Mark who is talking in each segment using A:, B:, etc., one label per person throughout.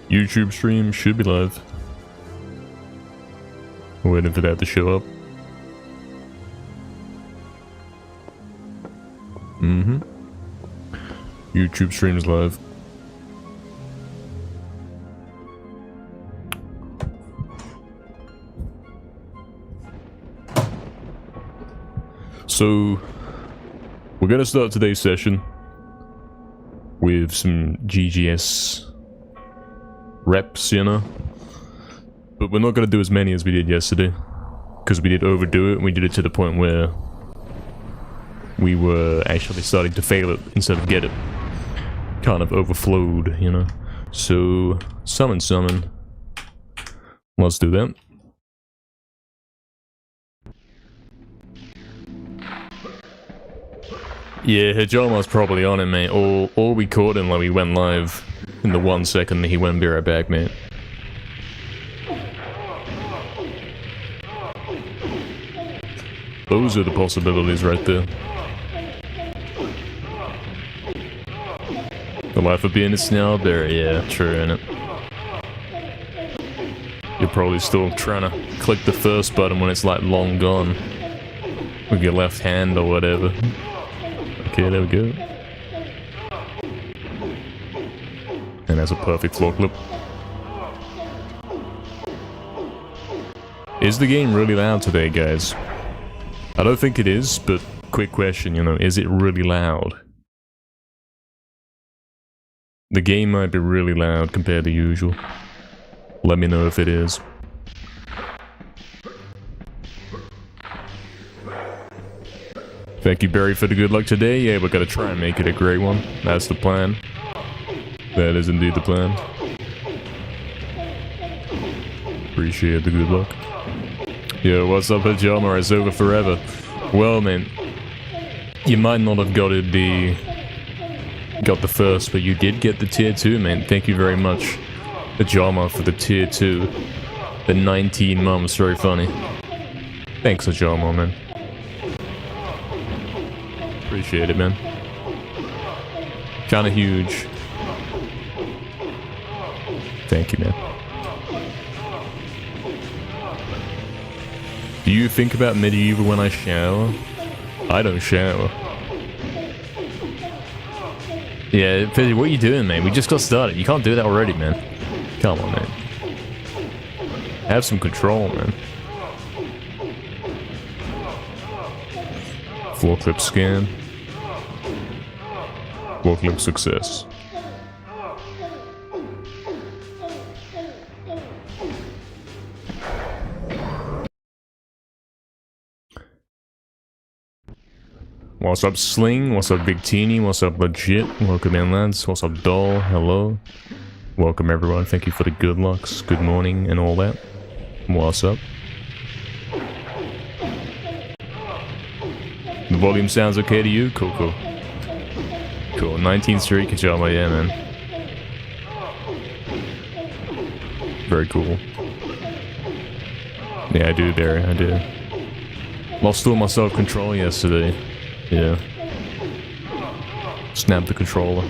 A: YouTube stream should be live. Waiting for that to show up. YouTube stream is live. So, we're gonna start today's session with some GGS reps, you know? But we're not gonna do as many as we did yesterday, because we did overdo it, and we did it to the point where we were actually starting to fail it instead of get it. Kind of overflowed, you know? So, summon. Let's do that. Yeah, Hijama's probably on it, mate. Or we caught him like we went live in the 1 second that he went be right back, mate. Those are the possibilities right there. The life of being a snail bear, yeah, true, innit? You're probably still trying to click the first button when it's like long gone. With your left hand or whatever. Okay, there we go. And that's a perfect floor clip. Is the game really loud today, guys? I don't think it is, but quick question, you know, is it really loud? The game might be really loud compared to usual. Let me know if it is. Thank you, Barry, for the good luck today. Yeah, we're gonna try and make it a great one. That's the plan. That is indeed the plan. Appreciate the good luck. Yo, what's up, Pajama? It's over forever. Well, man, you might not have got the first, but you did get the tier 2, man. Thank you very much, Pajama, for the tier 2. The 19 months, very funny. Thanks, Pajama, man. Appreciate it, man. Kinda huge. Thank you, man. Do you think about MediEvil when I shower? I don't shower. Yeah, Fizzy, what are you doing, man? We just got started. You can't do that already, man. Come on, man. Have some control, man. Floor clip scan. Floor clip success. What's up, Sling? What's up, Big Teeny? What's up, Legit? Welcome in, lads. What's up, Doll? Hello. Welcome, everyone. Thank you for the good lucks, good morning, and all that. What's up? The volume sounds okay to you? Cool, cool. Cool. 19th Street, Kajama, yeah, man. Very cool. Yeah, I do, Barry, I do. Lost all my self-control yesterday. Yeah. Snapped the controller.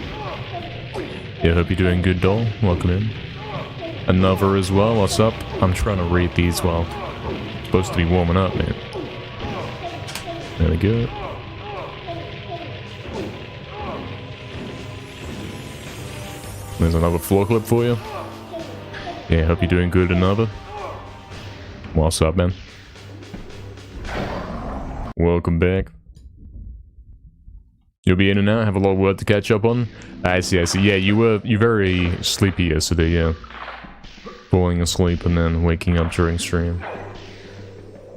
A: Yeah, hope you're doing good, Doll. Welcome in. Another as well, what's up? I'm trying to read these while supposed to be warming up, man. There we go. There's another floor clip for you. Yeah, hope you're doing good, another. What's up, man? Welcome back. You'll be in and out, have a lot of work to catch up on. I see, I see. Yeah, you're very sleepy yesterday, yeah. Falling asleep and then waking up during stream.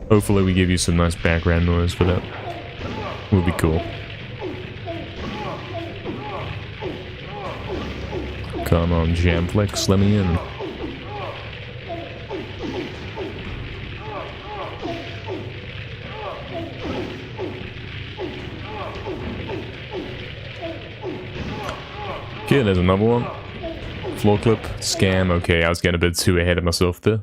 A: Hopefully we give you some nice background noise for that. Would be cool. Come on, Jamflex, let me in. Okay, there's another one. Floor clip, scam. Okay, I was getting a bit too ahead of myself there.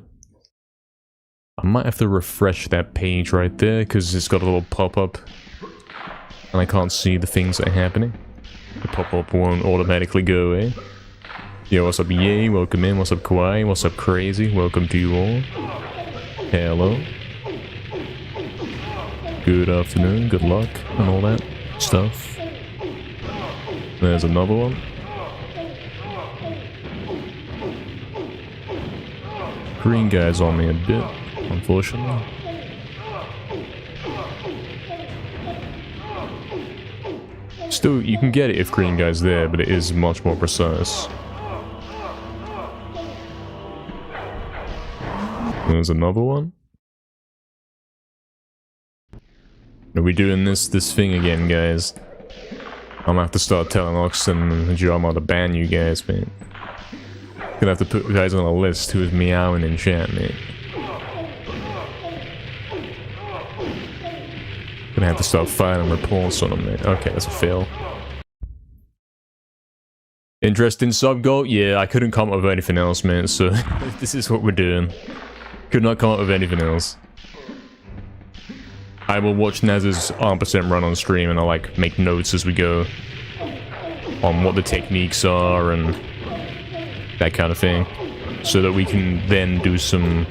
A: I might have to refresh that page right there because it's got a little pop-up and I can't see the things that are happening. The pop-up won't automatically go away. Yo, what's up, Yay? Welcome in. What's up, Kawaii? What's up, Crazy? Welcome to you all. Hello. Good afternoon, good luck, and all that stuff. There's another one. Green guy's on me a bit, unfortunately. Still, you can get it if green guy's there, but it is much more precise. There's another one. Are we doing this thing again, guys? I'm gonna have to start telling Oxen and Jama to ban you guys, man. Gonna have to put guys on a list who is meowing in chat, mate. Gonna have to start filing reports on them, mate. Okay, that's a fail. Interesting sub goal? Yeah, I couldn't come up with anything else, man, so this is what we're doing. Could not come up with anything else. I will watch Naz's arm% run on stream and I'll like make notes as we go on what the techniques are and that kind of thing, so that we can then do some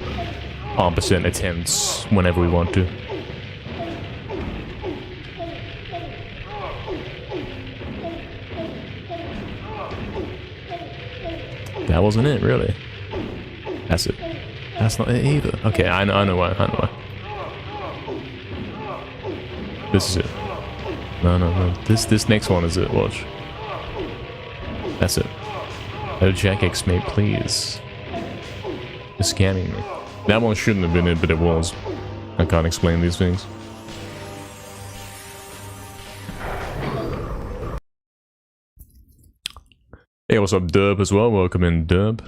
A: arm% attempts whenever we want to. That wasn't it, really. That's it. That's not it either. Okay, I know why. I know why. This is it. No. This next one is it. Watch. That's it. Oh, Jack X, mate, please. You're scamming me. That one shouldn't have been it, but it was. I can't explain these things. Hey, what's up, Dub, as well? Welcome in, Dub.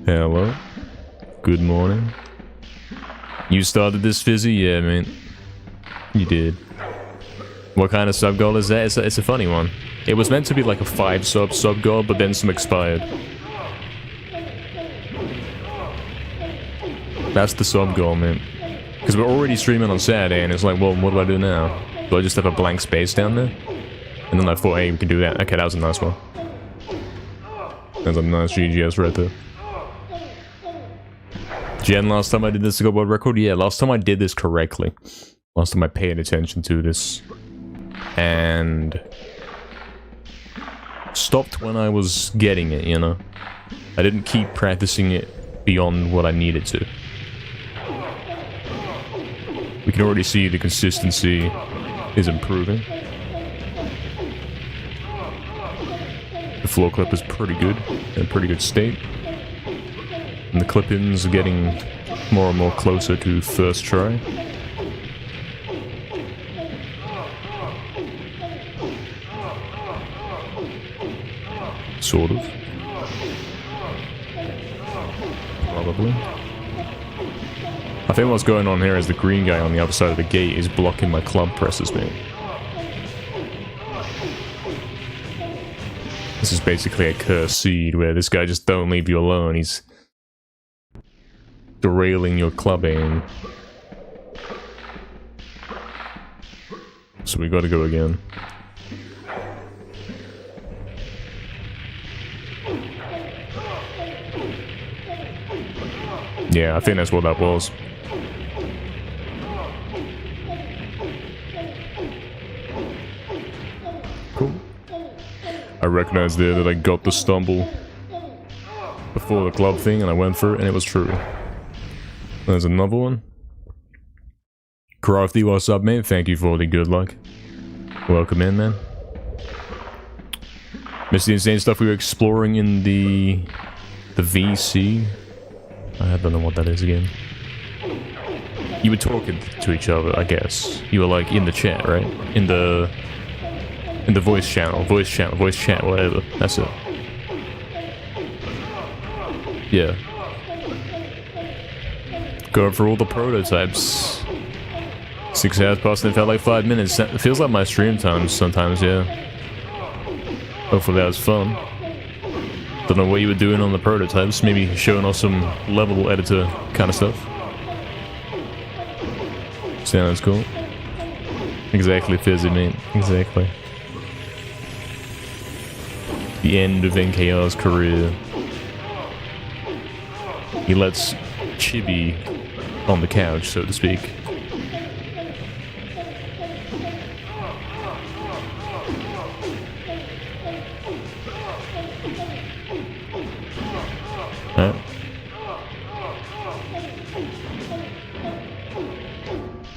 A: Hello. Good morning. You started this, Fizzy? Yeah, man. You did. What kind of sub goal is that? It's a funny one. It was meant to be like a 5 sub goal, but then some expired. That's the sub goal, man. Because we're already streaming on Saturday, and it's like, well, what do I do now? Do I just have a blank space down there? And then I thought, hey, we can do that. Okay, that was a nice one. That's a nice GGS right there. Jen, last time I did this to go world record? Yeah, last time I did this correctly. Last time I paid attention to this. And stopped when I was getting it, you know? I didn't keep practicing it beyond what I needed to. We can already see the consistency is improving. The floor clip is pretty good, in a pretty good state. And the clip-ins are getting more and more closer to first try. Sort of. Probably. I think what's going on here is the green guy on the other side of the gate is blocking my club presses, man. This is basically a cursed seed where this guy just don't leave you alone. He's derailing your club aim. So we gotta go again. Yeah, I think that's what that was. Cool. I recognized there that I got the stumble before the club thing, and I went for it, and it was true. There's another one. Crafty, what's up, mate? Thank you for the good luck. Welcome in, man. Missed the insane stuff we were exploring in the VC. I don't know what that is again. You were talking to each other, I guess. You were like in the chat, right? In the voice channel, voice chat, whatever. That's it. Yeah. Going for all the prototypes. 6 hours past and it felt like 5 minutes. It feels like my stream times sometimes, yeah. Hopefully that was fun. Don't know what you were doing on the prototypes. Maybe showing off some level editor kind of stuff. Sounds cool. Exactly, Fizzy, mate. Exactly. The end of NKR's career. he lets Chibi on the couch, so to speak.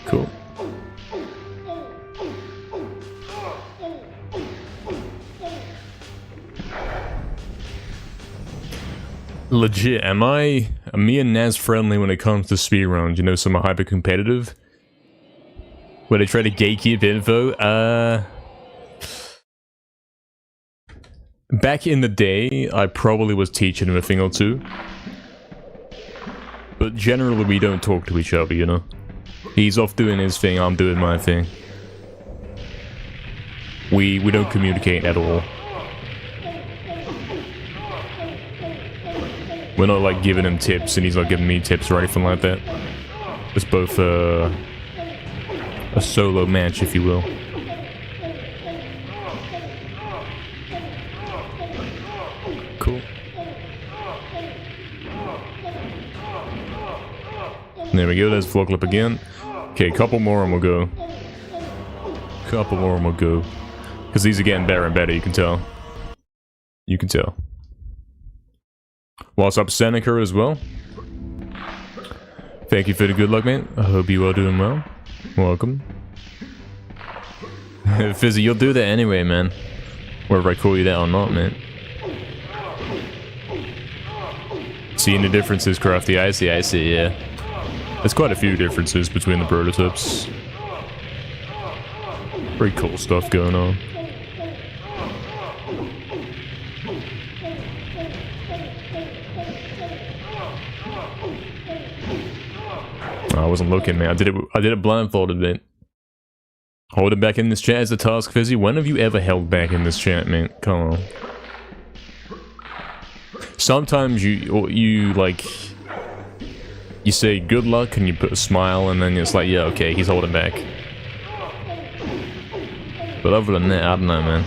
A: Cool. Legit, am me and Naz friendly when it comes to speedruns? You know, some are hyper competitive, where they try to gatekeep info. Back in the day, I probably was teaching him a thing or two, but generally we don't talk to each other, you know? He's off doing his thing, I'm doing my thing. We don't communicate at all. We're not like giving him tips and he's not giving me tips or anything like that. It's both a solo match, if you will. Cool. There we go, there's vlog clip again. Okay, a couple more and we'll go. Couple more and we'll go. Because these are getting better and better, you can tell. You can tell. What's up, Seneca, as well? Thank you for the good luck, man. I hope you are doing well. Welcome. Fizzy, you'll do that anyway, man. Whether I call you that or not, man. Seeing the differences, Crafty? I see, yeah. There's quite a few differences between the prototypes. Pretty cool stuff going on. I wasn't looking, man. I did it blindfolded, man. Hold it back in this chat as a task, Fizzy. When have you ever held back in this chat, man? Come on. Sometimes you like, you say good luck and you put a smile and then it's like, yeah, okay, he's holding back. But other than that, I don't know, man.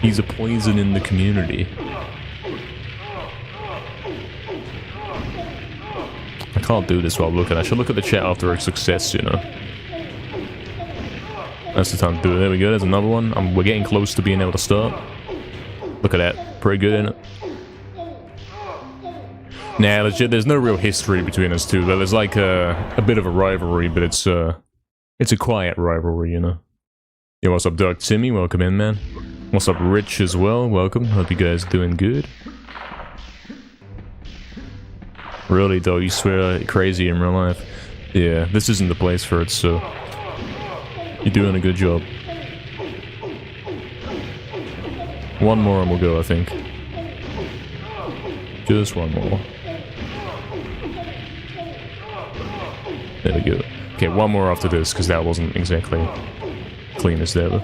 A: He's a poison in the community. I can't do this while I'm looking. I should look at the chat after a success, you know. That's the time to do it. There we go, there's another one. We're getting close to being able to start. Look at that. Pretty good, isn't it? Nah, legit, there's no real history between us two, but there's like a bit of a rivalry, but it's a quiet rivalry, you know. Yo, what's up, Dark Timmy? Welcome in, man. What's up, Rich, as well? Welcome. Hope you guys are doing good. Really, though, you swear crazy in real life. Yeah, this isn't the place for it, so you're doing a good job. One more and we'll go, I think. Just one more. There we go. Okay, one more after this, because that wasn't exactly cleanest ever.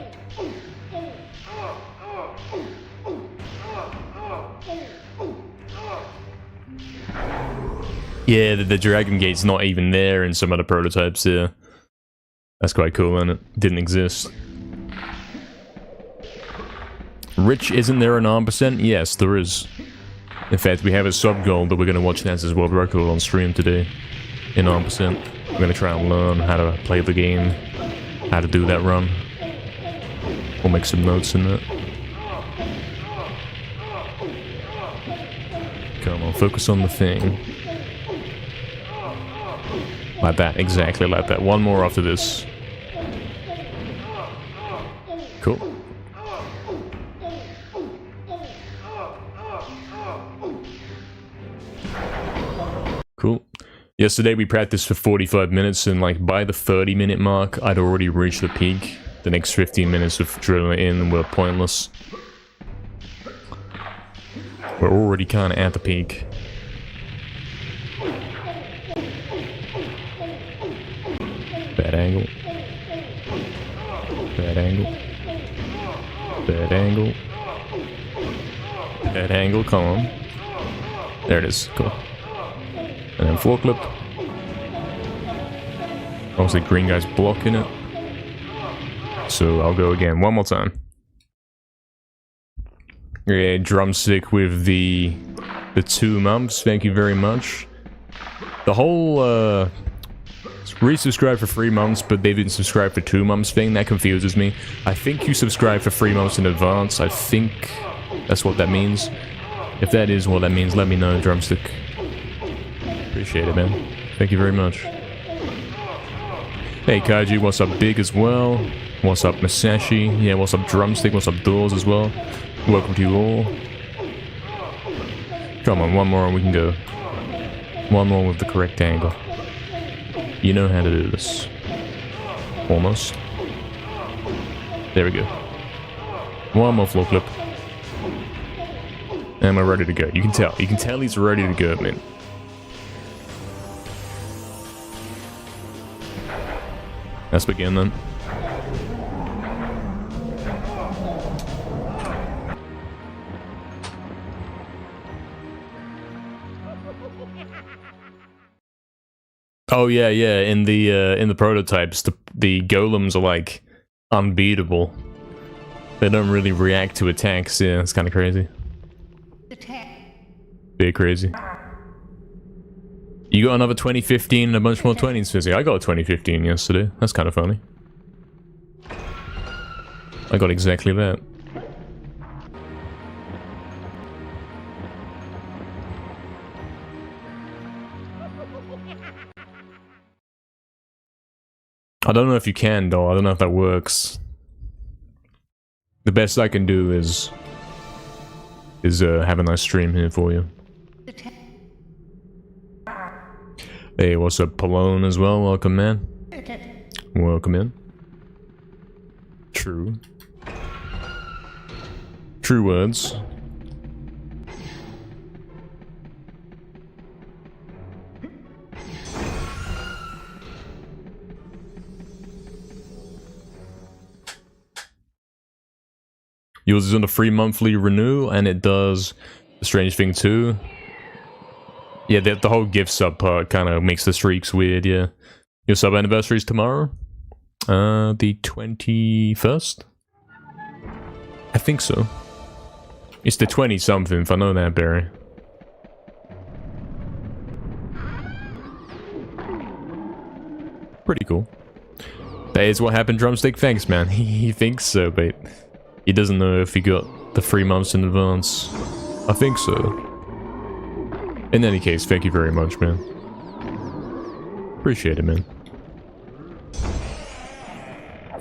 A: Yeah, the Dragon Gate's not even there in some of the prototypes here. That's quite cool, and it didn't exist. Rich, isn't there an arm%? Yes, there is. In fact, we have a sub-goal that we're going to watch Nance's world record on stream today. In arm%. We're going to try and learn how to play the game. How to do that run. We'll make some notes in that. Come on, focus on the thing. Like that, exactly like that. One more after this. Cool. Cool. Yesterday we practiced for 45 minutes and like by the 30-minute mark I'd already reached the peak. The next 15 minutes of drilling in were pointless. We're already kind of at the peak. Bad angle. Bad angle. Bad angle. Bad angle, come on. There it is, cool. And then floor clip. Obviously green guy's blocking it. So I'll go again, one more time. Yeah, drumstick with the the 2 months. Thank you very much. The whole, resubscribe for 3 months, but they didn't subscribe for 2 months thing, that confuses me. I think you subscribe for 3 months in advance. I think that's what that means. If that is what that means, let me know, Drumstick. Appreciate it, man. Thank you very much. Hey, Kaiji, what's up, Big, as well? What's up, Masashi? Yeah, what's up, Drumstick? What's up, Doors, as well? Welcome to you all. Come on, one more and we can go. One more with the correct angle. You know how to do this. Almost. There we go. One more floor flip. And we're ready to go. You can tell. You can tell he's ready to go, man. Let's begin then. Oh yeah, yeah. In the prototypes, the golems are like unbeatable. They don't really react to attacks. Yeah, it's kind of crazy. Bit crazy. You got another 2015 and a bunch more 20s, Fizzy. I got a 2015 yesterday. That's kind of funny. I got exactly that. I don't know if you can, though. I don't know if that works. The best I can do is have a nice stream here for you. Hey, what's up, Palone, as well? Welcome, man. Welcome in. True. True words. Yours is on a free monthly renew, and it does the strange thing too. Yeah, the whole gift sub part kind of makes the streaks weird, yeah. Your sub anniversary is tomorrow? The 21st? I think so. It's the 20-something, if I know that, Barry. Pretty cool. That is what happened, Drumstick. Thanks, man. He thinks so, but he doesn't know if he got the 3 months in advance. I think so. In any case, thank you very much, man. Appreciate it, man.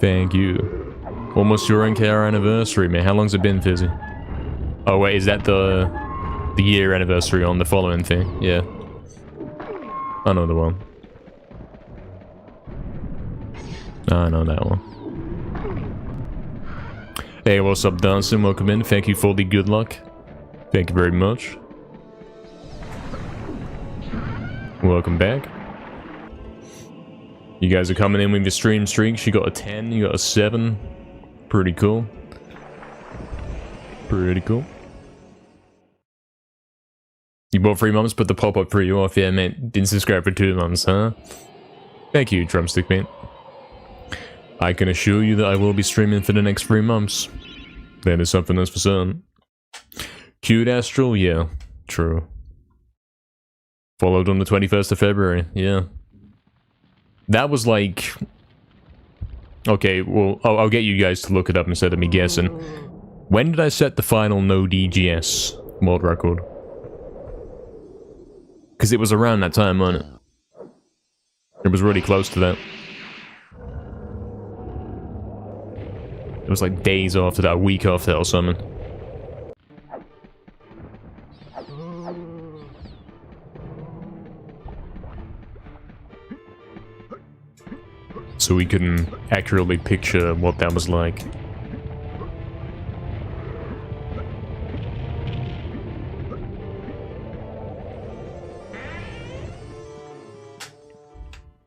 A: Thank you. Almost your NKR anniversary, man. How long's it been, Fizzy? Oh, wait, is that the year anniversary on the following thing? Yeah. I know the one. I know that one. Hey, what's up, Dancing? Welcome in. Thank you for the good luck. Thank you very much. Welcome back. You guys are coming in with your stream streaks. You got a 10, you got a 7. Pretty cool. Pretty cool. You bought 3 months, but the pop-up threw you off. Yeah, mate. Didn't subscribe for 2 months, huh? Thank you, Drumstick, mate. I can assure you that I will be streaming for the next 3 months. That is something that's for certain. Cute Astral? Yeah, true. Followed on the 21st of February, yeah. That was like... Okay, well, I'll get you guys to look it up instead of me guessing. When did I set the final no DGS world record? Because it was around that time, wasn't it? It was really close to that. It was like days after that, a week after that or something. So we can accurately picture what that was like.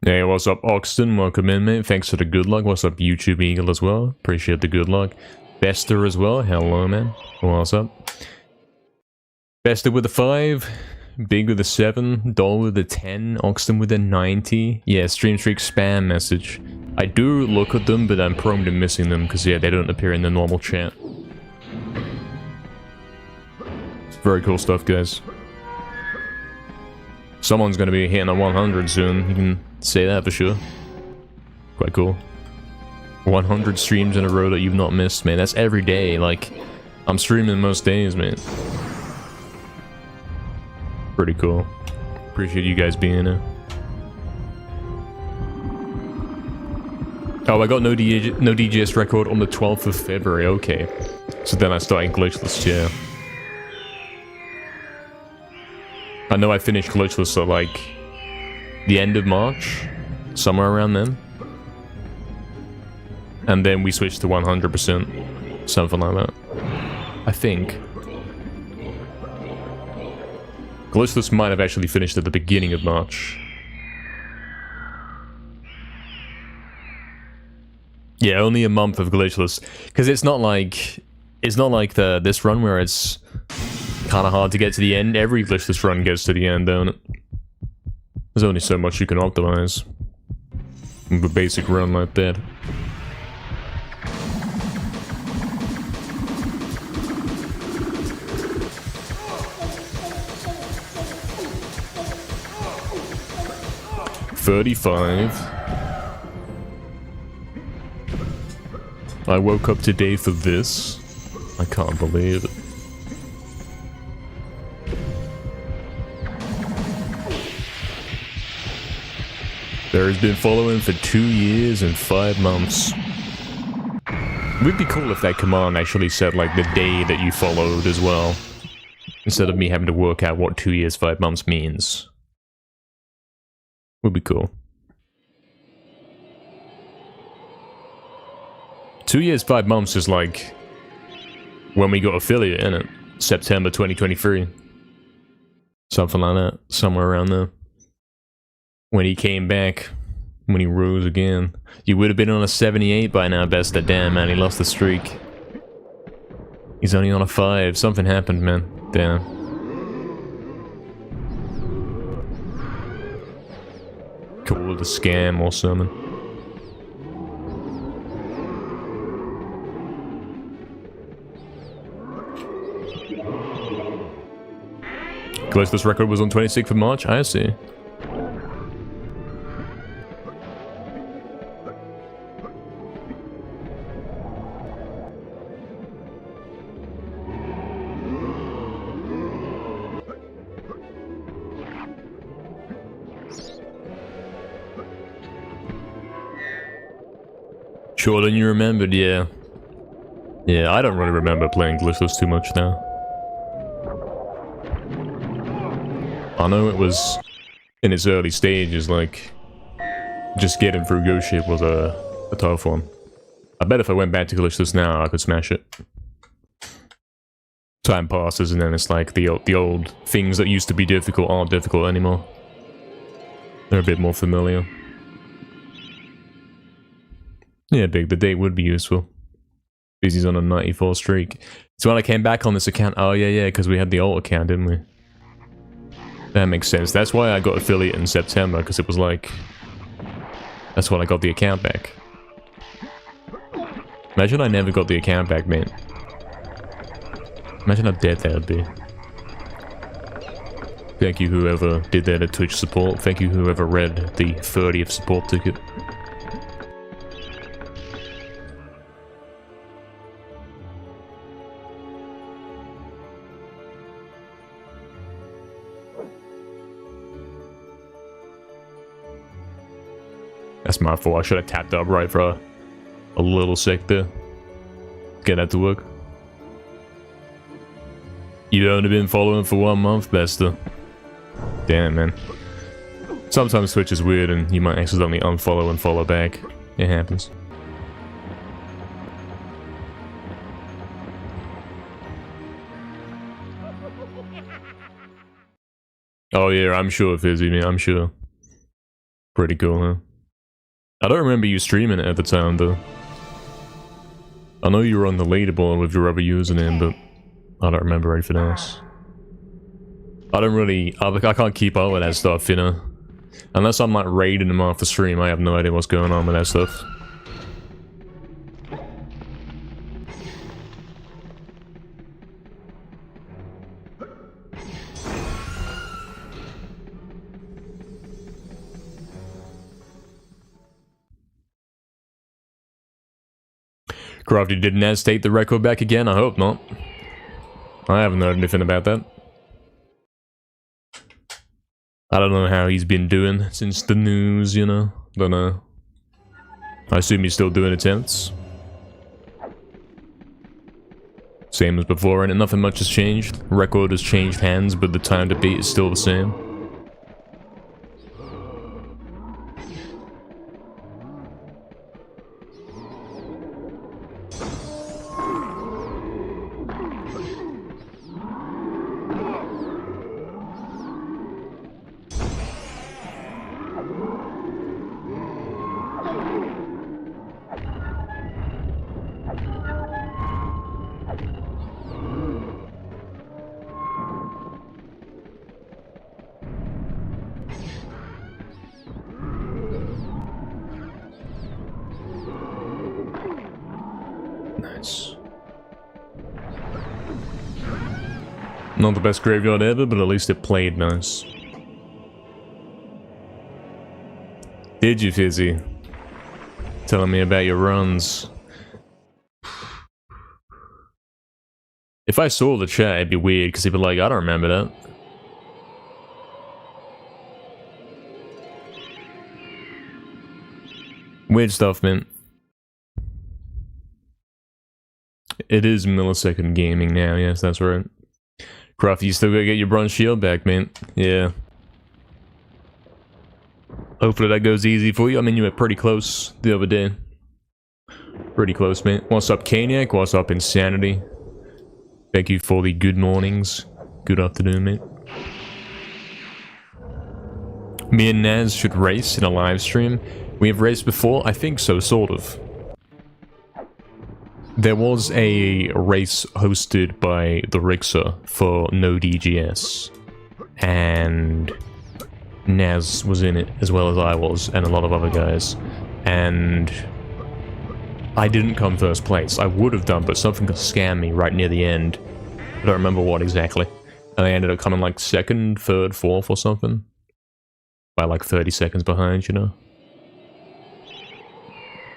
A: Hey, what's up, Oxton? Welcome in, mate. Thanks for the good luck. What's up, YouTube Eagle as well? Appreciate the good luck. Bester as well. Hello, man. What's up? Bester with a 5. Big with a 7. Doll with a 10. Oxton with a 90. Yeah, Stream Streak spam message. I do look at them, but I'm prone to missing them because, yeah, they don't appear in the normal chat. Very cool stuff, guys. Someone's gonna be hitting a 100 soon, you can say that for sure. Quite cool. 100 streams in a row that you've not missed, man. That's every day, like, I'm streaming most days, man. Pretty cool. Appreciate you guys being here. Oh, I got no DGS record on the 12th of February, okay. So then I started Glitchless, yeah. I know I finished Glitchless at, like, the end of March. Somewhere around then. And then we switched to 100%. Something like that. I think. Glitchless might have actually finished at the beginning of March. Yeah, only a month of Glitchless. Because it's not like this run where it's kind of hard to get to the end. Every Glitchless run gets to the end, don't it? There's only so much you can optimize with a basic run like that. I woke up today for this. I can't believe it. There has been following for 2 years and 5 months. It would be cool if that command actually said like the day that you followed as well. Instead of me having to work out what 2 years, 5 months means. Would be cool. 2 years, 5 months is like when we got affiliate, innit? September 2023. Something like that. Somewhere around there. When he came back. When he rose again. You would have been on a 78 by now, Bester. Damn, man. He lost the streak. He's only on a 5. Something happened, man. Damn. Call it a scam or something. Glitchless record was on 26th of March, I see. Shorter than you remembered, yeah. Yeah, I don't really remember playing Glitchless too much now. I know it was in its early stages, like, just getting through Ghost Ship was a tough one. I bet if I went back to Glitchless now, I could smash it. Time passes and then it's like the old things that used to be difficult aren't difficult anymore. They're a bit more familiar. Yeah, Big, the date would be useful. Busy's on a 94 streak. So when I came back on this account, oh yeah, because we had the old account, didn't we? That makes sense. That's why I got affiliate in September, because it was like... That's when I got the account back. Imagine I never got the account back, man. Imagine how dead that would be. Thank you whoever did that at Twitch support. Thank you whoever read the 30th support ticket. That's my fault. I should have tapped up right for a little sec there. Get that to work. You've only been following for 1 month, Bester. Damn, man. Sometimes Twitch is weird and you might accidentally unfollow and follow back. It happens. Oh yeah, I'm sure Fizzy, man. I'm sure. Pretty cool, huh? I don't remember you streaming it at the time, though. I know you were on the leaderboard with your other username, but I don't remember anything else. I don't really... I can't keep up with that stuff, you know? Unless I'm like raiding them off the stream, I have no idea what's going on with that stuff. Crafty, did Naz take the record back again? I hope not. I haven't heard anything about that. I don't know how he's been doing since the news, you know? Don't know. I assume he's still doing attempts. Same as before, and nothing much has changed. Record has changed hands, but the time to beat is still the same. Nice. Not the best graveyard ever, but at least it played nice. Did you, Fizzy? Telling me about your runs. If I saw the chat, it'd be weird, because he'd be like, I don't remember that. Weird stuff, man. It is millisecond gaming now, yes, that's right. Crafty, you still gotta get your bronze shield back, man. Yeah. Hopefully that goes easy for you. I mean, you were pretty close the other day. Pretty close, man. What's up, Caniac? What's up, Insanity? Thank you for the good mornings. Good afternoon, mate. Me and Naz should race in a live stream. We have raced before? I think so, sort of. There was a race hosted by the Rixer for no DGS, and Naz was in it as well as I was, and a lot of other guys, and I didn't come first place. I would have done, but something could scam me right near the end. I don't remember what exactly, and I ended up coming like second, third, fourth or something, by like 30 seconds behind, you know.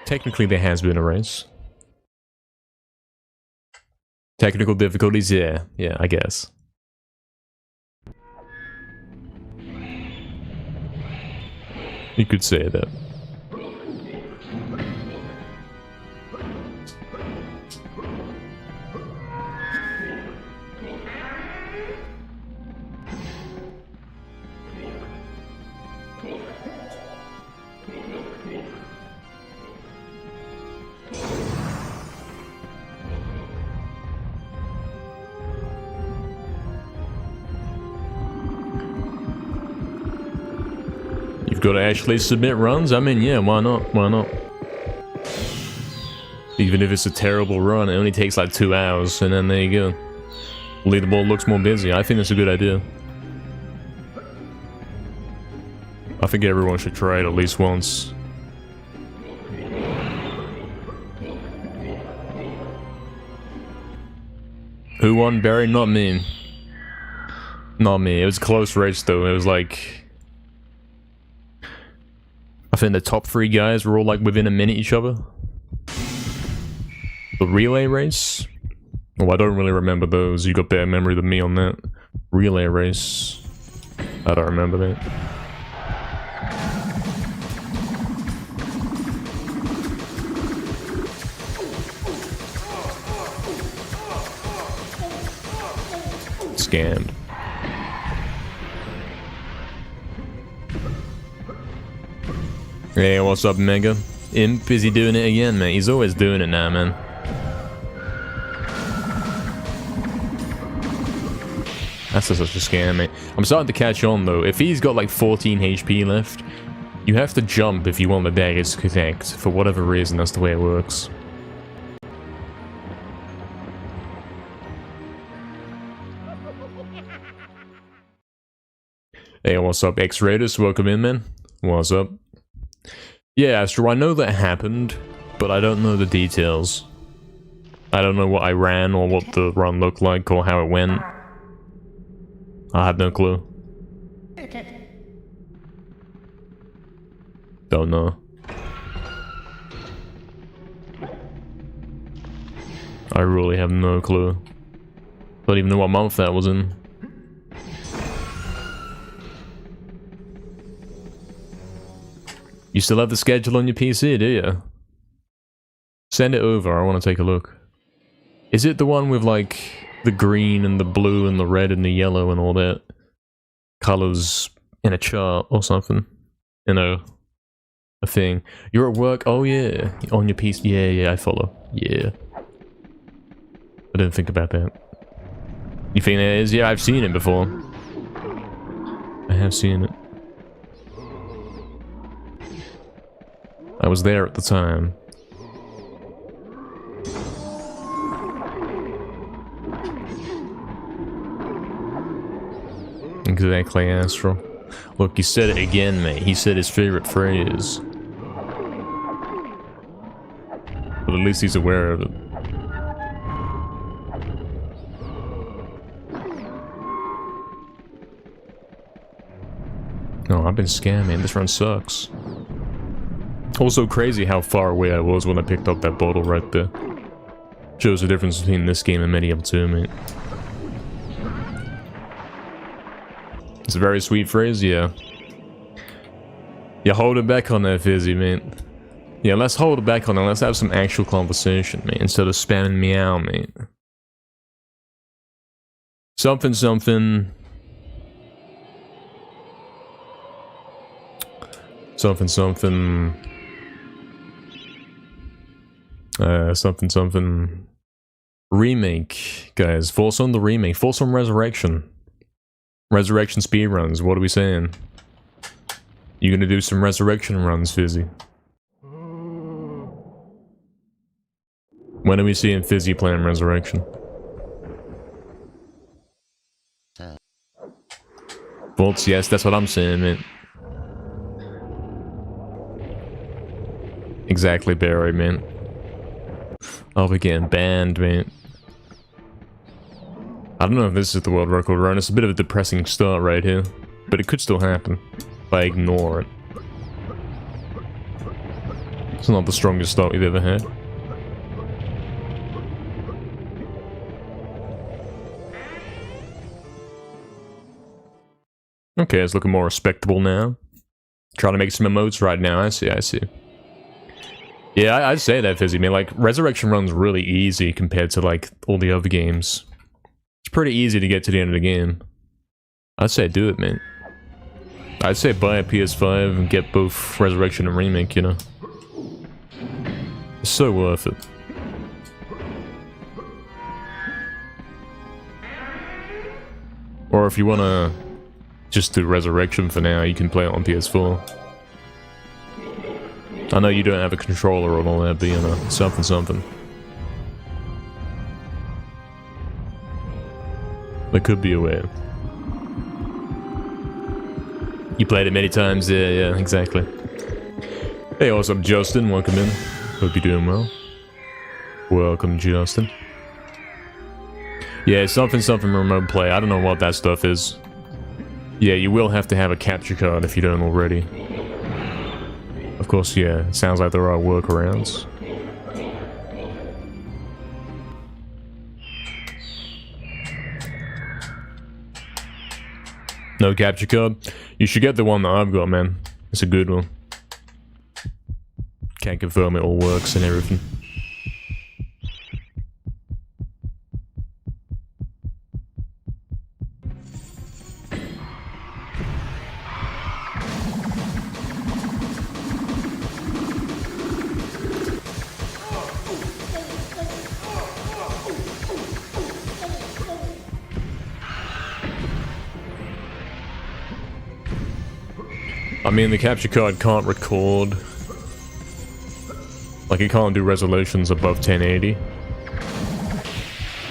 A: Technically there has been a race. Technical difficulties, yeah, I guess. You could say that. Got to actually submit runs? I mean, yeah, why not? Why not? Even if it's a terrible run, it only takes like 2 hours, and then there you go. Leaderboard looks more busy. I think that's a good idea. I think everyone should try it at least once. Who won, Barry? Not me. Not me. It was a close race, though. It was like... I think the top 3 guys were all like within a minute each other. The relay race? Oh, I don't really remember those. You got better memory than me on that. Relay race. I don't remember that. Scammed. Hey, what's up, Mega? Imp, is he doing it again, man? He's always doing it now, man. That's just such a scam, mate. I'm starting to catch on, though. If he's got like 14 HP left, you have to jump if you want the daggers to connect. For whatever reason, that's the way it works. Hey, what's up, X-Raiders? Welcome in, man. What's up? Yeah, Astro, I know that happened, but I don't know the details. I don't know what I ran, or what the run looked like, or how it went. I have no clue. Don't know. I really have no clue. Don't even know what month that was in. You still have the schedule on your PC, do you? Send it over, I want to take a look. Is it the one with like the green and the blue and the red and the yellow and all that colors in a chart or something? You know, a thing. You're at work? Oh yeah, on your PC. Yeah, I follow. Yeah. I didn't think about that. You think it is? Yeah, I've seen it before. I have seen it. I was there at the time. Exactly, Astro. Look, he said it again, mate. He said his favorite phrase. But at least he's aware of it. Oh, I've been scammed, man. This run sucks. Also crazy how far away I was when I picked up that bottle right there. Shows the difference between this game and MediEvil 2, mate. It's a very sweet phrase, yeah. Yeah, hold it back on that, Fizzy, mate. Yeah, let's hold it back on that. Let's have some actual conversation, mate, instead of spamming meow, mate. Something, something. Something, something. Something, something. Remake, guys. Force on the remake. Force on Resurrection. Resurrection speedruns. What are we saying? You gonna do some Resurrection runs, Fizzy? When are we seeing Fizzy playing Resurrection? Bolts, yes, that's what I'm saying, man. Exactly, Barry, man. I'll be getting banned, man. I don't know if this is the world record run. It's a bit of a depressing start right here. But it could still happen. If I ignore it. It's not the strongest start we've ever had. Okay, it's looking more respectable now. Trying to make some emotes right now. I see, I see. Yeah, I'd say that, Fizzy, man. Like, Resurrection run's really easy compared to, like, all the other games. It's pretty easy to get to the end of the game. I'd say do it, man. I'd say buy a PS5 and get both Resurrection and Remake, you know? It's so worth it. Or if you wanna just do Resurrection for now, you can play it on PS4. I know you don't have a controller and all that, but you know, something, something. There could be a way. You played it many times, yeah, exactly. Hey, what's up, Justin? Welcome in. Hope you're doing well. Welcome, Justin. Yeah, something, something remote play. I don't know what that stuff is. Yeah, you will have to have a capture card if you don't already. Of course, yeah, it sounds like there are workarounds. No capture card? You should get the one that I've got, man. It's a good one. Can't confirm it all works and everything. I mean, the capture card can't record. Like, it can't do resolutions above 1080.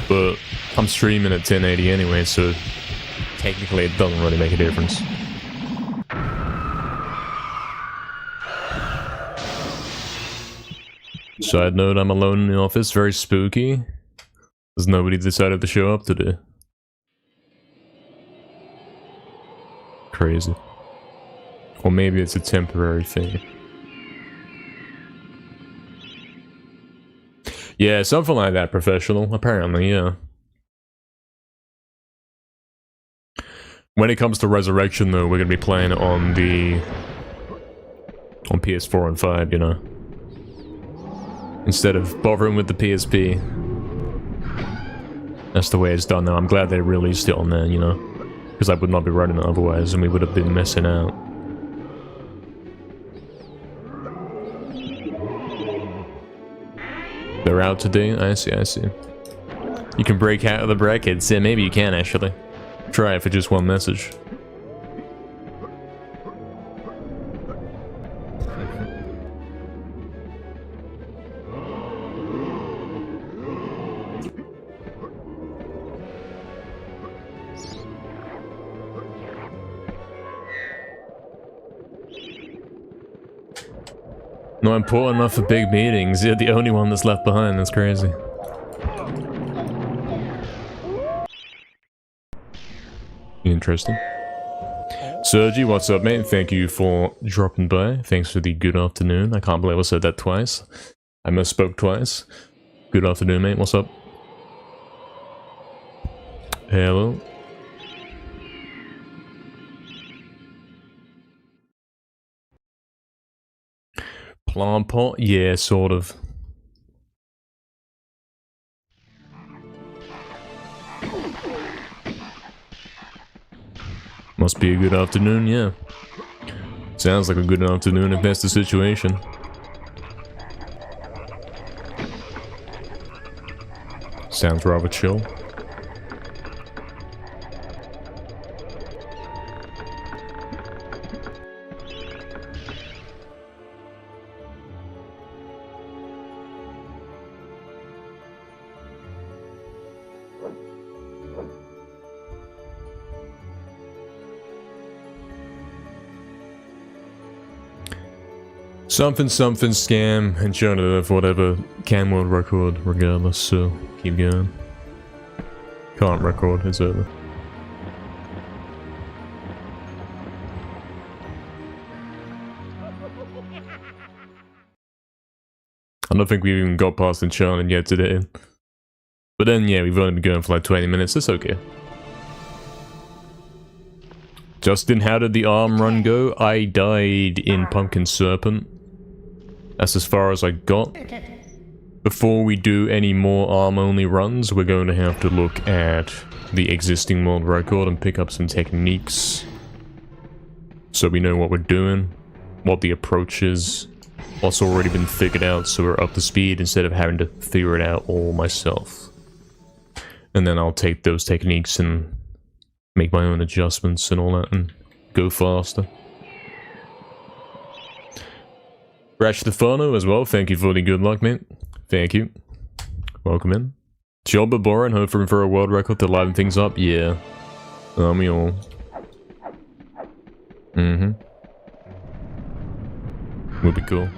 A: But I'm streaming at 1080 anyway, so technically it doesn't really make a difference. Side note, I'm alone in the office, very spooky. There's nobody decided to show up today. Crazy. Or maybe it's a temporary thing. Yeah, something like that, professional, apparently, yeah. When it comes to Resurrection, though, we're gonna be playing it on PS4 and 5, you know. Instead of bothering with the PSP. That's the way it's done now. I'm glad they released it on there, you know. Because I would not be running it otherwise, and we would have been missing out. They're out today? I see, I see. You can break out of the brackets. Yeah, maybe you can, actually. Try it for just one message. Not important enough for big meetings. You're the only one that's left behind. That's crazy. Interesting. Sergi, what's up, mate? Thank you for dropping by. Thanks for the good afternoon. I can't believe I said that twice. I misspoke twice. Good afternoon, mate. What's up? Hello. Plant pot? Yeah, sort of. Must be a good afternoon, yeah. Sounds like a good afternoon if that's the situation. Sounds rather chill. Something something scam, enchanted earth, whatever. Can world record regardless, so keep going. Can't record, it's over. I don't think we've even got past enchanted yet today. But then yeah, we've only been going for like 20 minutes, it's okay. Justin, how did the arm run go? I died in Pumpkin Serpent. That's as far as I got. Before we do any more arm-only runs, we're going to have to look at the existing world record and pick up some techniques. So we know what we're doing, what the approach is, what's already been figured out so we're up to speed instead of having to figure it out all myself. And then I'll take those techniques and make my own adjustments and all that and go faster. Rash Stefano as well, thank you for the good luck, mate. Thank you. Welcome in. Chill but boring, hoping for a world record to liven things up? Yeah. We all. Would be cool.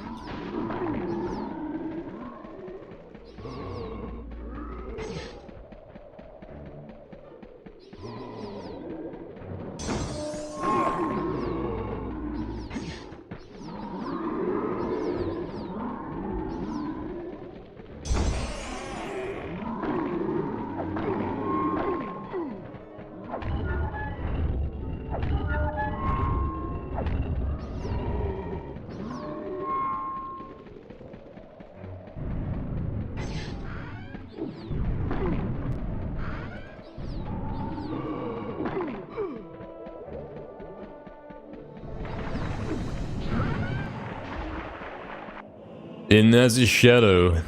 A: In as a shadow.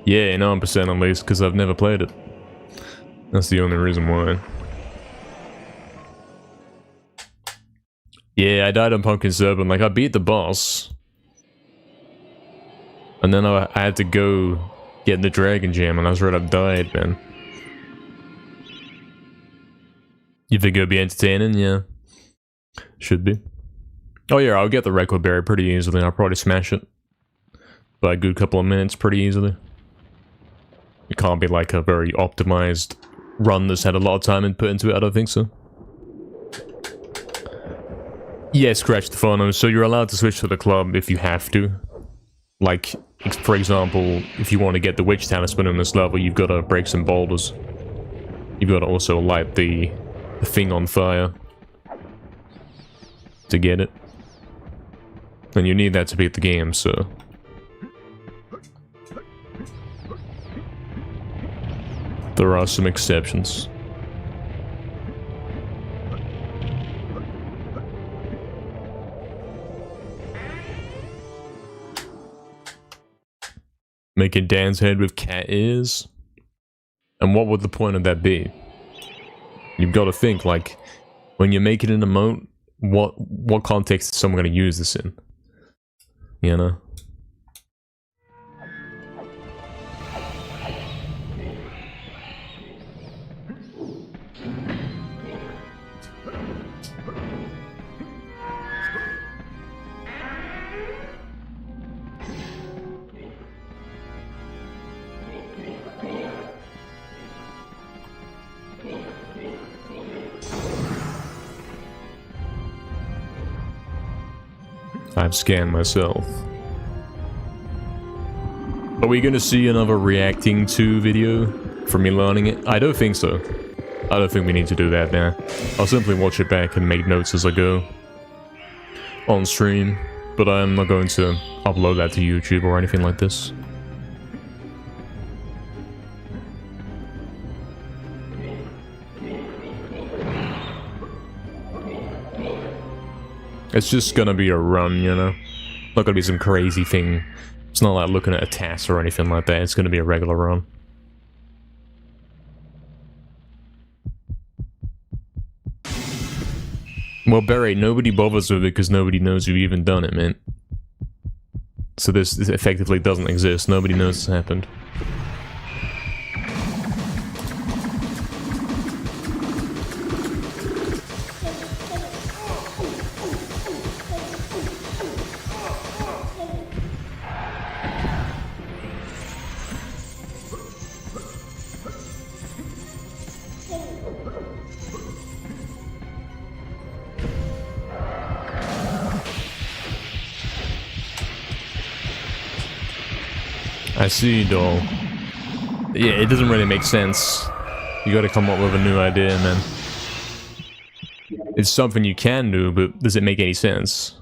A: Yeah, 9% at least, because I've never played it. That's the only reason why. Yeah, I died on Pumpkin Serpent. Like, I beat the boss. And then I had to go get the Dragon Gem, and I was right up died, man. You think it'll be entertaining? Yeah. Should be. Oh yeah, I'll get the record berry pretty easily. I'll probably smash it. By a good couple of minutes pretty easily. It can't be like a very optimized run that's had a lot of time input into it, I don't think so. Yeah, scratch the phone. So you're allowed to switch to the club if you have to. Like, For example, if you want to get the witch talisman on this level, you've got to break some boulders. You've got to also light the thing on fire to get it. And you need that to beat the game, so... there are some exceptions. Make a Dan's head with cat ears? And what would the point of that be? You've got to think, like, when you make it an emote, what context is someone going to use this in? You know? I've scanned myself. Are we gonna see another reacting to video from me learning it? I don't think so. I don't think we need to do that now. I'll simply watch it back and make notes as I go. On stream. But I'm not going to upload that to YouTube or anything like this. It's just gonna be a run, you know? Not gonna be some crazy thing. It's not like looking at a task or anything like that. It's gonna be a regular run. Well, Barry, nobody bothers with it because nobody knows you've even done it, man. So this effectively doesn't exist. Nobody knows it's happened. I see, doll. Yeah, it doesn't really make sense. You gotta come up with a new idea, man. It's something you can do, but does it make any sense?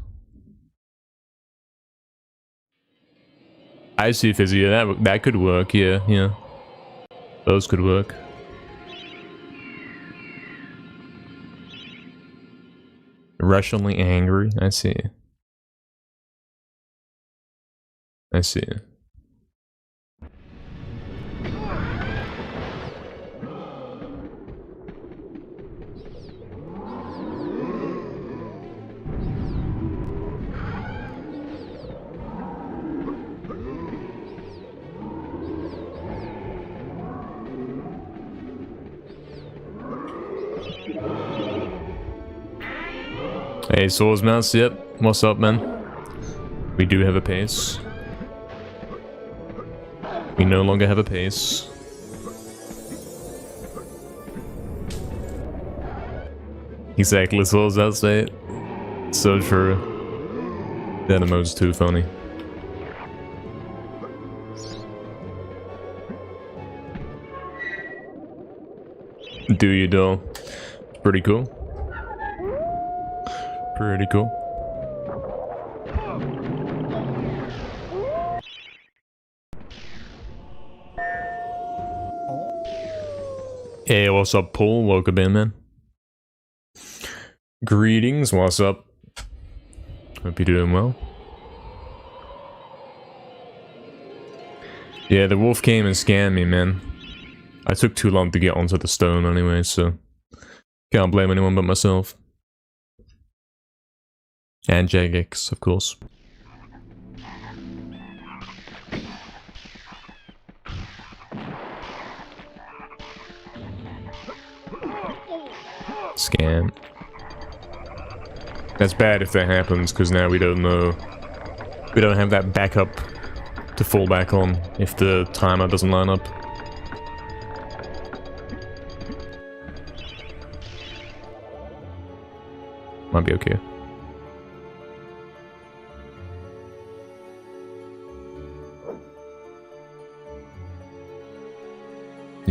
A: I see, Fizzy. Yeah, that could work. Yeah. Those could work. Irrationally angry. I see. I see. Hey, Swords Mouse, yep. What's up, man? We do have a pace. We no longer have a pace. Exactly, Swords Mouse, say it. So true. That emote's too funny. Do you, doll? Pretty cool. Pretty cool. Hey, what's up, Paul? Welcome in, man. Greetings, what's up? Hope you're doing well. Yeah, the wolf came and scanned me, man. I took too long to get onto the stone anyway, so... can't blame anyone but myself. And Jagex, of course. Scan. That's bad if that happens, because now we don't know. We don't have that backup to fall back on if the timer doesn't line up. Might be okay.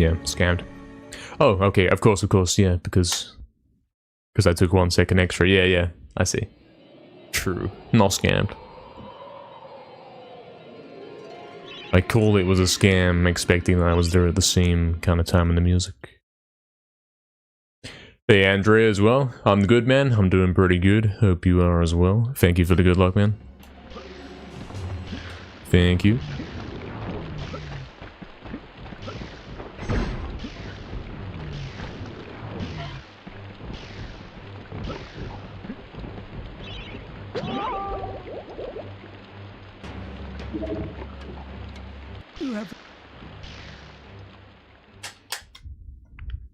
A: Yeah, scammed. Oh, okay, of course, yeah, because I took 1 second extra. Yeah, I see. True, not scammed. I called it was a scam, expecting that I was there at the same kind of time in the music. Hey, Andrea as well. I'm good, man. I'm doing pretty good. Hope you are as well. Thank you for the good luck, man. Thank you.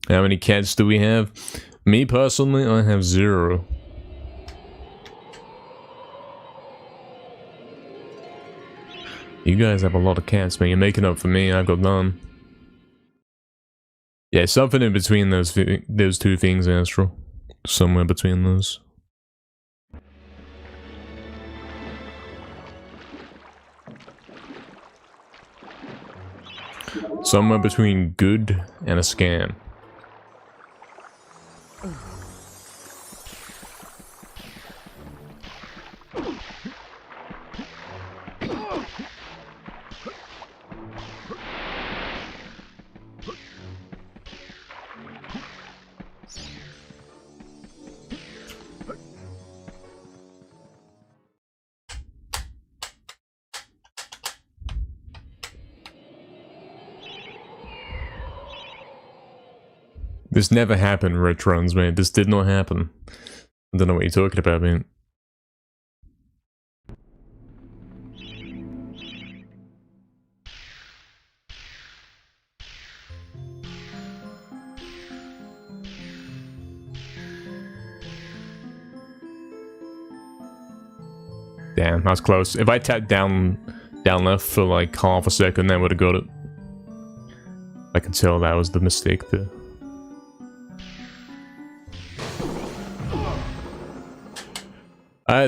A: How many cats do we have? Me personally, I have 0. You guys have a lot of cats, man. You're making up for me. I've got none. Yeah, something in between those two things, Astral. Somewhere between those. Somewhere between good and a scam. This never happened, Retruns, man. This did not happen. I don't know what you're talking about, man. Damn, that was close. If I tapped down left for like half a second, I would have got it. I can tell that was the mistake there.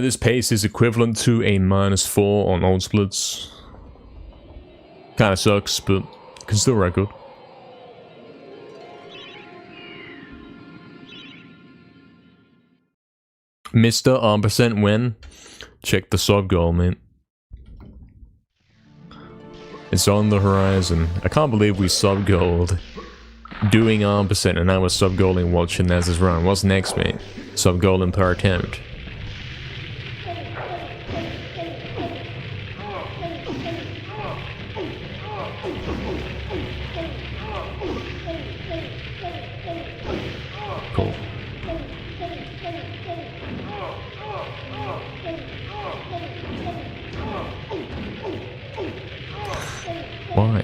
A: This pace is equivalent to a -4 on old splits. Kinda sucks, but can still record. Mr. % win. Check the sub goal, man. It's on the horizon. I can't believe we sub goaled doing % and now we're sub goaling watching Naz's run. What's next, mate? Sub goaling per attempt. Cool. Why?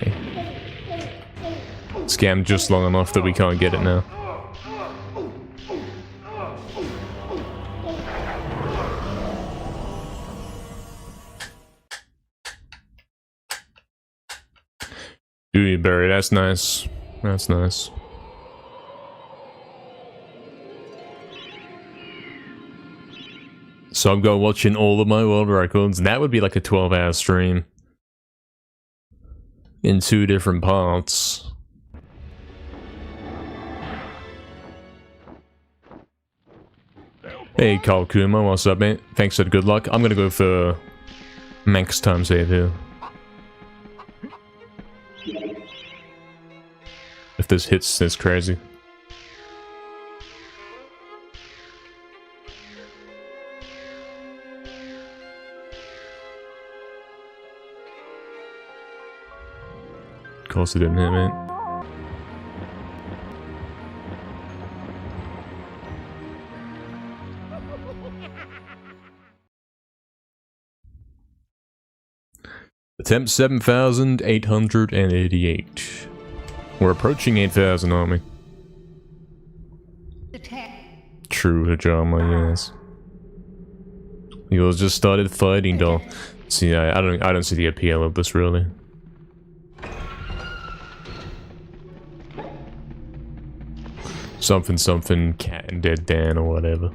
A: Scam just long enough that we can't get it now. Ooh, Barry, that's nice. That's nice. So I'm going watching all of my world records. That would be like a 12-hour stream. In 2 different parts. Hey, Carl Kuma, what's up, mate? Thanks for the good luck. I'm gonna go for max time save here. If this hits, it's crazy. Of course it didn't hit, mate. Attempt 7,888. We're approaching 8,000, aren't we? True, Hajama, yes. You just started fighting, doll. See, I don't see the appeal of this, really. Something, cat and dead Dan or whatever.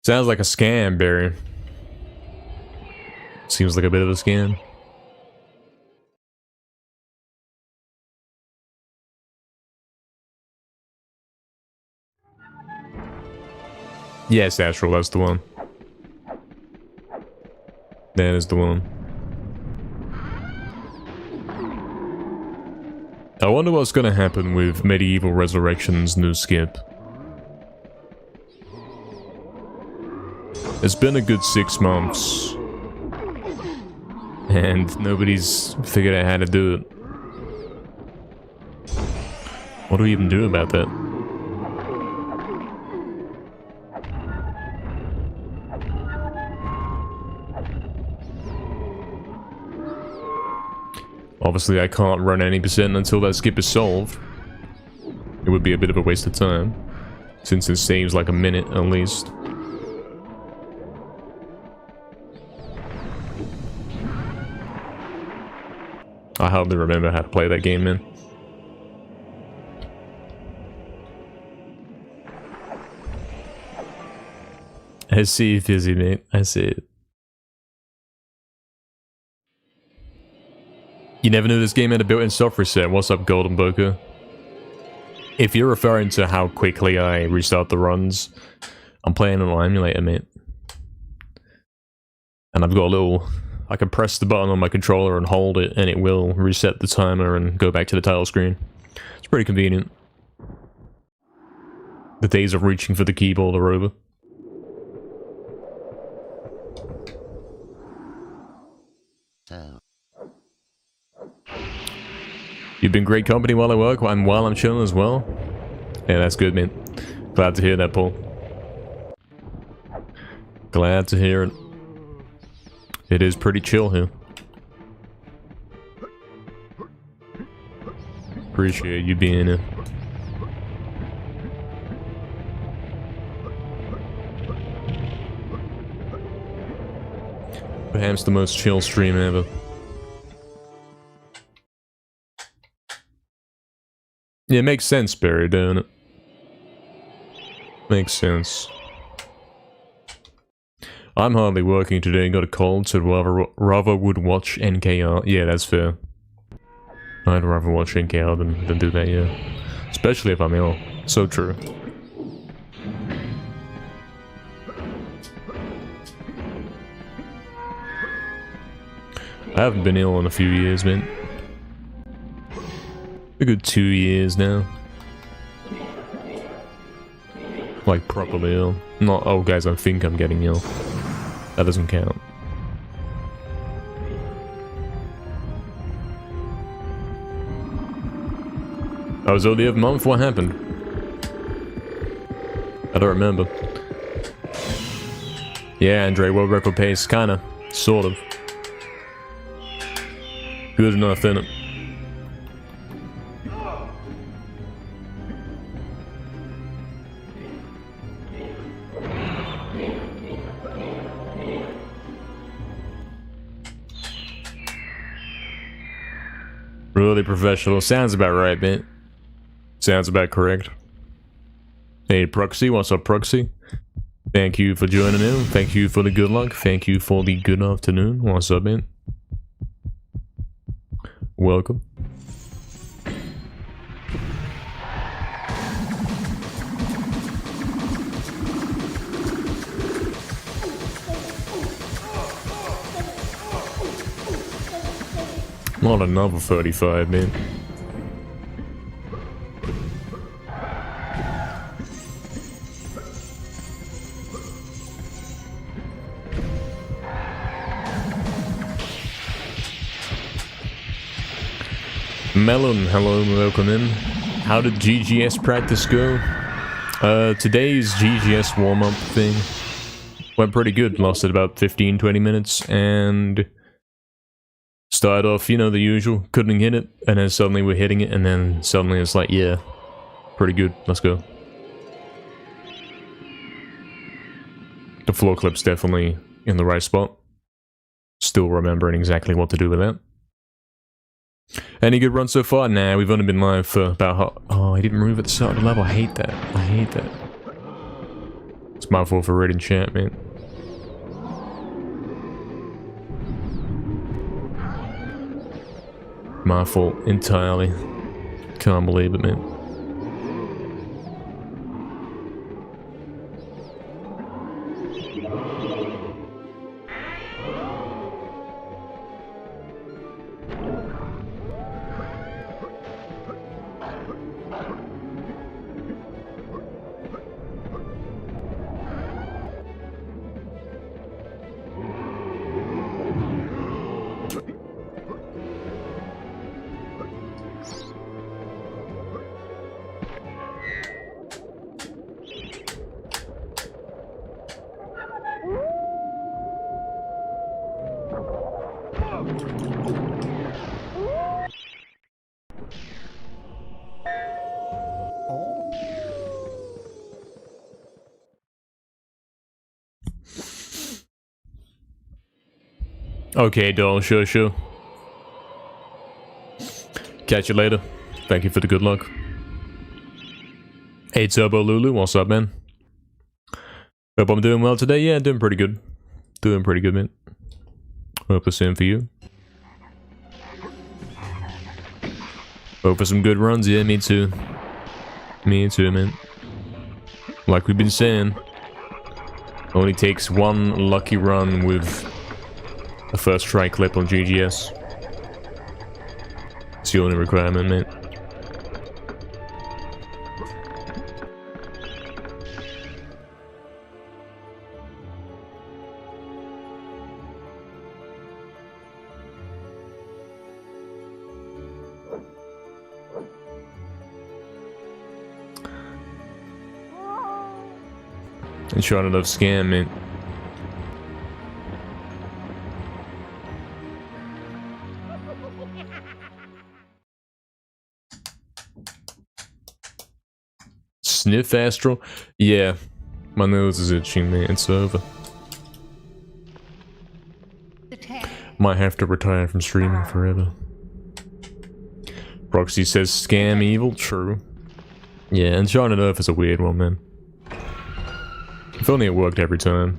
A: Sounds like a scam, Barry. Seems like a bit of a scam. Yes, Astral, that's the one. That is the one. I wonder what's gonna happen with MediEvil Resurrection's new skip. It's been a good 6 months. And nobody's figured out how to do it. What do we even do about that? Obviously, I can't run any percent until that skip is solved. It would be a bit of a waste of time, since it saves like a minute at least. I hardly remember how to play that game, man. I see you, Fizzy, mate. I see it. You never knew this game had a built-in soft reset. What's up, Golden Boca? If you're referring to how quickly I restart the runs, I'm playing on an emulator, mate. And I've got a little... I can press the button on my controller and hold it, and it will reset the timer and go back to the title screen. It's pretty convenient. The days of reaching for the keyboard are over. You've been great company while I work, and while I'm chilling as well. Yeah, that's good, man. Glad to hear that, Paul. Glad to hear it. It is pretty chill here. Appreciate you being here. Perhaps the most chill stream ever. Yeah, it makes sense, Barry, doesn't it? Makes sense. I'm hardly working today, got a cold, so rather would watch NKR. Yeah, that's fair. I'd rather watch NKR than do that, yeah. Especially if I'm ill. So true. I haven't been ill in a few years, man. A good 2 years now. Like, properly ill. Not, oh guys, I think I'm getting ill. That doesn't count. I was ill the other month, what happened? I don't remember. Yeah, Andre, world record pace, kinda. Sort of. Good enough, innit? Really professional. Sounds about right, man. Sounds about correct. Hey, Proxy. What's up, Proxy? Thank you for joining in. Thank you for the good luck. Thank you for the good afternoon. What's up, man? Welcome. Not another 35, man. Melon, hello, welcome in. How did GGS practice go? Today's GGS warm-up thing went pretty good. Lasted about 15-20 minutes, and started off, you know, the usual, couldn't hit it, and then suddenly we're hitting it, and then suddenly it's like, yeah, pretty good, let's go. The floor clip's definitely in the right spot. Still remembering exactly what to do with that. Any good runs so far? Nah, we've only been live for about... Oh, I didn't move at the start of the level. I hate that. I hate that. It's my fault for reading chat, man. My fault entirely. Can't believe it, man. Okay, doll, sure. Catch you later. Thank you for the good luck. Hey, Turbo Lulu, what's up, man? Hope I'm doing well today. Yeah, doing pretty good. Doing pretty good, man. Hope the same for you. Hope for some good runs. Yeah, me too. Me too, man. Like we've been saying, only takes one lucky run with a first try clip on GGS. It's the only requirement, man. And sure enough scam, man. Sniff Astral? Yeah. My nose is itching, man. It's over. Might have to retire from streaming forever. Proxy says scam evil. True. Yeah, Enchanted Earth is a weird one, man. If only it worked every time.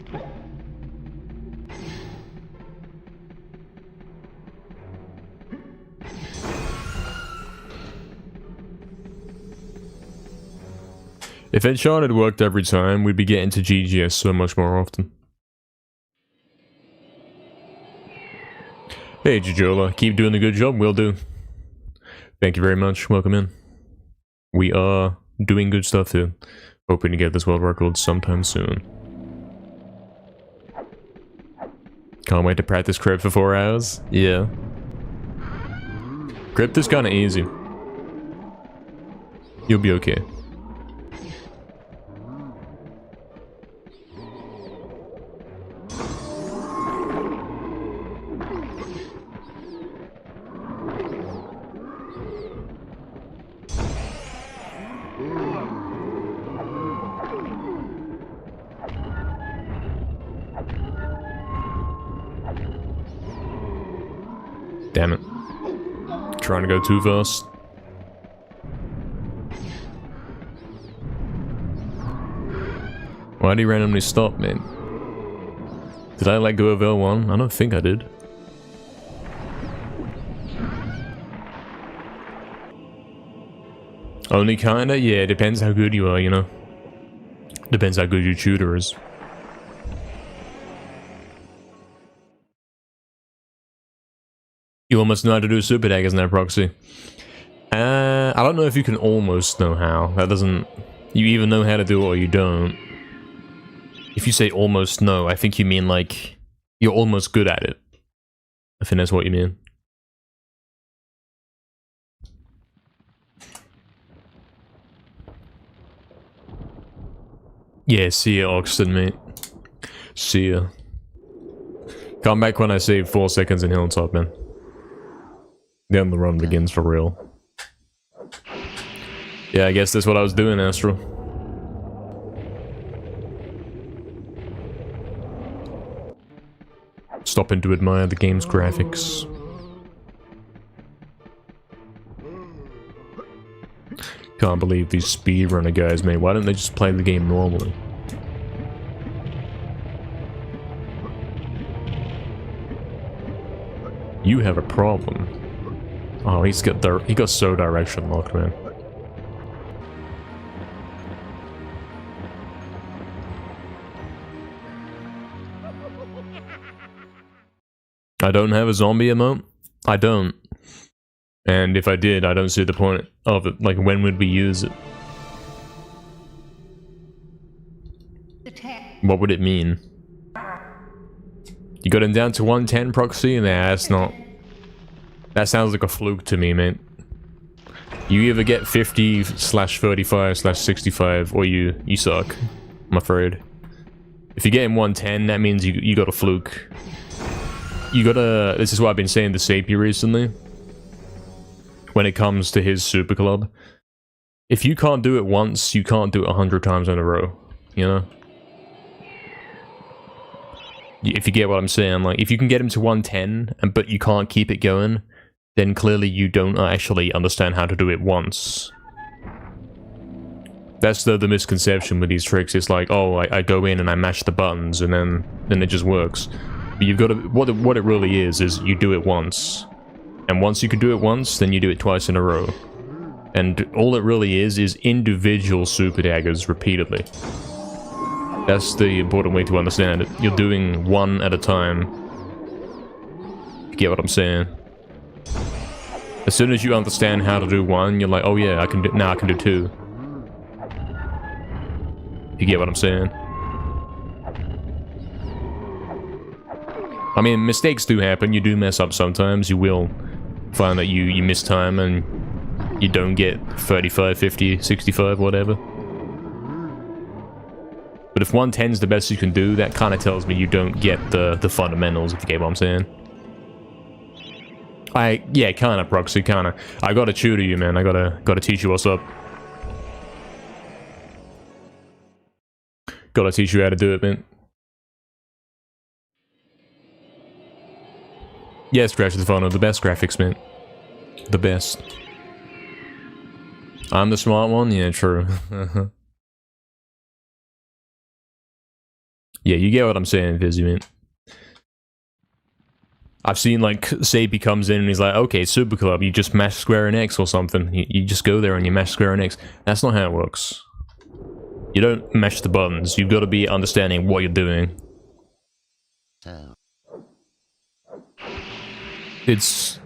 A: If Enchanted worked every time, we'd be getting to GGS so much more often. Hey, Jajola, keep doing a good job, will do. Thank you very much, welcome in. We are doing good stuff here. Hoping to get this world record sometime soon. Can't wait to practice Crypt for 4 hours. Yeah. Crypt is kinda easy. You'll be okay. Damn it. Trying to go too fast. Why did he randomly stop, man? Did I let go of L1? I don't think I did. Only kinda? Yeah, it depends how good you are, you know? Depends how good your tutor is. You almost know how to do super daggers now, Proxy. I don't know if you can almost know how. That doesn't... You either know how to do it or you don't. If you say almost know, I think you mean like... You're almost good at it. I think that's what you mean. Yeah, see ya, Oxton, mate. See ya. Come back when I save 4 seconds in Hilltop, man. Then the run begins for real. Yeah, I guess that's what I was doing, Astro. Stopping to admire the game's graphics. Can't believe these speedrunner guys, man. Why don't they just play the game normally? You have a problem. Oh, he got so direction locked, man. I don't have a zombie emote. I don't. And if I did, I don't see the point of it. Like, when would we use it? What would it mean? You got him down to 110 proxy? Nah, that's not... That sounds like a fluke to me, mate. You either get 50/35/65 or you suck. I'm afraid. If you get him 110, that means you got a fluke. You gotta... This is what I've been saying to Sapie recently. When it comes to his super club. If you can't do it once, you can't do it 100 times in a row. You know? If you get what I'm saying, like, if you can get him to 110, but you can't keep it going, then clearly you don't actually understand how to do it once. That's the misconception with these tricks. It's like, oh, I go in and I mash the buttons, and then it just works. But you've got to... What it really is you do it once. And once you can do it once, then you do it twice in a row. And all it really is individual super daggers repeatedly. That's the important way to understand it. You're doing one at a time. You get what I'm saying? As soon as you understand how to do one, you're like, oh yeah, now I can do two. You get what I'm saying? I mean, mistakes do happen. You do mess up sometimes. You will find that you miss time and you don't get 35, 50, 65, whatever. But if 110 is the best you can do, that kind of tells me you don't get the fundamentals, if you get what I'm saying. Yeah, kind of, Proxy, kind of. I gotta tutor you, man. I gotta teach you what's up. Gotta teach you how to do it, man. Yes, Crash the Funnel, the best graphics, man. The best. I'm the smart one? Yeah, true. Yeah, you get what I'm saying, Vizzy, man. I've seen, like, Sapie comes in and he's like, okay, Super Club, you just mash square and X or something. You just go there and you mash square and X. That's not how it works. You don't mash the buttons. You've got to be understanding what you're doing. It's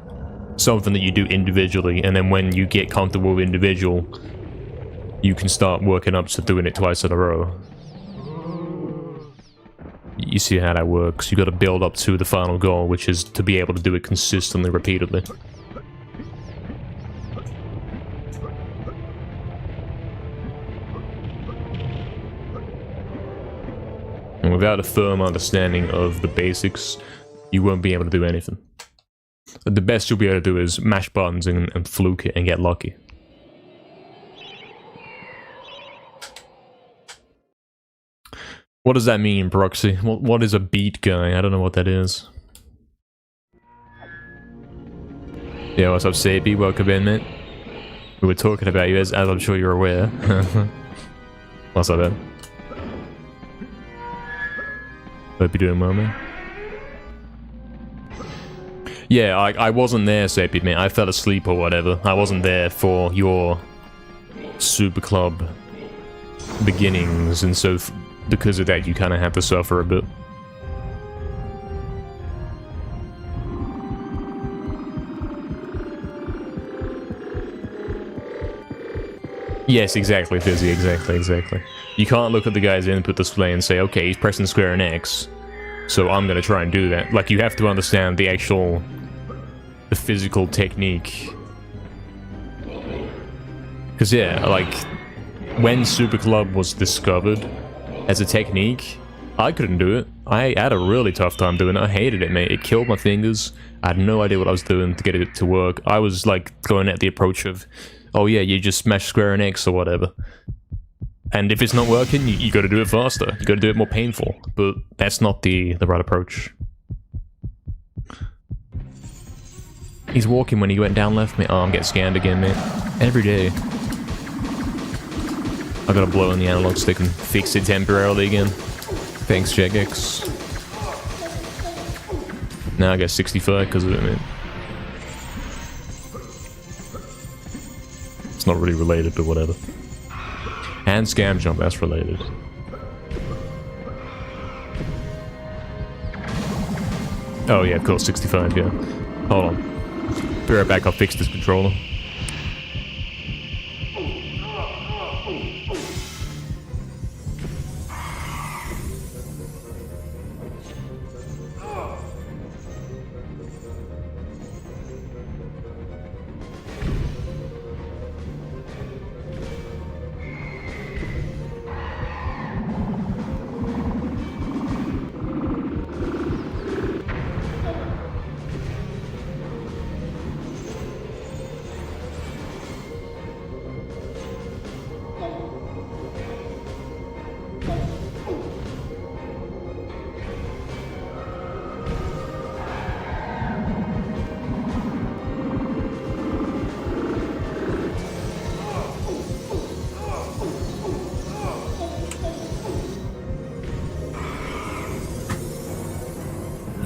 A: something that you do individually, and then when you get comfortable with individual, you can start working up to doing it twice in a row. You see how that works. You got to build up to the final goal, which is to be able to do it consistently, repeatedly. And without a firm understanding of the basics, you won't be able to do anything. The best you'll be able to do is mash buttons and fluke it and get lucky. What does that mean, Proxy? What is a beat guy? I don't know what that is. Yeah, what's up, Sapie? Welcome in, mate. We were talking about you, as I'm sure you're aware. What's up, man? Hope you're doing well, man. Yeah, I wasn't there, Sapie, mate. I fell asleep or whatever. I wasn't there for your Super Club beginnings, and so because of that, you kind of have to suffer a bit. Yes, exactly, Fizzy, exactly. You can't look at the guy's input display and say, okay, he's pressing square and X, so I'm gonna try and do that. Like, you have to understand the actual... the physical technique. Because, yeah, like, when Super Club was discovered as a technique, I couldn't do it. I had a really tough time doing it. I hated it, mate. It killed my fingers. I had no idea what I was doing to get it to work. I was, like, going at the approach of, oh yeah, you just smash square and X or whatever. And if it's not working, you gotta do it faster. You gotta do it more painful. But that's not the right approach. He's walking when he went down left, mate. Oh, I'm getting scanned again, mate. Every day. I gotta blow in the analog stick and fix it temporarily again. Thanks, Jagex. Now I get 65 because of it, man. It's not really related, but whatever. And scam jump, that's related. Oh yeah, of course, 65, yeah. Hold on. Be right back, I'll fix this controller.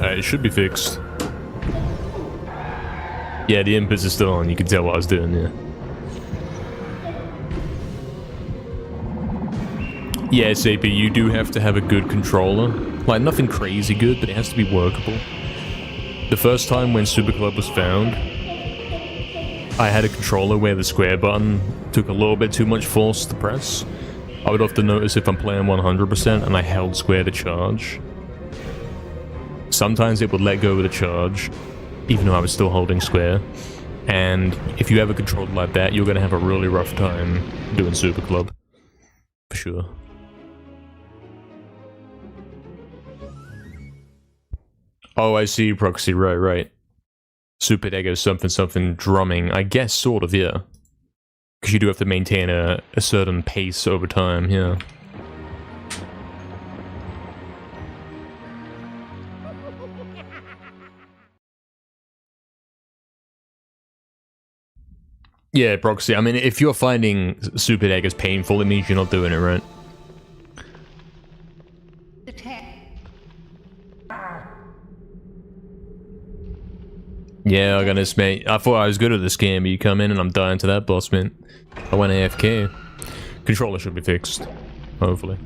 A: It should be fixed. Yeah, the inputs are still on. You can tell what I was doing, yeah. Yeah, SAP, you do have to have a good controller. Like, nothing crazy good, but it has to be workable. The first time when Super Club was found, I had a controller where the square button took a little bit too much force to press. I would often notice if I'm playing 100% and I held square to charge. Sometimes it would let go of the charge, even though I was still holding square. And if you have a controller like that, you're going to have a really rough time doing Super Club. For sure. Oh, I see, Proxy, right. Super Dego something drumming. I guess, sort of, yeah. Because you do have to maintain a certain pace over time, yeah. Yeah, Proxy. I mean, if you're finding Super Daggers painful, it means you're not doing it right. Yeah, I gotta mate. I thought I was good at this game, but you come in and I'm dying to that boss, man. I went AFK. Controller should be fixed. Hopefully.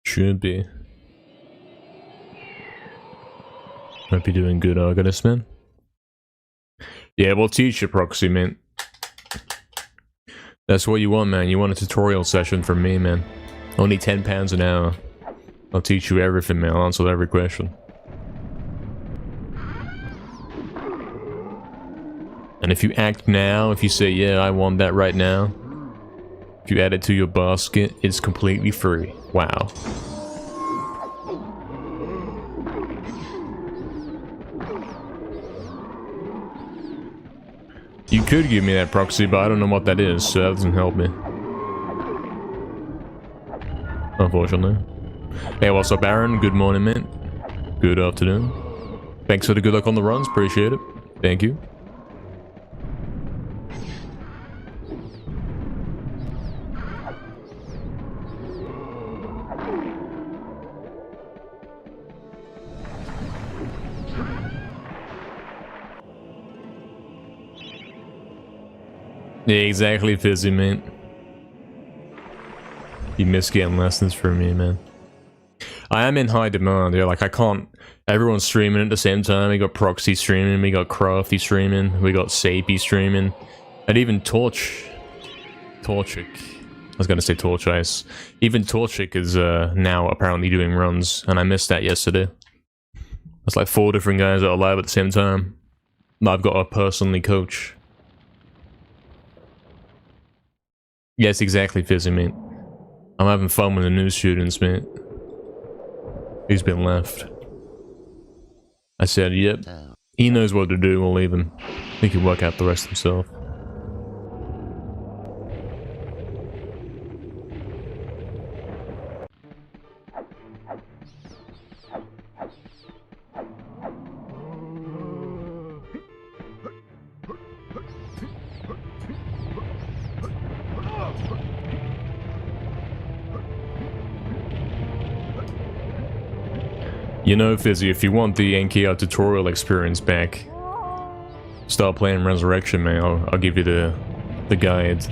A: Should be. Hope you're doing good, Argonist, man. Yeah, we'll teach you, Proxy, man. That's what you want, man. You want a tutorial session from me, man. Only £10 an hour. I'll teach you everything, man. I'll answer every question. And if you act now, if you say, yeah, I want that right now, if you add it to your basket, it's completely free. Wow. You could give me that, Proxy, but I don't know what that is, so that doesn't help me. Unfortunately. Hey, what's up, Aaron? Good morning, man. Good afternoon. Thanks for the good luck on the runs, appreciate it. Thank you. Yeah, exactly, Fizzy, mate. You miss getting lessons from me, man. I am in high demand, yeah, like I can't... Everyone's streaming at the same time. We got Proxy streaming, we got Crafty streaming, we got Sapey streaming, and even Torchic. I was gonna say Torch Ice. Even Torchic is now apparently doing runs, and I missed that yesterday. It's like 4 different guys that are live at the same time. I've got to personally coach. Yes, exactly, Fizzy, mate. I'm having fun with the new students, mate. He's been left. I said, yep. He knows what to do, we'll leave him. He can work out the rest himself. You know, Fizzy, if you want the NKR tutorial experience back, start playing Resurrection, man. I'll give you the guide.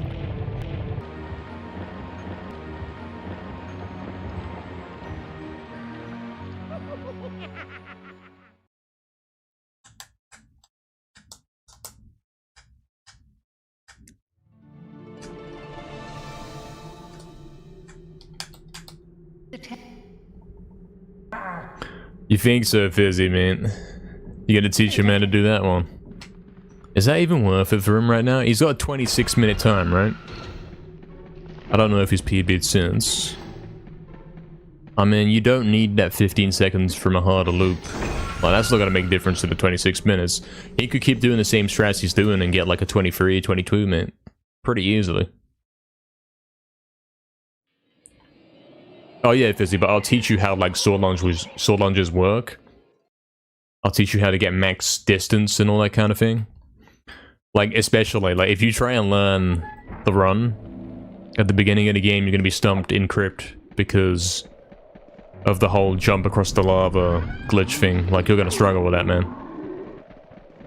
A: You think so, Fizzy, man? You gotta teach your man to do that one. Is that even worth it for him right now? He's got a 26-minute time, right? I don't know if he's PB'd since. I mean, you don't need that 15 seconds from a harder loop. Like, that's not gonna make a difference to the 26 minutes. He could keep doing the same strats he's doing and get like a 23, 22 minute. Pretty easily. Oh yeah, Fizzy, but I'll teach you how like sword lunges work. I'll teach you how to get max distance and all that kind of thing. Like, especially, like, if you try and learn the run at the beginning of the game, you're gonna be stumped in crypt because of the whole jump across the lava glitch thing. Like, you're gonna struggle with that, man.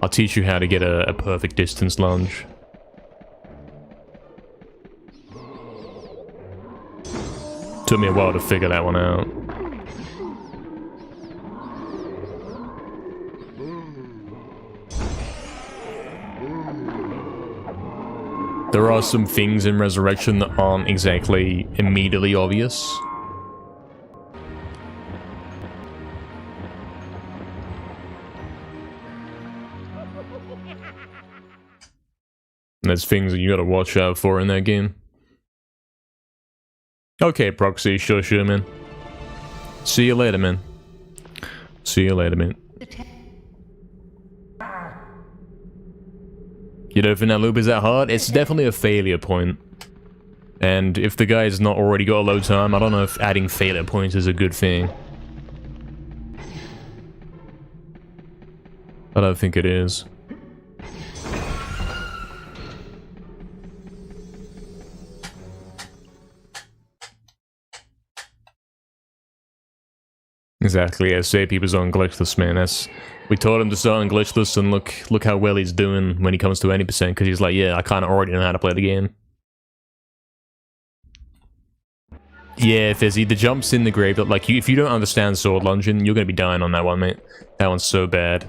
A: I'll teach you how to get a perfect distance lunge. Took me a while to figure that one out. There are some things in Resurrection that aren't exactly immediately obvious. And there's things that you gotta watch out for in that game. Okay, Proxy, sure, man. See you later, man. See you later, man. You don't think that loop is that hard? It's definitely a failure point. And if the guy's not already got a low time, I don't know if adding failure points is a good thing. I don't think it is. Exactly, yeah, say people's on glitchless, man. We told him to start on glitchless, and look how well he's doing when he comes to 80%, because he's like, yeah, I kind of already know how to play the game. Yeah, Fizzy, the jumps in the grave, like, if you don't understand sword lunging, you're gonna be dying on that one, mate. That one's so bad.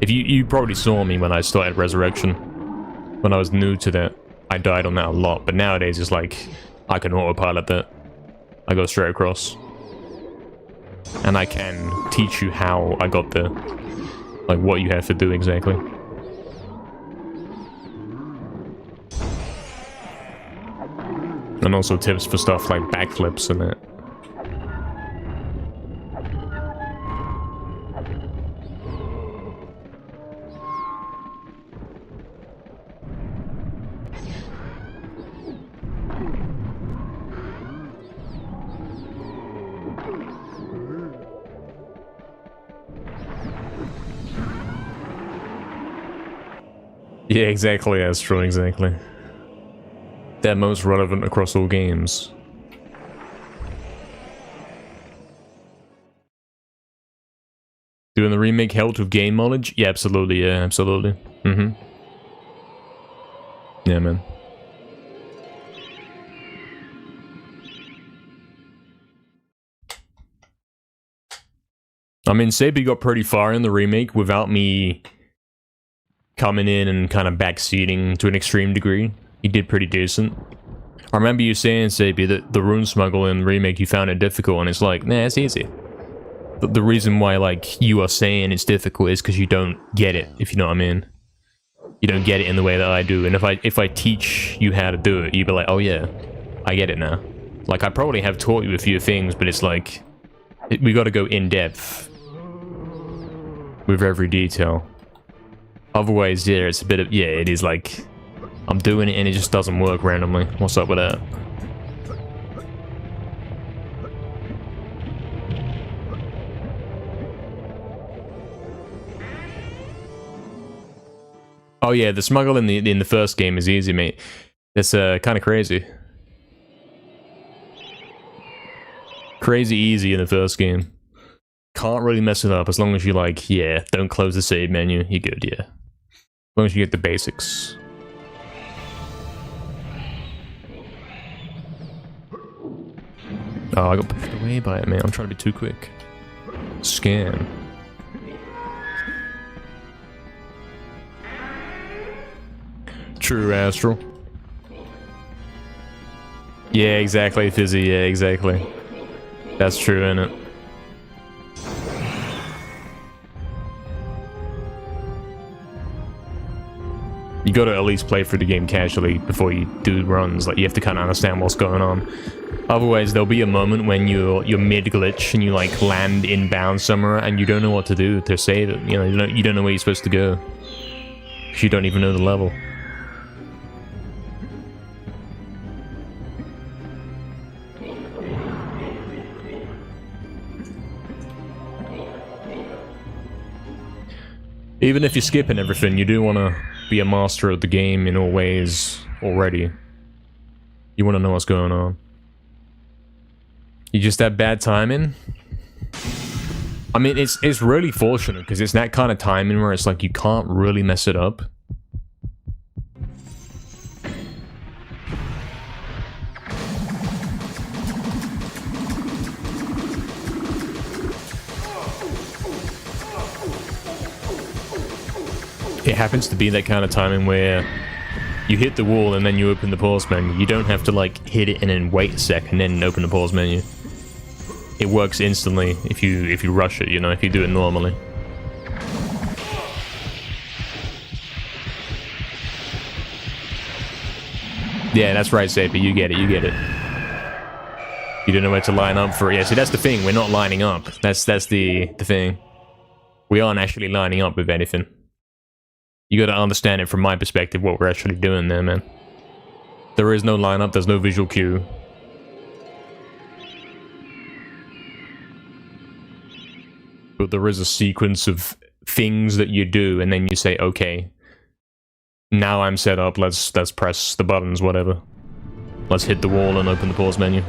A: If you probably saw me when I started Resurrection. When I was new to that, I died on that a lot, but nowadays it's like, I can autopilot that. I go straight across. And I can teach you how I got there. Like, what you have to do exactly. And also tips for stuff like backflips and that. Yeah, exactly, Astro, exactly. They're most relevant across all games. Doing the remake helped with game knowledge? Yeah, absolutely, yeah, absolutely. Yeah, man. I mean, Sabi got pretty far in the remake without me coming in and kind of backseating to an extreme degree. He did pretty decent. I remember you saying, Sabi, that the rune smuggle in remake you found it difficult, and it's like, nah, it's easy. But the reason why, like, you are saying it's difficult is because you don't get it, if you know what I mean. You don't get it in the way that I do, and if I teach you how to do it, you'd be like, oh yeah, I get it now. Like, I probably have taught you a few things, but it's like, we gotta go in depth with every detail. Otherwise, yeah, it's a bit of, yeah, it is like, I'm doing it and it just doesn't work randomly. What's up with that? Oh yeah, the smuggle in the first game is easy, mate. It's kind of crazy. Crazy easy in the first game. Can't really mess it up as long as you like, yeah, don't close the save menu. You're good, yeah. As long as you get the basics. Oh, I got pushed away by it, man. I'm trying to be too quick. Scan. True, Astral. Yeah, exactly, Fizzy. Yeah, exactly. That's true, isn't it? You gotta at least play through the game casually before you do runs. Like, you have to kind of understand what's going on. Otherwise, there'll be a moment when you're mid-glitch and you, like, land inbound somewhere and you don't know what to do to save it. You know, you don't know where you're supposed to go. Because you don't even know the level. Even if you're skipping everything, you do want to be a master of the game in all ways already. You want to know what's going on. You just have bad timing? I mean, it's really fortunate, because it's that kind of timing where it's like you can't really mess it up. It happens to be that kind of timing where you hit the wall and then you open the pause menu. You don't have to like hit it and then wait a sec and then open the pause menu. It works instantly if you rush it, you know, if you do it normally. Yeah, that's right, Sapy. You get it, you get it. You don't know where to line up for it. Yeah, see, that's the thing. We're not lining up. That's the thing. We aren't actually lining up with anything. You gotta understand it from my perspective, what we're actually doing there, man. There is no lineup, there's no visual cue. But there is a sequence of things that you do, and then you say, okay, now I'm set up, let's press the buttons, whatever. Let's hit the wall and open the pause menu.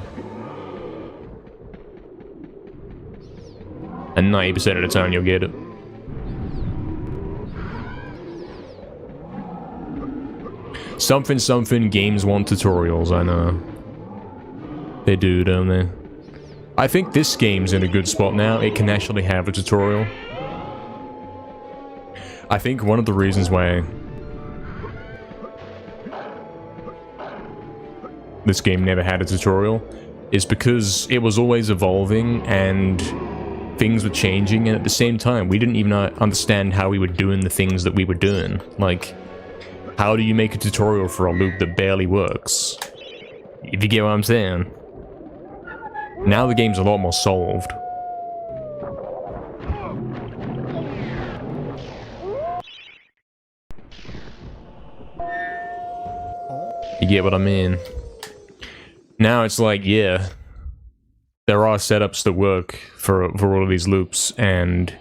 A: And 90% of the time you'll get it. Something games want tutorials, I know. They do, don't they? I think this game's in a good spot now. It can actually have a tutorial. I think one of the reasons why this game never had a tutorial is because it was always evolving and things were changing, and at the same time we didn't even understand how we were doing the things that we were doing. Like, how do you make a tutorial for a loop that barely works? If you get what I'm saying. Now the game's a lot more solved. You get what I mean? Now it's like, yeah, there are setups that work for all of these loops, and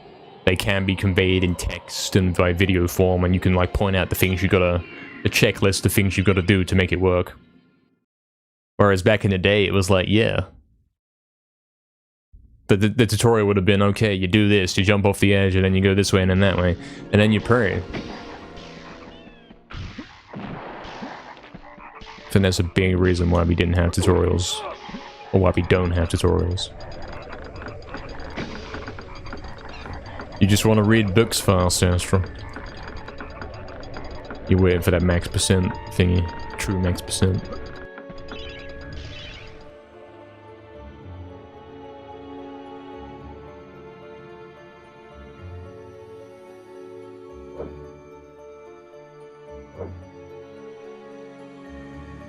A: they can be conveyed in text and by video form, and you can like point out the things you gotta, a checklist of things you gotta do to make it work. Whereas back in the day, it was like, yeah, the tutorial would have been, okay, you do this, you jump off the edge, and then you go this way and then that way, and then you pray. I think that's a big reason why we didn't have tutorials, or why we don't have tutorials. You just want to read books fast, Astro. You're waiting for that max percent thingy. True max percent.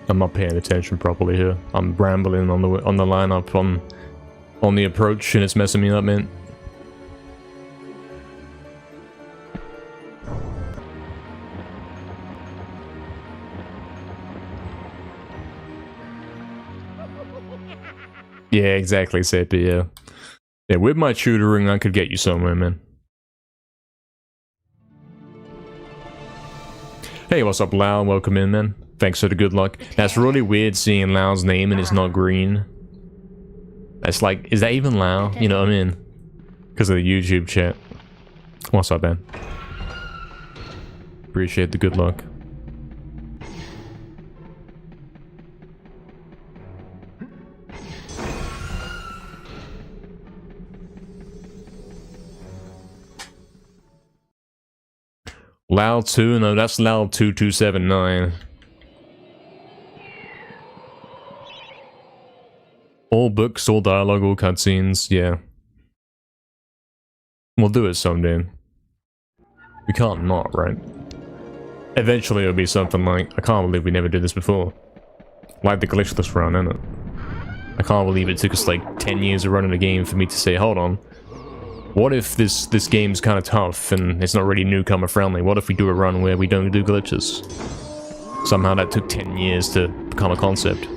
A: I'm not paying attention properly here. I'm rambling on the lineup, on the approach, and it's messing me up, man. Yeah, exactly, Seppi, yeah. Yeah, with my tutoring, I could get you somewhere, man. Hey, what's up, Lau? Welcome in, man. Thanks for the good luck. That's really weird seeing Lau's name and it's not green. That's like, is that even Lau? You know what I mean? Because of the YouTube chat. What's up, man? Appreciate the good luck. Lao 2? No, that's Lao 2279. All books, all dialogue, all cutscenes, yeah. We'll do it someday. We can't not, right? Eventually it'll be something like, I can't believe we never did this before. Like the glitchless run, innit? I can't believe it took us like 10 years of running a game for me to say, hold on. What if this game's kind of tough and it's not really newcomer friendly? What if we do a run where we don't do glitches? Somehow that took 10 years to become a concept.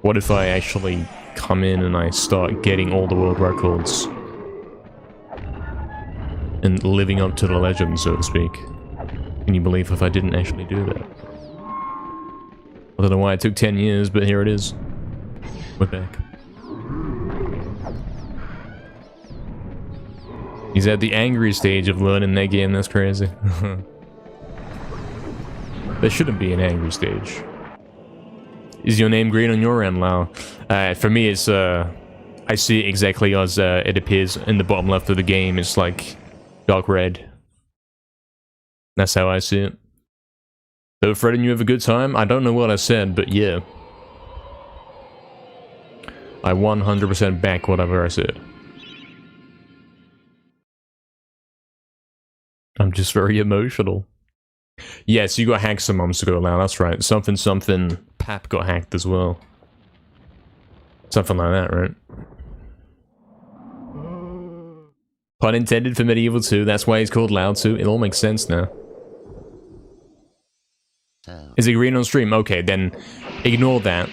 A: What if I actually come in and I start getting all the world records? And living up to the legend, so to speak. Can you believe if I didn't actually do that? I don't know why it took 10 years, but here it is. We're back. He's at the angry stage of learning that game, that's crazy. There shouldn't be an angry stage. Is your name green on your end, Lau? For me, it's, I see it exactly as it appears in the bottom left of the game. It's like dark red. That's how I see it. So, Fred, and you have a good time? I don't know what I said, but yeah. I 100% back whatever I said. I'm just very emotional. Yes, you got hacked some months ago, Lau, that's right. Something Pap got hacked as well. Something like that, right? Pun intended for MediEvil 2, that's why he's called Lau 2. It all makes sense now. Is it green on stream? Okay, then ignore that.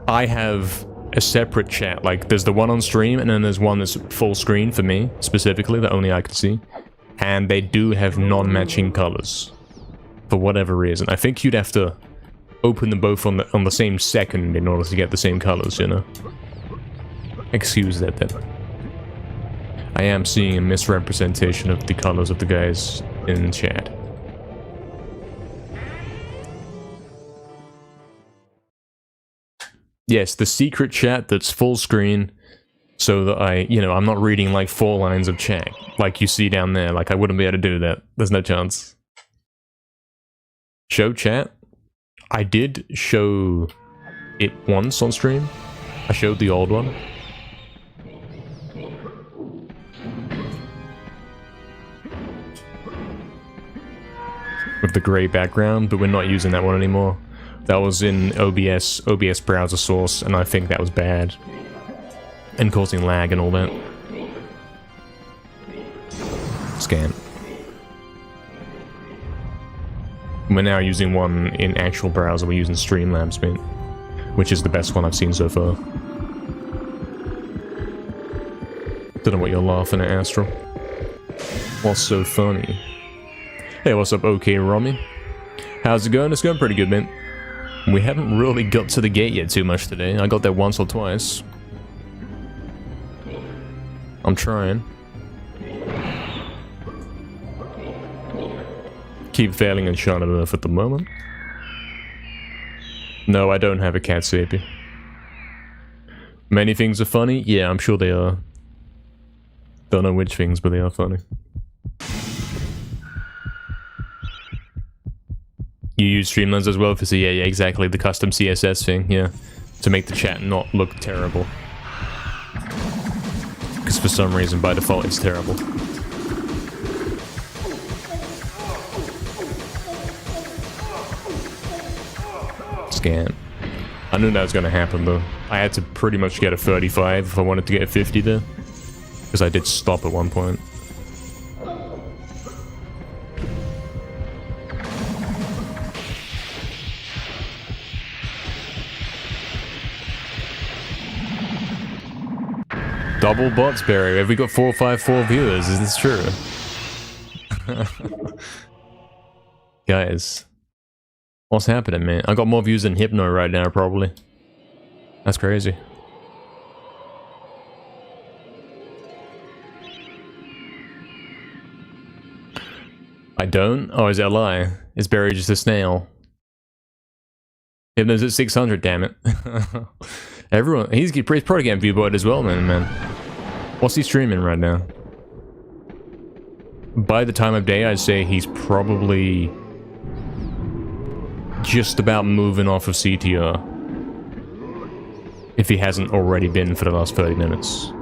A: I have a separate chat, like there's the one on stream and then there's one that's full screen for me, specifically, that only I can see. And they do have non-matching colors. For whatever reason. I think you'd have to open them both on the same second in order to get the same colors, you know? Excuse that then. I am seeing a misrepresentation of the colors of the guys in chat. Yes, the secret chat that's full screen, so that I'm not reading like 4 lines of chat, like you see down there. Like, I wouldn't be able to do that. There's no chance. Show chat? I did show it once on stream. I showed the old one. With the grey background, but we're not using that one anymore. That was in OBS browser source, and I think that was bad. And causing lag and all that. Scan. We're now using one in actual browser, we're using Streamlabs, mate. Which is the best one I've seen so far. Don't know what you're laughing at, Astral. What's so funny? Hey, what's up, OK Romy? How's it going? It's going pretty good, man. We haven't really got to the gate yet too much today. I got there once or twice. I'm trying. Keep failing in Shine of Earth at the moment. No, I don't have a cat sapie. Many things are funny? Yeah, I'm sure they are. Don't know which things, but they are funny. You use Streamlabs as well for yeah, exactly, the custom CSS thing, yeah. To make the chat not look terrible. Because for some reason, by default, it's terrible. Scan. I knew that was going to happen, though. I had to pretty much get a 35 if I wanted to get a 50 there. Because I did stop at one point. Double bots, Barry. Have we got 454 viewers? Is this true? Guys. What's happening, man? I got more views than Hypno right now, probably. That's crazy. I don't? Oh, is that a lie? Is Barry just a snail? Hypno's at 600, damn it. Everyone, he's probably getting viewed as well, man. What's he streaming right now? By the time of day, I'd say he's probably just about moving off of CTR. If he hasn't already been for the last 30 minutes.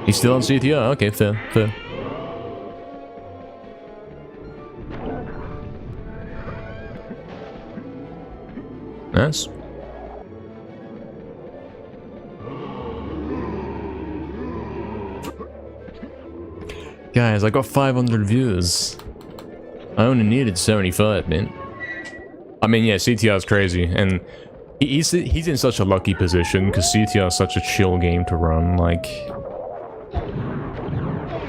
A: He's still on CTR? Okay, fair, fair. Nice. Guys, I got 500 views. I only needed 75, man. I mean, yeah, CTR is crazy, and he's in such a lucky position, because CTR is such a chill game to run, like...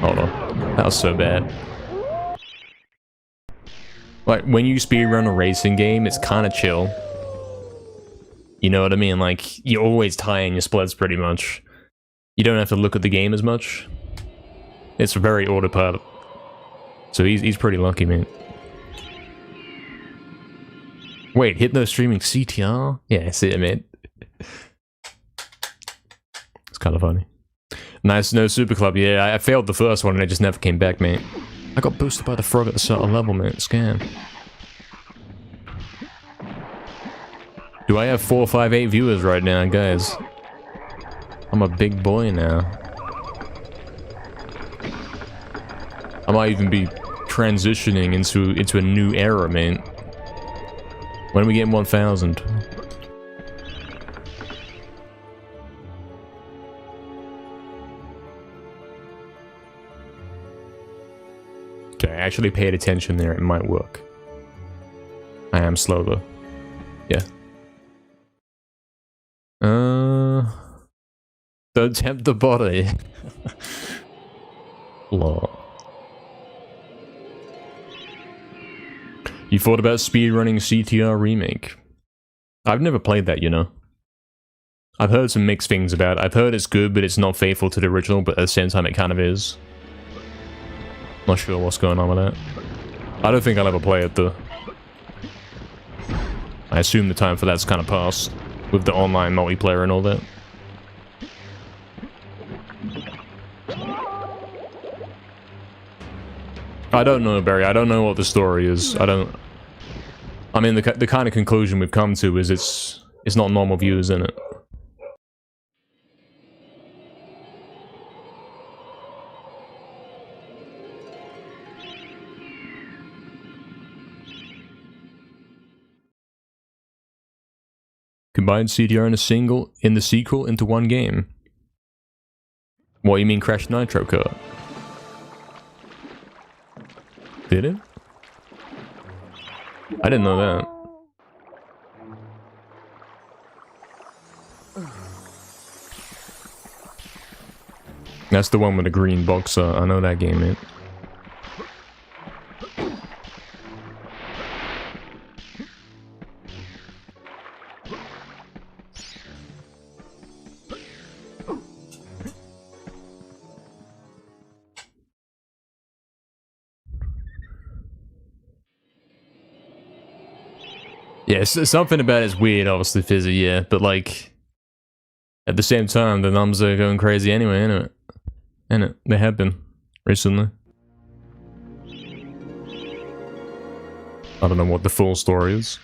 A: Hold on. That was so bad. Like, when you speedrun a racing game, it's kind of chill. You know what I mean? Like, you're always tying your splits pretty much. You don't have to look at the game as much. It's very autopilot. So he's pretty lucky, man. Wait, Hypno streaming CTR? Yeah, I see it, man. It's kind of funny. Nice, no super club. Yeah, I failed the first one and it just never came back, man. I got boosted by the frog at the start of level, man. Scam. Do I have 458 viewers right now, guys? I'm a big boy now. I might even be transitioning into a new era, man. When are we getting 1,000? Okay, I actually paid attention there. It might work. I am slow though. Yeah. Don't tempt the body. Lol. You thought about speedrunning CTR Remake? I've never played that, you know. I've heard some mixed things about it. I've heard it's good, but it's not faithful to the original, but at the same time it kind of is. Not sure what's going on with that. I don't think I'll ever play it, though. I assume the time for that's kind of past, with the online multiplayer and all that. I don't know, Barry. I don't know what the story is. I mean, the kind of conclusion we've come to is it's not normal views in it. Combine CDR in the sequel into one game. What, you mean Crash Nitro Kart? Did it? I didn't know that. That's the one with the green box. I know that game, man. Yeah, something about it's weird, obviously, Fizzy, yeah, but like, at the same time, the numbers are going crazy anyway, innit? Innit? They have been, recently. I don't know what the full story is.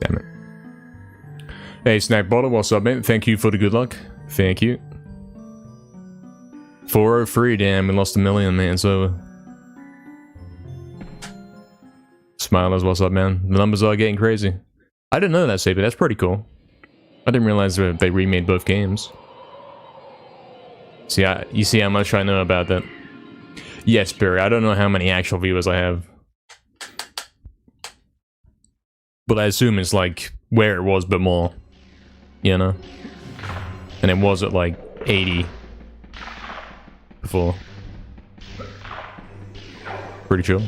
A: Damn it. Hey, Snack Bottle, what's up, mate? Thank you for the good luck. Thank you. 403, damn, we lost 1 million, man, so... Smilers, what's up, man? The numbers are getting crazy. I didn't know that, Saber, that's pretty cool. I didn't realize they remade both games. See, you see how much I know about that. Yes, Barry, I don't know how many actual viewers I have. But I assume it's like where it was, but more. You know? And it was at like 80 before. Pretty chill.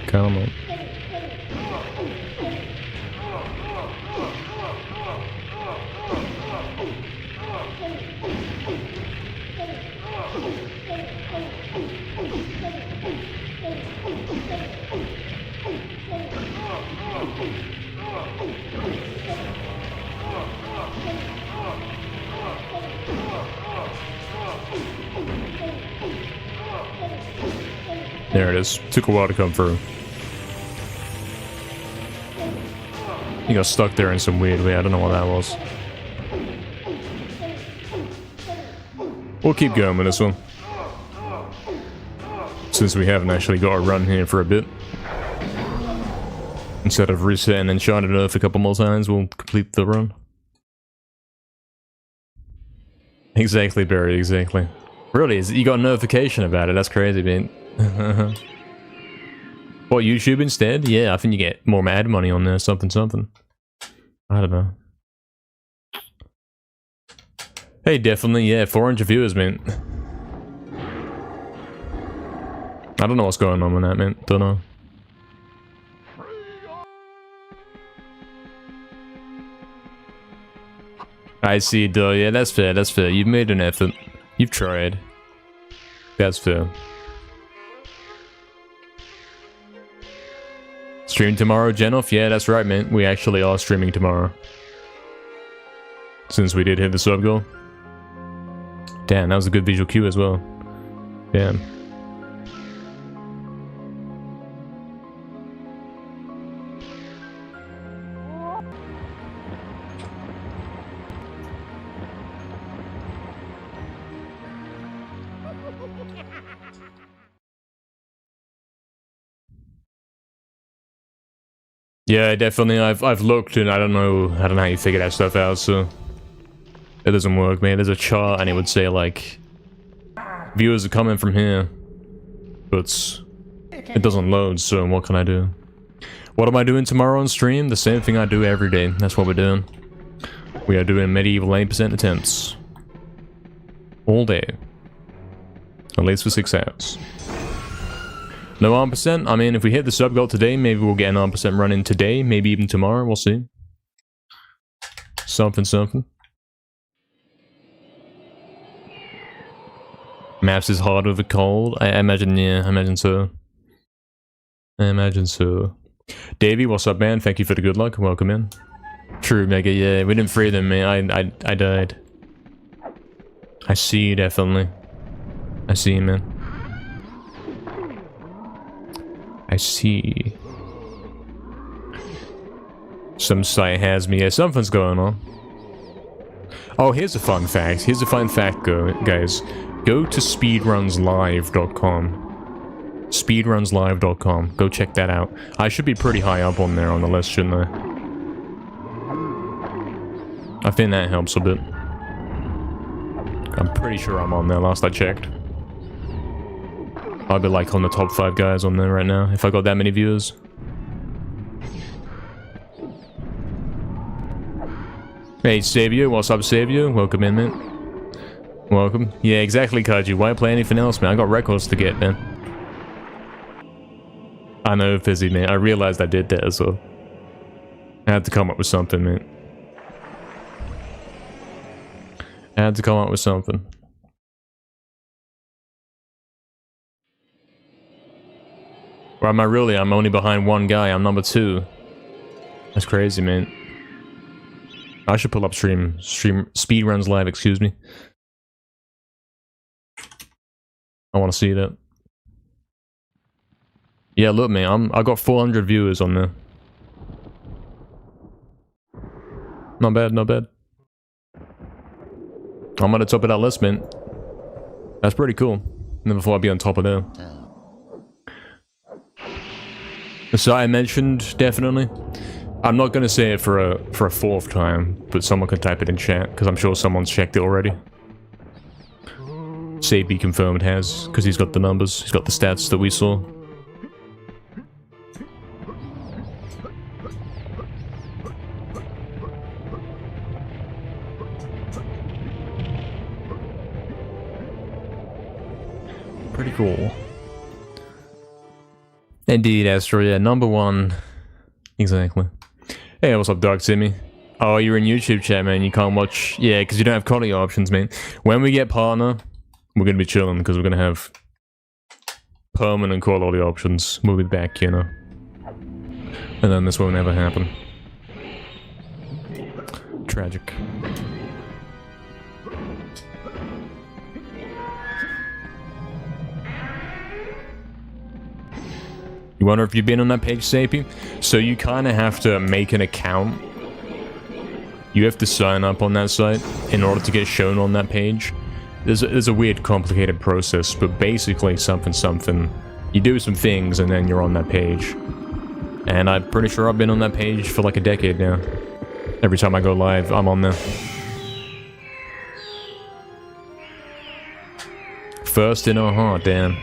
A: Come on. There it is. Took a while to come through. He got stuck there in some weird way. I don't know what that was. We'll keep going with this one. Since we haven't actually got a run here for a bit. Instead of resetting and Enchanted Earth a couple more times, we'll complete the run. Exactly, Barry, exactly. Really, you got a notification about it, that's crazy, man. What, YouTube instead? Yeah, I think you get more ad money on there, something. I don't know. Hey, definitely, yeah, 400 viewers, man. I don't know what's going on with that, man. Don't know. I see, though. Yeah, that's fair, that's fair. You've made an effort. You've tried. That's fair. Stream tomorrow, Genoff? Yeah, that's right, man. We actually are streaming tomorrow. Since we did hit the sub goal. Damn, that was a good visual cue as well. Damn. Yeah, definitely. I've looked and I don't know how you figure that stuff out, so it doesn't work, man. There's a chart and it would say like viewers are coming from here, but it doesn't load, so what can I do? What am I doing tomorrow on stream? The same thing I do every day. That's what we're doing. We are doing MediEvil 80% attempts. All day. At least for 6 hours. No 1%. I mean, if we hit the sub goal today, maybe we'll get an 1% run in today. Maybe even tomorrow. We'll see. Something. Maps is hard with a cold. I imagine, yeah. I imagine so. Davey, what's up, man? Thank you for the good luck. Welcome in. True, Mega. Yeah, we didn't free them, man. I died. I see you, definitely. I see you, man. I see. Some site has me. Yeah, something's going on. Oh, here's a fun fact. Guys. Go to speedrunslive.com. Speedrunslive.com. Go check that out. I should be pretty high up on there on the list, shouldn't I? I think that helps a bit. I'm pretty sure I'm on there last I checked. I'd be like on the top 5 guys on there right now, if I got that many viewers. Hey, Savio, what's up, Savio? Welcome in, man. Welcome. Yeah, exactly, Kaiju. Why play anything else, man? I got records to get, man. I know, Fizzy, man. I realized I did that as well. I had to come up with something, man. Or am I really? I'm only behind one guy. I'm number 2. That's crazy, man. I should pull up Speedruns Live, excuse me. I want to see that. Yeah, look, man. I got 400 viewers on there. Not bad, not bad. I'm on the top of that list, man. That's pretty cool. Never thought I'd be on top of that. So I mentioned, definitely. I'm not gonna say it for a fourth time, but someone can type it in chat, because I'm sure someone's checked it already. Sabi confirmed has, because he's got the numbers, he's got the stats that we saw. Pretty cool. Indeed, Astro, yeah, number one. Exactly. Hey, what's up, Dark Timmy? Oh, you're in YouTube chat, man. You can't watch... Yeah, because you don't have quality options, man. When we get partner, we're going to be chilling, because we're going to have permanent quality options. We'll be back, you know. And then this won't ever happen. Tragic. You wonder if you've been on that page, Sapi? So you kind of have to make an account. You have to sign up on that site in order to get shown on that page. There's a weird, complicated process, but basically something. You do some things and then you're on that page. And I'm pretty sure I've been on that page for like a decade now. Every time I go live, I'm on there. First in our heart, damn.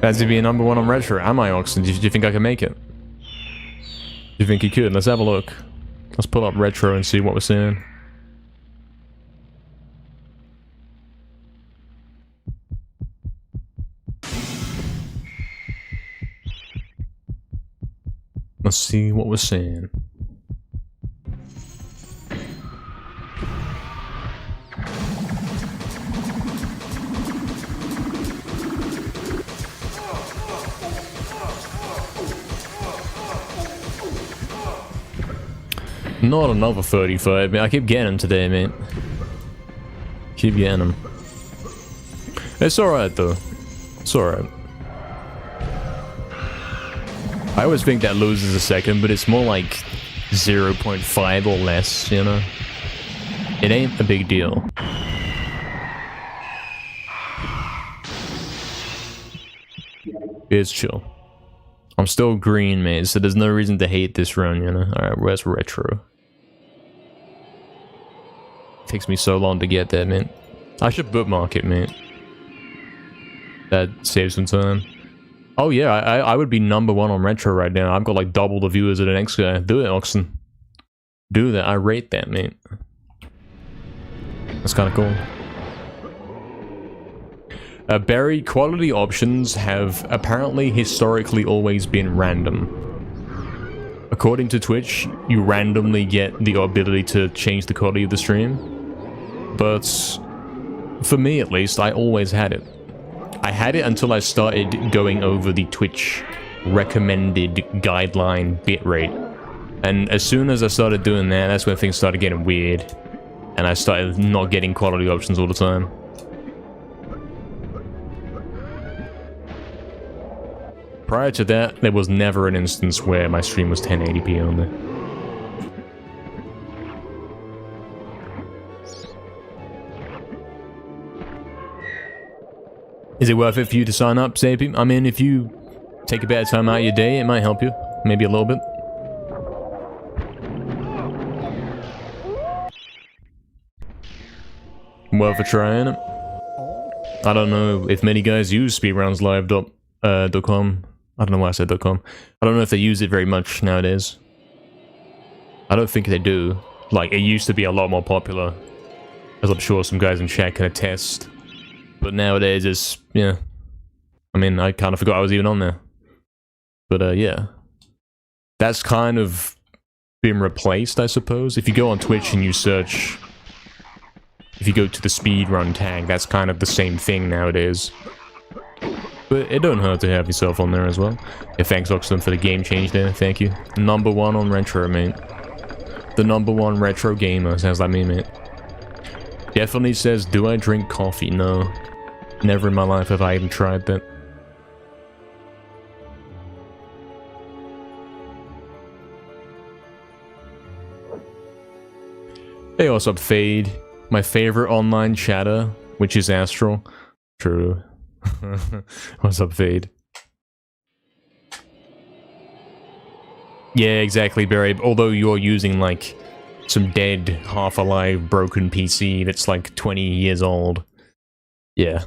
A: Fancy being number one on Retro. Am I, Oxen? Do you think I can make it? Do you think you could? Let's have a look. Let's pull up Retro and see what we're seeing. Let's see what we're seeing. Not another 35, man. I keep getting them today, mate. Keep getting them. It's alright, though. It's alright. I always think that loses a second, but it's more like 0.5 or less, you know? It ain't a big deal. It's chill. I'm still green, mate, so there's no reason to hate this run, you know? Alright, where's Retro? Takes me so long to get there, man. I should bookmark it, mate. That saves some time. Oh yeah, I would be number one on Retro right now. I've got like double the viewers of the next guy. Do it, Oxen. Do that. I rate that, mate. That's kind of cool. Berry, quality options have apparently historically always been random. According to Twitch, you randomly get the ability to change the quality of the stream. But for me at least, I always had it. I had it until I started going over the Twitch recommended guideline bitrate. And as soon as I started doing that, that's when things started getting weird. And I started not getting quality options all the time. Prior to that, there was never an instance where my stream was 1080p only. Is it worth it for you to sign up, Sapi? I mean, if you take a bit of time out of your day, it might help you. Maybe a little bit. Worth a try, ain't it? I don't know if many guys use speedrunslive.com. I don't know why I said .com. I don't know if they use it very much nowadays. I don't think they do. Like, it used to be a lot more popular. As I'm sure some guys in chat can attest. But nowadays it's, yeah. I mean, I kind of forgot I was even on there. But, yeah. That's kind of been replaced, I suppose. If you go on Twitch and you search... If you go to the speedrun tag, that's kind of the same thing nowadays. But it don't hurt to have yourself on there as well. Yeah, thanks, Oxen, for the game change there. Thank you. Number one on Retro, mate. The number one retro gamer. Sounds like me, mate. Definitely says, do I drink coffee? No. Never in my life have I even tried that. Hey, what's up, Fade? My favorite online chatter, which is Astral. True. What's up, Fade? Yeah, exactly, Barry. Although you're using, like, some dead, half-alive, broken PC that's, like, 20 years old. Yeah.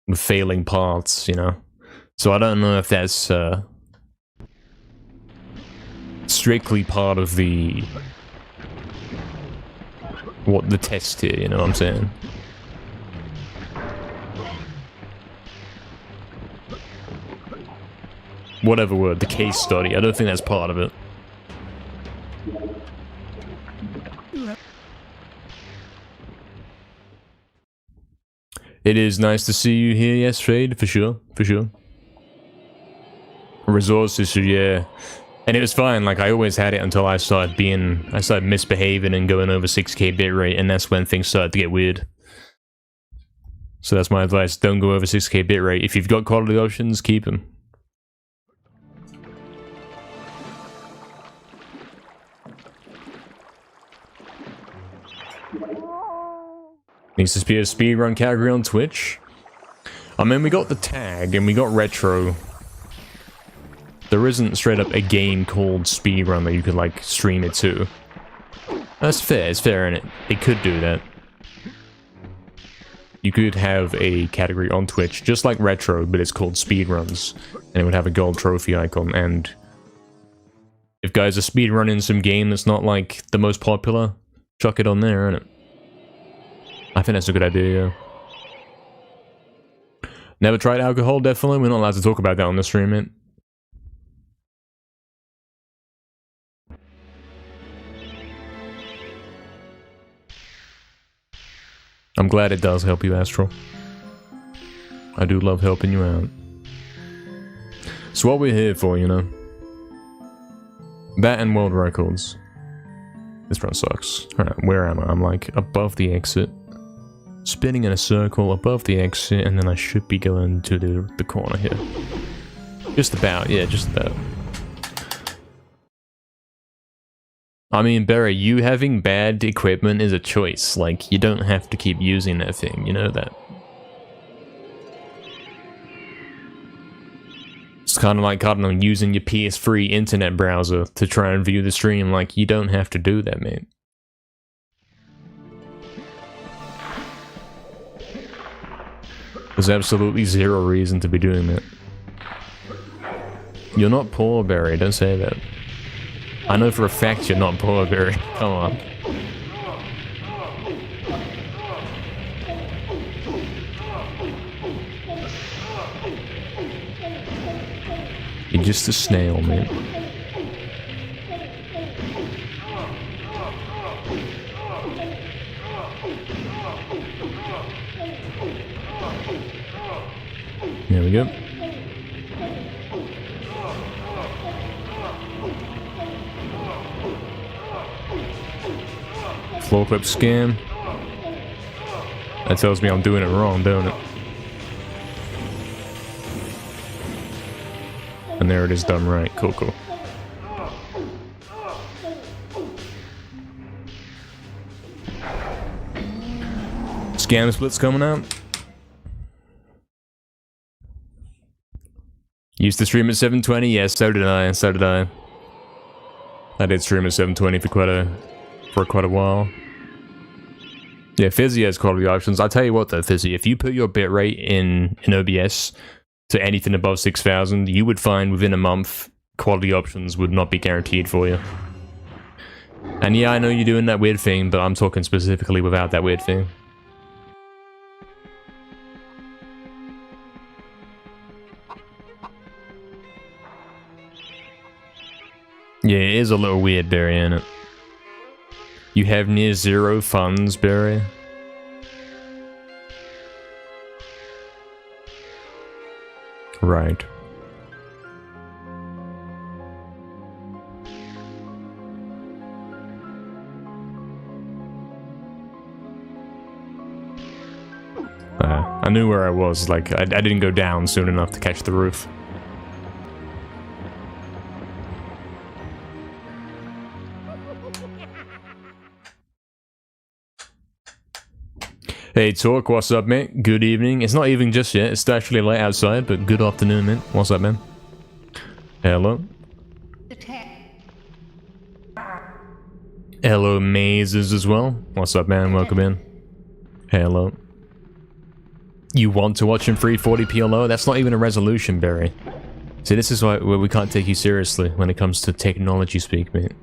A: With failing parts, you know? So I don't know if that's, strictly part of the... the test here, you know what I'm saying? Whatever word, the case study. I don't think that's part of it. It is nice to see you here, yes, Fade, for sure, for sure. Resource issue, yeah. And it was fine, like, I always had it until I started misbehaving and going over 6K bitrate, and that's when things started to get weird. So that's my advice, don't go over 6K bitrate. If you've got quality options, keep them. Needs to be a speedrun category on Twitch. I mean, we got the tag and we got retro. There isn't straight up a game called speedrun that you could like stream it to. That's fair, it's fair, innit? It could do that. You could have a category on Twitch, just like retro, but it's called speedruns. And it would have a gold trophy icon, and if guys are speedrunning some game that's not like the most popular, chuck it on there, innit? I think that's a good idea, yeah. Never tried alcohol, definitely. We're not allowed to talk about that on the stream, man. I'm glad it does help you, Astral. I do love helping you out. It's what we're here for, you know. That and world records. This run sucks. Alright, where am I? I'm like above the exit. Spinning in a circle above the exit, and then I should be going to the corner here. Just about, yeah, just about. I mean, Barry, you having bad equipment is a choice. Like, you don't have to keep using that thing, you know that. It's kind of like, I don't know, using your PS3 internet browser to try and view the stream. Like, you don't have to do that, mate. There's absolutely zero reason to be doing that. You're not poor, Barry, don't say that. I know for a fact you're not poor, Barry. Come on. You're just a snail, man. There we go. Floor clip scam. That tells me I'm doing it wrong, don't it? And there it is done right. Cool, cool. Scam splits coming out. Used to stream at 720, yes, so did I, so did I. I did stream at 720 for quite a while. Yeah, Fizzy has quality options. I'll tell you what though, Fizzy, if you put your bitrate in OBS to anything above 6,000, you would find within a month, quality options would not be guaranteed for you. And yeah, I know you're doing that weird thing, but I'm talking specifically without that weird thing. Yeah, it is a little weird, Barry, ain't it? You have near zero funds, Barry. Right. I knew where I was, like, I didn't go down soon enough to catch the roof. Hey, Talk, what's up, mate? Good evening. It's not even just yet. It's actually late outside, but good afternoon, man. What's up, man? Hello. Hello, Mazes as well. What's up, man? Welcome in. Hello. You want to watch in 340p or lower? That's not even a resolution, Barry. See, this is why we can't take you seriously when it comes to technology speak, mate.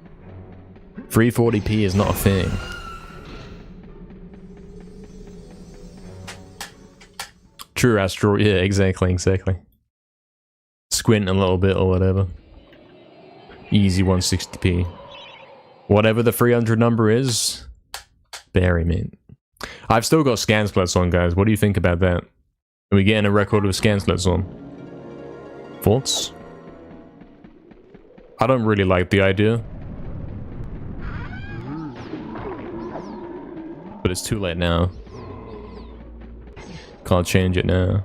A: 340p is not a thing. True, Astro. Yeah, exactly. Squint a little bit or whatever. Easy 160p. Whatever the 300 number is, Barry, mate. I've still got scan splits on, guys. What do you think about that? Are we getting a record with scan splits on? Thoughts? I don't really like the idea. But it's too late now. Can't change it now.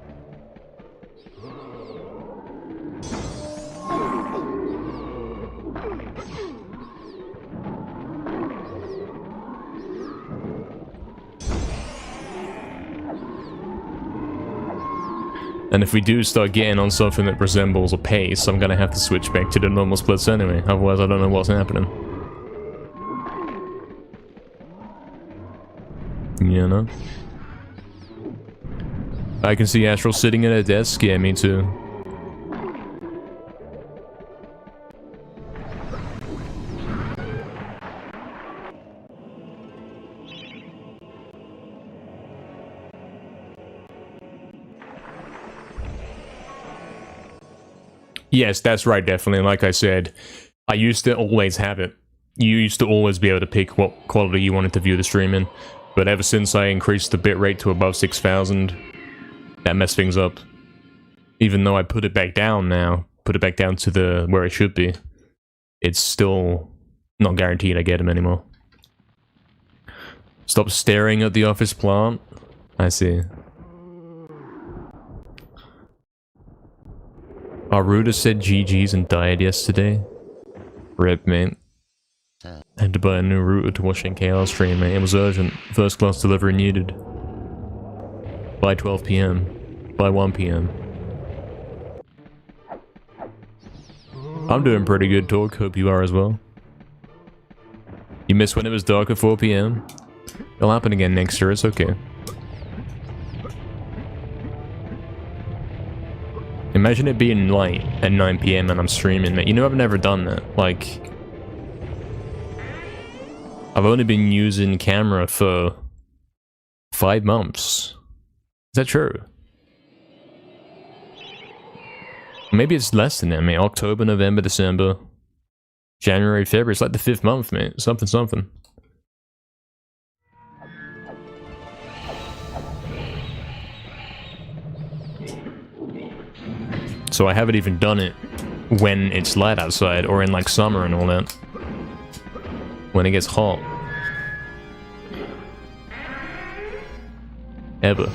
A: And if we do start getting on something that resembles a pace, I'm gonna have to switch back to the normal splits anyway. Otherwise, I don't know what's happening. You know? I can see Astral sitting at a desk. Yeah, me too. Yes, that's right, definitely. Like I said, I used to always have it. You used to always be able to pick what quality you wanted to view the stream in. But ever since I increased the bitrate to above 6,000, that messed things up. Even though I put it back down now, put it back down to the where it should be, it's still not guaranteed I get them anymore. Stop staring at the office plant. I see. Our router said GG's and died yesterday. Rip, mate. Had to buy a new router to watch NKL stream, mate. It was urgent. First class delivery needed. By 12 PM. By 1 PM. I'm doing pretty good, Talk. Hope you are as well. You missed when it was dark at 4 PM? It'll happen again next year, it's okay. Imagine it being light at 9 PM and I'm streaming, mate. You know I've never done that. Like, I've only been using camera for 5 months. Is that true? Maybe it's less than that, mate. October, November, December, January, February. It's like the 5th month, mate. Something. So I haven't even done it when it's light outside or in like summer and all that. When it gets hot. Ever.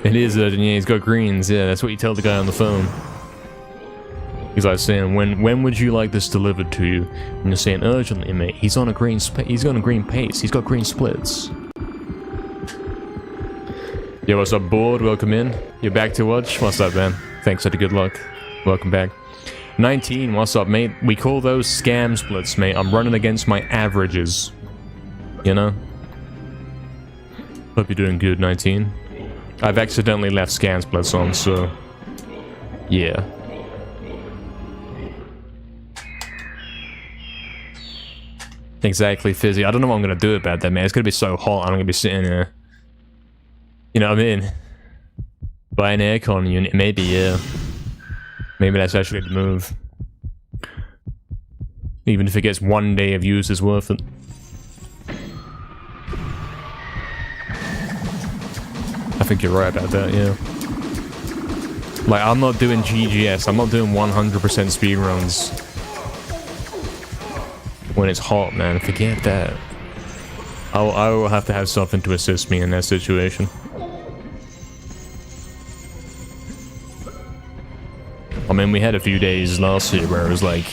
A: It is urgent, yeah, he's got greens, yeah, that's what you tell the guy on the phone. He's like saying, when would you like this delivered to you? And you're saying urgently, mate. He's on a green pace, he's got green splits. Yo, what's up, board? Welcome in. You're back to watch? What's up, man? Thanks for the good luck. Welcome back. 19, what's up, mate? We call those scam splits, mate. I'm running against my averages. You know? Hope you're doing good, 19. I've accidentally left scan splits on, so... yeah. Exactly, Fizzy. I don't know what I'm gonna do about that, man. It's gonna be so hot, I'm gonna be sitting here. You know what I mean? Buy an aircon unit, maybe, yeah. Maybe that's actually the move. Even if it gets 1 day of use, it's worth it. I think you're right about that, yeah. Like, I'm not doing GGS, I'm not doing 100% speedruns. When it's hot, man, forget that. I will have to have something to assist me in that situation. I mean, we had a few days last year where it was like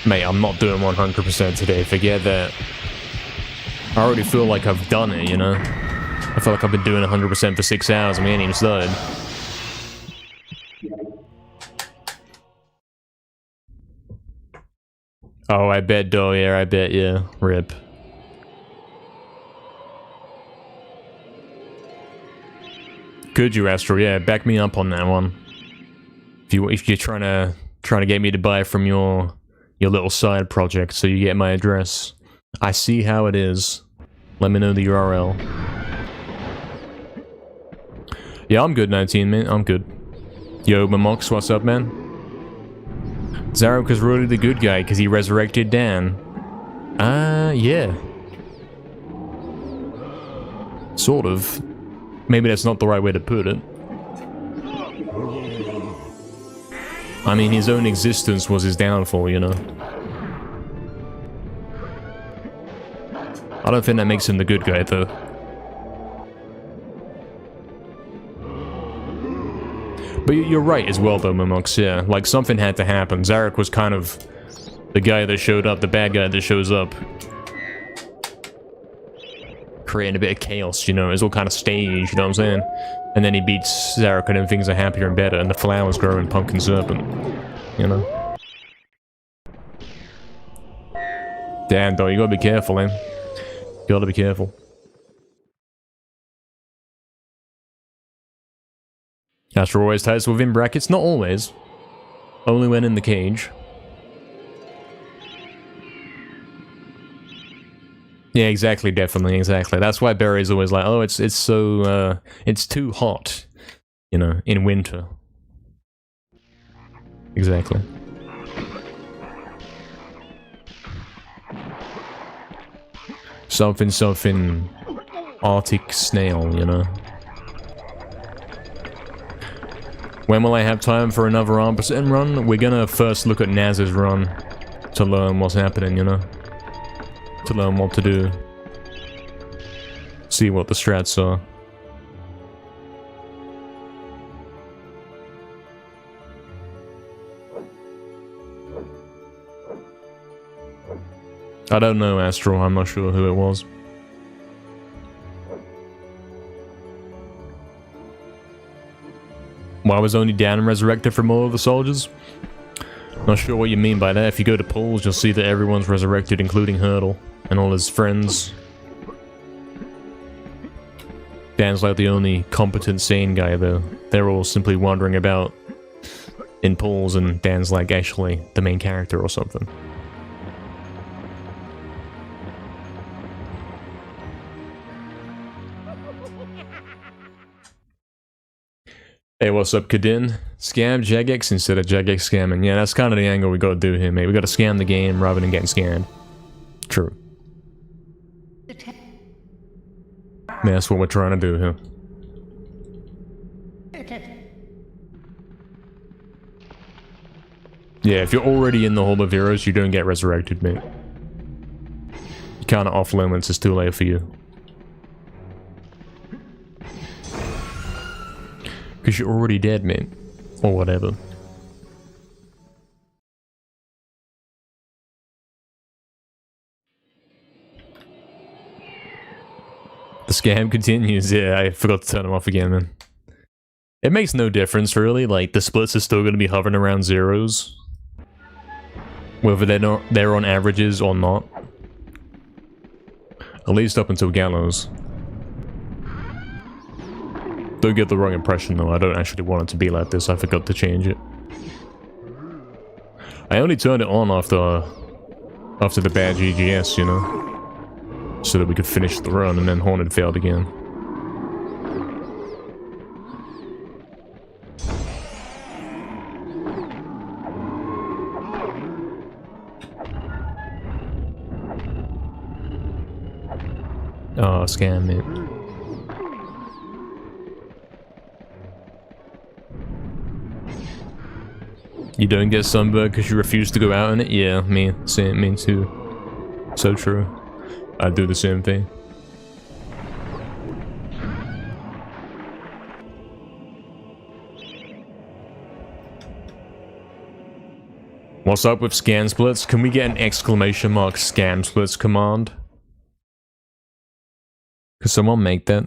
A: Mate, I'm not doing 100% today, forget that. I already feel like I've done it, you know? I feel like I've been doing 100% for 6 hours and we ain't even started. Oh, I bet, though, yeah, I bet, yeah. Rip. Could you, Astro? Yeah, back me up on that one. If you're trying to get me to buy from your little side project, so you get my address. I see how it is. Let me know the URL. Yeah, I'm good, 19, man. I'm good. Yo, Mamox, what's up, man? Zarok is really the good guy because he resurrected Dan. Yeah. Sort of. Maybe that's not the right way to put it. I mean, his own existence was his downfall, you know? I don't think that makes him the good guy, though. But you're right as well, though, Momox, yeah. Like, something had to happen. Zarek was kind of the guy that showed up, the bad guy that shows up. Creating a bit of chaos, you know? It's all kind of staged, you know what I'm saying? And then he beats Zarek and then things are happier and better, and the flowers grow in Pumpkin Serpent. You know? Damn, though, you gotta be careful, man. You gotta be careful. Astro always ties within brackets? Not always. Only when in the cage. Yeah, exactly, definitely, exactly. That's why Barry's always like, oh, it's so, it's too hot, you know, in winter. Exactly. Something, Arctic snail, you know. When will I have time for another Armpercent run? We're gonna first look at Naz's run to learn what's happening, you know. To learn what to do. See what the strats are. I don't know, Astral. I'm not sure who it was. Why was only Dan resurrected from all of the soldiers? Not sure what you mean by that. If you go to polls, you'll see that everyone's resurrected, including Hurdle and all his friends. Dan's like the only competent, sane guy, though. They're all simply wandering about in polls, and Dan's like actually the main character or something. Hey, what's up, Kadin? Scam Jagex instead of Jagex scamming. Yeah, that's kind of the angle we gotta do here, mate. We gotta scam the game rather than getting scammed. True. Yeah, that's what we're trying to do here. Yeah, if you're already in the Hall of Heroes, you don't get resurrected, mate. You're kind of off limits, it's too late for you. Because you're already dead, mate. Or whatever. The scam continues. Yeah, I forgot to turn them off again, man. It makes no difference, really. Like, the splits are still going to be hovering around zeros. Whether they're on averages or not. At least up until Gallows. Don't get the wrong impression, though. I don't actually want it to be like this. I forgot to change it. I only turned it on after the bad GGS, you know? So that we could finish the run, and then Haunted failed again. Oh, scam, mate. You don't get sunburned because you refuse to go out in it? Yeah, me too. So true. I'd do the same thing. What's up with scan splits? Can we get an exclamation mark scan splits command? Could someone make that?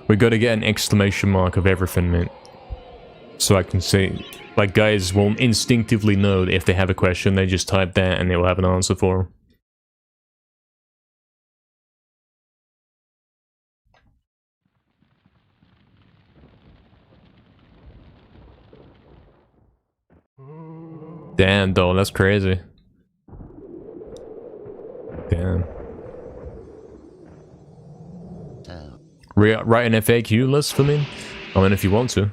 A: We gotta get an exclamation mark of everything, mate. So I can say, like, guys will instinctively know that if they have a question, they just type that and it will have an answer for them. Damn, though, that's crazy. Damn. Write an FAQ list for me? I mean, if you want to.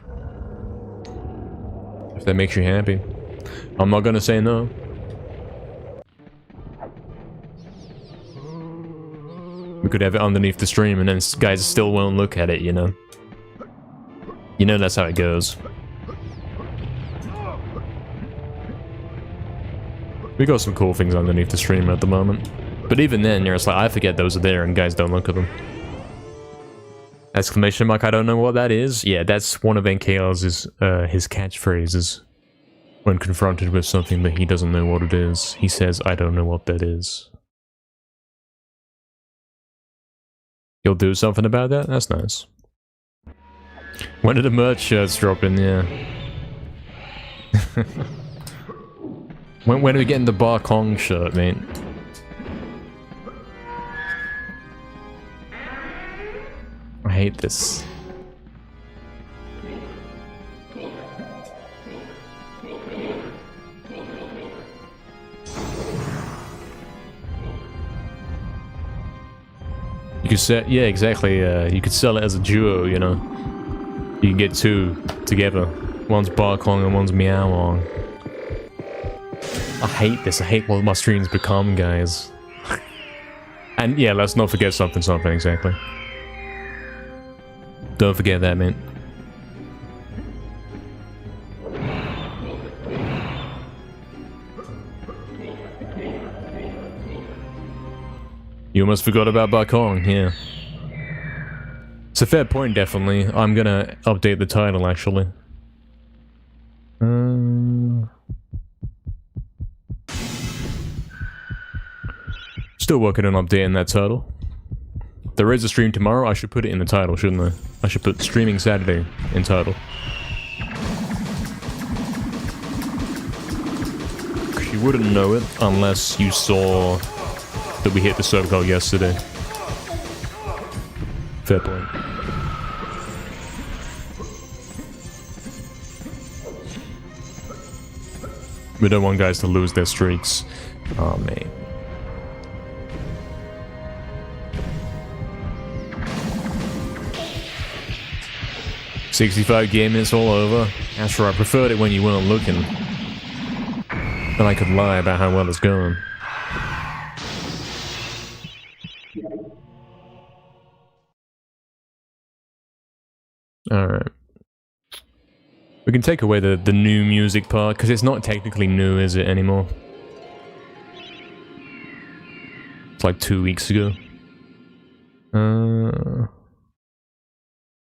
A: If that makes you happy. I'm not gonna say no. We could have it underneath the stream and then guys still won't look at it, you know? You know that's how it goes. We got some cool things underneath the stream at the moment. But even then, you're just like, I forget those are there and guys don't look at them. Exclamation mark, I don't know what that is. Yeah, that's one of NKL's his catchphrases. When confronted with something that he doesn't know what it is, he says, I don't know what that is. You'll do something about that? That's nice. When did the merch shirts drop in? Yeah. when are we getting the Bar Kong shirt, mate? I hate this. You could set, yeah, exactly. You could sell it as a duo, you know. You can get two together. One's Barkong and one's Meowong. I hate this. I hate what my streams become, guys. And yeah, let's not forget something, exactly. Don't forget that, man. You almost forgot about Bakong, yeah. It's a fair point, definitely. I'm gonna update the title, actually. Still working on updating that title. There is a stream tomorrow, I should put it in the title, shouldn't I? I should put streaming Saturday in title. Because you wouldn't know it unless you saw that we hit the server goal yesterday. Fair point. We don't want guys to lose their streaks. Oh, man. "65 game minutes all over. That's right, I preferred it when you weren't looking. Then I could lie about how well it's going." Alright. We can take away the new music part, because it's not technically new, is it, anymore? It's like 2 weeks ago.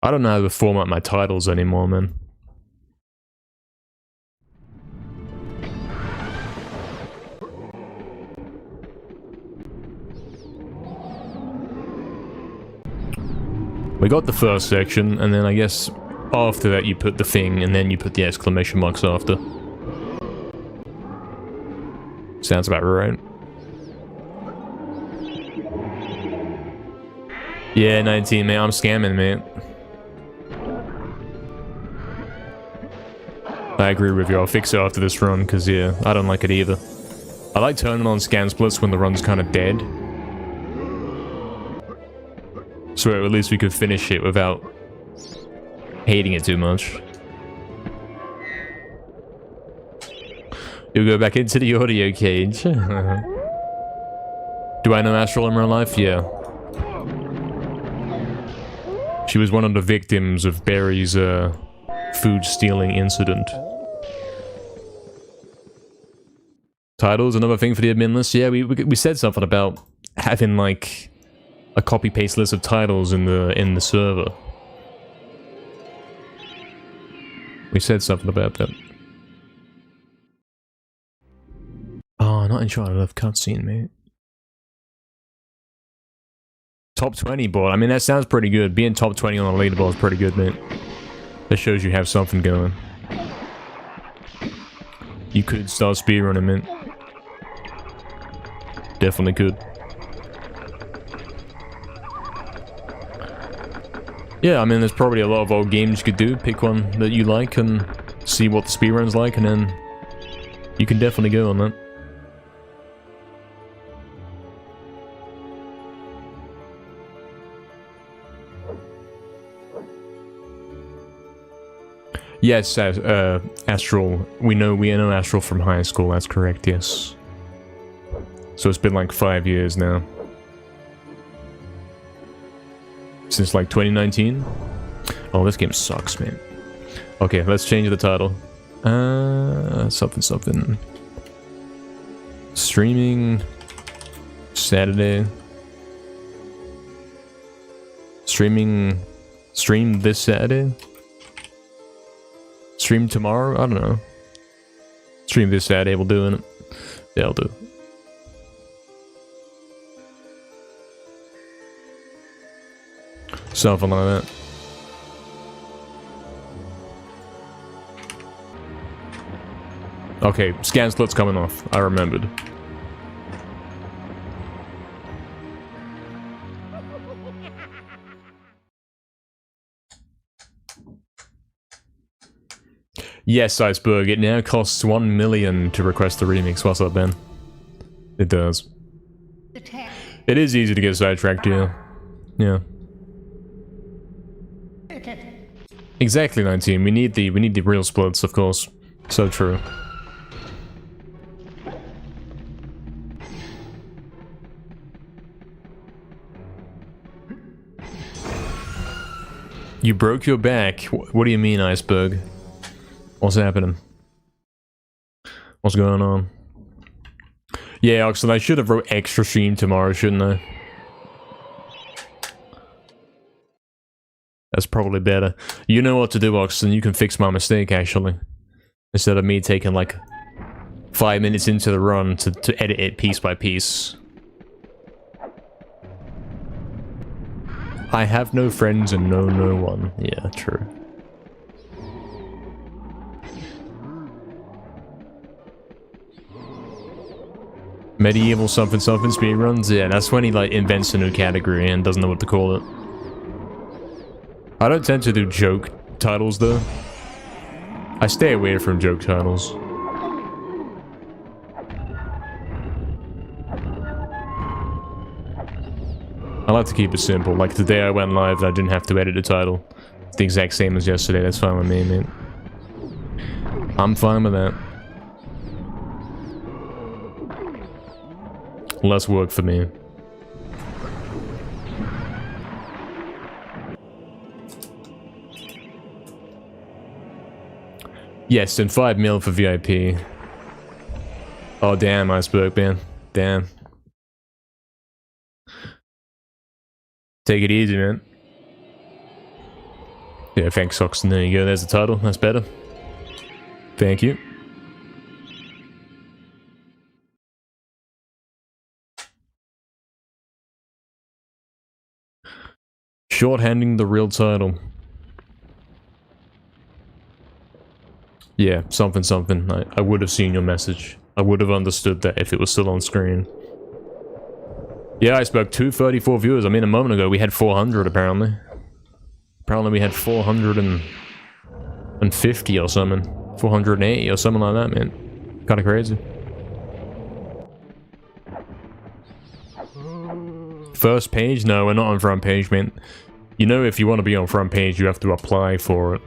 A: I don't know how to format my titles anymore, man. We got the first section, and then I guess after that you put the thing, and then you put the exclamation marks after. Sounds about right. Yeah, 19, man. I'm scamming, man. I agree with you. I'll fix it after this run, because, yeah, I don't like it either. I like turning on scan splits when the run's kind of dead. So at least we could finish it without hating it too much. You'll go back into the audio cage. Do I know Astral in real life? Yeah. She was one of the victims of Barry's food stealing incident. Titles, another thing for the admin list. Yeah, we said something about having like a copy paste list of titles in the server. We said something about that. screenshot of cutscene, mate. Top 20 board. I mean, that sounds pretty good. Being top 20 on the leaderboard is pretty good, mate. That shows you have something going. You could start speedrunning, man. Definitely could. Yeah, I mean, there's probably a lot of old games you could do. Pick one that you like and see what the speedrun's like, and then you can definitely go on that. Yes, Astral. We know Astral from high school. That's correct. Yes. So it's been like 5 years now. Since like 2019? Oh, this game sucks, man. Okay, let's change the title. Something. Streaming Saturday. Stream this Saturday? Stream tomorrow? I don't know. Stream this Saturday, we'll do it. Yeah, I'll do. Something like that. Okay, scan slot's coming off. I remembered. Yes, Iceberg, it now costs 1 million to request the remix. What's up, Ben? It does. It is easy to get sidetracked, yeah. Yeah. Exactly, 19. We need the real splits, of course. So true. You broke your back? What do you mean, Iceberg? What's happening? What's going on? Yeah, Oxen, I should have wrote extra stream tomorrow, shouldn't I? That's probably better. You know what to do, Oxen. You can fix my mistake, actually. Instead of me taking, like, 5 minutes into the run to edit it piece by piece. I have no friends and know no one. Yeah, true. MediEvil something speedruns? Yeah, that's when he, like, invents a new category and doesn't know what to call it. I don't tend to do joke titles, though. I stay away from joke titles. I like to keep it simple. Like, today I went live and I didn't have to edit the title. It's the exact same as yesterday. That's fine with me, mate. I'm fine with that. Less work for me. Yes, and 5 mil for VIP. Oh damn, Iceberg, man. Damn. Take it easy, man. Yeah, thanks, Oxen. There you go, there's the title. That's better. Thank you. Shorthanding the real title. Yeah, something. I would have seen your message. I would have understood that if it was still on screen. Yeah, I spoke 234 viewers. I mean, a moment ago we had 400 apparently. Apparently we had 450 or something. 480 or something like that, man. Kinda crazy. First page? No, we're not on front page, man. You know, if you want to be on front page, you have to apply for it.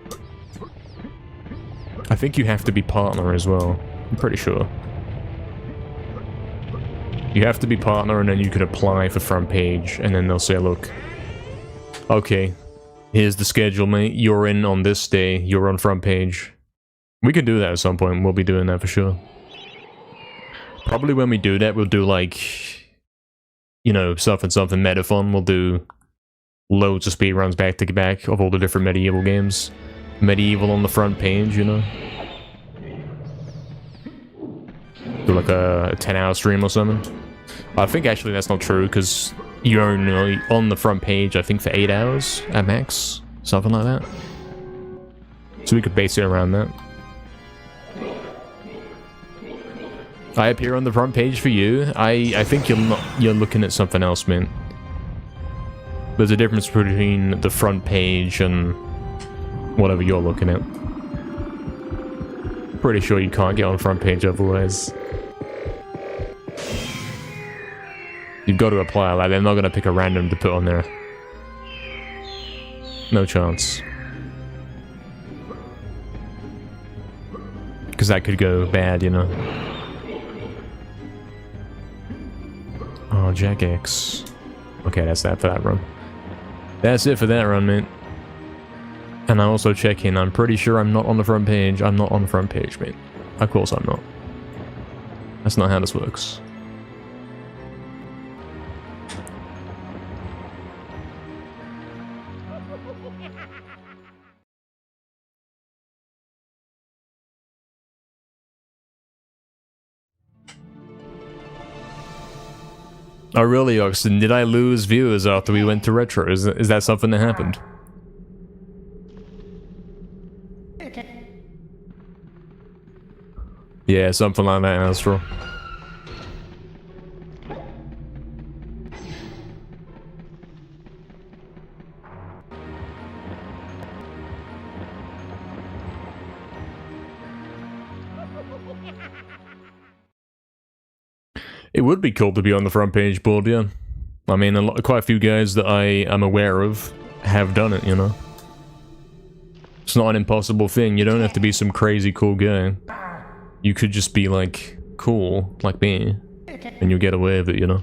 A: I think you have to be partner as well. I'm pretty sure. You have to be partner and then you can apply for front page and then they'll say, look, okay, here's the schedule, mate. You're in on this day. You're on front page. We can do that at some point. We'll be doing that for sure. Probably when we do that, we'll do like, you know, something MediFun. We'll do loads of speedruns back to back of all the different MediEvil games. MediEvil on the front page, you know. Do like a 10-hour stream or something. I think actually that's not true, because you're only on the front page, I think, for 8 hours at max. Something like that. So we could base it around that. I appear on the front page for you. I think you're looking at something else, man. There's a difference between the front page and whatever you're looking at. Pretty sure you can't get on front page otherwise. You've got to apply, like, they're not going to pick a random to put on there. No chance. Because that could go bad, you know. Oh, Jack X. Okay, that's that for that run. That's it for that run, mate. And I also check in. I'm pretty sure I'm not on the front page. I'm not on the front page, mate. Of course I'm not. That's not how this works. Oh really, Oxton? Did I lose viewers after we went to retro? Is that something that happened? Yeah, something like that, Astro. It would be cool to be on the front page board, yeah. I mean, quite a few guys that I am aware of have done it, you know. It's not an impossible thing. You don't have to be some crazy cool guy. You could just be, like, cool, like me, and you'll get away with it, you know.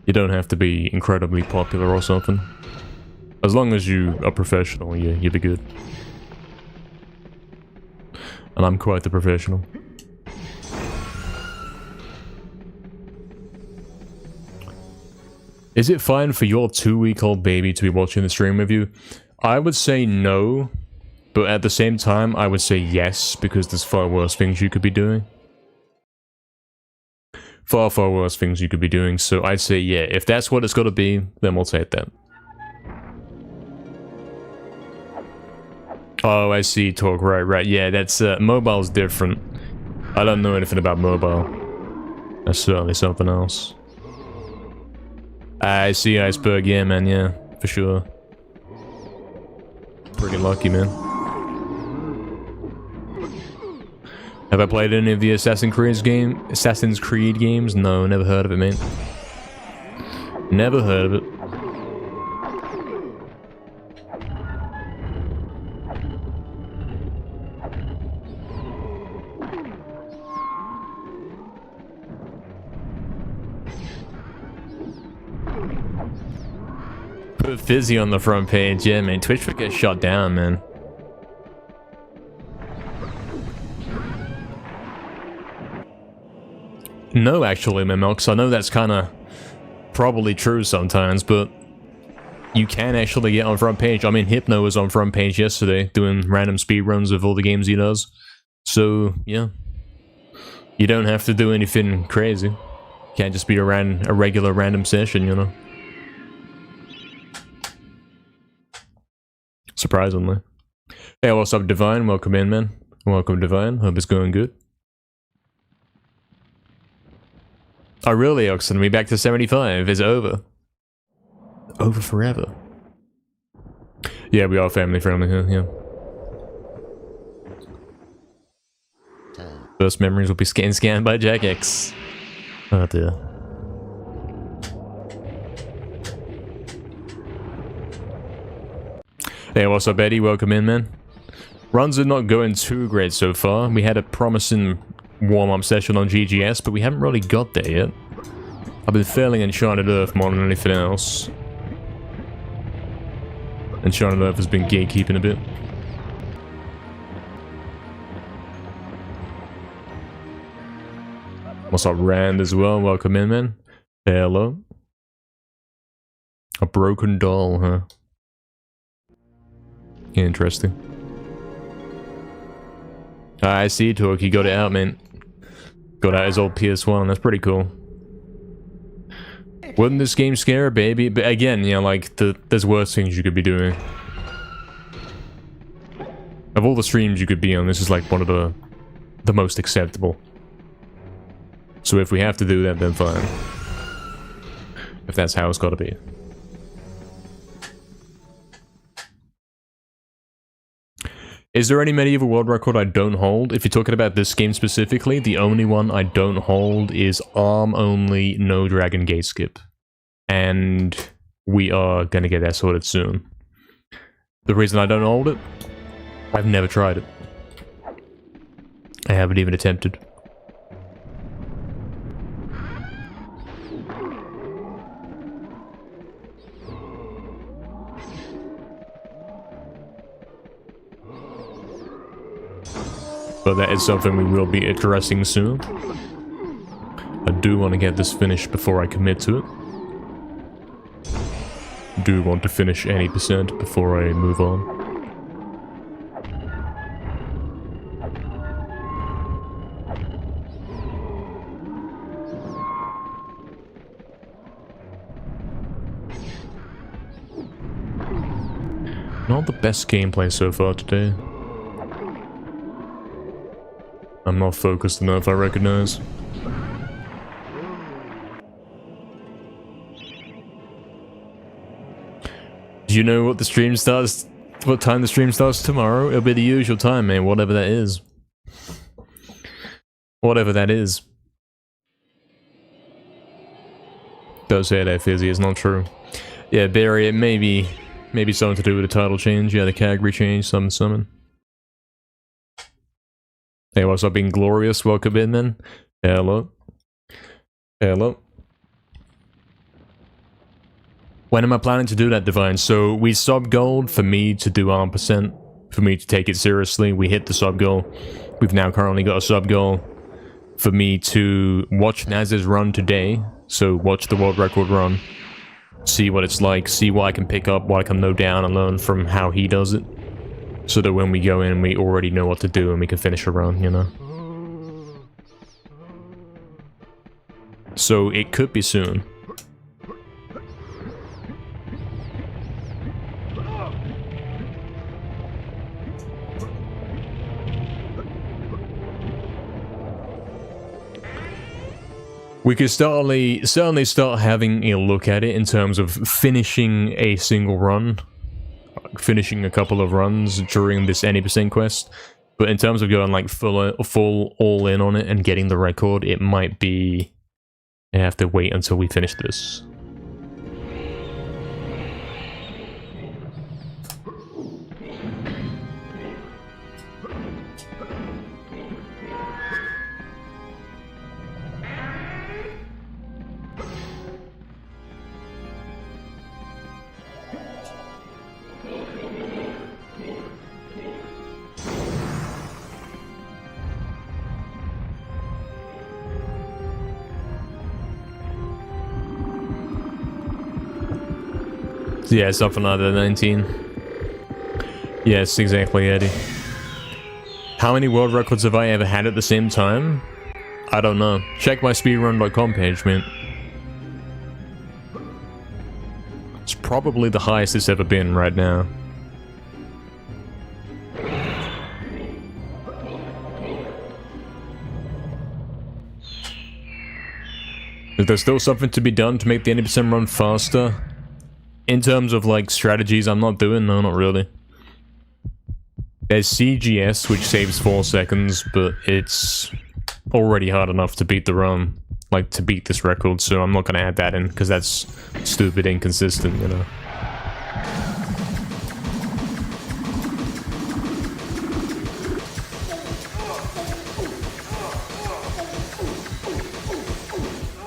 A: You don't have to be incredibly popular or something. As long as you are professional, you'll be good. And I'm quite the professional. Is it fine for your 2-week-old baby to be watching the stream with you? I would say no, but at the same time, I would say yes, because there's far worse things you could be doing. Far, far worse things you could be doing, so I'd say yeah. If that's what it's got to be, then we'll take that. Oh, I see, talk, right, yeah, that's, mobile's different. I don't know anything about mobile. That's certainly something else. I see Iceberg, yeah, man, yeah, for sure. Pretty lucky, man. Have I played any of the Assassin's Creed games? No, never heard of it, man. Never heard of it. Put Fizzy on the front page, yeah, man. Twitch would get shut down, man. No, actually, Memox. I know that's kind of probably true sometimes, but you can actually get on front page. I mean, Hypno was on front page yesterday doing random speedruns of all the games he does. So, yeah. You don't have to do anything crazy. Can't just be a regular random session, you know. Surprisingly. Hey, what's up, Divine? Welcome in, man. Welcome, Divine. Hope it's going good. Oh, really, Oxen? We back to 75. It's over. Over forever. Yeah, we are family friendly here, yeah. First memories will be getting scanned by Jack X. Oh, dear. Hey, what's up, Eddie? Welcome in, man. Runs are not going too great so far. We had a promising warm-up session on GGS, but we haven't really got there yet. I've been failing Enchanted Earth more than anything else. Enchanted Earth has been gatekeeping a bit. What's up, Rand, as well? Welcome in, man. Hello. A broken doll, huh? Interesting. I see, Torque. You got it out, man. Got out his old PS1, that's pretty cool. Wouldn't this game scare a baby? But again, you know, like, there's worse things you could be doing. Of all the streams you could be on, this is like one of the most acceptable. So if we have to do that, then fine. If that's how it's gotta be. Is there any medieval world record I don't hold? If you're talking about this game specifically, the only one I don't hold is ARM only, no Dragon Gate skip. And we are gonna get that sorted soon. The reason I don't hold it? I've never tried it. I haven't even attempted. But that is something we will be addressing soon. I do want to get this finished before I commit to it. Do want to finish any percent before I move on. Not the best gameplay so far today. I'm not focused enough, I recognize. Do you know what the stream starts? What time the stream starts tomorrow? It'll be the usual time, man, whatever that is. Whatever that is. Don't say that, Fizzy, it's not true. Yeah, Barry, it may be something to do with the title change. Yeah, the category change, summon. Hey, what's up, being glorious? Welcome in, then. Hello. Hello. When am I planning to do that, Divine? So, we sub gold for me to do ARM percent, for me to take it seriously. We hit the sub goal. We've now currently got a sub goal for me to watch Naz's run today. So, watch the world record run. See what it's like, see what I can pick up, what I can note down and learn from how he does it. So that when we go in, we already know what to do and we can finish a run, you know? So it could be soon. We could certainly start having a look at it in terms of finishing a single run. Finishing a couple of runs during this any percent quest, but in terms of going like full all in on it and getting the record, it might be I have to wait until we finish this. Yeah, something like that, 19. Yes, exactly, Eddie. How many world records have I ever had at the same time? I don't know. Check my speedrun.com page, man. It's probably the highest it's ever been right now. Is there still something to be done to make the 80% run faster? In terms of, like, strategies I'm not doing? No, not really. There's CGS, which saves 4 seconds, but it's already hard enough to beat the run. Like, to beat this record, so I'm not gonna add that in, because that's stupid inconsistent, you know?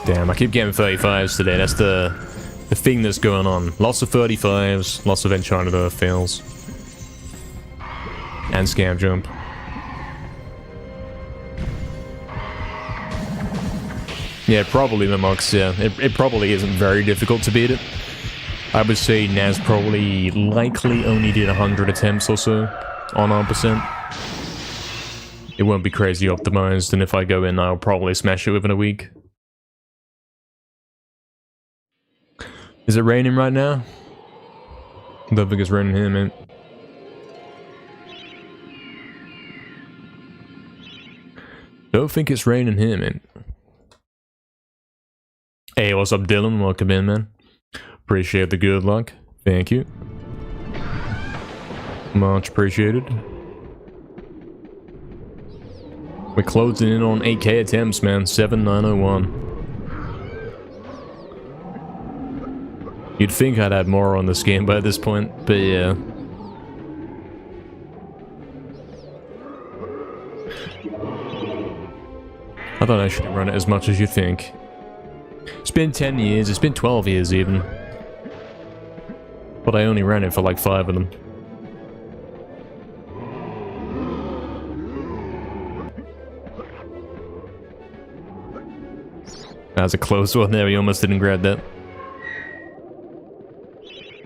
A: Damn, I keep getting 35s today, that's the thing that's going on. Lots of 35s, lots of Enchanted Earth fails. And Scam Jump. Yeah, probably Mimox, yeah. It probably isn't very difficult to beat it. I would say Naz probably likely only did 100 attempts or so on 1%. it won't be crazy optimized, and if I go in, I'll probably smash it within a week. Is it raining right now? I don't think it's raining here, man. Don't think it's raining here, man. Hey, what's up, Dylan? Welcome in, man. Appreciate the good luck. Thank you. Much appreciated. We're closing in on 8k attempts, man. 7901. You'd think I'd had more on this game by this point, but yeah. I don't actually run it as much as you think. It's been 10 years, it's been 12 years even. But I only ran it for like 5 of them. That's a close one there, we almost didn't grab that.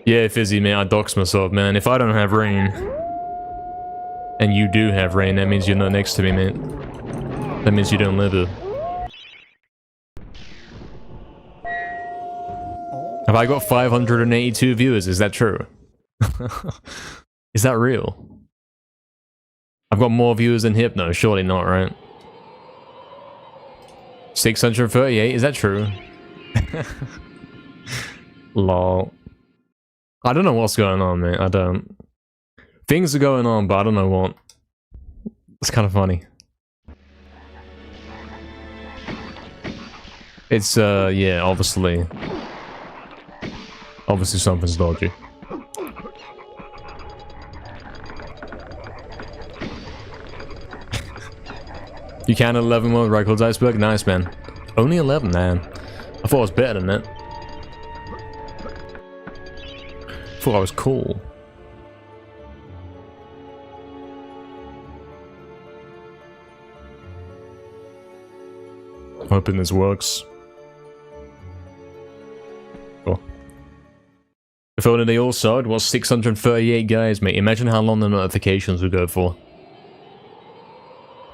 A: Yeah, Fizzy, man, I dox myself, man. If I don't have rain, and you do have rain, that means you're not next to me, man. That means you don't live here. Have I got 582 viewers? Is that true? Is that real? I've got more viewers than Hypno, surely not, right? 638, is that true? Lol. I don't know what's going on, man. I don't. Things are going on, but I don't know what. It's kind of funny. It's, yeah, obviously. Obviously something's dodgy. You can 11 world records, Iceberg? Nice, man. Only 11, man. I thought I was better than that. Thought I was cool. Hoping this works. Cool. If only they all saw it was 638 guys, mate. Imagine how long the notifications would go for.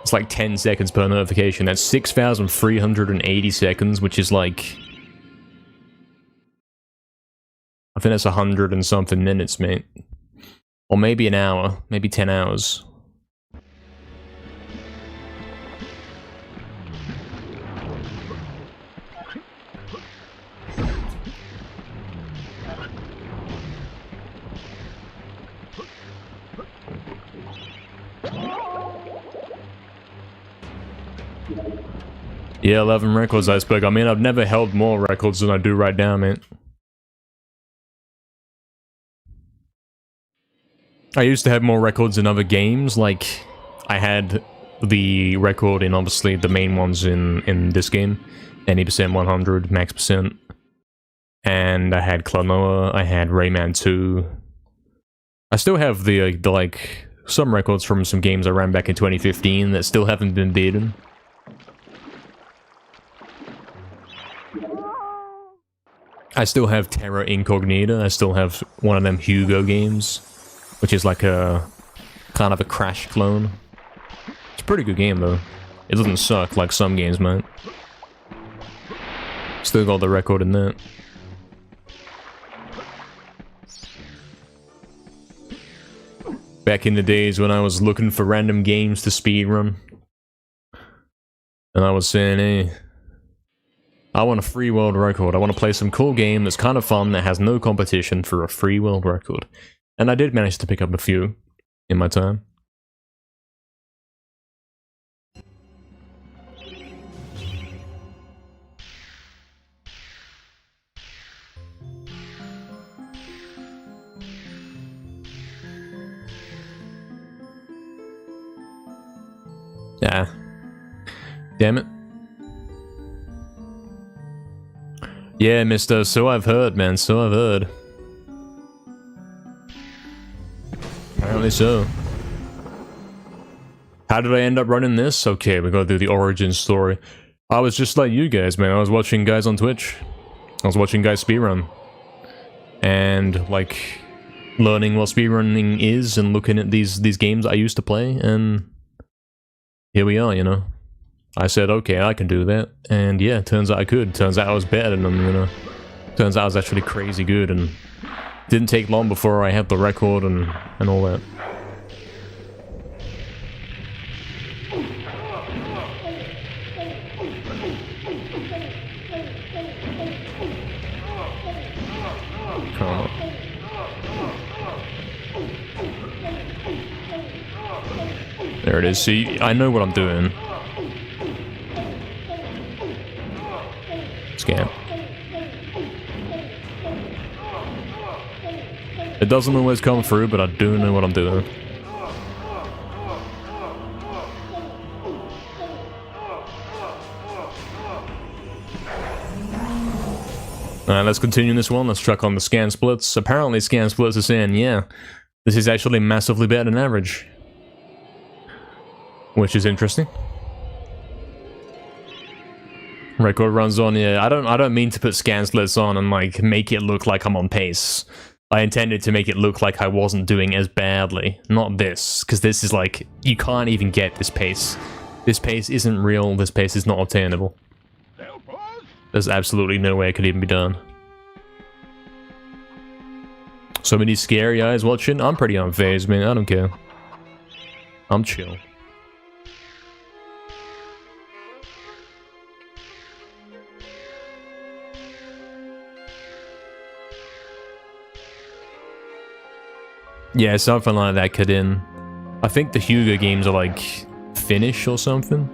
A: It's like 10 seconds per notification. That's 6,380 seconds, which is like... I think that's 100 and something minutes, mate. Or maybe an hour. Maybe 10 hours. Yeah, 11 records, Iceberg. I mean, I've never held more records than I do right now, man. I used to have more records in other games, like, I had the record in, obviously, the main ones in this game. 80%, 100, max percent. And I had Klonoa, I had Rayman 2. I still have the, like, some records from some games I ran back in 2015 that still haven't been beaten. I still have Terra Incognita, I still have one of them Hugo games, which is like a kind of a Crash clone. It's a pretty good game though. It doesn't suck like some games might. Still got the record in that. Back in the days when I was looking for random games to speedrun. And I was saying, hey, I want a free world record. I want to play some cool game that's kind of fun, that has no competition for a free world record. And I did manage to pick up a few in my time. Yeah. Damn it. Yeah, mister, so I've heard, man, so I've heard. Apparently so. How did I end up running this? Okay, we gotta do the origin story. I was just like you guys, man. I was watching guys on Twitch. I was watching guys speedrun. And, like, learning what speedrunning is and looking at these games I used to play, and here we are, you know. I said, okay, I can do that. And yeah, turns out I could. Turns out I was better than them, you know. Turns out I was actually crazy good, and didn't take long before I had the record and all that. Come on. There it is. See, I know what I'm doing. Scam. It doesn't always come through, but I do know what I'm doing. Alright, let's continue this one. Let's check on the scan splits. Apparently scan splits are saying, yeah, this is actually massively better than average. Which is interesting. Record runs on, yeah. I don't mean to put scan splits on and like make it look like I'm on pace. I intended to make it look like I wasn't doing as badly. Not this, because this is like, you can't even get this pace. This pace isn't real, this pace is not obtainable. There's absolutely no way it could even be done. So many scary eyes watching. I'm pretty unfazed, man. I don't care. I'm chill. Yeah, something like that could in. I think the Hugo games are like Finnish or something.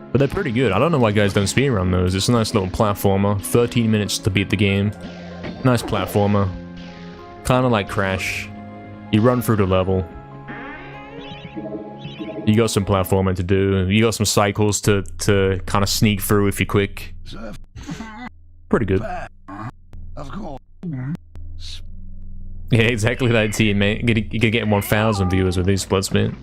A: But they're pretty good. I don't know why guys don't speedrun those. It's a nice little platformer. 13 minutes to beat the game. Nice platformer. Kind of like Crash. You run through the level. You got some platforming to do. You got some cycles to kind of sneak through if you're quick. Pretty good. Yeah, exactly that team, mate. You could get 1,000 viewers with these splits, man.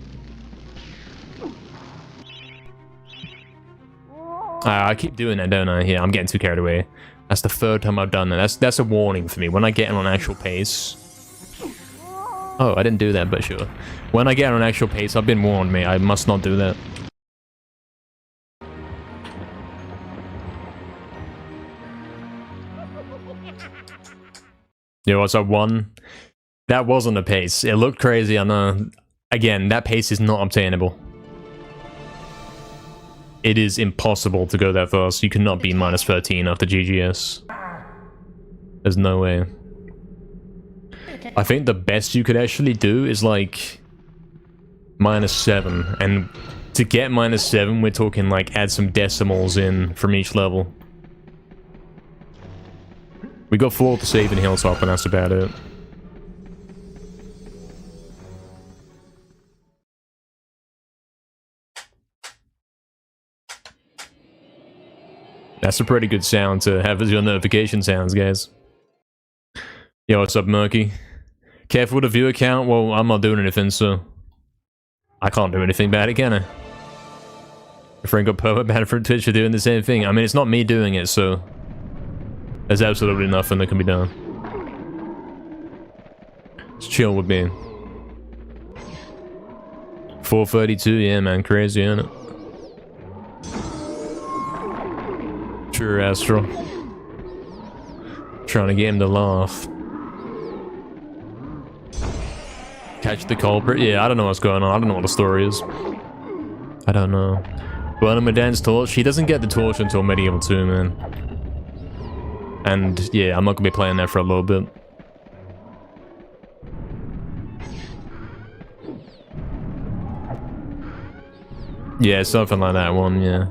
A: I keep doing that, don't I? Yeah, I'm getting too carried away. That's the third time I've done that. That's a warning for me. When I get on actual pace... Oh, I didn't do that, but sure. When I get on actual pace, I've been warned, mate. I must not do that. Yo, what's up, 1? That wasn't a pace. It looked crazy, I know. Again, that pace is not obtainable. It is impossible to go that fast. You cannot be minus 13 after GGS. There's no way. I think the best you could actually do is like minus 7. And to get minus 7, we're talking like add some decimals in from each level. We got 4 to save in Hilltop, and that's about it. That's a pretty good sound to have as your notification sounds, guys. Yo, what's up, Murky? Careful with the viewer count. Well, I'm not doing anything, so... I can't do anything about it, can I? Your friend got perma banned from Twitch for doing the same thing. I mean, it's not me doing it, so... There's absolutely nothing that can be done. Just chill with me. 432, yeah, man. Crazy, isn't it? True, Astro. Trying to get him to laugh. Catch the culprit? Yeah, I don't know what's going on. I don't know what the story is. I don't know. Burning Medan's torch? He doesn't get the torch until MediEvil 2, man. And yeah, I'm not gonna be playing that for a little bit. Yeah, something like that one, yeah.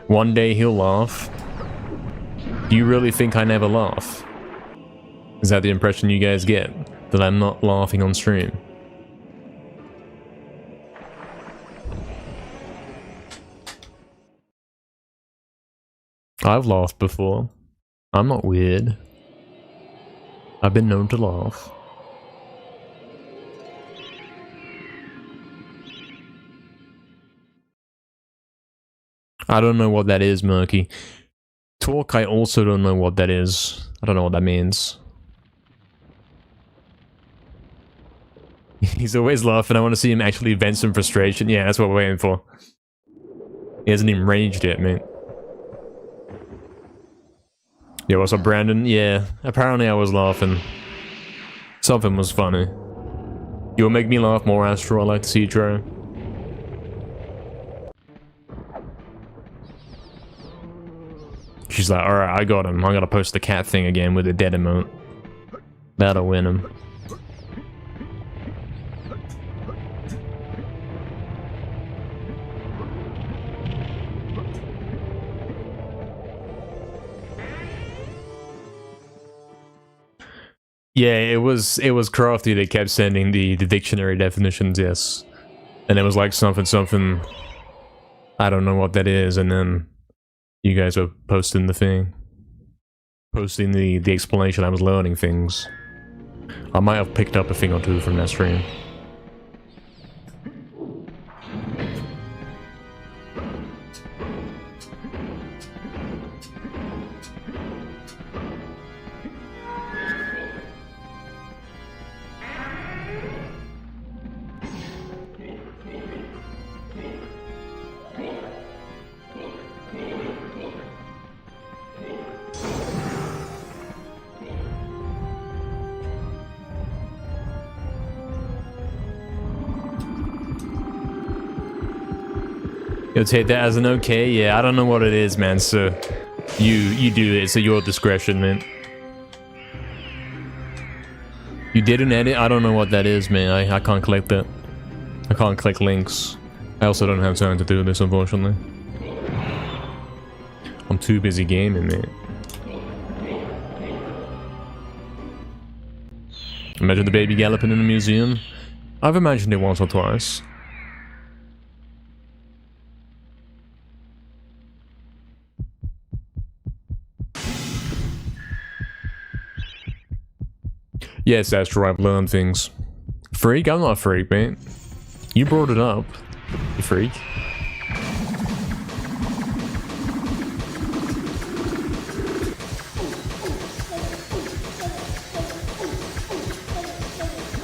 A: One day he'll laugh. Do you really think I never laugh? Is that the impression you guys get? That I'm not laughing on stream? I've laughed before. I'm not weird. I've been known to laugh. I don't know what that is, Murky. Talk, I also don't know what that is. I don't know what that means. He's always laughing. I want to see him actually vent some frustration. Yeah, that's what we're waiting for. He hasn't even raged yet, mate. Yeah, what's up, Brandon? Yeah, apparently I was laughing. Something was funny. You'll make me laugh more, Astro. I like to see you try. She's like, alright, I got him. I gotta post the cat thing again with the dead emote. That'll win him. Yeah, it was crafty. They kept sending the dictionary definitions, yes. And it was like something, I don't know what that is, and then you guys were posting the thing. Posting the explanation. I was learning things. I might have picked up a thing or two from that stream. You'll take that as an okay? Yeah, I don't know what it is, man, so you do it, it's at your discretion, man. You did an edit? I don't know what that is, man. I can't click that. I can't click links. I also don't have time to do this, unfortunately. I'm too busy gaming, man. Imagine the baby galloping in a museum. I've imagined it once or twice. Yes, Astro, I've learned things. Freak? I'm not a freak, mate. You brought it up, you freak.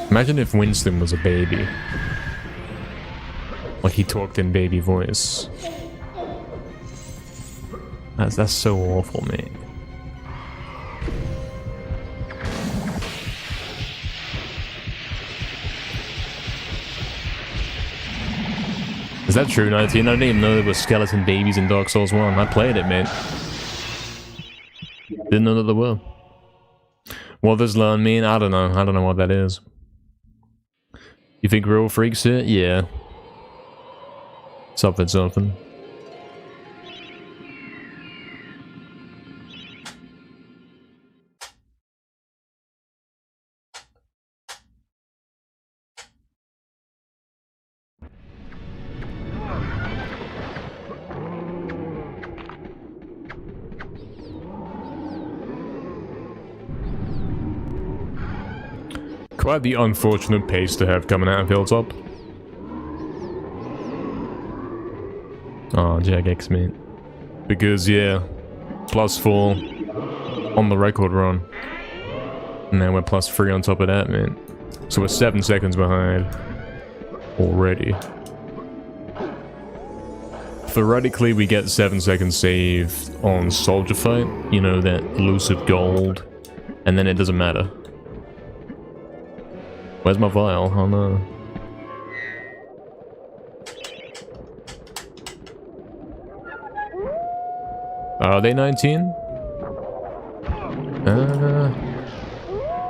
A: Imagine if Winston was a baby. Like he talked in baby voice. That's so awful, mate. Is that true, 19? I didn't even know there were skeleton babies in Dark Souls 1. I played it, man. Didn't know that there were. What does learn mean? I don't know. I don't know what that is. You think we're all freaks here? Yeah. Something. Quite the unfortunate pace to have coming out of Hilltop. Oh, Jagex, mate. Because, yeah, +4 on the record run. And now we're +3 on top of that, man. So we're 7 seconds behind already. Theoretically, we get 7 seconds saved on Soldier Fight. You know, that elusive gold. And then it doesn't matter. Where's my vial? Oh no. Are they 19?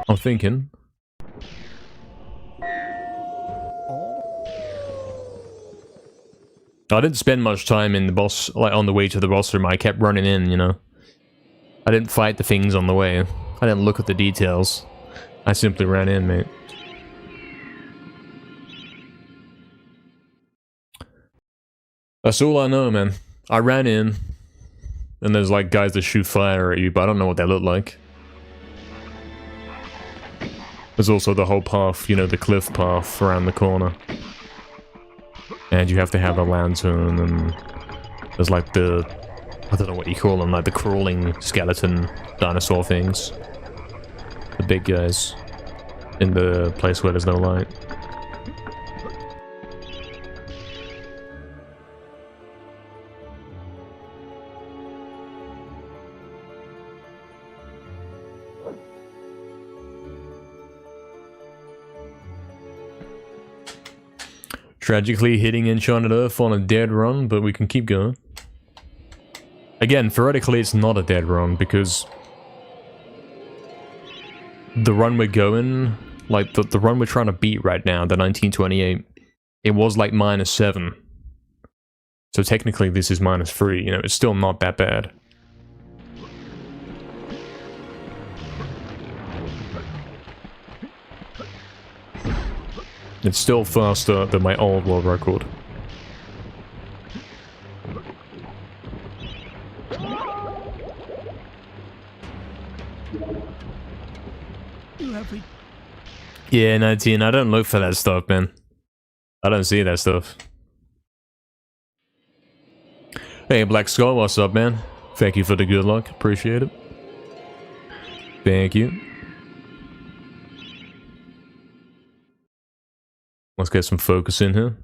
A: I'm thinking. I didn't spend much time in the boss, like on the way to the boss room. I kept running in, you know. I didn't fight the things on the way. I didn't look at the details. I simply ran in, mate. That's all I know, man. I ran in, and there's like guys that shoot fire at you, but I don't know what they look like. There's also the whole path, you know, the cliff path around the corner. And you have to have a lantern, and there's like the, I don't know what you call them, like the crawling skeleton dinosaur things. The big guys in the place where there's no light. Tragically hitting Enchanted Earth on a dead run, but we can keep going. Again, theoretically it's not a dead run, because the run we're going, like the run we're trying to beat right now, the 1928, it was like -7. So technically this is -3, you know, it's still not that bad. It's still faster than my old world record. Yeah, 19, I don't look for that stuff, man. I don't see that stuff. Hey, Black Skull, what's up, man? Thank you for the good luck. Appreciate it. Thank you. Let's get some focus in here.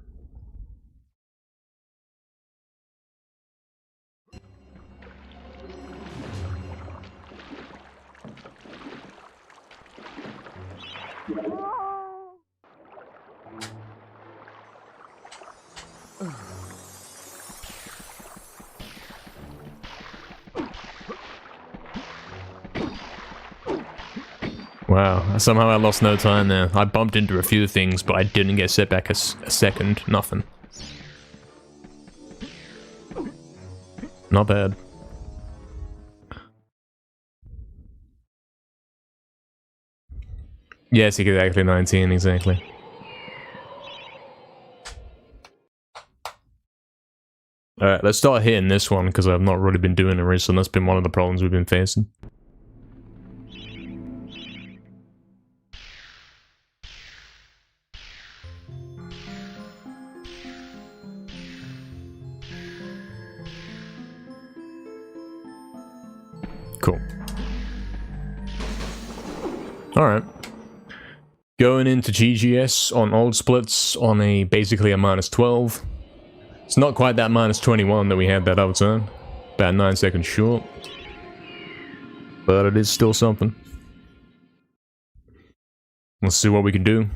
A: Wow, somehow I lost no time there. I bumped into a few things, but I didn't get set back a second. Nothing. Not bad. Yes, exactly, 19, exactly. Alright, let's start hitting this one, because I've not really been doing it recently. That's been one of the problems we've been facing. Cool. Alright. Going into GGS on old splits on a basically a -12. It's not quite that -21 that we had that other time. About 9 seconds short. But it is still something. Let's see what we can do.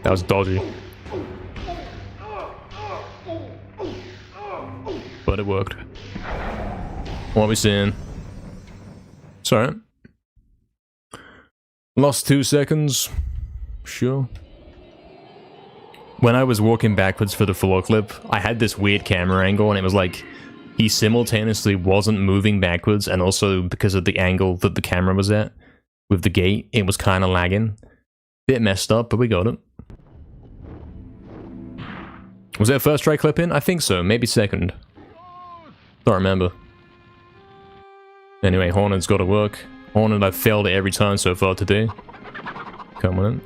A: That was dodgy. But it worked. What are we seeing? It's alright. Lost 2 seconds. Sure. When I was walking backwards for the floor clip, I had this weird camera angle and it was like he simultaneously wasn't moving backwards, and also because of the angle that the camera was at with the gate, it was kind of lagging. Bit messed up, but we got it. Was that first try clip in? I think so, maybe second. Don't remember. Anyway, Hornet's got to work. Hornet, I've failed it every time so far today. Come on in.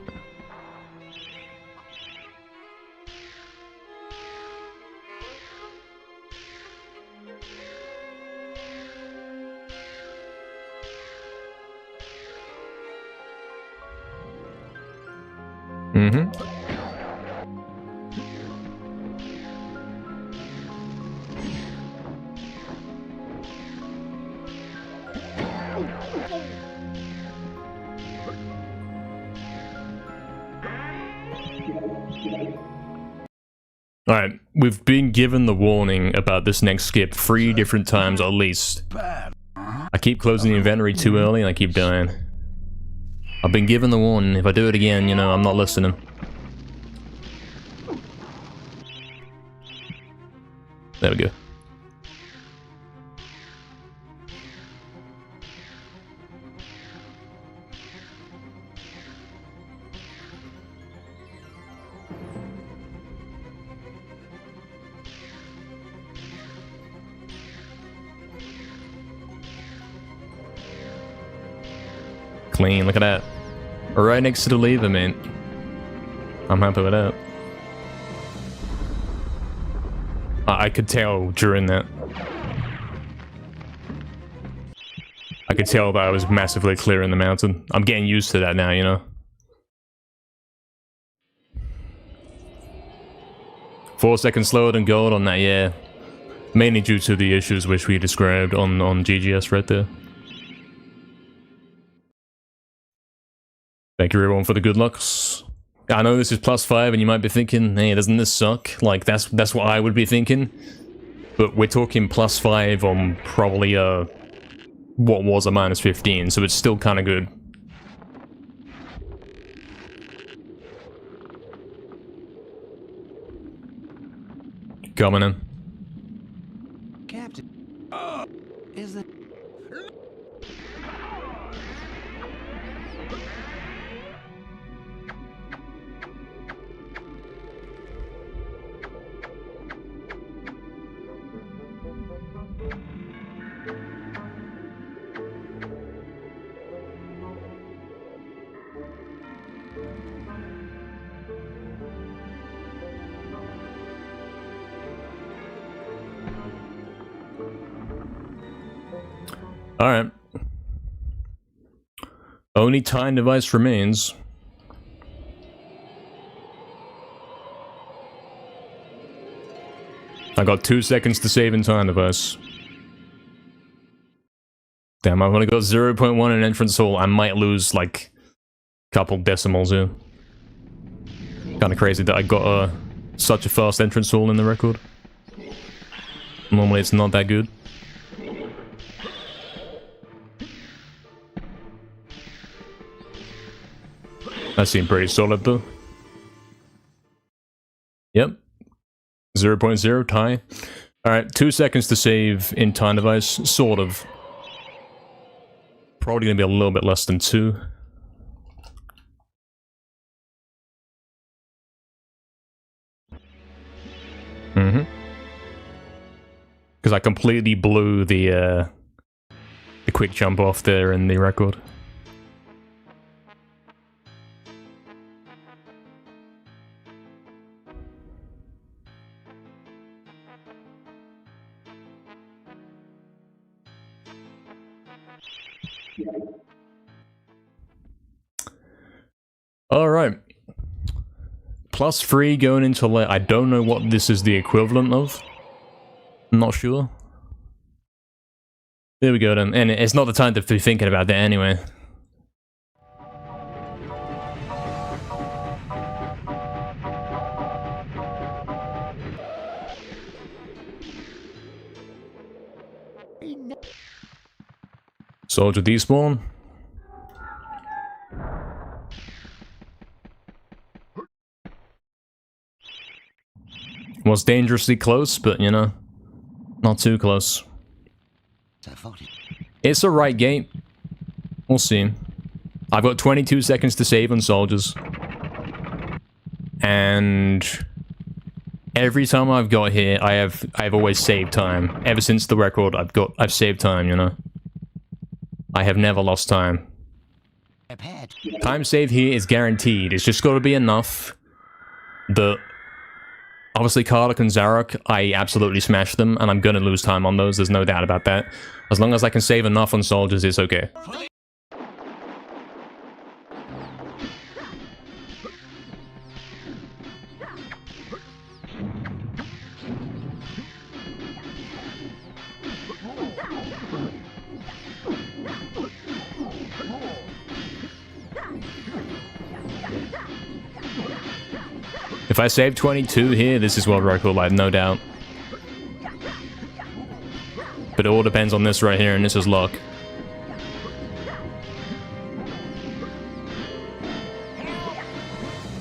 A: Alright, we've been given the warning about this next skip 3 different times at least. I keep closing the inventory too early and I keep dying. I've been given the warning. If I do it again, you know, I'm not listening. There we go. Clean, look at that. Right next to the lever, man. I'm happy with that. I could tell during that. could tell that I was massively clearing the mountain. I'm getting used to that now, you know? 4 seconds slower than gold on that, yeah. Mainly due to the issues which we described on GGS right there. Thank you everyone for the good lucks. I know this is +5 and you might be thinking, hey, doesn't this suck? Like, that's what I would be thinking. But we're talking +5 on probably what was a -15, so it's still kind of good. Coming in.
B: Captain, is the...
A: Alright. Only time device remains. I got 2 seconds to save in time device. Damn, I've only got 0.1 in entrance hall. I might lose, like, a couple decimals here. Kinda crazy that I got such a fast entrance hall in the record. Normally it's not that good. That seemed pretty solid though. Yep. 0.0 tie. Alright, 2 seconds to save in time device, sort of. Probably gonna be a little bit less than 2. Because I completely blew the quick jump off there in the record. Alright. +3 going into I don't know what this is the equivalent of. I'm not sure. There we go then. And it's not the time to be thinking about that anyway. Soldier despawn. Was dangerously close, but you know, not too close. It's a right gate. We'll see. I've got 22 seconds to save on soldiers. And every time I've got here, I've always saved time. Ever since the record, I've saved time, you know. I have never lost time. Time save here is guaranteed. It's just got to be enough that... Obviously, Karlach and Zarok, I absolutely smashed them, and I'm gonna lose time on those, there's no doubt about that. As long as I can save enough on soldiers, it's okay. If I save 22 here, this is world record, like, no doubt. But it all depends on this right here, and this is luck.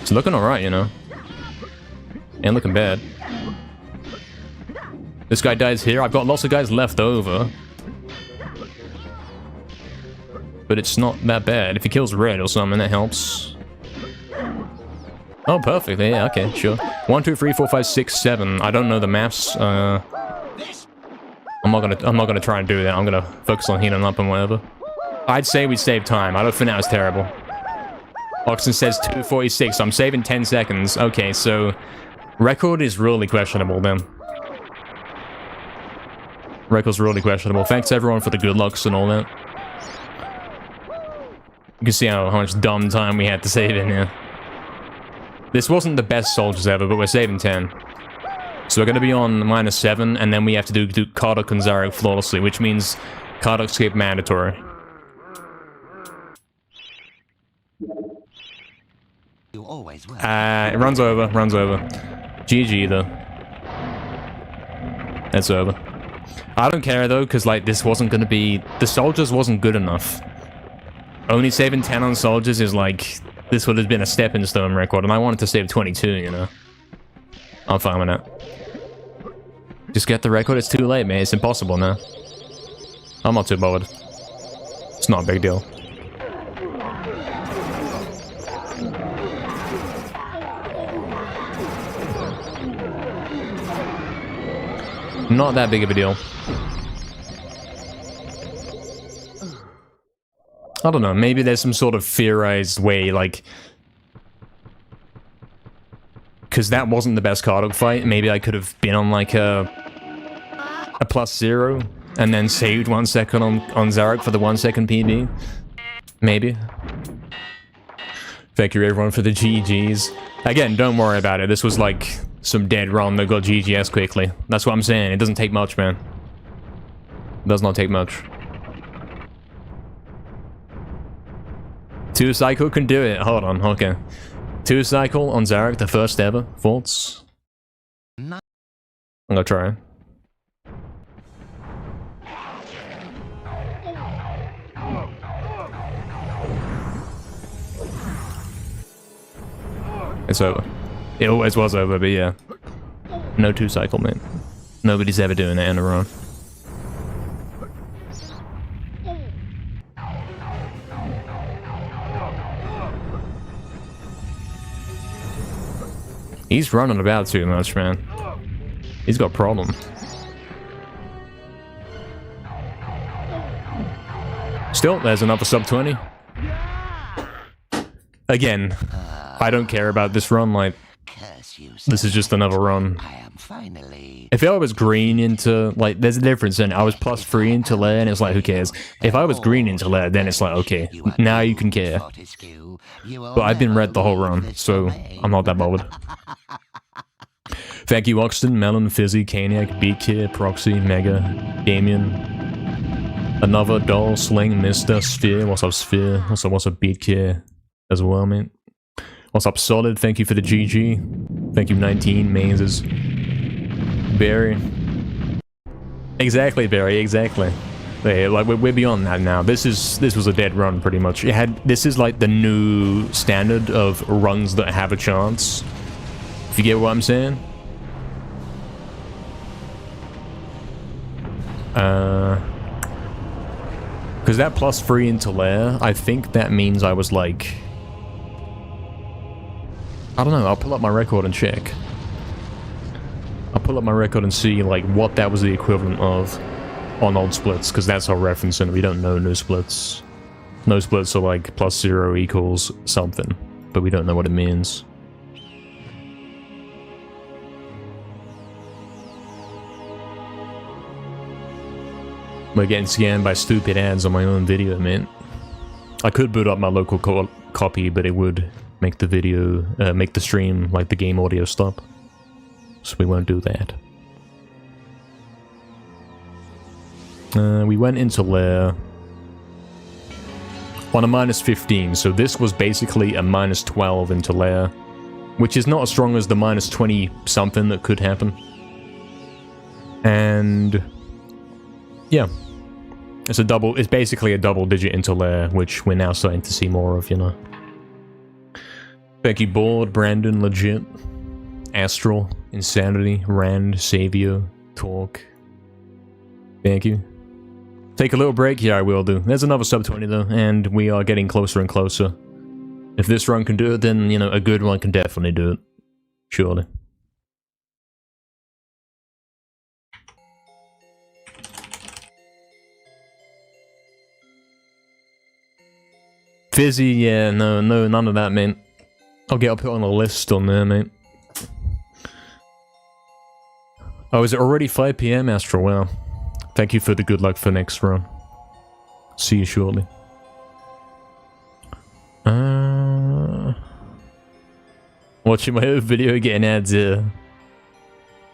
A: It's looking alright, you know. Ain't looking bad. This guy dies here. I've got lots of guys left over. But it's not that bad. If he kills red or something, that helps. Oh, perfect. Yeah, okay, sure. 1, 2, 3, 4, 5, 6, 7. I don't know the maps. I'm not gonna try and do that. I'm gonna focus on healing up and whatever. I'd say we save time. I don't think that was terrible. Oxen says 2:46. I'm saving 10 seconds. Okay, so record is really questionable then. Record's really questionable. Thanks everyone for the good lucks and all that. You can see how much dumb time we had to save in here. This wasn't the best soldiers ever, but we're saving 10. So we're going to be on -7, and then we have to do Kardok and Zarek flawlessly, which means Kardok skip mandatory.
B: You always will.
A: It runs over, GG though. It's over. I don't care though, because like this wasn't going to be... The soldiers wasn't good enough. Only saving 10 on soldiers is like... This would have been a stepping stone record, and I wanted to save 22, you know. I'm fine with that. Just get the record, it's too late, man. It's impossible now. I'm not too bothered. It's not a big deal. Not that big of a deal. I don't know, maybe there's some sort of theorized way, like... Because that wasn't the best Kardok fight, maybe I could have been on like a +0, and then saved 1 second on Zarek for the 1 second PB. Maybe. Thank you everyone for the GGs. Again, don't worry about it, this was like some dead run that got GGS quickly. That's what I'm saying, it doesn't take much, man. It does not take much. 2 cycle can do it. Hold on, okay. 2 cycle on Zarek, the first ever. Thoughts? I'm gonna try. It's over. It always was over, but yeah. No 2 cycle, mate. Nobody's ever doing that in a run. He's running about too much, man. He's got a problem. Still, there's another sub 20. Again, I don't care about this run, like, this is just another run. If I was green into, like, there's a difference, and I was +3 into lair, and it's like, who cares? If I was green into lair, then it's like, okay, now you can care. But I've been red the whole run, so I'm not that bothered. Thank you, Oxton, Melon, Fizzy, Caniac, Beatkid, Proxy, Mega, Damien, Another Doll, Sling, Mr. Sphere. What's up, Sphere? What's up, Beatkid as well, mate? What's up, Solid? Thank you for the GG. Thank you, 19, Mazes. Barry. Exactly, Barry, exactly. Yeah, like we're beyond that now. This was a dead run pretty much. This is like the new standard of runs that have a chance. If you get what I'm saying. Because that +3 into lair, I think that means I was like... I don't know, I'll pull up my record and check. I'll pull up my record and see like what that was the equivalent of on old splits, because that's our reference and we don't know new splits. No splits are like +0 equals something, but we don't know what it means. We're getting scammed by stupid ads on my own video, man. I could boot up my local copy, but it would make the video, make the stream, like the game audio stop. So we won't do that. We went into lair on a -15, so this was basically a -12 into lair, which is not as strong as the -20 something that could happen. And yeah, it's basically a double digit into lair, which we're now starting to see more of, you know. Becky Board, Brandon, Legit, Astral, Insanity, Rand, Savio, Talk. Thank you. Take a little break? Yeah, I will do. There's another sub 20 though, and we are getting closer and closer. If this run can do it, then, you know, a good one can definitely do it. Surely. Fizzy, yeah, no, none of that, mate. I'll put on a list on there, mate. Oh, is it already 5 PM, Astro? Wow. Thank you for the good luck for next run. See you shortly. Watching my own video getting ads, yeah.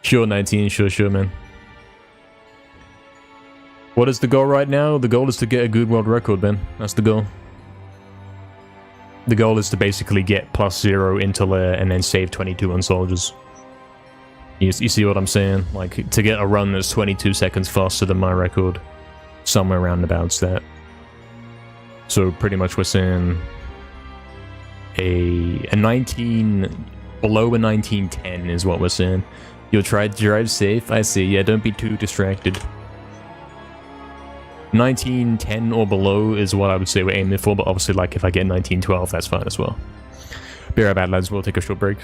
A: Sure, 19, sure, man. What is the goal right now? The goal is to get a good world record, man. That's the goal. The goal is to basically get +0 into lair and then save 22 on soldiers. You see what I'm saying? Like, to get a run that's 22 seconds faster than my record. Somewhere around about that. So pretty much we're saying a 19, below a 1910 is what we're saying. You'll try to drive safe, I see. Yeah, don't be too distracted. 1910 or below is what I would say we're aiming for, but obviously, like, if I get 1912, that's fine as well. Be right back, lads. We'll take a short break.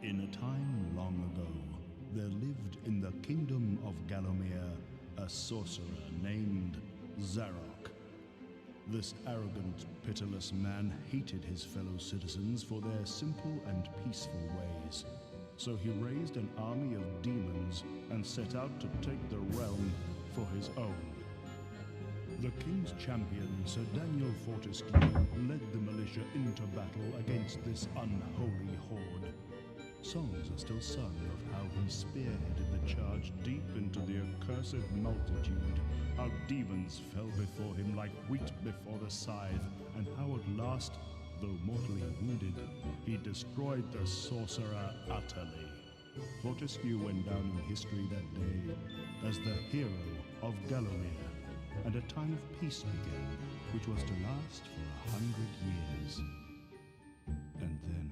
C: In a time long ago, there lived in the kingdom of Gallowmere a sorcerer named Zarok. This arrogant, pitiless man hated his fellow citizens for their simple and peaceful ways. So he raised an army of demons and set out to take the realm for his own. The king's champion, Sir Daniel Fortescue, led the militia into battle against this unholy horde. Songs are still sung of how he spearheaded the charge deep into the accursed multitude, how demons fell before him like wheat before the scythe, and how at last, though mortally wounded, he destroyed the sorcerer utterly. Fortescue went down in history that day as the hero of Gallowmere, and a time of peace began, which was to last for 100 years. And then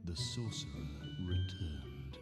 C: the sorcerer returned.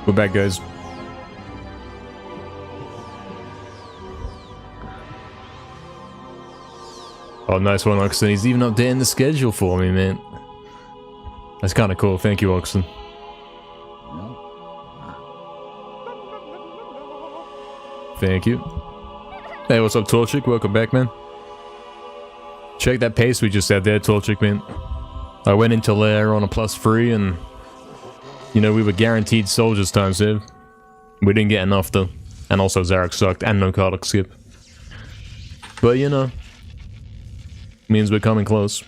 A: We're back, guys. Oh, nice one, Oxen. He's even updating the schedule for me, man. That's kind of cool. Thank you, Oxen. Thank you. Hey, what's up, Torchic? Welcome back, man. Check that pace we just had there, Torchic, man. I went into lair on a +3 and... You know, we were guaranteed soldiers time save. We didn't get enough, though. And also Zarek sucked, and no Cardiac skip. But, you know... Means we're coming close.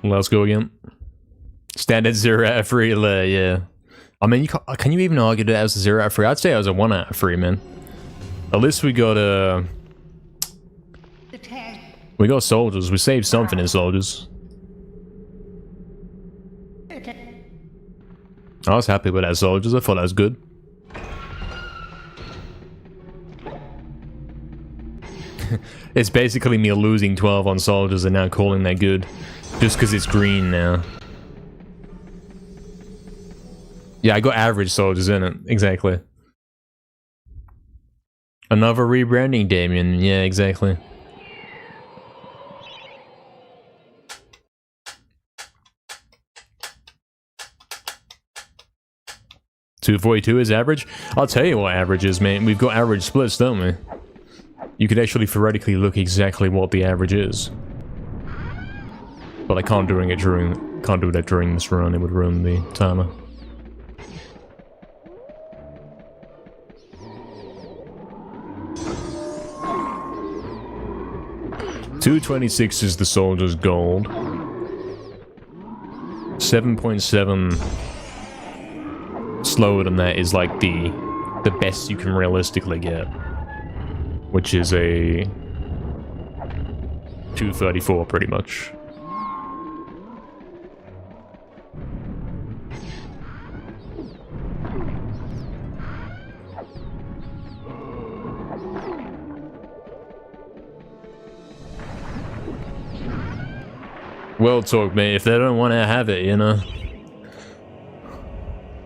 A: Let's go again. Standard 0 out of 3, yeah. I mean, can you even argue that as a 0 out of 3? I'd say I was a 1 out of 3, man. At least we got we got soldiers. We saved something in soldiers. I was happy with that soldiers. I thought that was good. It's basically me losing 12 on soldiers and now calling that good. Just because it's green now. Yeah, I got average soldiers in it. Exactly. Another rebranding, Damien. Yeah, exactly. .242 is average? I'll tell you what average is, man. We've got average splits, don't we? You could actually theoretically look exactly what the average is. But I can't do that during this run, it would ruin the timer. .226 is the soldier's gold. 7.7 slower than that is like the best you can realistically get. Which is a 234 pretty much. Well talk, mate. If they don't want to have it, you know.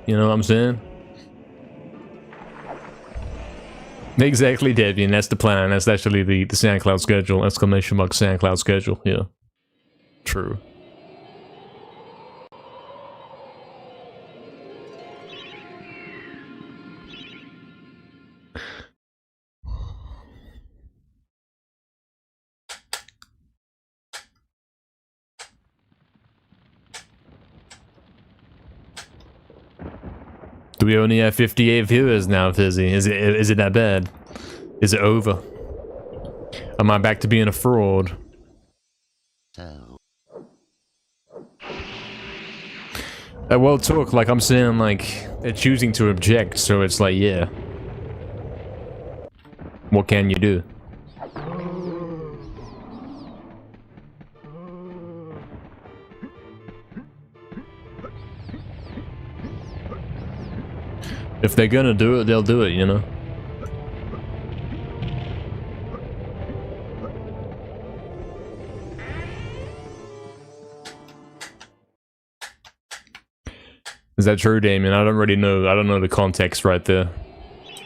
A: You know what I'm saying? Exactly, Debian. That's the plan. That's actually the SoundCloud schedule. ! SoundCloud schedule. Yeah. True. Do we only have 58 viewers now, Fizzy? Is it that bad? Is it over? Am I back to being a fraud?
B: So.
A: Well, talk, like I'm saying, like, they're choosing to object, so it's like, yeah. What can you do? If they're gonna do it, they'll do it, you know? Is that true, Damien? I don't really know. I don't know the context right there.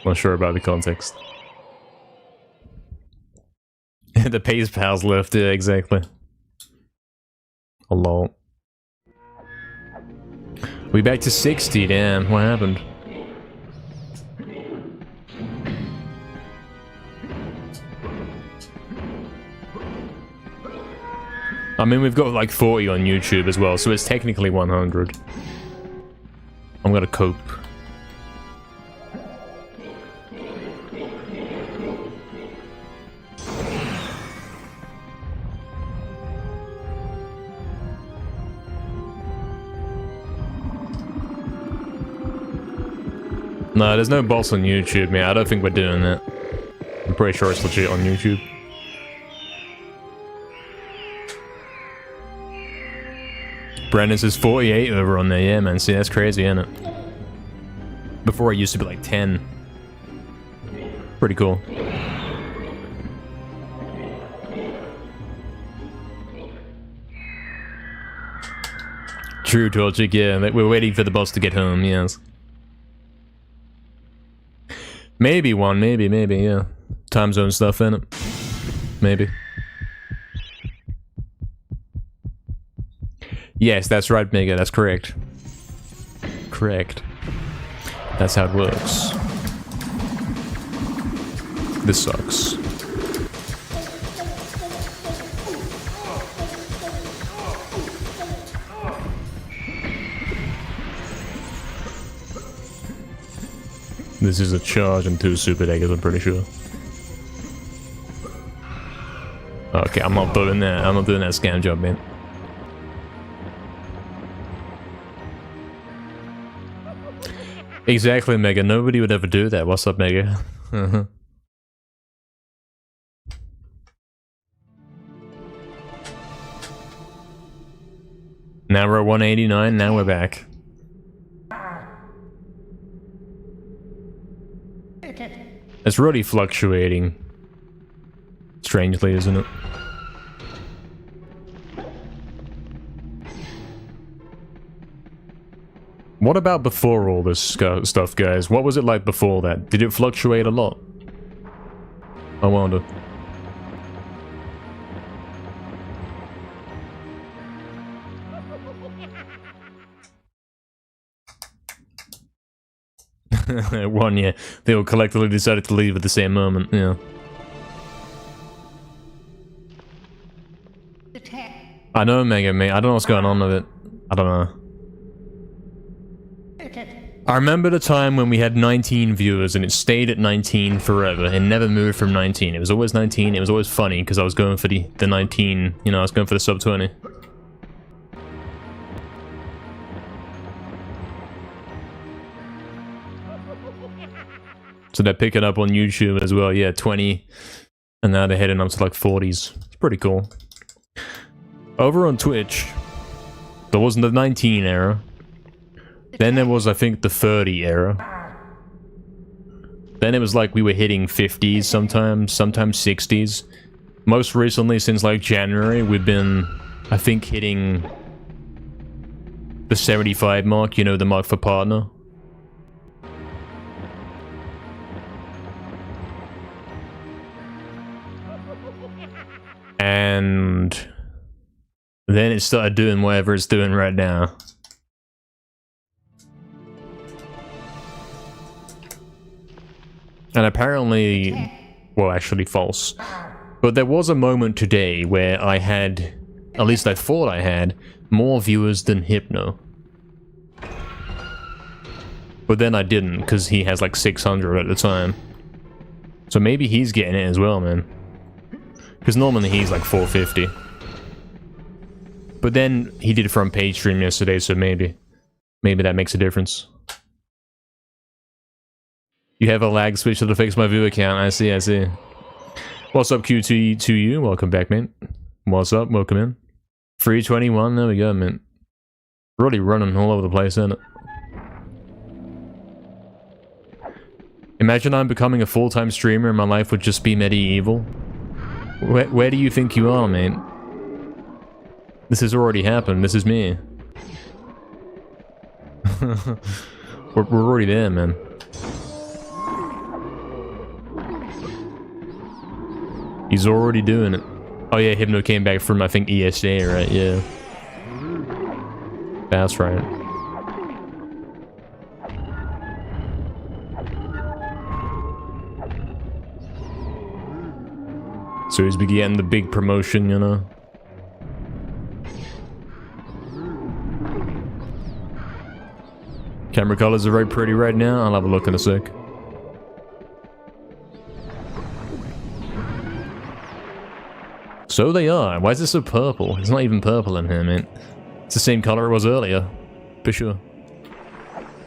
A: Not sure about the context. The pace pals left, yeah, exactly. A lot. We back to 60, damn, what happened? I mean, we've got like 40 on YouTube as well, so it's technically 100. I'm gonna cope. No, there's no boss on YouTube, man. I don't think we're doing that. I'm pretty sure it's legit on YouTube. Brandon says 48 over on there, yeah, man. See, that's crazy, isn't it? Before it used to be like 10. Pretty cool. True, Torchic, yeah. We're waiting for the boss to get home, yes. Maybe one, maybe, yeah. Time zone stuff in it. Maybe. Yes, that's right, Mega, that's correct. Correct. That's how it works. This sucks. This is a charge and 2 super daggers, I'm pretty sure. Okay, I'm not doing that. I'm not doing that scam job, man. Exactly, Mega. Nobody would ever do that. What's up, Mega? Now we're at 189, now we're back. It's really fluctuating. Strangely, isn't it? What about before all this stuff, guys? What was it like before that? Did it fluctuate a lot? I wonder. One, yeah. They all collectively decided to leave at the same moment, yeah. I know, Mega, mate. I don't know what's going on with it. I don't know. I remember the time when we had 19 viewers and it stayed at 19 forever and never moved from 19. It was always 19. It was always funny because I was going for the 19, you know, I was going for the sub 20. So they're picking up on YouTube as well, yeah, 20. And now they're heading up to like 40s. It's pretty cool. Over on Twitch, there wasn't the 19 era. Then there was, I think, the 30 era. Then it was like we were hitting 50s sometimes 60s. Most recently, since like January, we've been, I think, hitting the 75 mark, you know, the mark for partner. And then it started doing whatever it's doing right now. And apparently, well, actually false. But there was a moment today where I had, at least I thought I had, more viewers than Hypno. But then I didn't, because he has like 600 at the time. So maybe he's getting it as well, man. Because normally he's like 450. But then he did it from page stream yesterday, so maybe that makes a difference. You have a lag switch that affects my viewer count. I see, I see. What's up, QT to you? Welcome back, man. What's up? Welcome in. 321, there we go, man. Really running all over the place, isn't it? Imagine I'm becoming a full-time streamer and my life would just be MediEvil. Where do you think you are, mate? This has already happened. This is me. we're already there, man. He's already doing it. Oh yeah, Hypno came back from, I think, ESJ, right? Yeah. That's right. So he's beginning the big promotion, you know? Camera colors are very pretty right now. I'll have a look in a sec. So they are. Why is this so purple? It's not even purple in here, man. It's the same color it was earlier. For sure.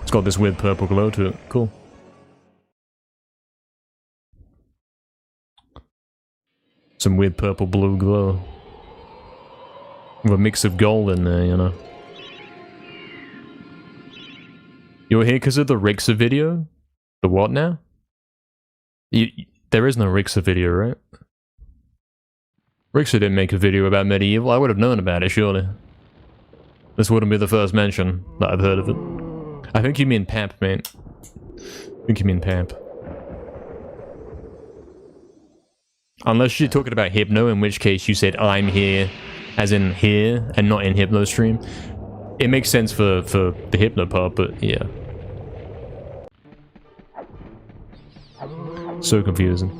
A: It's got this weird purple glow to it. Cool. Some weird purple blue glow. With a mix of gold in there, you know. You're here because of the Rixa video? The what now? There is no Rixa video, right? Rixa didn't make a video about MediEvil. I would have known about it, surely. This wouldn't be the first mention that I've heard of it. I think you mean Pamp, mate. I think you mean Pamp. Unless you're talking about Hypno, in which case you said I'm here, as in here, and not in Hypno stream. It makes sense for the Hypno part, but yeah. So confusing.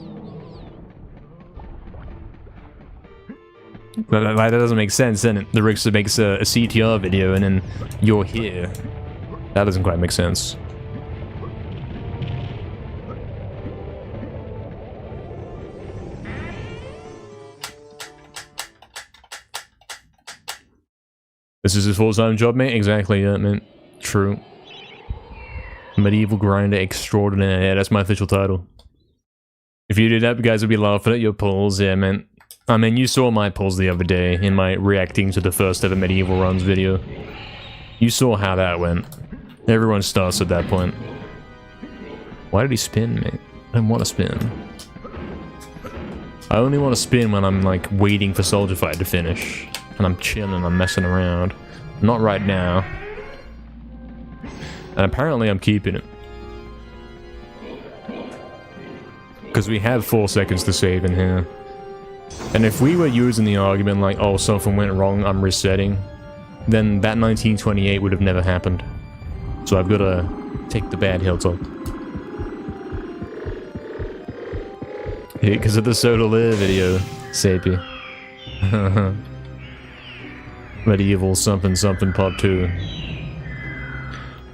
A: That doesn't make sense, then the Rick makes a CTR video and then you're here. That doesn't quite make sense. This is his full-time job, mate? Exactly, yeah, man. True. Medieval grinder extraordinaire. Yeah, that's my official title. If you did that, you guys would be laughing at your pulls, yeah, man. I mean, you saw my pulls the other day in my reacting to the first ever Medieval runs video. You saw how that went. Everyone starts at that point. Why did he spin, mate? I don't want to spin. I only want to spin when I'm, like, waiting for Soldier Fight to finish. And I'm chilling, I'm messing around. Not right now. And apparently I'm keeping it. Because we have 4 seconds to save in here. And if we were using the argument like, oh, something went wrong, I'm resetting, then that 1928 would have never happened. So I've got to take the bad hilltop. Because of the Soda Lair video, Sapie. Medieval something something part 2.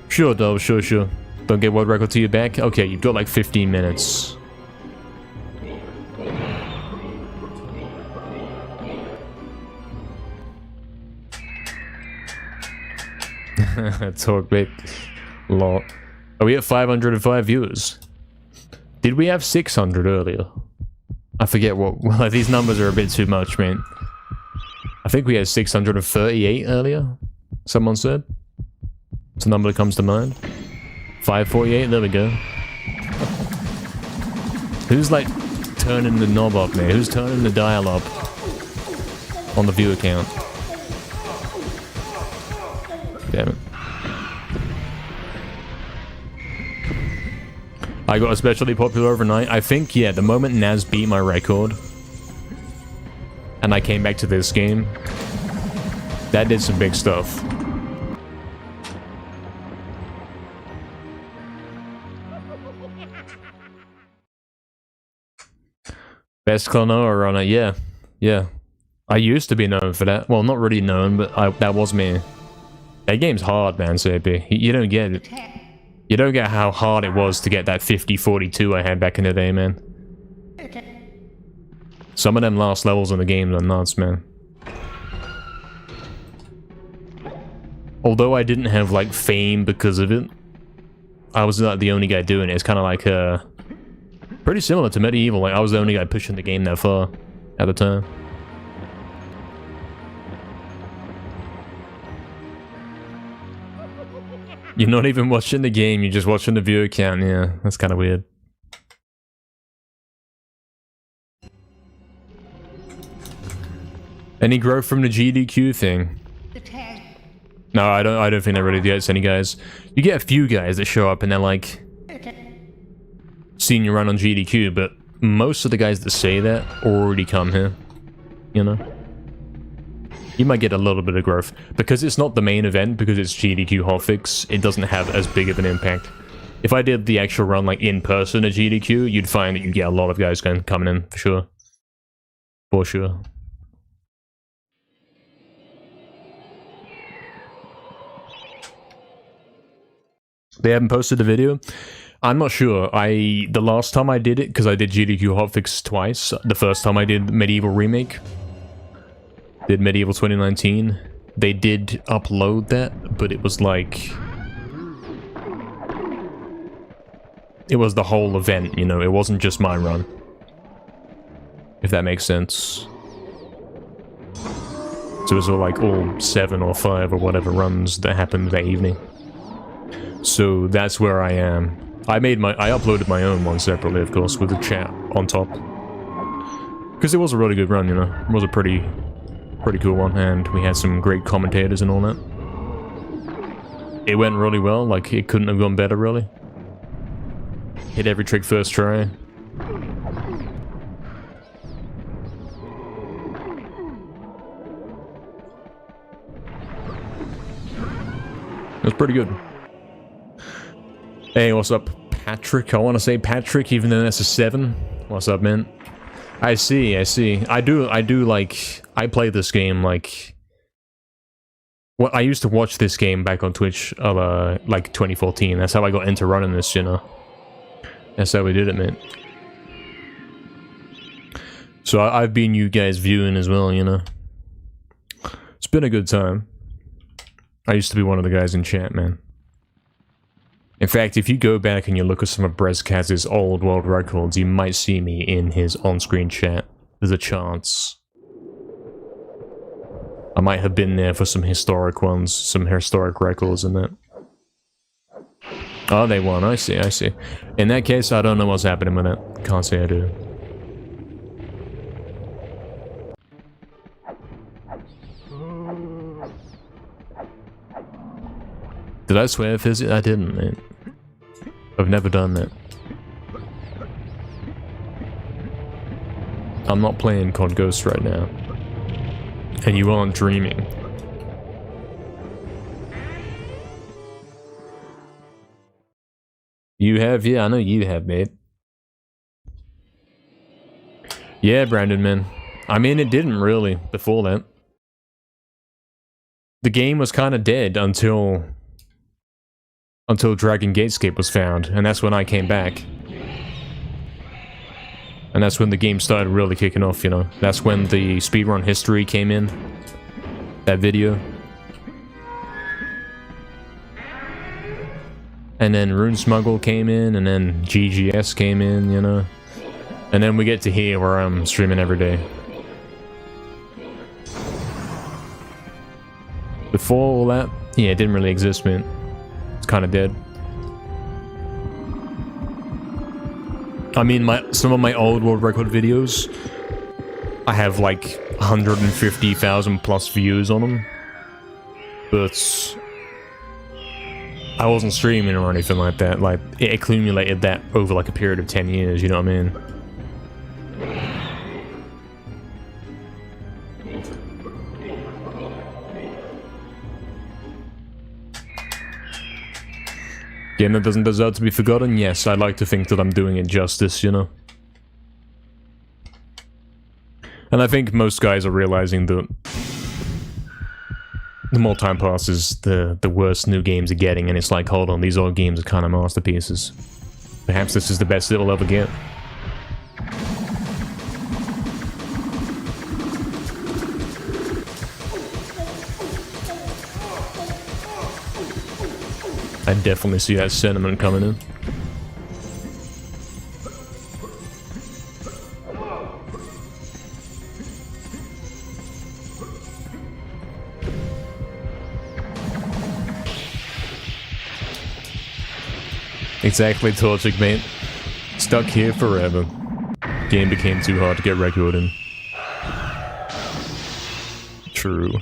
A: Sure, Dove, sure. Don't get world record to your back? Okay, you've got like 15 minutes. Talk big. Lol. Are we at 505 viewers? Did we have 600 earlier? I forget what. Well, these numbers are a bit too much, man. I think we had 638 earlier. Someone said. It's a number that comes to mind. 548, there we go. Who's like turning the knob up, man? Who's turning the dial up on the viewer count? Damn it. I got especially popular overnight. I think, yeah, the moment Naz beat my record and I came back to this game, that did some big stuff. Best Klonoa runner, yeah. Yeah. I used to be known for that. Well, not really known, but that was me. That game's hard, man, Sapie. You don't get it. You don't get how hard it was to get that 50-42 I had back in the day, man. Some of them last levels in the game are nuts, man. Although I didn't have, like, fame because of it, I was not the only guy doing it. It's kind of like, pretty similar to MediEvil. Like, I was the only guy pushing the game that far at the time. You're not even watching the game, you're just watching the viewer count. Yeah, that's kind of weird. Any growth from the GDQ thing? No, I don't think that really gets any guys. You get a few guys that show up and they're like, seen you run on GDQ, but most of the guys that say that already come here, you know? You might get a little bit of growth. Because it's not the main event, because it's GDQ hotfix, it doesn't have as big of an impact. If I did the actual run like in person at GDQ, you'd find that you'd get a lot of guys coming in, for sure. For sure. They haven't posted the video? I'm not sure. The last time I did it, because I did GDQ hotfix twice, the first time I did MediEvil Remake, did MediEvil 2019, they did upload that, but it was like, it was the whole event, you know, it wasn't just my run. If that makes sense. So it was all like all 7 or 5 or whatever runs that happened that evening. So that's where I am. I uploaded my own one separately, of course, with the chat on top. Because it was a really good run, you know. It was a pretty cool one, and we had some great commentators and all that. it went really well. Like, it couldn't have gone better, really. Hit every trick first try. It was pretty good. Hey, what's up, Patrick? I want to say Patrick, even though that's a 7. What's up, man? I see. I do, like, I play this game, like... Well, I used to watch this game back on Twitch, like, 2014. That's how I got into running this, you know? That's how we did it, man. So I've been you guys viewing as well, you know? It's been a good time. I used to be one of the guys in chat, man. In fact, if you go back and you look at some of Brezkaz's old world records, you might see me in his on-screen chat. There's a chance. I might have been there for some historic ones, some historic records and that. Oh, they won. I see. In that case, I don't know what's happening with it. Can't say I do. Did I swear physically? I didn't, man. I've never done that. I'm not playing COD Ghost right now. And you aren't dreaming. You have? Yeah, I know you have, mate. Yeah, Brandon, man. I mean, it didn't really before that. The game was kind of dead until Dragon Gatescape was found, and that's when I came back. And that's when the game started really kicking off, you know. That's when the speedrun history came in. That video. And then Rune Smuggle came in, and then GGS came in, you know. And then we get to here where I'm streaming every day. Before all that, yeah, it didn't really exist, man. It's kind of dead. I mean, some of my old world record videos, I have like 150,000 plus views on them. But I wasn't streaming or anything like that. Like, it accumulated that over like a period of 10 years, you know what I mean? Game that doesn't deserve to be forgotten? Yes, I'd like to think that I'm doing it justice, you know? And I think most guys are realizing that the more time passes, the worse new games are getting, and it's like, hold on, these old games are kind of masterpieces. Perhaps this is the best it will ever get. I definitely see that sentiment coming in. Exactly, Torchic, mate. Stuck here forever. Game became too hard to get record in. True.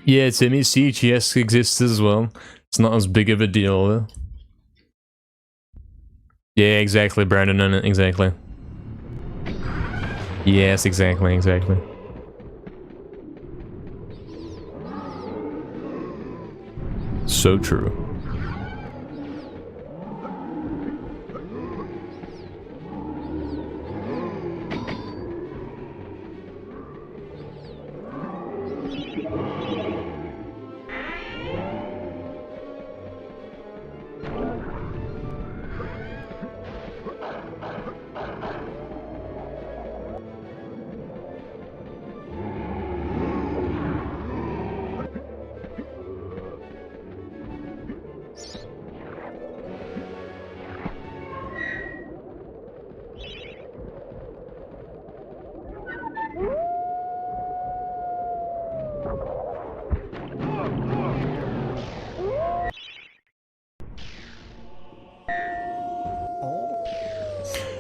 A: Yeah, Timmy, CGS exists as well. It's not as big of a deal, though. Yeah, exactly, Brandon, exactly. Yes, exactly. So true.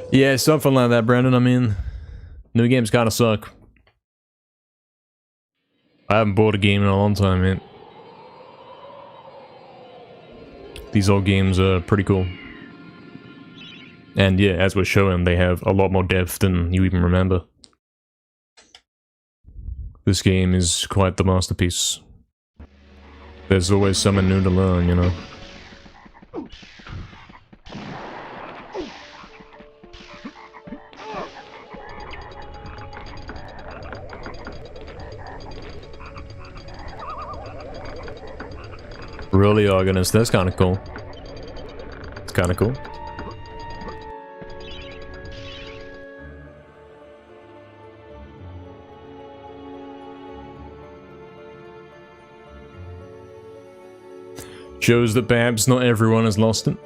A: Yeah, something like that, Brandon. I mean, new games kind of suck. I haven't bought a game in a long time, man. These old games are pretty cool. And yeah, as we're showing, they have a lot more depth than you even remember. This game is quite the masterpiece. There's always something new to learn, you know? Really organized, that's kind of cool. It's kind of cool. Shows that perhaps not everyone has lost it.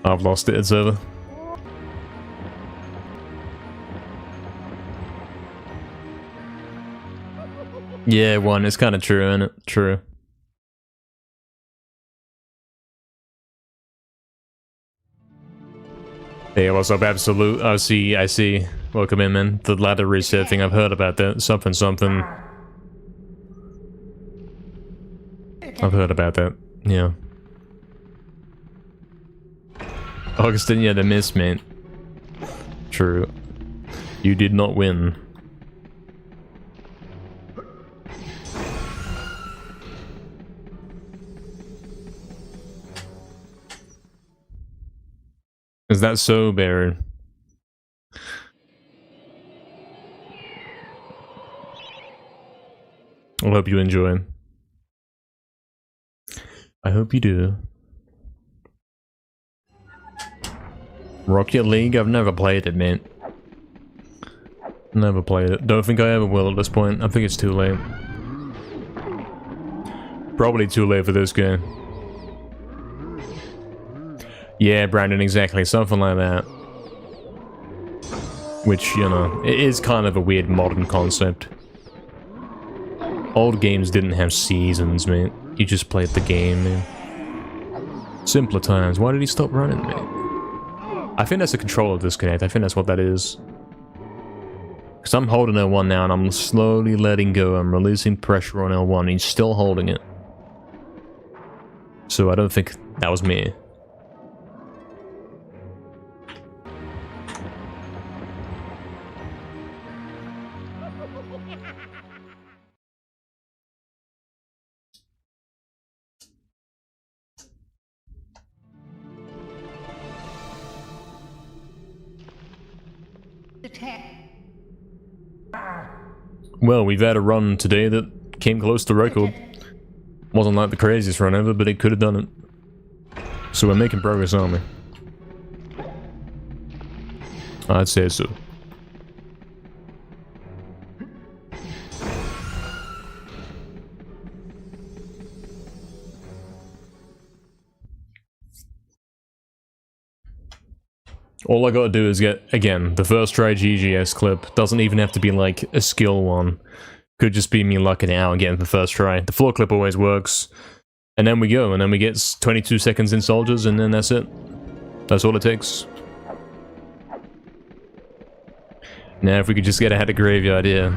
A: I've lost it, it's over. Yeah, one, it's kind of true, isn't it? True. Hey, what's up, Absolute? I see. Welcome in, man. The ladder reset thing, I've heard about that. Something. I've heard about that, yeah. Augustin, yeah, the miss, mate. True. You did not win. Is that so, Baron? I hope you enjoy. I hope you do. Rocket League? I've never played it, man. Never played it. Don't think I ever will at this point. I think it's too late. Probably too late for this game. Yeah, Brandon, exactly. Something like that. Which, you know, it is kind of a weird modern concept. Old games didn't have seasons, mate. You just played the game, man. Simpler times. Why did he stop running, mate? I think that's a controller disconnect. I think that's what that is. Because I'm holding L1 now and I'm slowly letting go. I'm releasing pressure on L1 and he's still holding it. So I don't think that was me. Well, we've had a run today that came close to record. Wasn't like the craziest run ever, but it could have done it. So we're making progress, aren't we? I'd say so. All I gotta do is get, again, the first try GGS clip. Doesn't even have to be like a skill one. Could just be me lucking it out and getting the first try. The floor clip always works. And then we go, and then we get 22 seconds in soldiers, and then that's it. That's all it takes. Now if we could just get ahead of graveyard, yeah.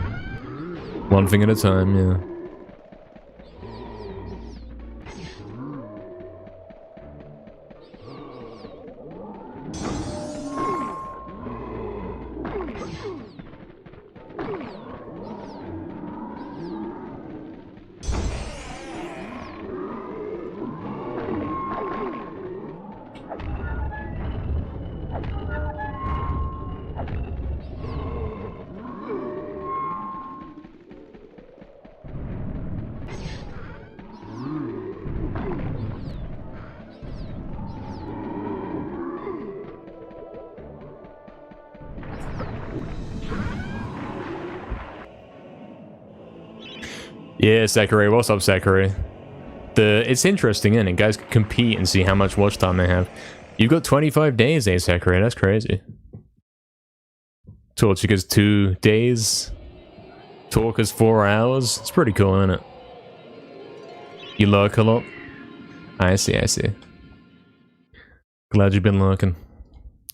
A: One thing at a time, yeah. Yeah, Sakurai. What's up, Sakurai? It's interesting, isn't it? Guys can compete and see how much watch time they have. You've got 25 days, eh, Sakurai? That's crazy. Torchica's 2 days. Talker's 4 hours. It's pretty cool, isn't it? You lurk a lot? I see, I see. Glad you've been lurking.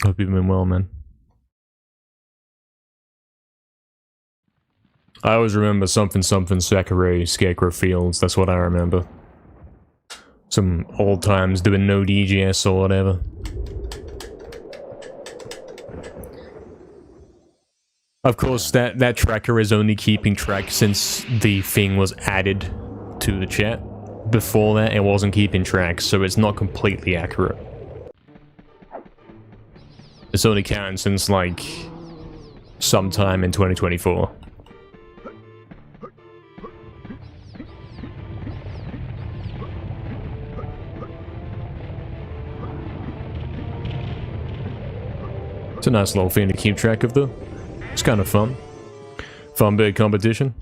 A: Hope you've been well, man. I always remember something Sakurai Scarecrow Fields. That's what I remember. Some old times doing no DGS or whatever. Of course, that tracker is only keeping track since the thing was added to the chat. Before that, it wasn't keeping track, so it's not completely accurate. It's only counting since, like, sometime in 2024. It's a nice little thing to keep track of, though. It's kind of fun. Fun big competition.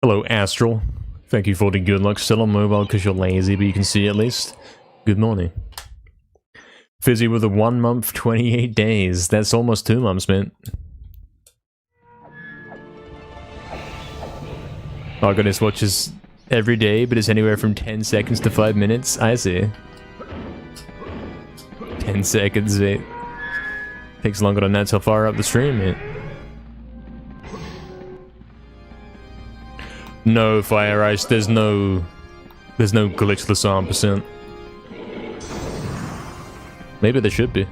A: Hello, Astral. Thank you for the good luck. Still on mobile because you're lazy, but you can see at least. Good morning. Fizzy with a 1 month, 28 days. That's almost 2 months, man. Oh goodness, watches every day, but it's anywhere from 10 seconds to 5 minutes. I see. 10 seconds, it takes longer than that to fire up the stream, man. No, Fire Ice, there's no glitchless arm%. Maybe there should be.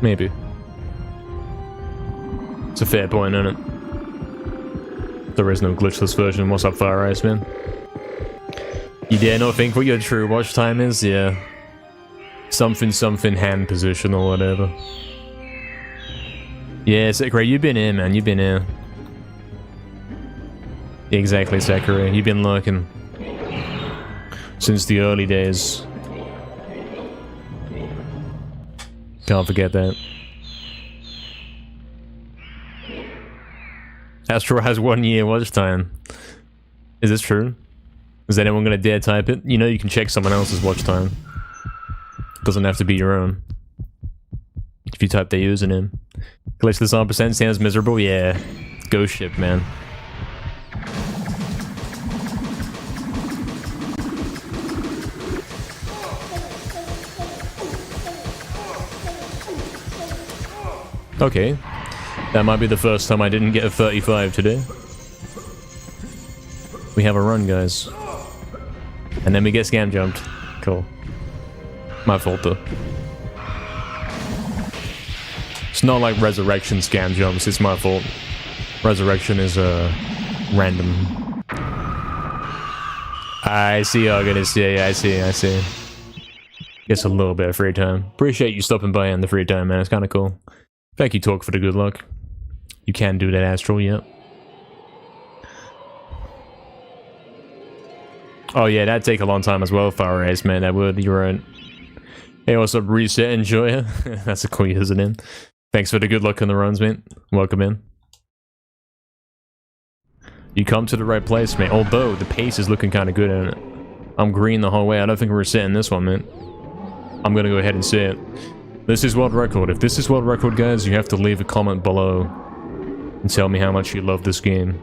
A: Maybe. It's a fair point, isn't it? There is no glitchless version. What's up, Fire Ice, man? You dare not think what your true watch time is? Yeah. Something hand position or whatever. Yeah, Sakurai, you've been here, man. You've been here. Exactly, Sakurai. You've been lurking. Since the early days. Can't forget that. Astro has 1 year watch time. Is this true? Is anyone gonna dare type it? You know you can check someone else's watch time. Doesn't have to be your own. If you type their username. Glitchless arm% sounds miserable? Yeah. Ghost ship, man. Okay. That might be the first time I didn't get a 35 today. We have a run, guys. And then we get scam jumped. Cool. My fault, though. It's not like Resurrection scam jumps, it's my fault. Resurrection is, random. I see, August. Yeah, I see. Gets a little bit of free time. Appreciate you stopping by in the free time, man. It's kind of cool. Thank you, Talk, for the good luck. You can do that, Astral, yep. Oh yeah, that'd take a long time as well, Fire Ace, man. That would, you're right. Hey, what's up, Reset Enjoyer? That's a cool username. Thanks for the good luck on the runs, man. Welcome in. You come to the right place, man. Although, the pace is looking kind of good, isn't it? I'm green the whole way. I don't think we're setting this one, man. I'm gonna go ahead and say it. This is world record. If this is world record, guys, you have to leave a comment below and tell me how much you love this game.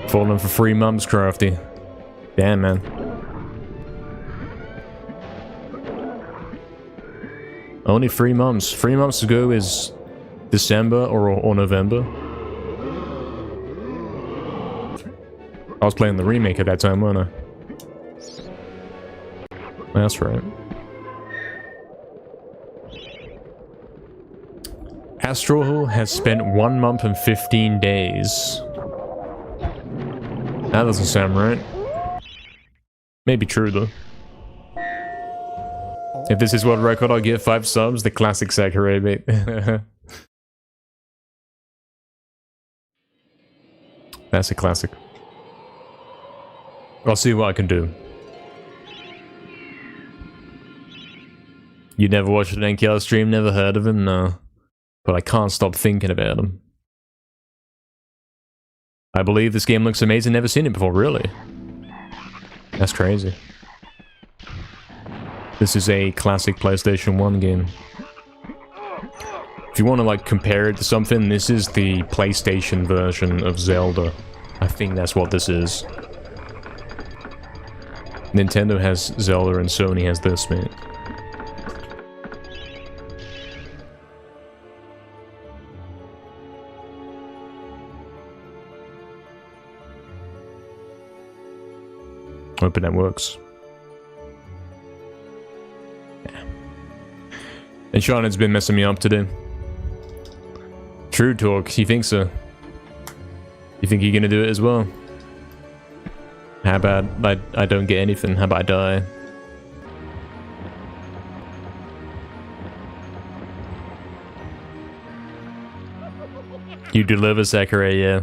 A: Falling for 3 months, Crafty. Damn, man. Only 3 months. 3 months ago is December or November. I was playing the remake at that time, wasn't I? That's right. Astral has spent 1 month and 15 days. That doesn't sound right. Maybe true, though. If this is world record, I'll get 5 subs. The classic Sakurai, mate. That's a classic. I'll see what I can do. You never watched an NKL stream? Never heard of him? No. But I can't stop thinking about him. I believe this game looks amazing. Never seen it before, really. That's crazy. This is a classic PlayStation 1 game. If you want to like compare it to something, this is the PlayStation version of Zelda. I think that's what this is. Nintendo has Zelda and Sony has this, man. Hoping that works. Yeah. And Shannon's been messing me up today. True talk, you think so? You think you're gonna do it as well? How about I don't get anything? How about I die? You deliver, Sakurai, yeah.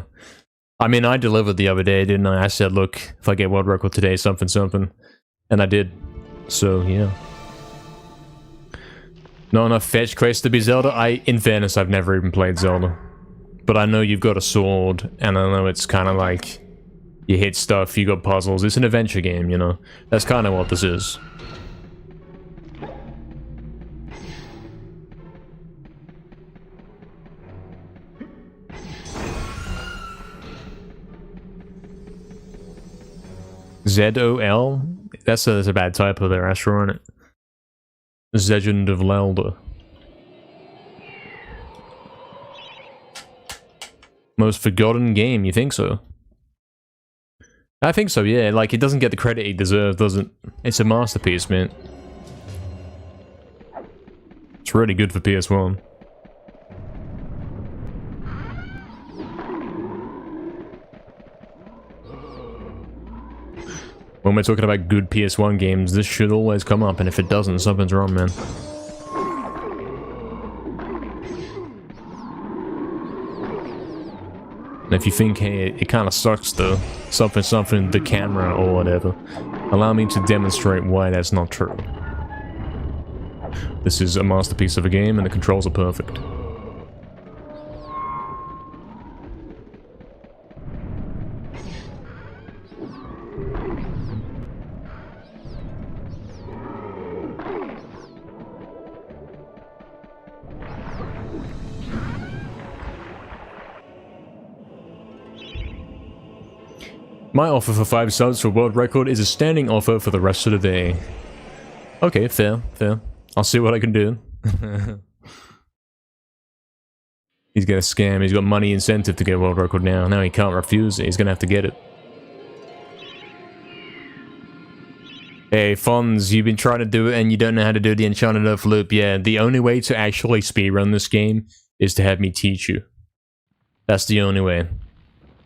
A: I mean, I delivered the other day, didn't I? I said, look, if I get world record today, something, something. And I did. So, yeah. Not enough fetch quests to be Zelda? In fairness, I've never even played Zelda. But I know you've got a sword, and I know it's kind of like... You hit stuff, you got puzzles. It's an adventure game, you know? That's kind of what this is. Z-O-L? That's a bad typo there, Astro, isn't it? Legend of Zelda. Most forgotten game, you think so? I think so, yeah. Like, it doesn't get the credit it deserves, does it? It's a masterpiece, man. It's really good for PS1. When we're talking about good PS1 games, this should always come up, and if it doesn't, something's wrong, man. And if you think, hey, it kind of sucks though, something, the camera or whatever, allow me to demonstrate why that's not true. This is a masterpiece of a game, and the controls are perfect. My offer for 5 subs for world record is a standing offer for the rest of the day. Okay, fair, fair. I'll see what I can do. He's gonna scam, he's got money incentive to get world record now. Now he can't refuse it, he's gonna have to get it. Hey, Fonz, you've been trying to do it and you don't know how to do the Enchanted Earth loop. Yeah, the only way to actually speedrun this game is to have me teach you. That's the only way.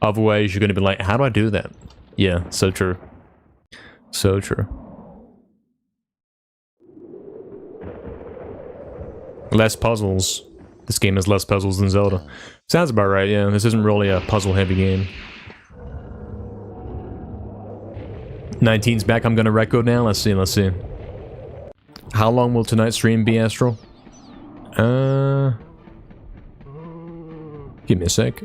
A: Otherwise, you're going to be like, how do I do that? Yeah, so true. So true. Less puzzles. This game has less puzzles than Zelda. Sounds about right, yeah. This isn't really a puzzle-heavy game. 19's back, I'm going to record now. Let's see, let's see. How long will tonight's stream be, Astral? Give me a sec.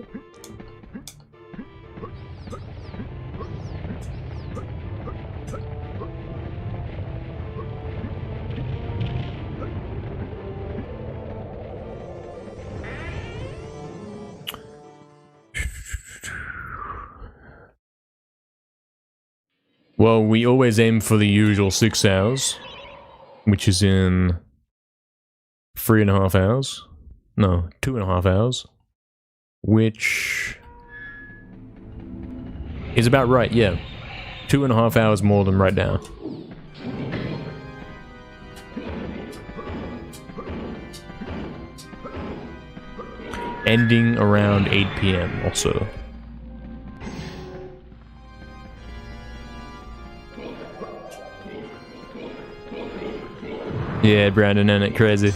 A: Well, we always aim for the usual 6 hours, which is in 3.5 hours. No, 2.5 hours. Which is about right, yeah. 2.5 hours more than right now. Ending around 8 PM also. Yeah, Brandon, ain't it crazy?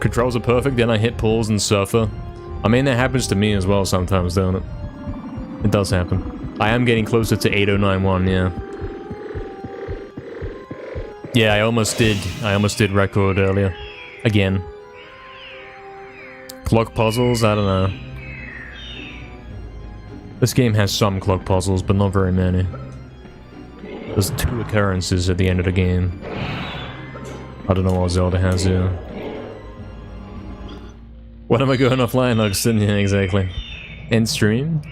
A: Controls are perfect, then I hit pulls and surfer. I mean, that happens to me as well sometimes, don't it? It does happen. I am getting closer to 8091, yeah. Yeah, I almost did record earlier. Again. Clock puzzles? I don't know. This game has some clock puzzles, but not very many. There's 2 occurrences at the end of the game. I don't know what Zelda has here. What am I going offline, Luxton? Yeah, exactly. End stream?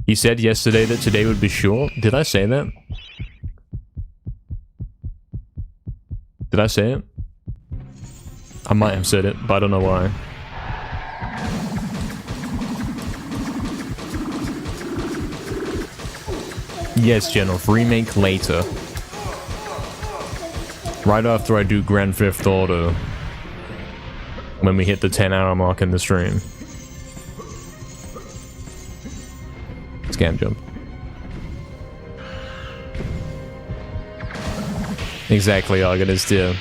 A: He said yesterday that today would be short. Did I say that? Did I say it? I might have said it, but I don't know why. Yes, General. Remake later. Right after I do Grand Theft Auto. When we hit the 10-hour mark in the stream. Scam jump. Exactly, Argonist, yeah.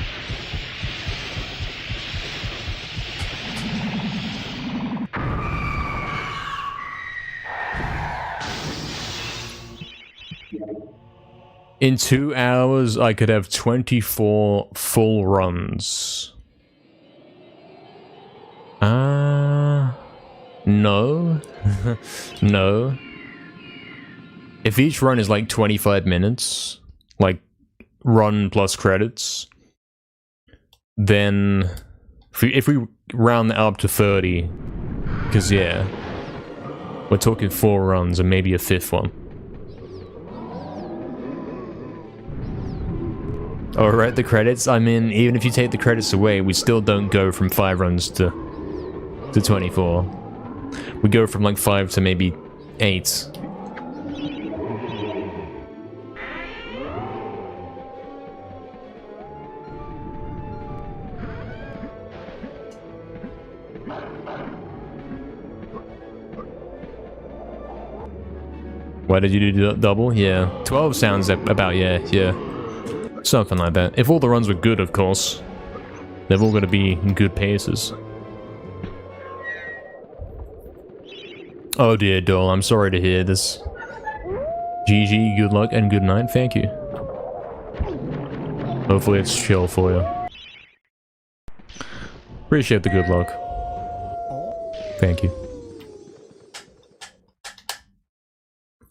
A: In 2 hours, I could have 24 full runs. No. No. If each run is like 25 minutes, like run plus credits, then if we round that up to 30, because yeah, we're talking 4 runs and maybe a 5th one. Alright, the credits, I mean, even if you take the credits away, we still don't go from 5 runs to 24. We go from like 5 to maybe 8. Why did you do double? Yeah. 12 sounds about, yeah. Something like that. If all the runs were good, of course. They've all got to be in good paces. Oh dear, Dole, I'm sorry to hear this. GG, good luck and good night, thank you. Hopefully it's chill for you. Appreciate the good luck. Thank you.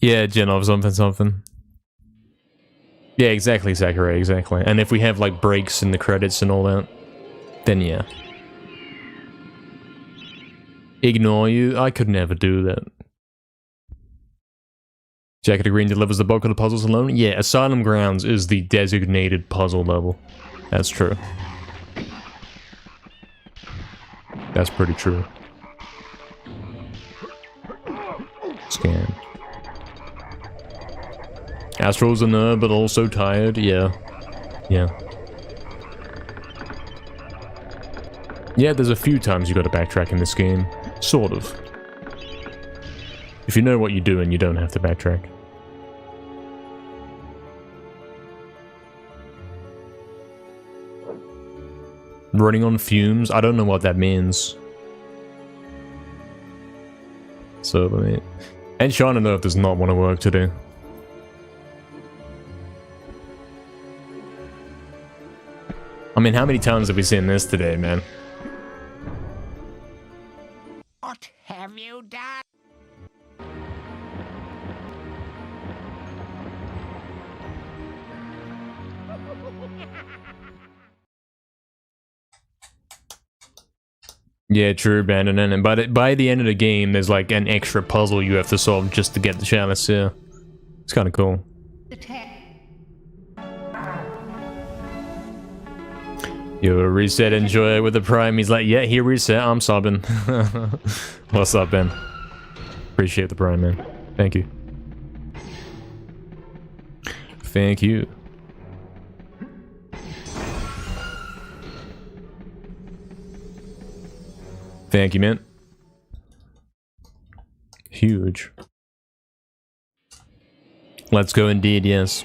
A: Yeah, Genov, something. Yeah, exactly, Zachary, exactly. And if we have, like, breaks in the credits and all that, then yeah. Ignore you? I could never do that. Jacket of Green delivers the bulk of the puzzles alone? Yeah, Asylum Grounds is the designated puzzle level. That's true. That's pretty true. Scan. Astral's a nerd, but also tired. Yeah. Yeah, there's a few times you gotta backtrack in this game. Sort of. If you know what you're doing, you don't have to backtrack. Running on fumes? I don't know what that means. So, I mean... And Sean and Earth does not want to work today. I mean, how many times have we seen this today, man?
B: What have you done?
A: Yeah, true, Brandon. And by the end of the game, there's like an extra puzzle you have to solve just to get the chalice. Yeah, it's kind of cool. Yo, reset, enjoy with the Prime. He's like, yeah, he reset. I'm subbing. What's up, Ben? Appreciate the Prime, man. Thank you. Thank you. Thank you, man. Huge. Let's go indeed, yes.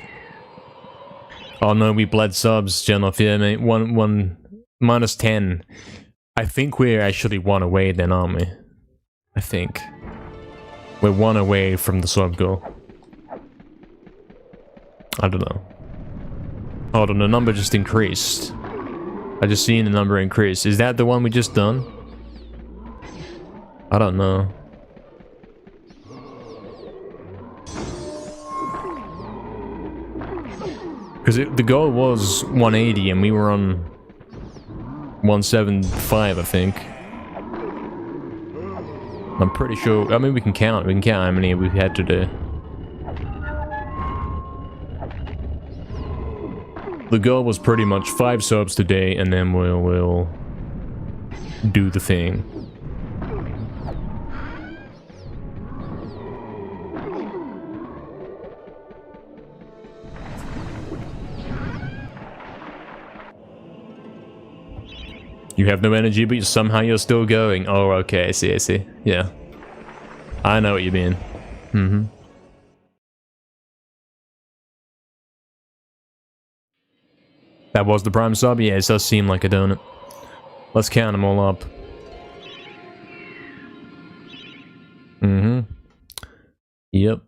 A: Oh no, we bled subs, Genoff, yeah, mate. One minus 10. I think we're actually 1 away then, aren't we? I think. We're 1 away from the sub goal. I don't know. Hold on, the number just increased. I just seen the number increase. Is that the one we just done? I don't know. Because the goal was 180 and we were on 175, I think. I'm pretty sure. I mean, we can count how many we've had to do. The goal was pretty much 5 subs today, and then we'll do the thing. You have no energy, but somehow you're still going. Oh, okay, I see. Yeah. I know what you mean. Mm-hmm. That was the prime sub? Yeah, it does seem like a donut. Let's count them all up. Mm-hmm. Yep.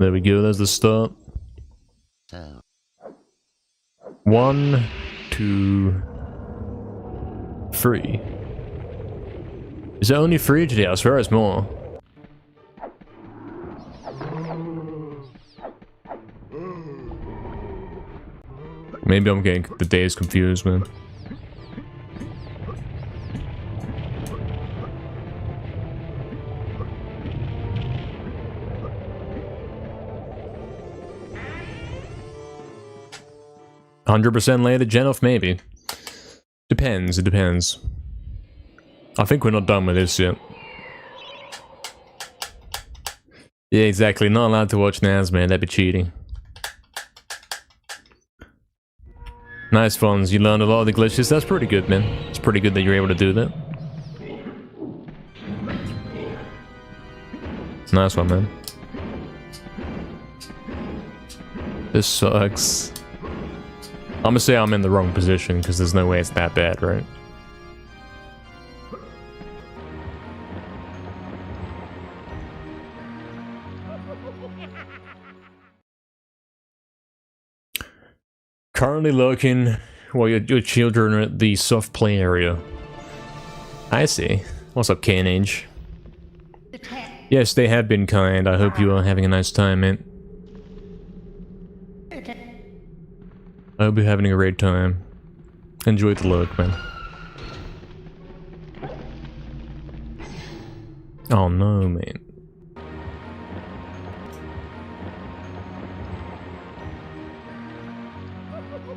A: There we go, there's the start. 1, 2, 3. Is it only 3 today? I swear it's more. Maybe I'm getting the days confused, man. $100% later, Genoff, maybe. Depends, it depends. I think we're not done with this yet. Yeah, exactly. Not allowed to watch Naz, man. That'd be cheating. Nice Fonz. You learned a lot of the glitches. That's pretty good, man. It's pretty good that you're able to do that. Nice one, man. This sucks. I'm gonna say I'm in the wrong position because there's no way it's that bad, right? Currently lurking while your children are at the soft play area. I see. What's up, Canage? Yes, they have been kind. I hope you are having a nice time, man. I hope you're having a great time. Enjoy the lurk, man. Oh no, man.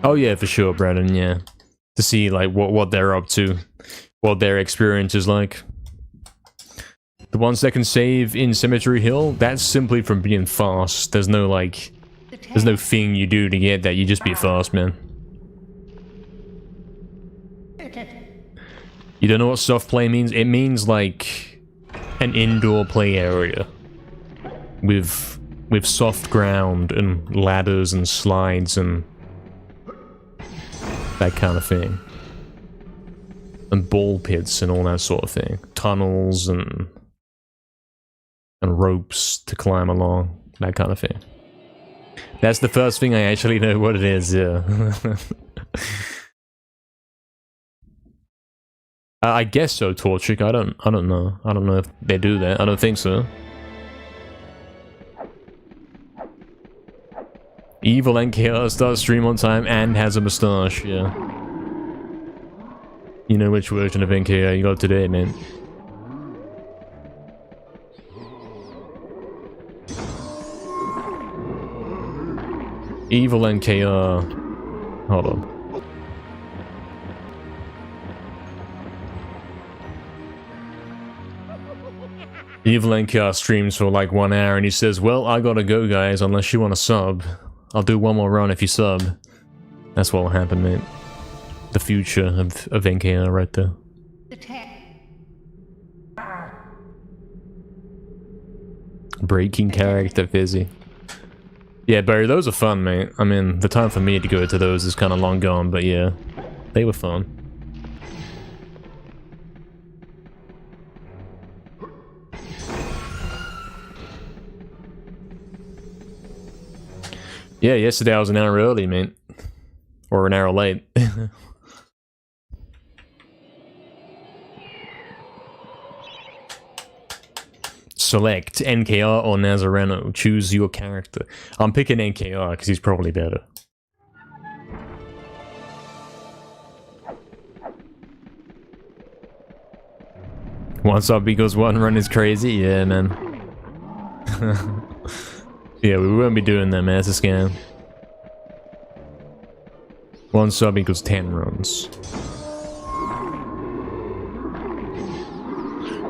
A: Oh yeah, for sure, Brandon, yeah. To see, like, what they're up to. What their experience is like. The ones that can save in Cemetery Hill, that's simply from being fast. There's no, like... There's no thing you do to get that, you just be fast, man. You don't know what soft play means? It means, like, an indoor play area. With soft ground and ladders and slides and... that kind of thing. And ball pits and all that sort of thing. Tunnels and ropes to climb along. That kind of thing. That's the first thing I actually know what it is, yeah. I guess so, Torchic. I don't know. I don't know if they do that. I don't think so. Evil NKR does stream on time and has a moustache, yeah. You know which version of NKR you got today, man. Evil NKR. Hold on. Evil NKR streams for like 1 hour and he says, well, I gotta go, guys, unless you want to sub. I'll do one more run if you sub. That's what will happen, mate. The future of NKR right there. Breaking character fizzy. Yeah, Barry, those are fun, mate. I mean, the time for me to go to those is kind of long gone, but yeah, they were fun. Yeah, yesterday I was an hour early, mate. Or an hour late. Select NKR or Nazareno. Choose your character. I'm picking NKR because he's probably better. One sub equals one run is crazy? Yeah, man. Yeah, we won't be doing that, man. It's a scam. One sub equals 10 runs.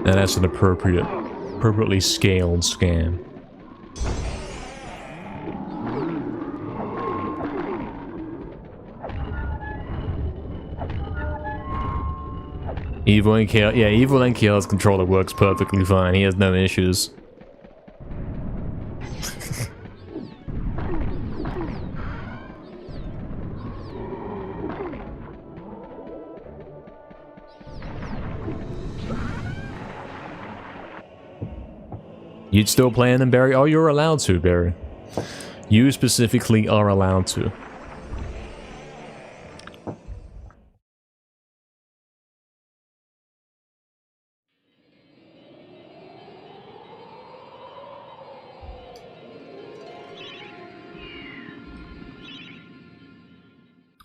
A: Now that's an appropriately scaled scam. Evil NKR, yeah, Evil NKR's controller works perfectly fine. He has no issues. You'd still play them, Barry? Oh, you're allowed to, Barry. You specifically are allowed to.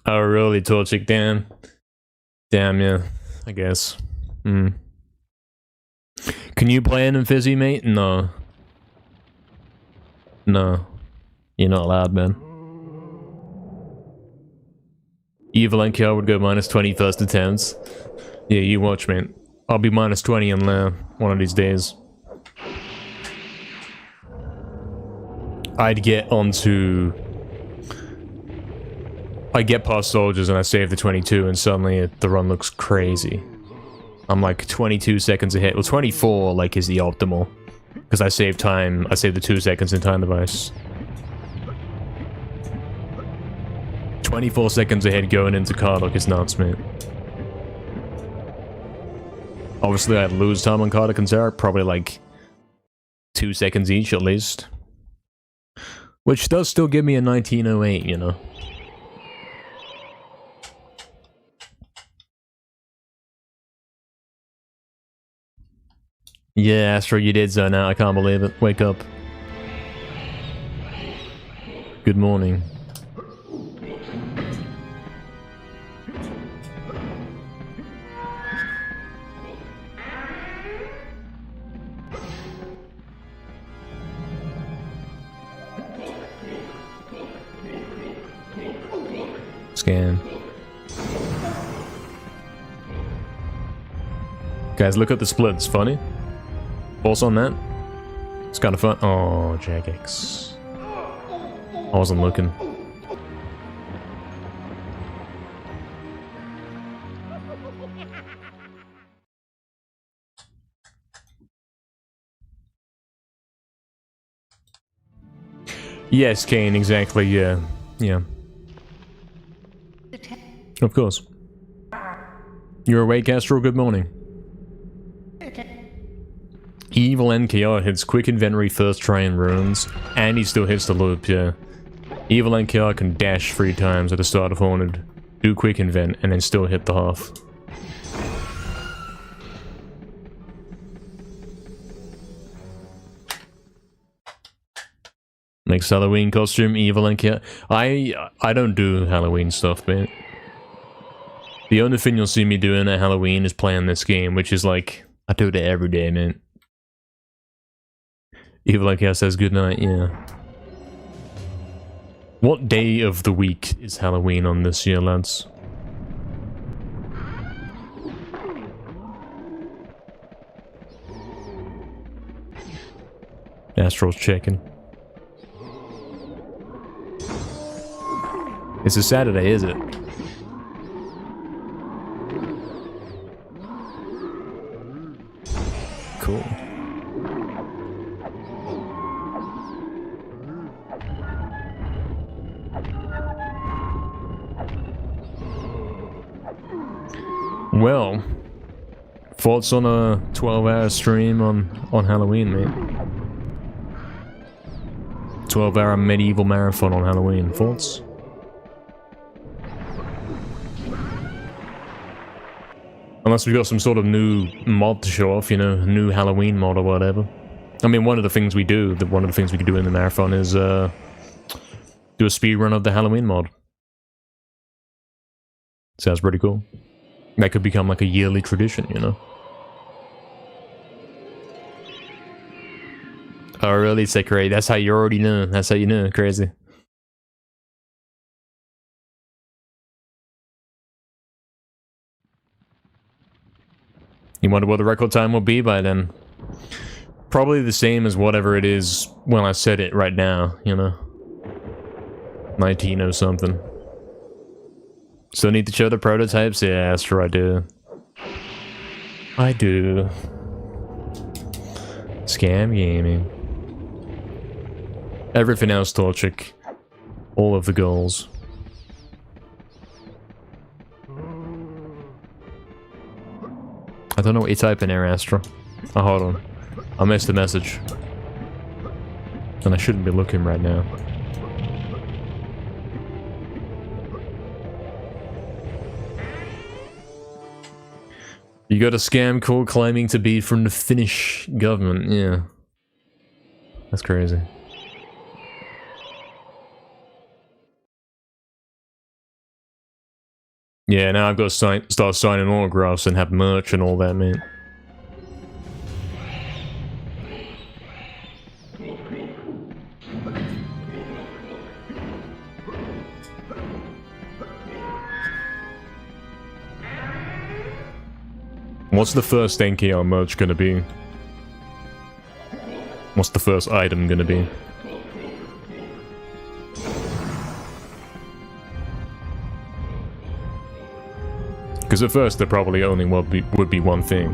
A: Oh, really, Torchic? Damn. Damn, yeah. I guess. Hmm. Can you play in Fizzy, mate? No. No. You're not allowed, man. Evil NKR would go minus 20 first attempts. Yeah, you watch, mate. I'll be minus 20 on one of these days. I'd get onto... I get past soldiers and I save the 22 and suddenly the run looks crazy. I'm like 22 seconds ahead. Well, 24 like is the optimal. Because I save time, I save the 2 seconds in time device. 24 seconds ahead going into Cardock is nuts, man. Obviously I'd lose time on Cardock and Zarek, probably like 2 seconds each at least. Which does still give me a 1908, you know. Yeah, Astro, you did zone out. I can't believe it. Wake up. Good morning. Scan. Guys, look at the split. It's funny. Pulse on that. It's kind of fun. Oh, Jagex. I wasn't looking. Yes, Kane, exactly, yeah. Yeah. Of course. You're awake, Astral? Good morning. Evil NKR hits quick inventory first try in runes, and he still hits the loop, yeah. Evil NKR can dash 3 times at the start of Haunted, do quick invent, and then still hit the half. Next Halloween costume, Evil NKR. I don't do Halloween stuff, man. The only thing you'll see me doing at Halloween is playing this game, which is like, I do it every day, man. Evil NKR says good night, yeah. What day of the week is Halloween on this year, lads? Astral's checking. It's a Saturday, is it? Cool. Well, thoughts on a 12-hour stream on Halloween, mate? 12-hour MediEvil marathon on Halloween. Thoughts? Unless we've got some sort of new mod to show off, you know, new Halloween mod or whatever. I mean, one of the things we do, one of the things we could do in the marathon is, do a speedrun of the Halloween mod. Sounds pretty cool. That could become like a yearly tradition, you know? Oh, really? Say crazy. That's how you already know. That's how you know. Crazy. You wonder what the record time will be by then? Probably the same as whatever it is when I said it right now, you know? 19 or something. Still need to show the prototypes? Yeah, Astro, I do. I do. Scam gaming. Everything else, Torchic. All of the goals. I don't know what you type in there, Astro. Oh, hold on. I missed the message. And I shouldn't be looking right now. You got a scam call claiming to be from the Finnish government. Yeah. That's crazy. Yeah, now I've got to start signing autographs and have merch and all that, mate. What's the first NKR merch gonna be? What's the first item gonna be? Because at first there probably only would be one thing.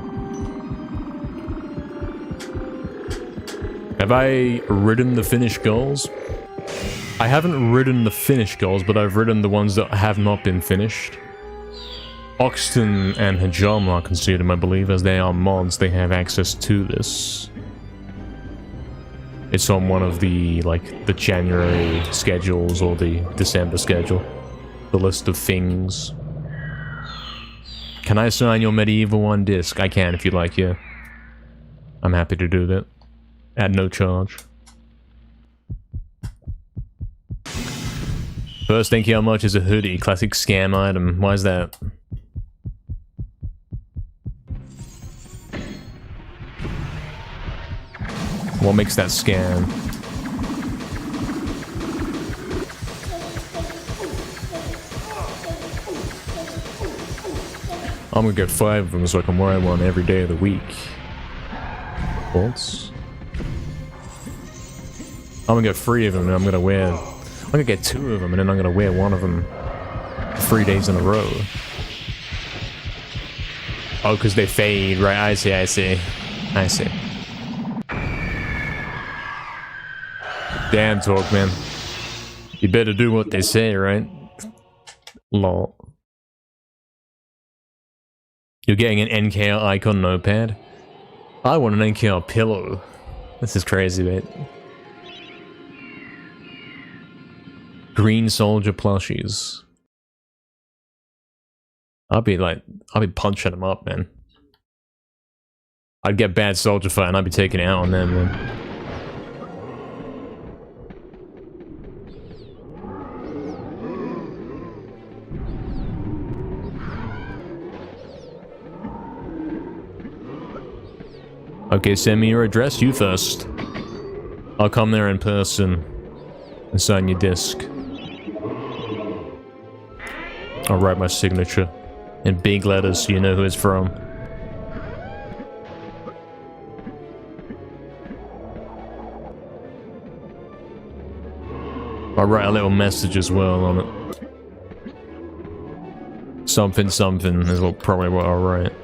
A: Have I ridden the Finnish goals? I haven't ridden the Finnish goals, but I've ridden the ones that have not been finished. Oxton and Hajama are considered, I believe, as they are mods, they have access to this. It's on one of the, like, the January schedules or the December schedule. The list of things. Can I sign your MediEvil on disc? I can if you'd like, yeah. I'm happy to do that. At no charge. First, thank you how much is a hoodie. Classic scam item. Why is that? What makes that scam? I'm gonna get 5 of them so I can wear one every day of the week. Bolts? I'm gonna get 3 of them and I'm gonna get 2 of them and then I'm gonna wear one of them 3 days in a row. Oh, because they fade, right? I see. I see. Damn, Talk, man. You better do what they say, right? Lol. You're getting an NKR icon notepad? I want an NKR pillow. This is crazy, mate. Green Soldier plushies. I'll be punching them up, man. I'd get bad soldier fight and I'd be taking it out on them, man. Okay, send me your address, you first. I'll come there in person and sign your disc. I'll write my signature in big letters so you know who it's from. I'll write a little message as well on it. Something something is probably what I'll write.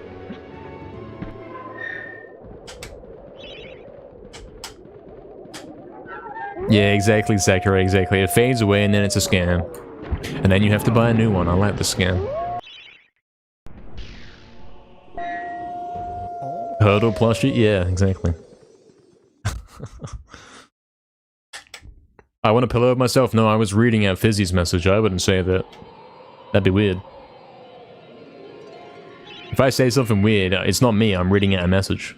A: Yeah, exactly, Sakura, exactly. It fades away and then it's a scam. And then you have to buy a new one. I like the scam. Hurdle plushie? Yeah, exactly. I want to pillow myself? No, I was reading out Fizzy's message. I wouldn't say that. That'd be weird. If I say something weird, it's not me. I'm reading out a message.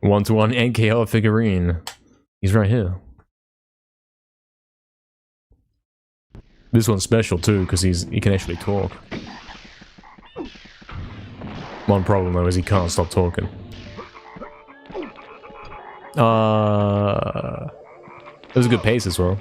A: 1-to-1 NKR figurine. He's right here. This one's special too, because he can actually talk. One problem though is he can't stop talking. It was a good pace as well.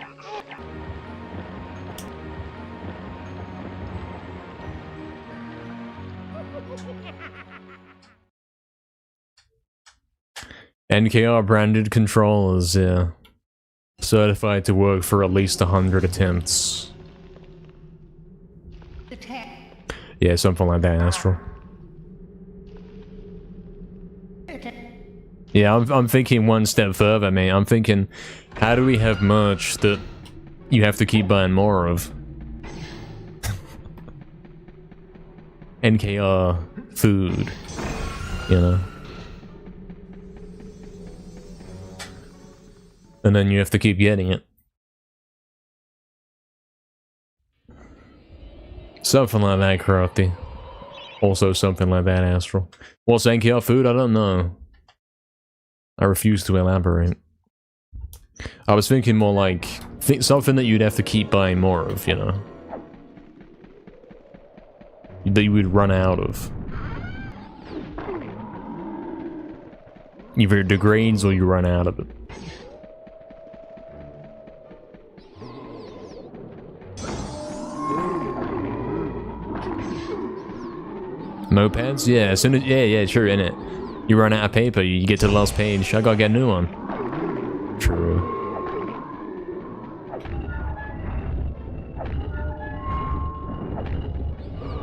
A: NKR branded controllers, yeah. Certified to work for at least 100 attempts. Yeah, something like that, Astral. Yeah, I'm thinking one step further, mate. I'm thinking, how do we have merch that you have to keep buying more of? NKR food, you know? And then you have to keep getting it. Something like that, Crafty. Also something like that, Astral. What's NKR food? I don't know. I refuse to elaborate. I was thinking more like something that you'd have to keep buying more of, you know? That you would run out of. Either it degrades or you run out of it. Notepads? Yeah, as soon as yeah, sure, innit. You run out of paper, you get to the last page, I gotta get a new one. True.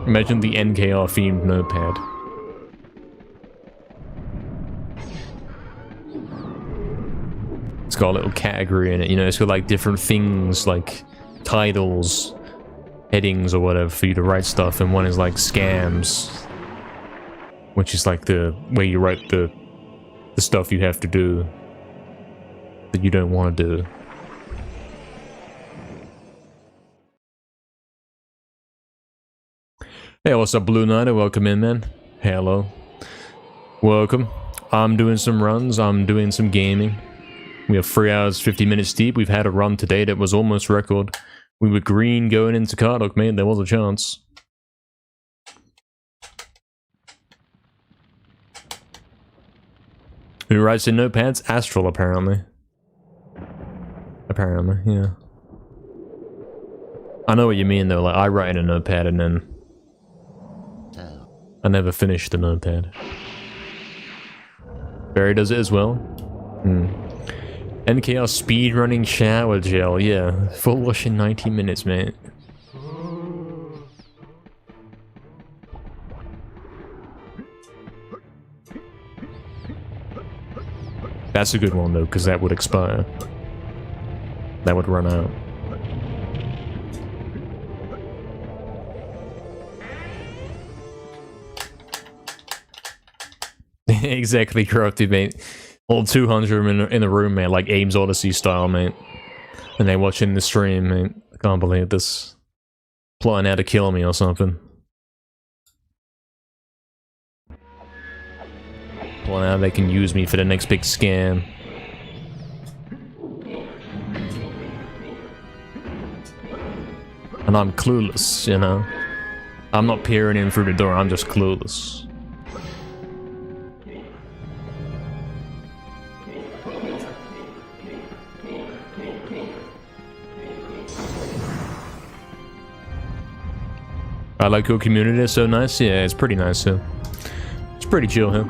A: Imagine the NKR themed notepad. It's got a little category in it, you know, it's got like different things, like titles, headings or whatever for you to write stuff, and one is like scams. Which is like the way you write the stuff you have to do that you don't want to do. Hey, what's up, Blue Knight? Welcome in, man. Hello. Welcome. I'm doing some runs. I'm doing some gaming. We have 3 hours, 50 minutes deep. We've had a run today that was almost record. We were green going into Cardok, mate. There was a chance. Who writes in notepads? Astral, apparently. Apparently, yeah. I know what you mean, though. Like, I write in a notepad and then I never finish the notepad. Barry does it as well. NKR speedrunning shower gel, yeah. Full wash in 90 minutes, mate. That's a good one though, because that would expire. That would run out. Exactly, corrupted, mate. All 200 in the room, mate, like Ames Odyssey style, mate. And they watching the stream, mate. I can't believe this. Plotting how to kill me or something. Well, now they can use me for the next big scam. And I'm clueless, you know? I'm not peering in through the door, I'm just clueless. I like your community, it's so nice. Yeah, it's pretty nice here. It's pretty chill here.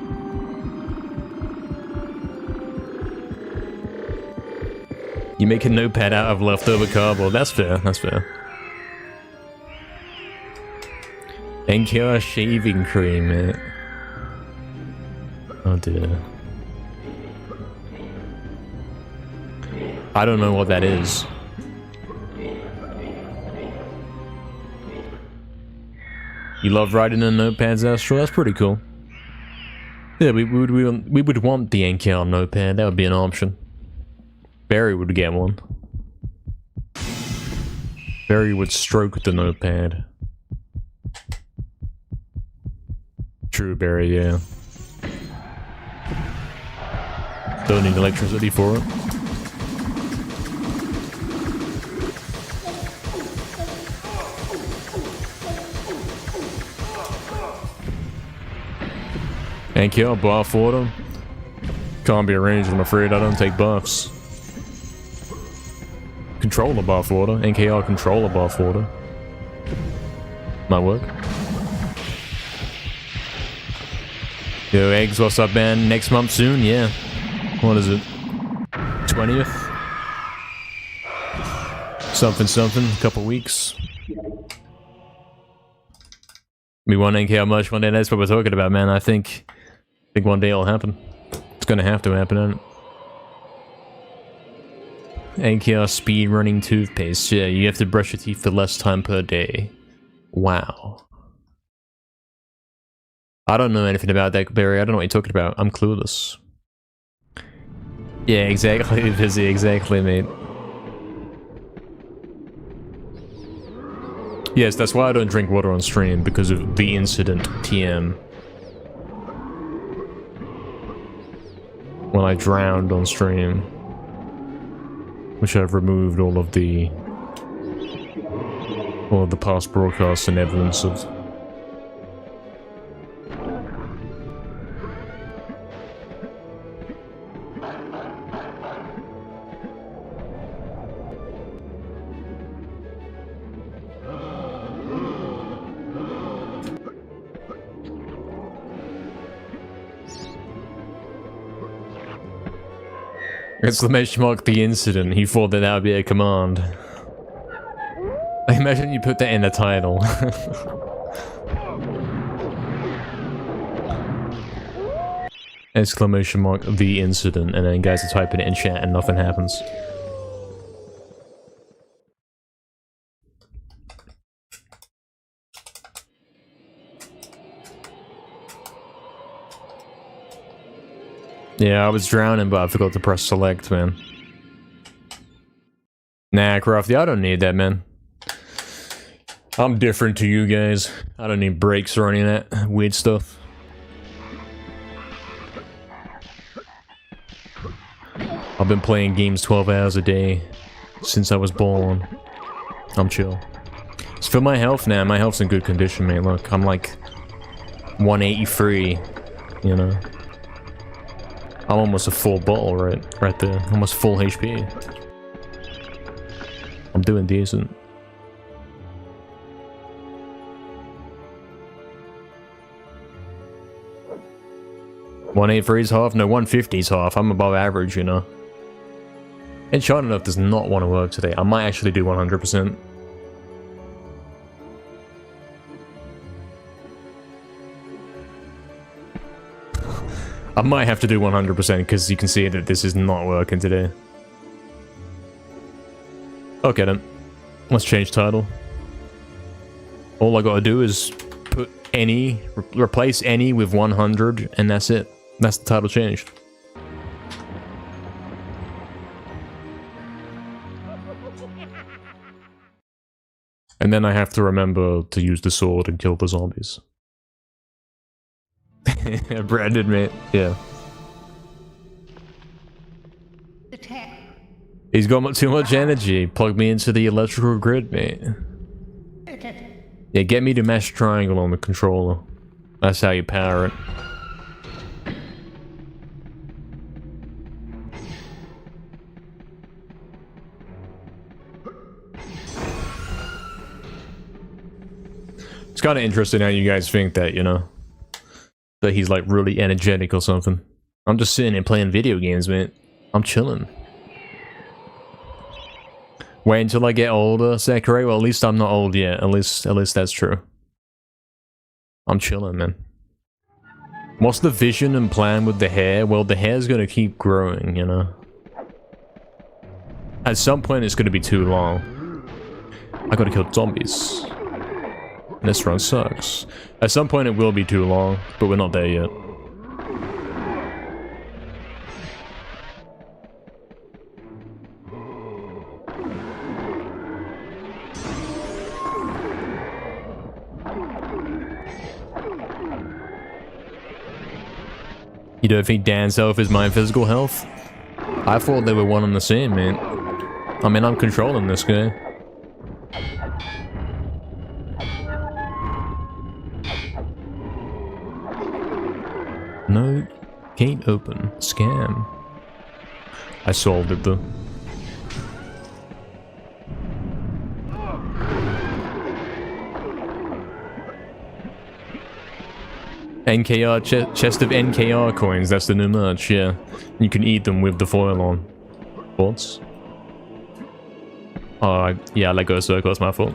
A: You make a notepad out of leftover cardboard. That's fair, that's fair. NKR shaving cream, mate. Oh dear. I don't know what that is. You love writing in notepads, Astro? That's pretty cool. Yeah, we would want the NKR notepad. That would be an option. Barry would get one. Barry would stroke the notepad. True, Barry, yeah. Don't need electricity for it. Thank you, buff water. Can't be arranged, I'm afraid. I don't take buffs. Controller buff water. NKR controller buff water. Might work. Yo, Eggs, what's up, man? Next month soon? Yeah. What is it? 20th? Something, something. A couple weeks. We want NKR much one day. That's what we're talking about, man. I think one day it'll happen. It's gonna have to happen, isn't it? NKR speed running toothpaste. Yeah, you have to brush your teeth for less time per day. Wow. I don't know anything about that, Barry. I don't know what you're talking about. I'm clueless. Yeah, exactly, Busy. Exactly, mate. Yes, that's why I don't drink water on stream, because of the incident, TM. When I drowned on stream. Which I've removed all of the past broadcasts and evidence of. Exclamation mark the incident. He thought that would be a command. I imagine you put that in the title. Exclamation mark the incident, and then guys are typing it in chat and nothing happens. Yeah, I was drowning, but I forgot to press select, man. Nah, Crafty, I don't need that, man. I'm different to you guys. I don't need breaks or any of that weird stuff. I've been playing games 12 hours a day since I was born. I'm chill. It's for my health now. My health's in good condition, mate. Look, I'm like 183, you know. I'm almost a full bottle right there. Almost full HP. I'm doing decent. .183's half? No, 150's half. I'm above average, you know. And Shot Enough does not want to work today. I might actually do 100%. I might have to do 100% because you can see that this is not working today. Okay then. Let's change title. All I gotta do is put any, replace any with 100, and that's it. That's the title changed. And then I have to remember to use the sword and kill the zombies. Brandon, mate. Yeah. He's got too much energy. Plug me into the electrical grid, mate. Yeah, get me to mash triangle on the controller. That's how you power it. It's kind of interesting how you guys think that, you know, that he's like really energetic or something. I'm just sitting here playing video games, man. I'm chilling. Wait until I get older, Sakurai. Well, at least I'm not old yet. At least that's true. I'm chilling, man. What's the vision and plan with the hair? Well, the hair's gonna keep growing, you know. At some point, it's gonna be too long. I gotta kill zombies. This run sucks. At some point, it will be too long, but we're not there yet. You don't think Dan's health is my physical health? I thought they were one and the same, man. I mean, I'm controlling this guy. No, gate open. Scam. I solved it though. NKR, chest of NKR coins, that's the new merch, yeah. You can eat them with the foil on. Thoughts? Oh, yeah, I let go of circle, that's my fault.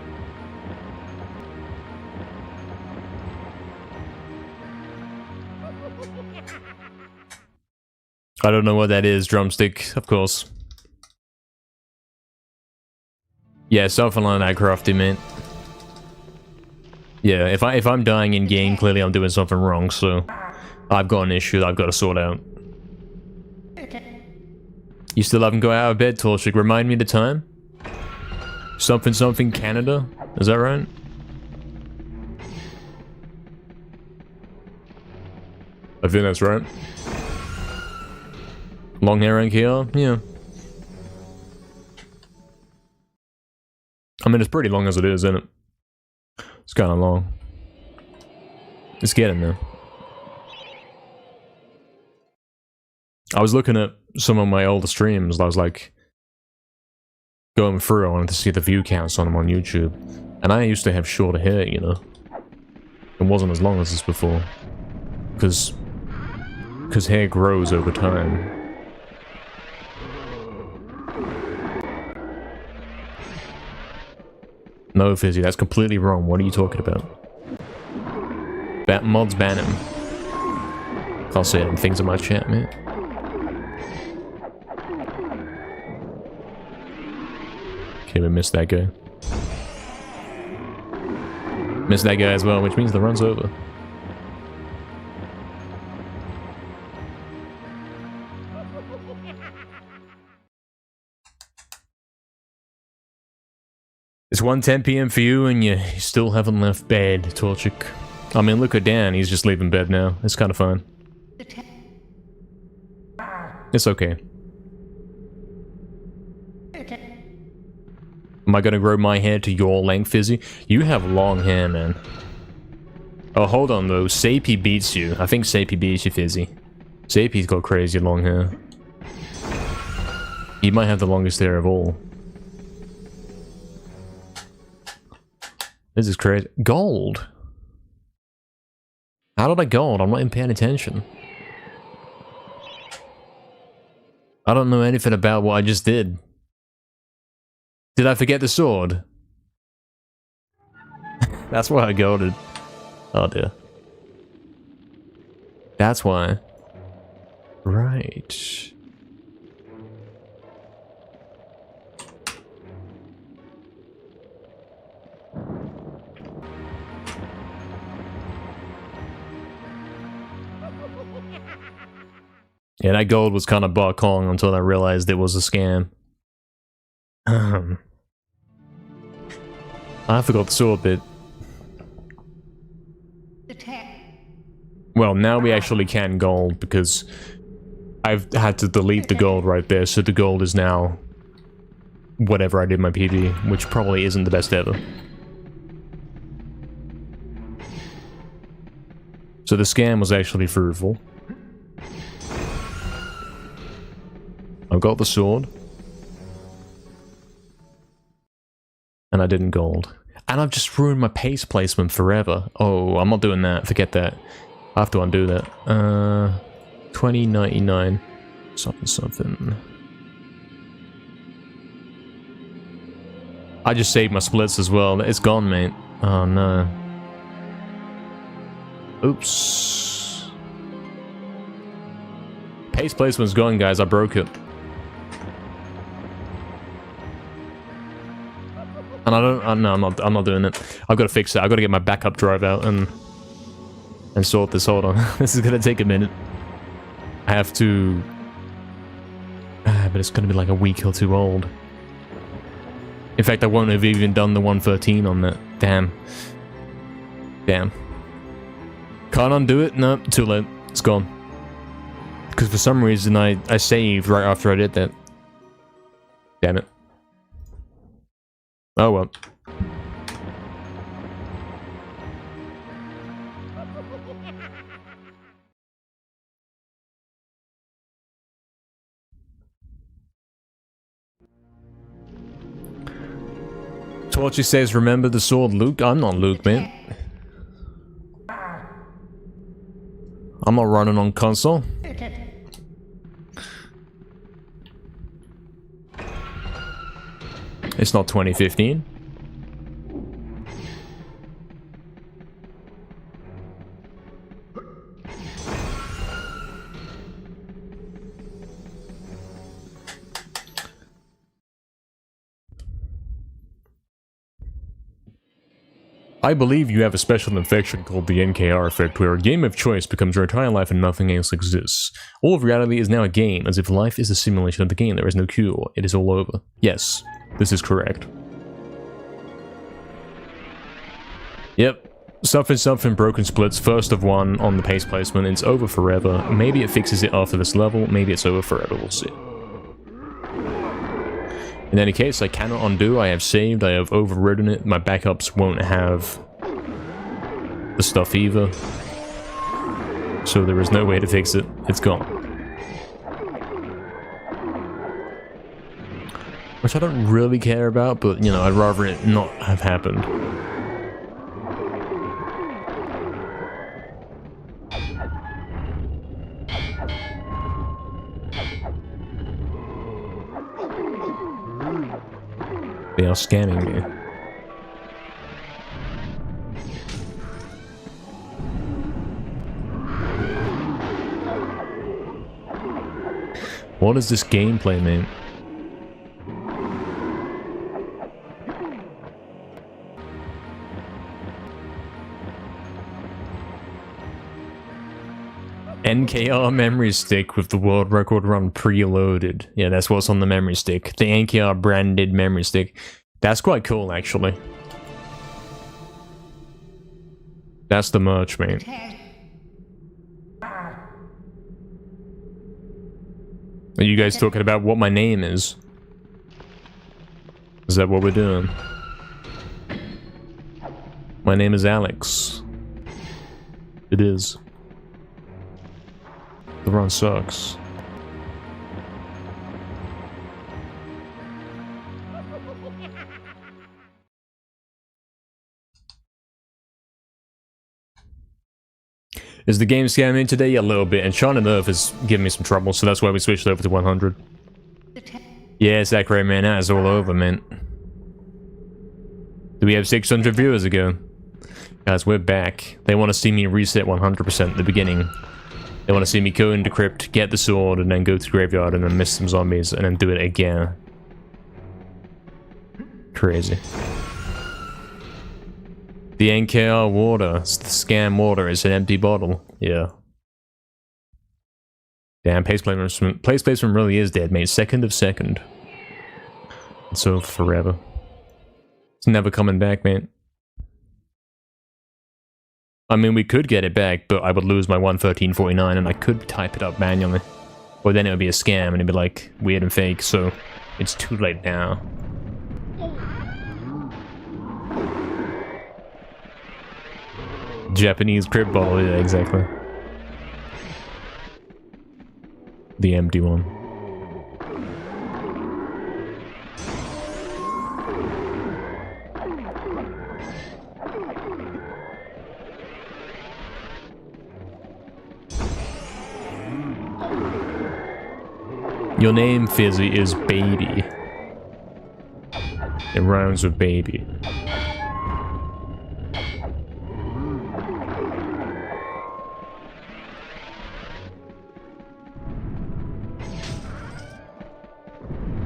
A: I don't know what that is, drumstick, of course. Yeah, something like that, Crafty, mate. Yeah, if I'm dying in game, clearly I'm doing something wrong, so I've got an issue that I've got to sort out. You still haven't got out of bed, Torchik. Remind me the time? Something something Canada? Is that right? I think that's right. Long hair NKR? Yeah. I mean, it's pretty long as it is, isn't it? It's kind of long. It's getting there. I was looking at some of my older streams. I was like going through. I wanted to see the view counts on them on YouTube, and I used to have shorter hair. You know, it wasn't as long as this before, because hair grows over time. No, Fizzy, that's completely wrong. What are you talking about? Mods ban him. Can't say any things in my chat, man. Okay, we missed that guy. Missed that guy as well, which means the run's over. It's 1:10 PM for you and you still haven't left bed, Torchik. I mean, look at Dan, he's just leaving bed now. It's kind of fine. It's okay. Am I gonna grow my hair to your length, Fizzy? You have long hair, man. Oh, hold on though. Sapie beats you. I think Sapie beats you, Fizzy. Sapie's got crazy long hair. He might have the longest hair of all. This is crazy. Gold? How did I gold? I'm not even paying attention. I don't know anything about what I just did. Did I forget the sword? That's why I golded. Oh dear. That's why. Right. Yeah, that gold was kind of buck Kong until I realized it was a scam. I forgot the sword bit. Well, now we actually can gold because I've had to delete the gold right there, so the gold is now whatever I did my PB, which probably isn't the best ever. So the scam was actually fruitful. I've got the sword. And I didn't gold. And I've just ruined my pace placement forever. Oh, I'm not doing that. Forget that. I have to undo that. 2099. Something, something. I just saved my splits as well. It's gone, mate. Oh, no. Oops. Pace placement's gone, guys. I broke it. And I don't. No, I'm not doing it. I've got to fix it. I've got to get my backup drive out and sort this. Hold on. This is gonna take a minute. I have to. But it's gonna be like a week or two old. In fact, I won't have even done the 113 on that. Damn. Damn. Can't undo it? No, too late. It's gone. Because for some reason I saved right after I did that. Damn it. Oh well. Torchy says, remember the sword, Luke? I'm not Luke, man. I'm not running on console. It's not 2015. I believe you have a special infection called the NKR effect, where a game of choice becomes your entire life and nothing else exists. All of reality is now a game, as if life is a simulation of the game. There is no cure. It is all over. Yes, this is correct. Yep. Something broken splits, first of one on the pace placement. It's over forever. Maybe it fixes it after this level. Maybe it's over forever. We'll see. In any case, I cannot undo. I have saved. I have overridden it. My backups won't have the stuff either. So there is no way to fix it. It's gone. Which I don't really care about, but, you know, I'd rather it not have happened. They are scamming me. What is this gameplay, man? NKR memory stick with the world record run preloaded. Yeah, that's what's on the memory stick. The NKR branded memory stick. That's quite cool, actually. That's the merch, man. Are you guys talking about what my name is? Is that what we're doing? My name is Alex. It is. The run sucks. Is the game scamming today? Yeah, a little bit, and Sean and Earth is giving me some trouble, so that's why we switched over to 100. Yeah, it's that great, man. That is all over, man. Do we have 600 viewers ago? Guys, we're back. They want to see me reset 100% at the beginning. They want to see me go into crypt, get the sword, and then go to the graveyard, and then miss some zombies, and then do it again. Crazy. The NKR water, it's the scam water, it's an empty bottle. Yeah. Damn, place placement really is dead, mate. Second of second. It's over forever. It's never coming back, man. I mean, we could get it back, but I would lose my 113.49, and I could type it up manually. Or then it would be a scam, and it'd be like, weird and fake, so it's too late now. Japanese crib bottle, yeah, exactly. The empty one. Your name, Fizzy, is Baby. It rhymes with baby.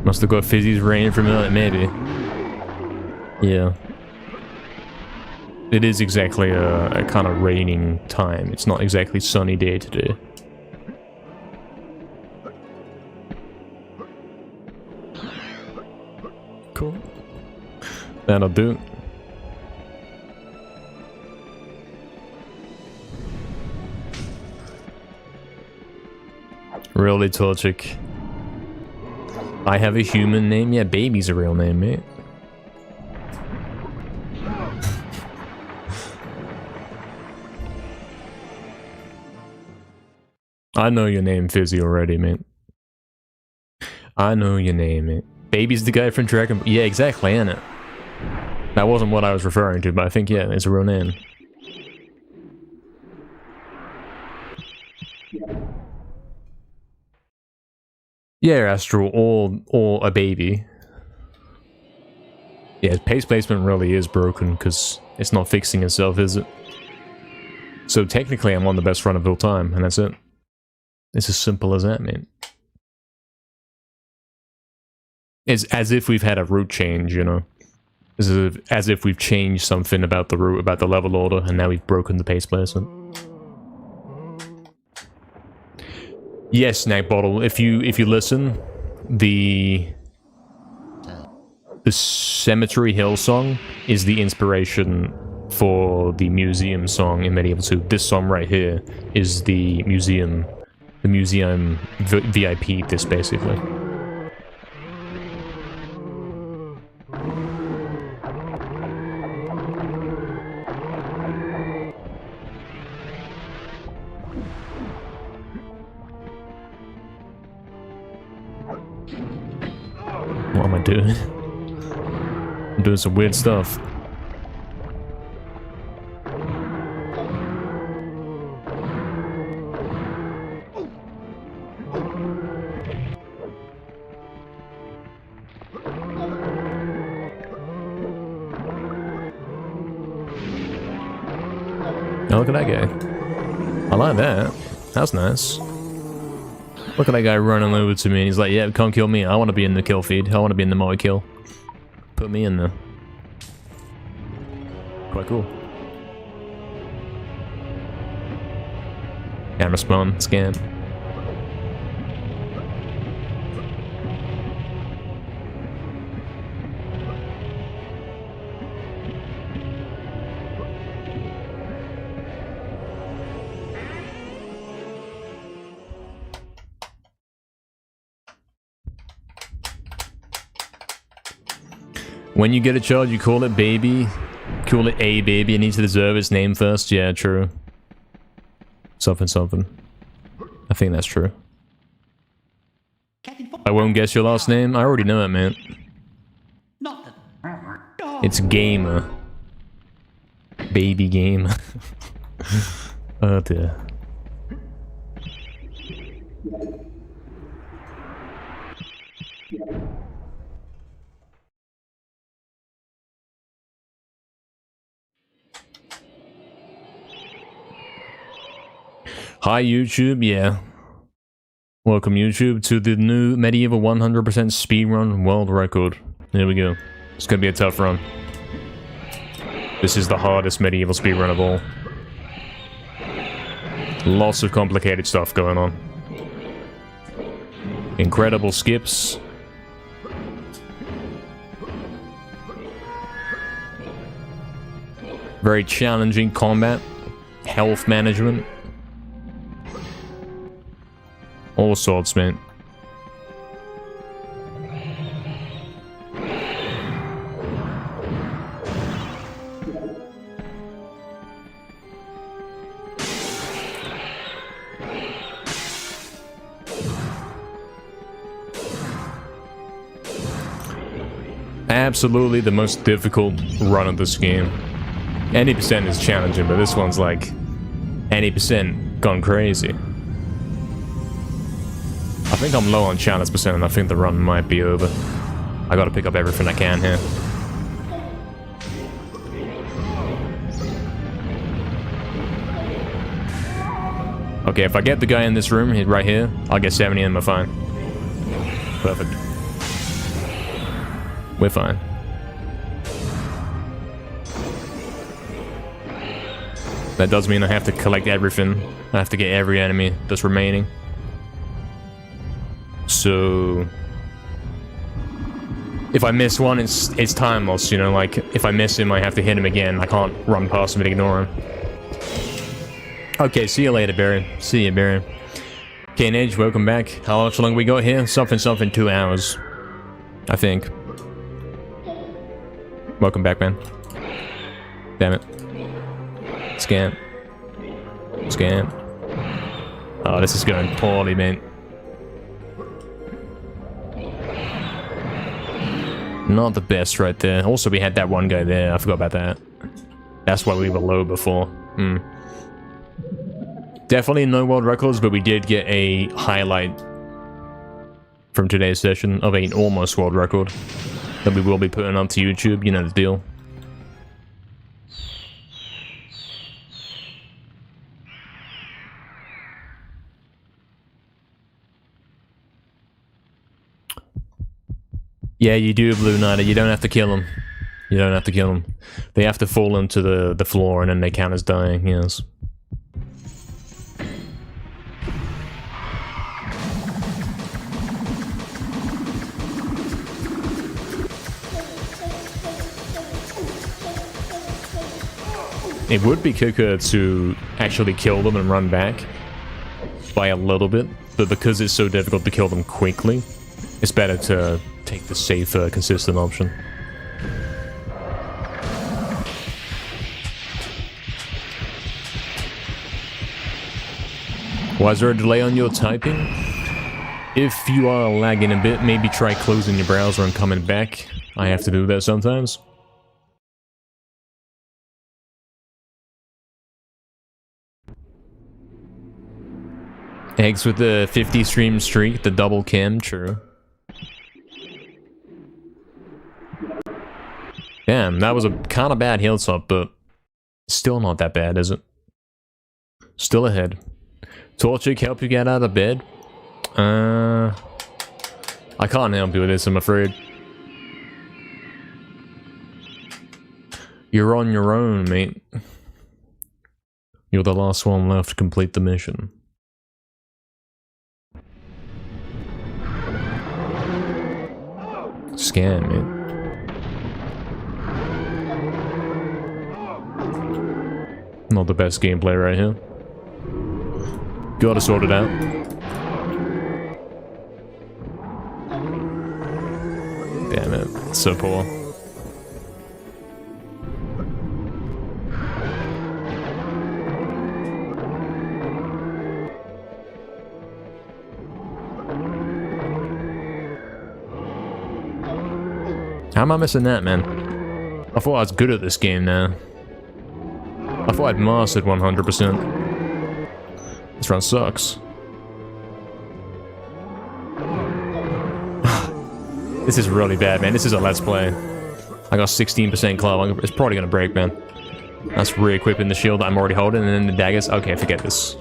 A: Must have got Fizzy's rain from it, maybe. Yeah. It is exactly a kind of raining time. It's not exactly sunny day today. Cool. That'll do. Really, Torchic. I have a human name? Yeah, baby's a real name, mate. I know your name, Fizzy, already, mate. I know your name, mate. Baby's the guy from Dragon... Yeah, exactly, ain't it? That wasn't what I was referring to, but I think, yeah, it's a real name. Yeah, Astral, or a baby. Yeah, pace placement really is broken, because it's not fixing itself, is it? So technically I'm on the best run of all time, and that's it. It's as simple as that, man. It's as if we've had a route change, you know? As if we've changed something about the route, about the level order, and now we've broken the pace placement. Yes, Snack Bottle, if you listen, the Cemetery Hill song is the inspiration for the museum song in MediEvil 2. This song right here is the museum VIP disc, basically. What am I doing? I'm doing some weird stuff. Oh, look at that guy. I like that. That's nice. Look at that guy running over to me. He's like, yeah, come kill me. I want to be in the kill feed. I want to be in the multi kill. Put me in there. Quite cool. Camera spawn, scan. When you get a child, you call it baby. Call it a baby. It needs to deserve its name first. Yeah, true. Something, something. I think that's true. I won't guess your last name. I already know it, man. It's Gamer. Baby Gamer. Oh dear. Hi YouTube, yeah. Welcome YouTube to the new MediEvil 100% speedrun world record. Here we go. It's gonna be a tough run. This is the hardest MediEvil speedrun of all. Lots of complicated stuff going on. Incredible skips. Very challenging combat. Health management. All sorts, man. Absolutely the most difficult run of this game. Any percent is challenging, but this one's like any percent gone crazy. I think I'm low on challenge percent, and I think the run might be over. I gotta pick up everything I can here. Okay, if I get the guy in this room right here, I'll get 70 and we're fine. Perfect. We're fine. That does mean I have to collect everything. I have to get every enemy that's remaining. So if I miss one, it's time loss, you know, like if I miss him I have to hit him again. I can't run past him and ignore him. Okay, see you later, Barry. See you, Barry. Arcane Edge, welcome back. How much longer we got here? Something, 2 hours. I think. Welcome back, man. Damn it. Scan. Scan. Oh, this is going poorly, man. Not the best right there. Also, we had that one guy there. I forgot about that. That's why we were low before. Definitely no world records, but we did get a highlight from today's session of an almost world record that we will be putting up to YouTube. You know the deal. Yeah, you do, Blue Knighter. You don't have to kill them. You don't have to kill them. They have to fall into the floor and then they count as dying, yes. It would be quicker to actually kill them and run back by a little bit, but because it's so difficult to kill them quickly, it's better to take the safer, consistent option. Why is there a delay on your typing? If you are lagging a bit, maybe try closing your browser and coming back. I have to do that sometimes. Eggs with the 50 stream streak, the double cam, true. Damn, that was a kind of bad hilltop, but still not that bad, is it? Still ahead. Torchic, help you get out of bed? I can't help you with this, I'm afraid. You're on your own, mate. You're the last one left to complete the mission. Scan, man. Not the best gameplay right here. Gotta sort it out. Damn it, it's so poor. How am I missing that, man? I thought I was good at this game now. I thought I'd mastered 100%. This run sucks. This is really bad, man. This is a let's play. I got 16% club. It's probably gonna break, man. That's re-equipping the shield that I'm already holding, and then the daggers. Okay, forget this.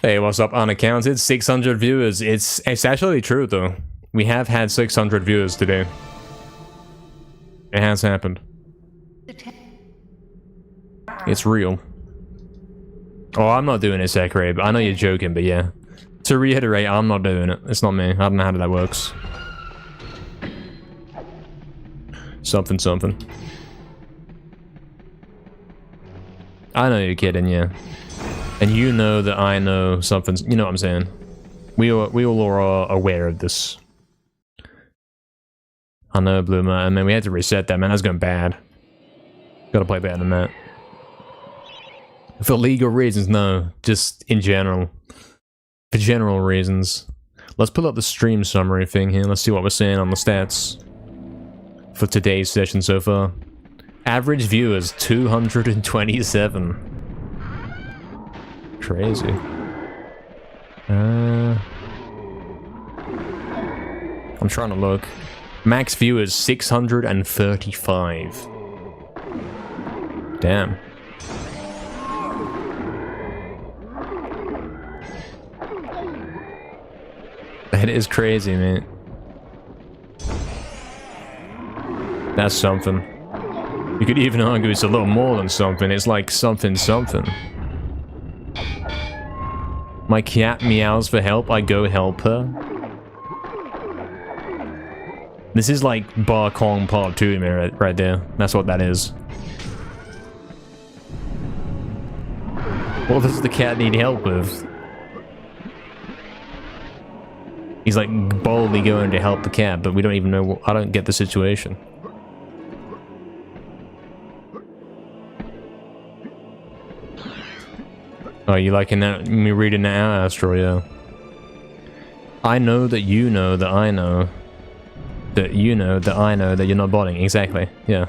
A: Hey, what's up, unaccounted? 600 viewers. It's actually true, though. We have had 600 viewers today. It has happened. It's real. Oh, I'm not doing it, Sakurab. I know you're joking, but yeah. To reiterate, I'm not doing it. It's not me. I don't know how that works. Something. I know you're kidding, yeah. And you know that I know something. You know what I'm saying? We all are aware of this. I know, Bloomer. I mean, we had to reset that, man. That's going bad. Gotta play better than that. For legal reasons, no. Just in general. For general reasons. Let's pull up the stream summary thing here. Let's see what we're saying on the stats. For today's session so far. Average viewers, 227. Crazy. I'm trying to look. Max viewers 635. Damn. That is crazy, man. That's something. You could even argue it's a little more than something. It's like something. My cat meows for help, I go help her. This is like Bar Kong Part 2, man, right there. That's what that is. What does the cat need help with? He's like boldly going to help the cat, but we don't even know. I don't get the situation. Oh, you liking that? Me reading that out, Astro? Yeah. I know that you know that I know that you know that I know that you're not botting. Exactly. Yeah.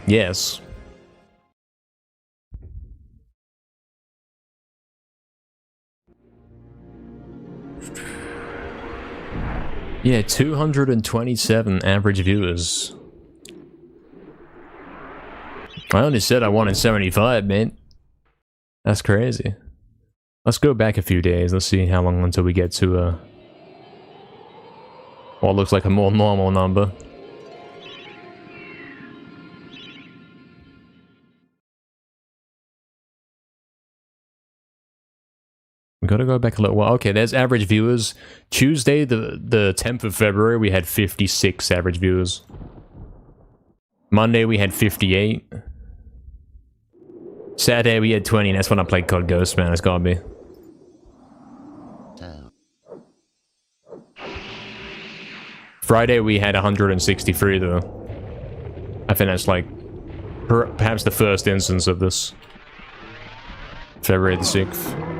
A: Yes. Yeah, 227 average viewers. I only said I wanted 75, man. That's crazy. Let's go back a few days. Let's see how long until we get to what looks like a more normal number. We gotta go back a little while. Okay, there's average viewers. Tuesday, the 10th of February, we had 56 average viewers. Monday, we had 58. Saturday, we had 20, and that's when I played COD Ghost, man. It's gotta be. Friday, we had 163, though. I think that's like perhaps the first instance of this. February the 6th.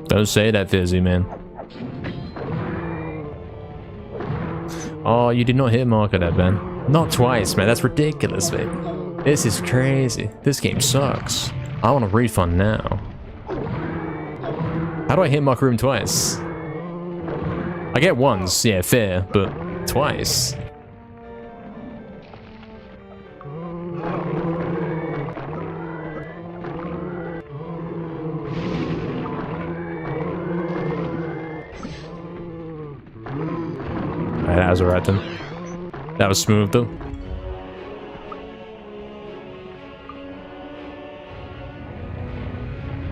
A: Don't say that, Fizzy, man. Oh, you did not hit marker that, man. Not twice, man. That's ridiculous, man. This is crazy. This game sucks. I want a refund now. How do I hit marker room twice? I get once, yeah, fair, but twice. That was alright then. That was smooth though.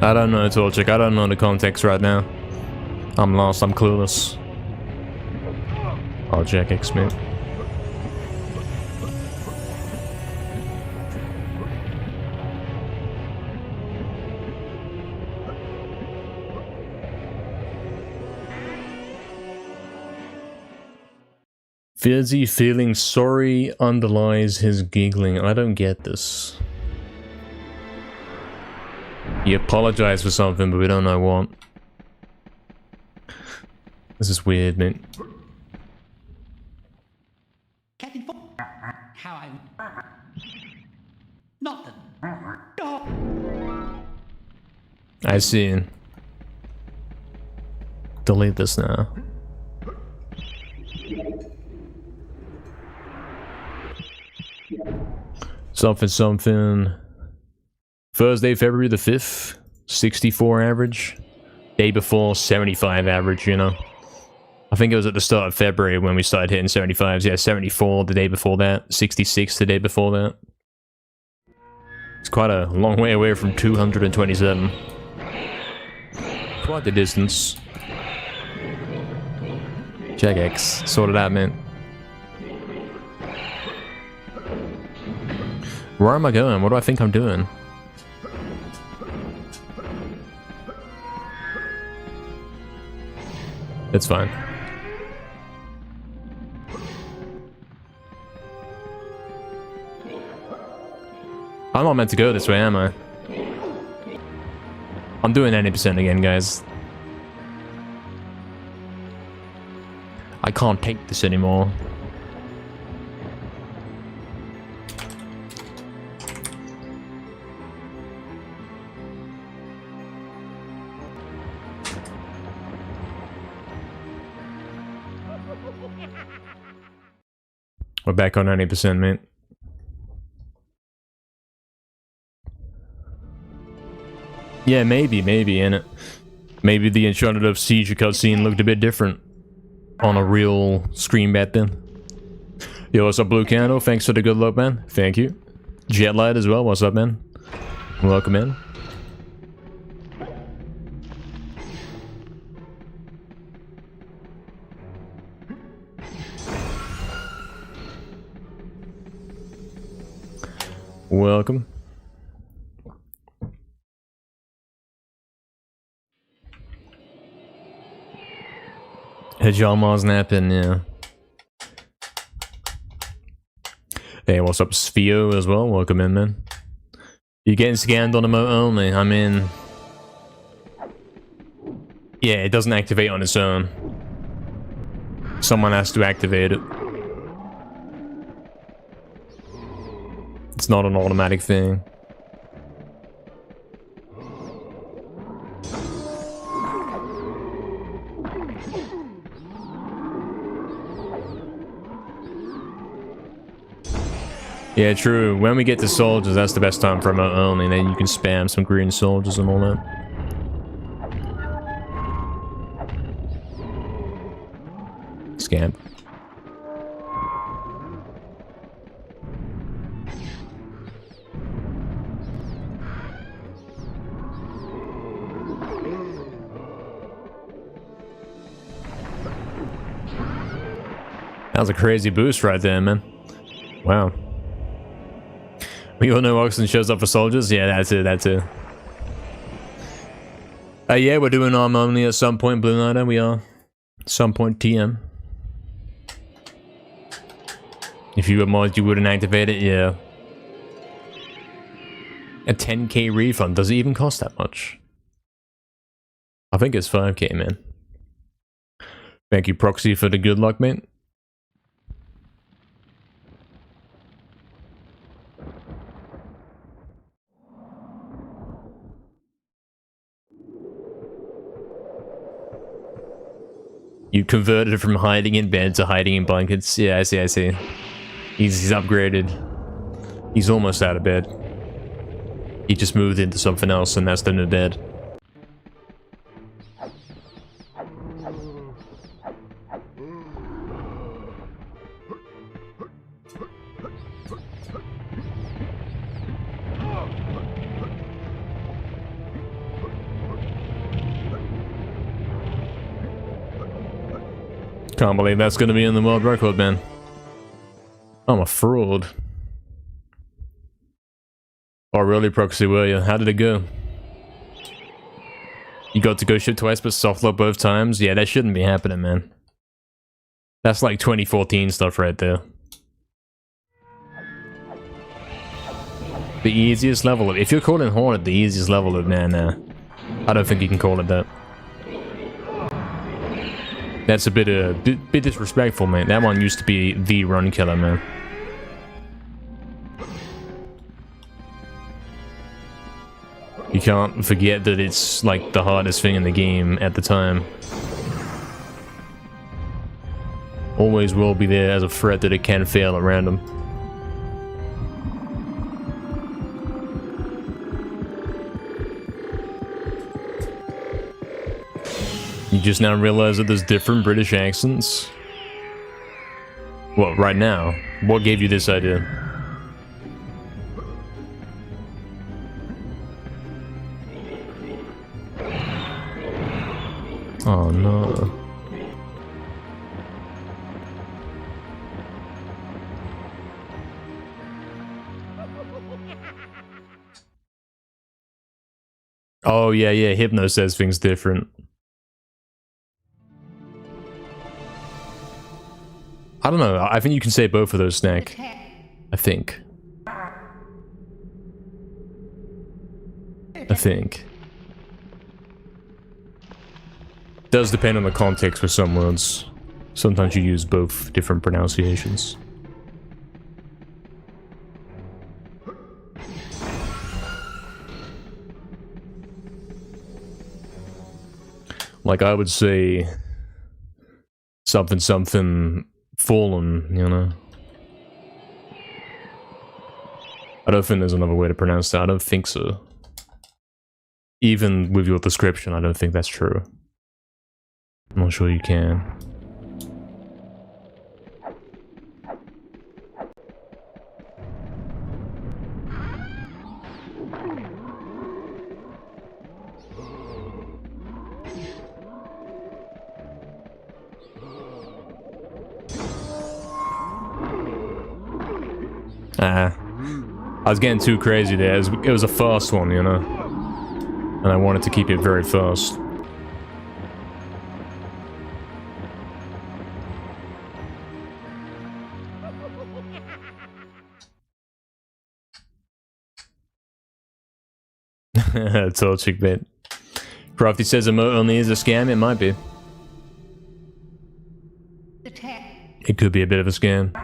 A: I don't know, Torchic. I don't know the context right now. I'm lost. I'm clueless. Oh, Jack X, mate. Fizzy feeling sorry underlies his giggling. I don't get this. He apologized for something, but we don't know what. This is weird, man.
B: How I... Nothing.
A: I see. Delete this now. Something, something. Thursday, February the 5th, 64 average. Day before, 75 average, you know. I think it was at the start of February when we started hitting 75s. Yeah, 74 the day before that, 66 the day before that. It's quite a long way away from 227. Quite the distance. Check X, sort it out, man. Where am I going? What do I think I'm doing? It's fine. I'm not meant to go this way, am I? I'm doing 90% again, guys. I can't take this anymore. We're back on 90%, mate. Yeah, maybe, innit? Maybe the Uncharted of Siege cutscene looked a bit different on a real screen back then. Yo, what's up, Blue Candle? Thanks for the good luck, man. Thank you. Jetlight as well. What's up, man? Welcome in. Welcome. Hey, John Mars napping, yeah. Hey, what's up, Spheo as well? Welcome in, man. You're getting scanned on emote only. I mean, yeah, it doesn't activate on its own. Someone has to activate it. It's not an automatic thing. Yeah, true. When we get to soldiers, that's the best time for emote only, and then you can spam some green soldiers and all that. Scamp. That was a crazy boost right there, man. Wow. We all know Oxen shows up for soldiers? Yeah, that's it. Yeah, we're doing arm only at some point, Blue Knighter. We are. Some point TM. If you were mods, you wouldn't activate it? Yeah. A 10k refund. Does it even cost that much? I think it's 5k, man. Thank you, Proxy, for the good luck, mate. You converted from hiding in bed to hiding in blankets. Yeah, I see. He's upgraded. He's almost out of bed. He just moved into something else, and that's the new bed. Can't believe that's gonna be in the world record, man. I'm a fraud. Oh, really, Proxy, were you? How did it go? You got to go ship twice, but softlock both times? Yeah, that shouldn't be happening, man. That's like 2014 stuff right there. The easiest level of... If you're calling Hornet the easiest level of, man, I don't think you can call it that. That's a bit disrespectful, man. That one used to be the run killer, man. You can't forget that it's like the hardest thing in the game at the time. Always will be there as a threat that it can fail at random. You just now realize that there's different British accents? What, right now? What gave you this idea? Oh no. Oh yeah, Hypno says things different. I don't know, I think you can say both of those, Snack. I think. Does depend on the context for some words. Sometimes you use both different pronunciations. Like I would say something fallen, you know. I don't think there's another way to pronounce that. I don't think so. Even with your description, I don't think that's true. I'm not sure you can. I was getting too crazy there. It was a fast one, you know? And I wanted to keep it very fast. Torchic bit. Crafty says emote only is a scam. It might be. It could be a bit of a scam.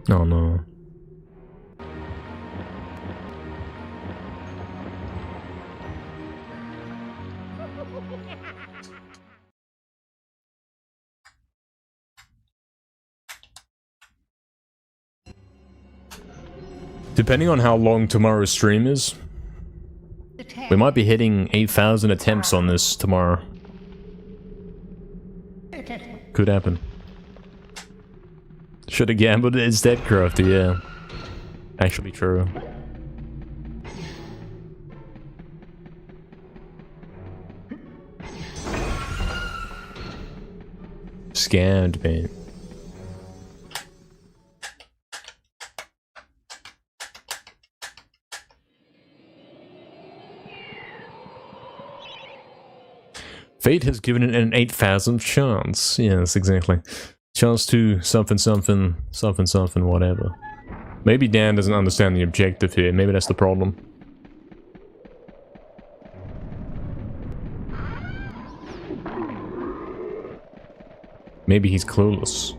A: Oh no. Depending on how long tomorrow's stream is, we might be hitting 8,000 attempts on this tomorrow. Could happen. Should've gambled instead, Crafty, yeah. Actually true. Scammed, man. Fate has given it an 8,000th chance. Yes, exactly. Chance to something, something, something, something, whatever. Maybe Dan doesn't understand the objective here. Maybe that's the problem. Maybe he's clueless.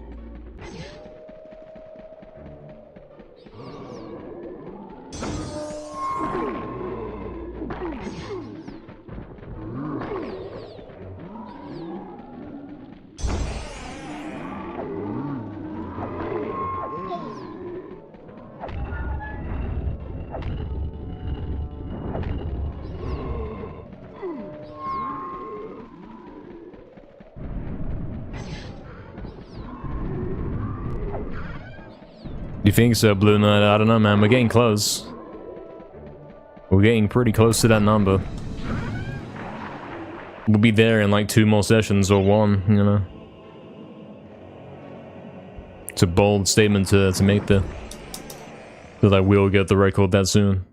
A: You think so, Blue Knight? I don't know, man. We're getting close. We're getting pretty close to that number. We'll be there in like 2 more sessions or 1, you know. It's a bold statement to make there. Because I will get the record that soon.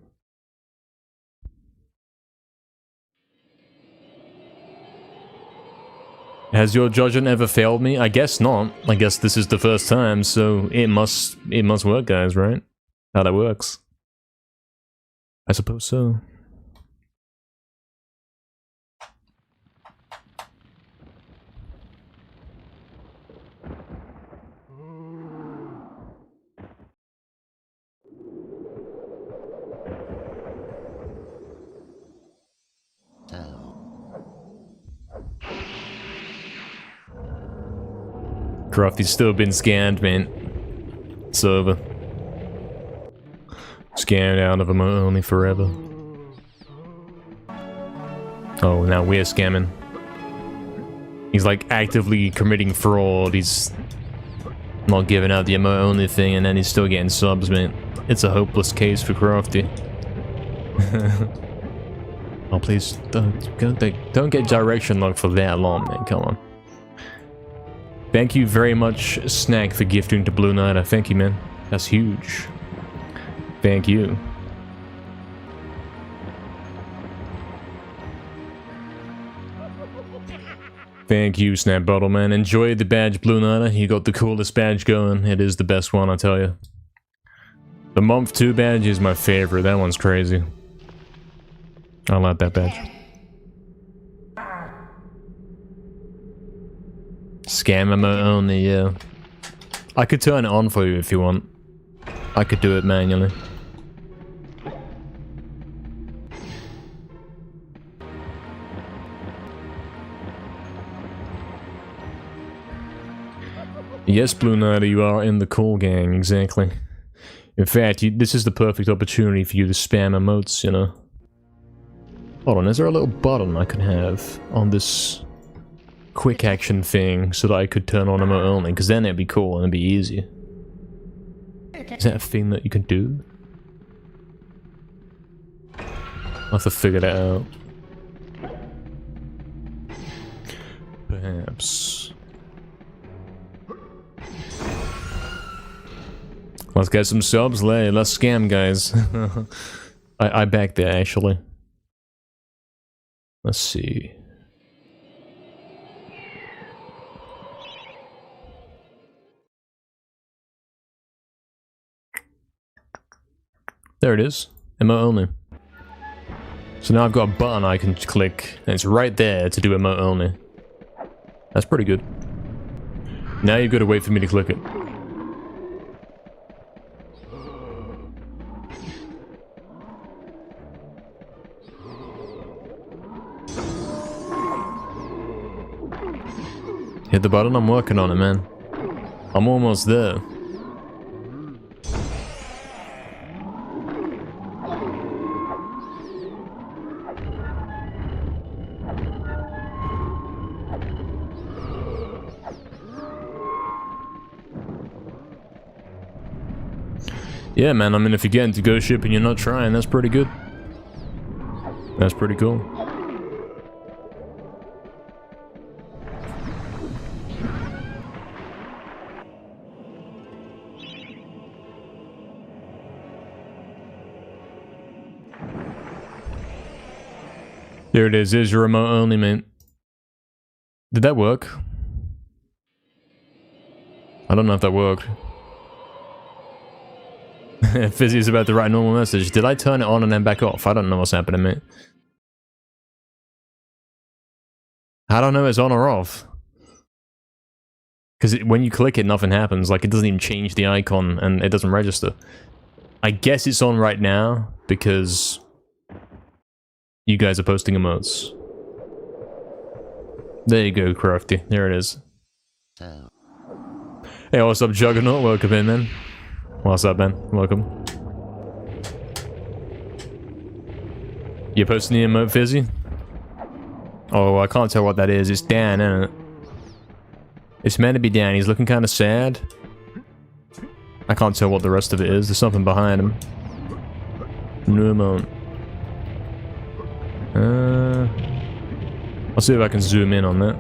A: Has your judging ever failed me? I guess not. I guess this is the first time, so it must work, guys, right? How that works. I suppose so. Crafty's still been scanned, man. It's over. Scanned out of him only forever. Oh, now we're scamming. He's like actively committing fraud. He's not giving out the emote only thing, and then he's still getting subs, man. It's a hopeless case for Crafty. Oh, please don't get direction locked for that long, man. Come on. Thank you very much, Snack, for gifting to Blue Knight. I thank you, man. That's huge. Thank you. Thank you, Snap Bottle, man. Enjoy the badge, Blue Knight. You got the coolest badge going. It is the best one, I tell you. The month 2 badge is my favorite. That one's crazy. I like that badge. Scam ammo only, yeah. I could turn it on for you if you want. I could do it manually. Yes, Blue Knight, you are in the call gang, exactly. In fact, this is the perfect opportunity for you to spam emotes, you know. Hold on, is there a little button I could have on this quick action thing so that I could turn on emote only? Because then it'd be cool and it'd be easy. Is that a thing that you can do? I'll have to figure that out. Perhaps. Let's get some subs, let's scam, guys. I back there, actually. Let's see. There it is. Emote only. So now I've got a button I can click, and it's right there to do emote only. That's pretty good. Now you've got to wait for me to click it. Hit the button, I'm working on it, man. I'm almost there. Yeah, man, I mean, if you get into Ghost Ship and you're not trying, that's pretty good. That's pretty cool. There it is. There's your remote only, man. Did that work? I don't know if that worked. Fizzy's about to write a normal message. Did I turn it on and then back off? I don't know what's happening, mate. I don't know it's on or off. Because when you click it, nothing happens. Like, it doesn't even change the icon and it doesn't register. I guess it's on right now because you guys are posting emotes. There you go, Crafty. There it is. Hey, what's up, Juggernaut? Welcome in, man. What's up, man? Welcome. You posting the emote, Fizzy? Oh, I can't tell what that is. It's Dan, isn't it? It's meant to be Dan. He's looking kind of sad. I can't tell what the rest of it is. There's something behind him. No emote. I'll see if I can zoom in on that.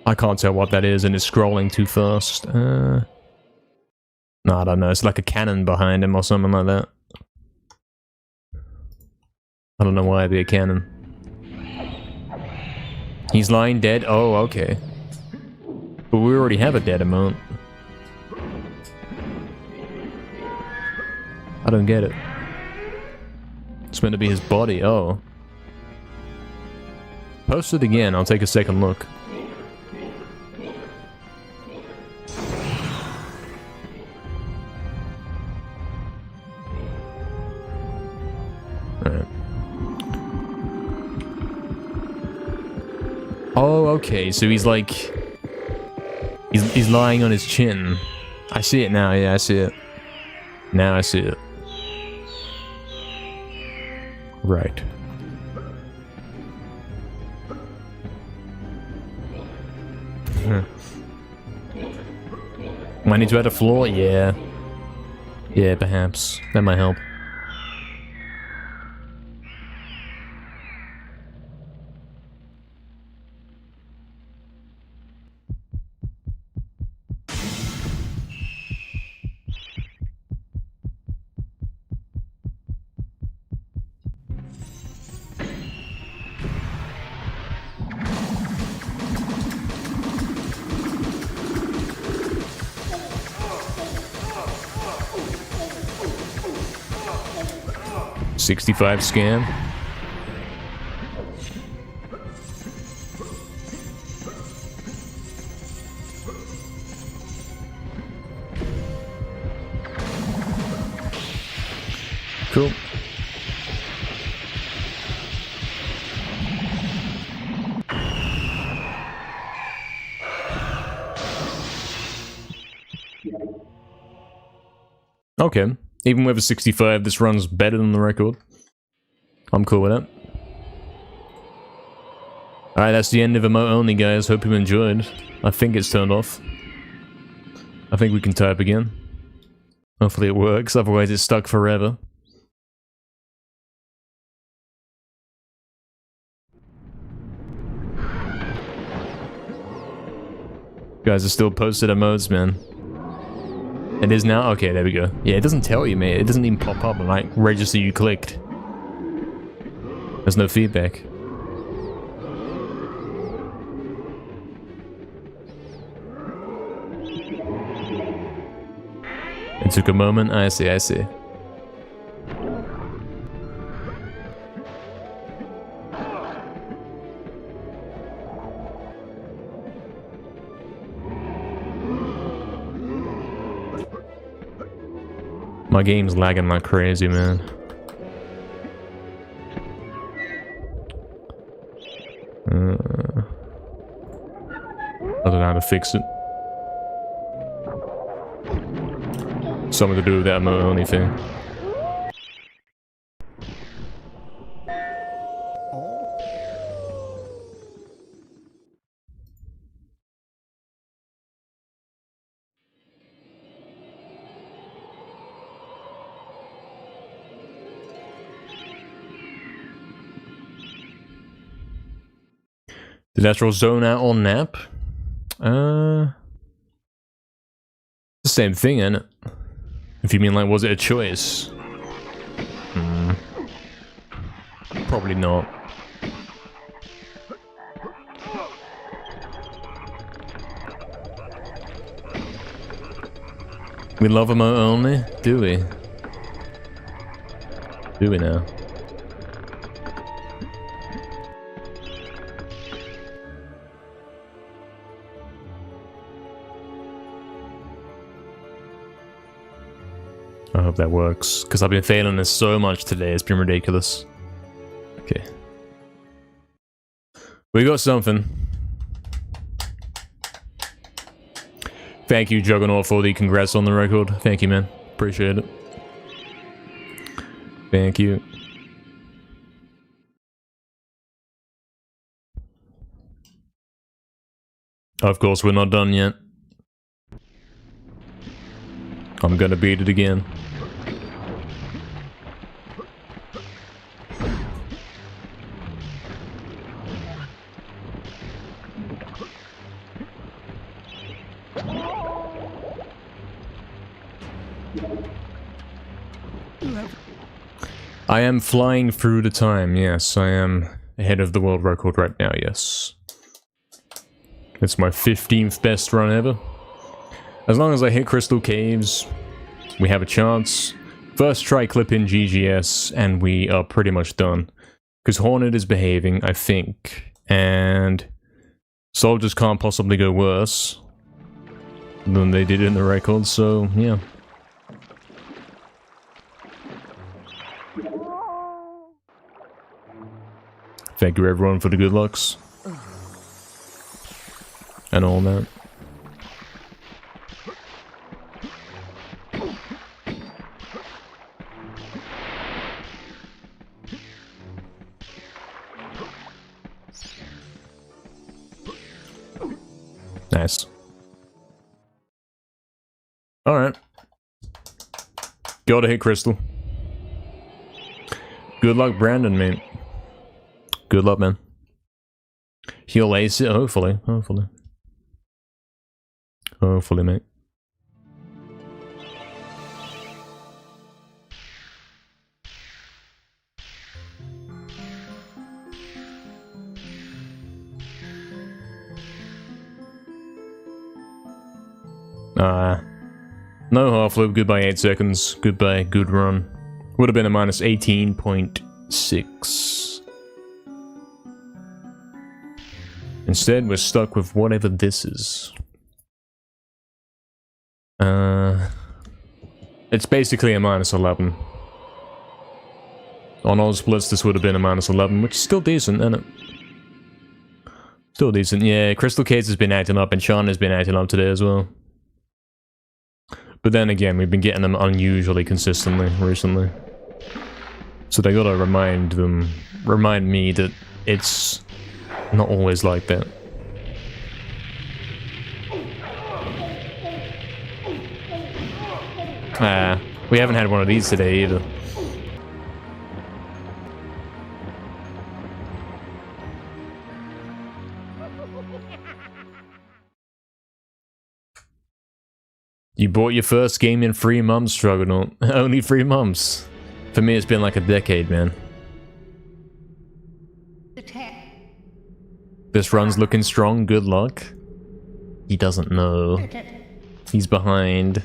A: I can't tell what that is, and it's scrolling too fast. No, I don't know. It's like a cannon behind him or something like that. I don't know why it'd be a cannon. He's lying dead? Oh, okay. But we already have a dead emote. I don't get it. It's meant to be his body. Oh. Post it again. I'll take a second look. Alright. Oh, okay. So he's like... He's lying on his chin. I see it now. Yeah, I see it. Now I see it. Right. Might need to add a floor? Yeah. Yeah, perhaps. That might help. $65 scam. Cool. Okay. Even with a 65, this runs better than the record. I'm cool with that. Alright, that's the end of emote only, guys. Hope you enjoyed. I think it's turned off. I think we can type again. Hopefully it works, otherwise it's stuck forever. Guys are still posted emotes, man. It is now? Okay, there we go. Yeah, it doesn't tell you, mate. It doesn't even pop up and like register you clicked. There's no feedback. It took a moment. I see, I see. My game's lagging like crazy, man. I don't know how to fix it. Something to do with that emote only thing. Did Astral zone out on nap? The same thing, ain't it? If you mean like, was it a choice? Probably not. We love emote only? Do we? Do we now? I hope that works, because I've been failing this so much today, it's been ridiculous. Okay. We got something. Thank you, Juggernaut, for the congrats on the record. Thank you, man. Appreciate it. Thank you. Of course, we're not done yet. I'm gonna beat it again. I am flying through the time, yes. I am ahead of the world record right now, yes. It's my 15th best run ever. As long as I hit Crystal Caves, we have a chance. First try clip in GGS, and we are pretty much done. Because Hornet is behaving, I think. And soldiers can't possibly go worse than they did in the record, so yeah. Thank you everyone for the good lucks. And all that. Nice. Alright. Gotta hit Crystal. Good luck, Brandon, mate. Good luck, man. He'll ace it, hopefully. Hopefully. Hopefully, mate. No half loop, goodbye 8 seconds, goodbye, good run. Would have been a minus 18.6. Instead, we're stuck with whatever this is. It's basically a minus 11. On all splits, this would have been a minus 11, which is still decent, isn't it? Still decent, yeah. Crystal Case has been acting up, and Sean has been acting up today as well. But then again, we've been getting them unusually consistently recently. So they gotta remind me that it's not always like that. We haven't had one of these today either. You bought your first game in 3 months, Struggle. Only 3 months. For me, it's been like a decade, man. This run's looking strong, good luck. He doesn't know. He's behind.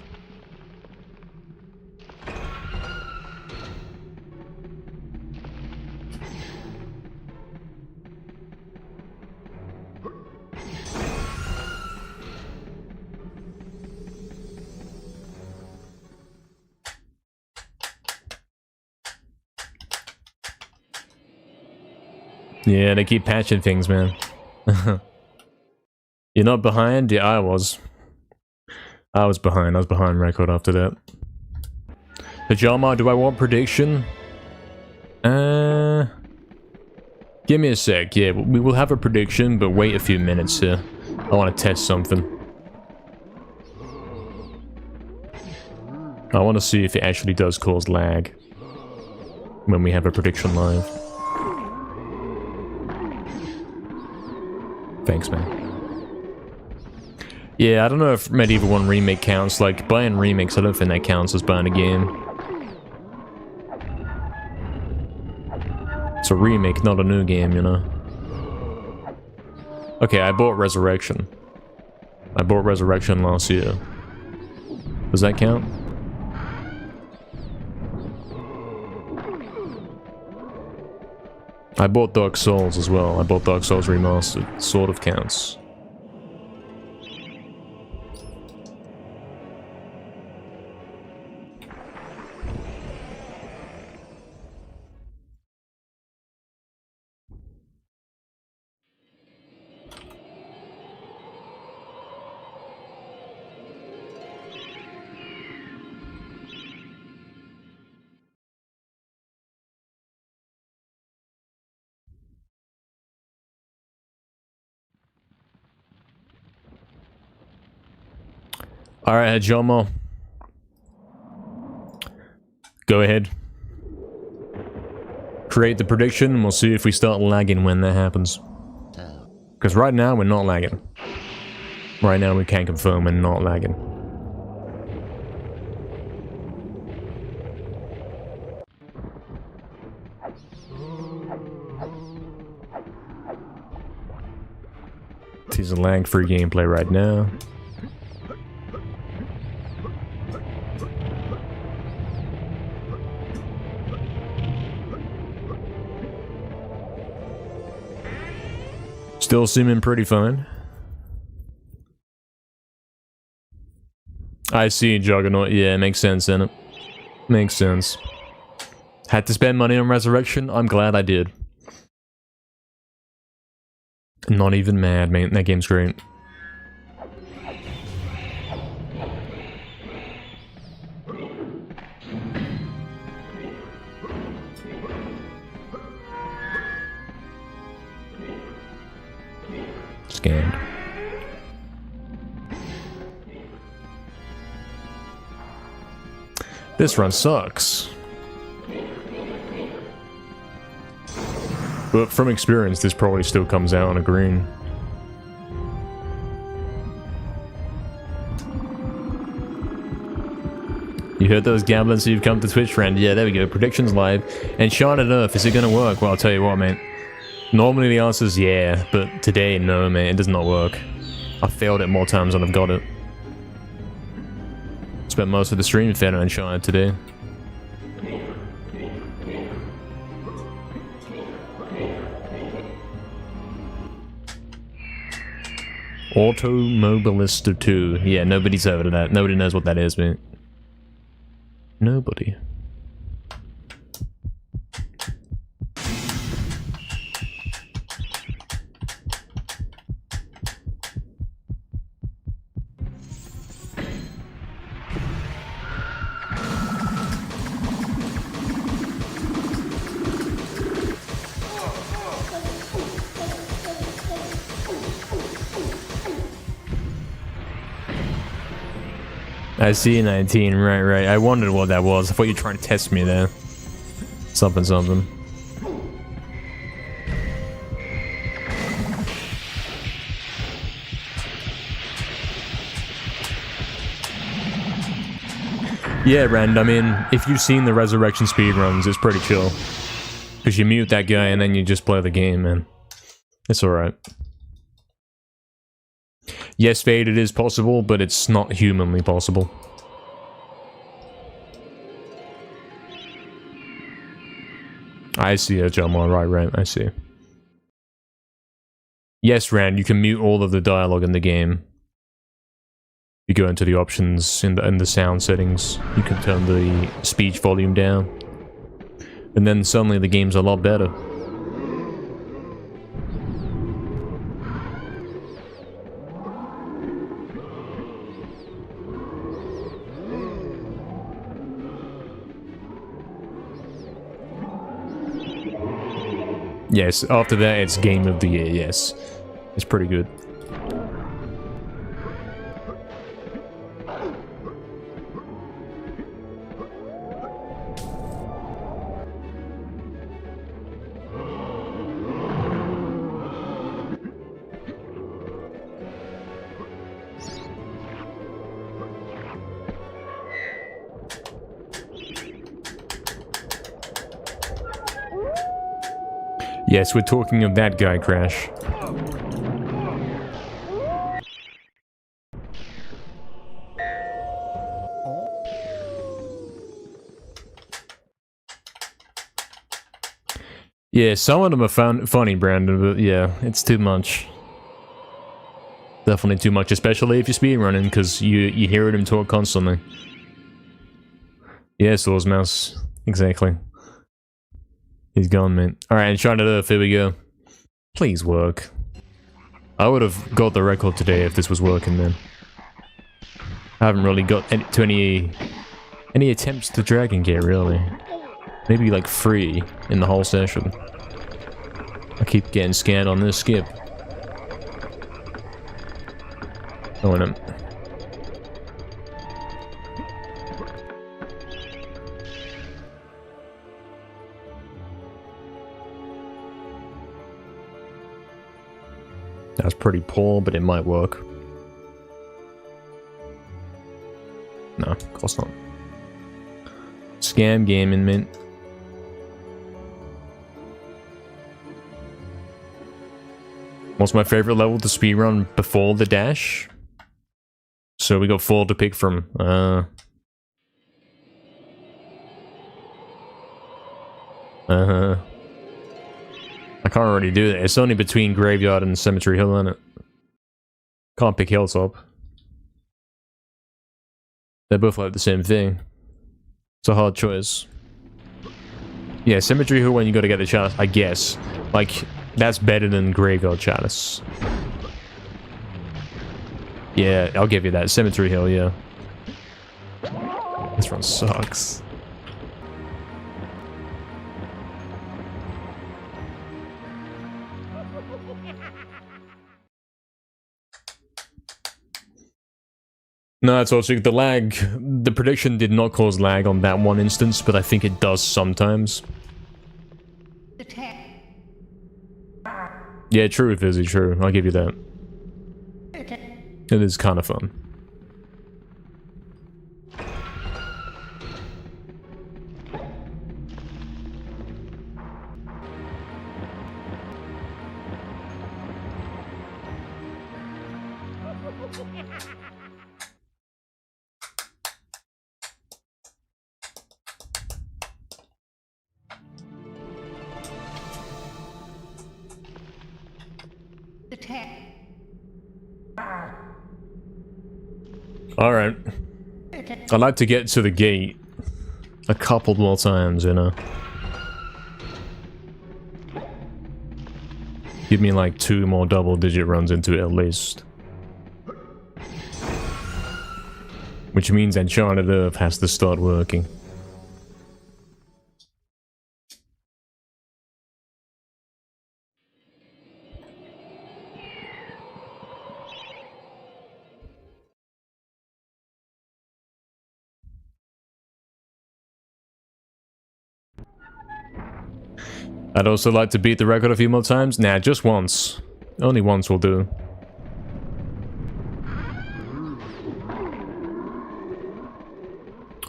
A: Yeah, they keep patching things, man. You're not behind? Yeah, I was. I was behind record after that. Pajama, do I want prediction? Give me a sec. Yeah, we will have a prediction, but wait a few minutes here. I want to test something. I want to see if it actually does cause lag when we have a prediction live. Thanks, man. Yeah, I don't know if MediEvil 1 Remake counts. Like, buying remakes, I don't think that counts as buying a game. It's a remake, not a new game, you know? Okay, I bought Resurrection. I bought Resurrection last year. Does that count? I bought Dark Souls as well. I bought Dark Souls Remastered. Sort of counts. Alright, Jomo. Go ahead. Create the prediction and we'll see if we start lagging when that happens. Because right now we're not lagging. Right now we can confirm we're not lagging. This is a lag-free gameplay right now. Still seeming pretty fun. I see, Juggernaut. Yeah, makes sense, innit? Makes sense. Had to spend money on Resurrection? I'm glad I did. Not even mad, man. That game's great. Scanned. This run sucks. But from experience, this probably still comes out on a green. You heard those goblins, so you've come to Twitch, friend. Yeah, there we go. Predictions live. And Shattered Earth, is it gonna work? Well, I'll tell you what, man. Normally the answer is yeah, but today, no, man. It does not work. I've failed it more times than I've got it. Spent most of the stream failing Uncharted today. Automobilista 2. Yeah, nobody's heard of that. Nobody knows what that is, man. Nobody. I see 19, right. I wondered what that was. I thought you were trying to test me there. Something. Yeah, Rand, I mean, if you've seen the Resurrection speedruns, it's pretty chill. Because you mute that guy and then you just play the game, man. It's alright. Yes, Fade, it is possible, but it's not humanly possible. I see it, Jamar. Right, I see. Yes, Rand, you can mute all of the dialogue in the game. You go into the options in the sound settings. You can turn the speech volume down. And then suddenly the game's a lot better. Yes, after that it's Game of the Year, yes. It's pretty good. Yes, we're talking of that guy, Crash. Yeah, some of them are funny, Brandon, but yeah, it's too much. Definitely too much, especially if you're speedrunning, because you hear him talk constantly. Yeah, Source Mouse. Exactly. He's gone, man. Alright, Uncharted Earth, here we go. Please work. I would have got the record today if this was working, man. I haven't really got any attempts to Dragon Gate, really. Maybe like 3 in the whole session. I keep getting scanned on this skip. Oh, no. That's pretty poor, but it might work. No, of course not. Scam gaming, mint. What's my favorite level to speedrun before the dash? So we got 4 to pick from. I can't really do that. It's only between Graveyard and Cemetery Hill, isn't it? Can't pick Hilltop. They're both like the same thing. It's a hard choice. Yeah, Cemetery Hill when you gotta get the chalice, I guess. Like, that's better than Graveyard Chalice. Yeah, I'll give you that. Cemetery Hill, yeah. This run sucks. No, that's also the lag. The prediction did not cause lag on that one instance, but I think it does sometimes. Yeah, true, Fizzy, true. I'll give you that. It is kind of fun. Alright. I'd like to get to the gate a couple more times, you know. Give me like 2 more double-digit runs into it at least. Which means Enchanted Earth has to start working. I'd also like to beat the record a few more times. Nah, just once. Only once will do.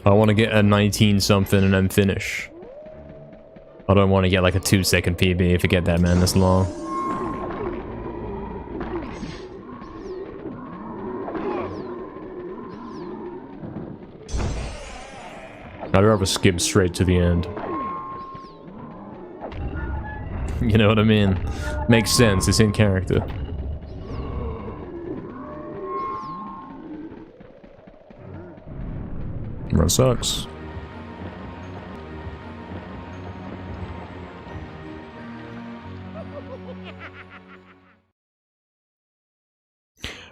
A: I want to get a 19 something and then finish. I don't want to get like a 2-second PB. Forget that, man. That's long. I'd rather skip straight to the end. You know what I mean? Makes sense. It's in character. Run sucks.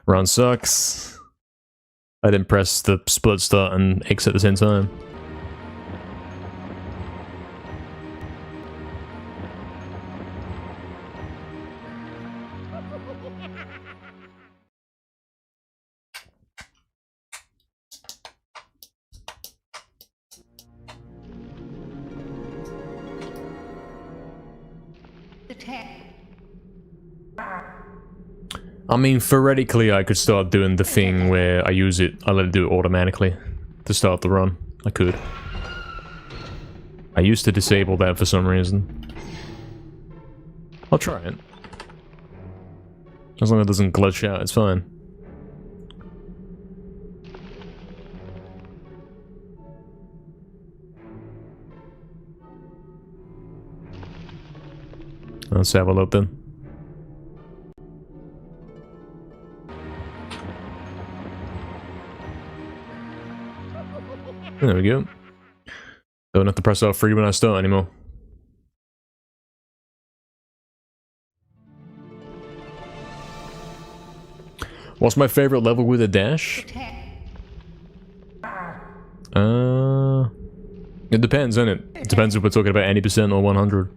A: Run sucks. I didn't press the split start and exit at the same time. I mean, theoretically, I could start doing the thing where I use it, I let it do it automatically to start the run. I could. I used to disable that for some reason. I'll try it. As long as it doesn't glitch out, it's fine. Let's have a look then. There we go. Don't have to press L3 when I start anymore. What's my favorite level with a dash? It depends, isn't it? It depends if we're talking about 80% or 100.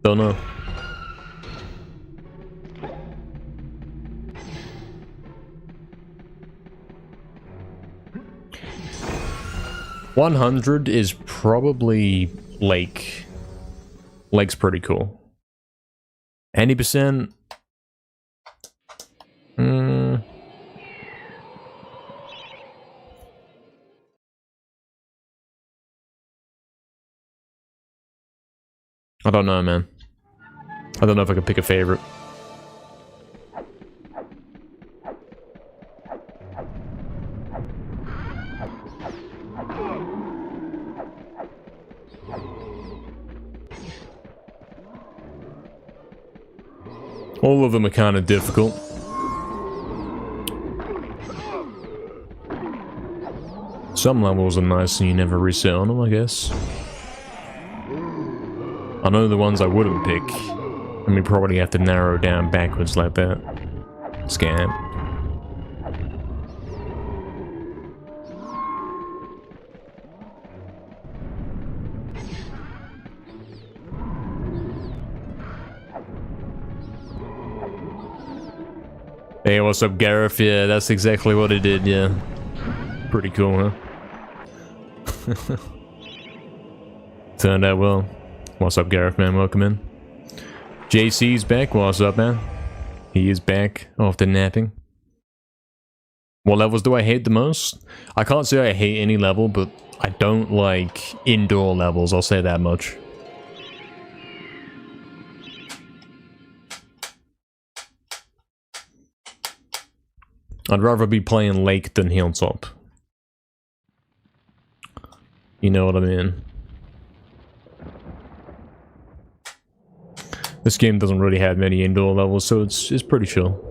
A: Don't know. $100 is probably Lake. Lake's pretty cool. 80%? I don't know, man. I don't know if I can pick a favorite. All of them are kind of difficult. Some levels are nice and you never reset on them, I guess. I know the ones I wouldn't pick, and we probably have to narrow down backwards like that. Scam. Hey, what's up, Gareth? Yeah, that's exactly what it did, yeah. Pretty cool, huh? Turned out well. What's up, Gareth, man? Welcome in. JC's back. What's up, man? He is back after napping. What levels do I hate the most? I can't say I hate any level, but I don't like indoor levels, I'll say that much. I'd rather be playing Lake than Hilltop. You know what I mean? This game doesn't really have many indoor levels, so it's pretty chill.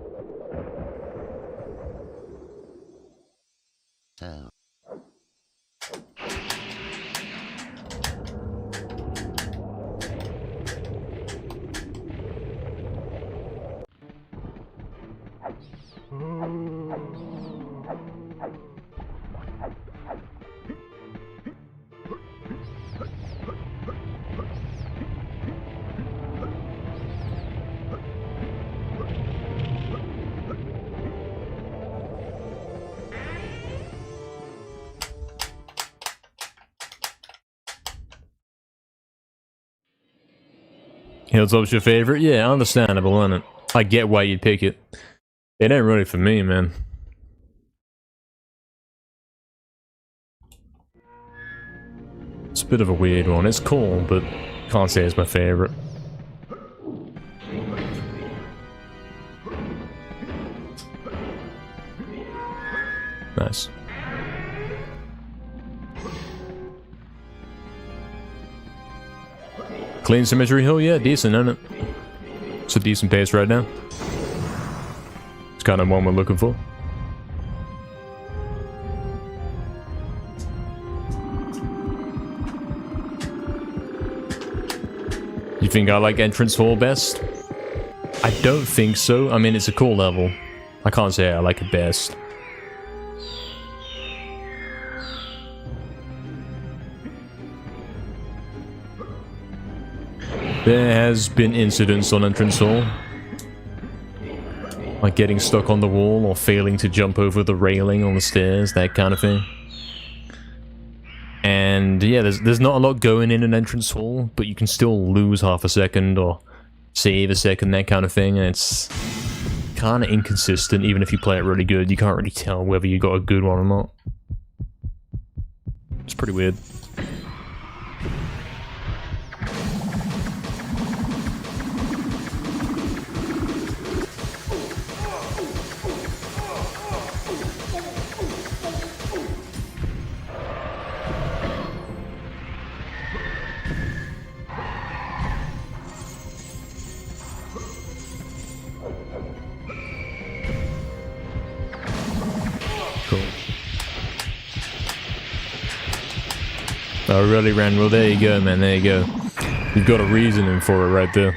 A: Hilltop's your favorite? Yeah, understandable, isn't it? I get why you'd pick it. It ain't really for me, man. It's a bit of a weird one. It's cool, but can't say it's my favorite. Nice. Clean symmetry hill, yeah, decent, isn't it? It's a decent pace right now. It's kind of one we're looking for. You think I like Entrance Hall best? I don't think so. I mean, it's a cool level. I can't say I like it best. There has been incidents on Entrance Hall. Like getting stuck on the wall or failing to jump over the railing on the stairs, that kind of thing. And yeah, there's not a lot going in an Entrance Hall, but you can still lose half a second or save a second, that kind of thing. And it's kind of inconsistent, even if you play it really good. You can't really tell whether you got a good one or not. It's pretty weird. Oh, really, Ren? Well, there you go, man. There you go. You've got a reasoning for it right there.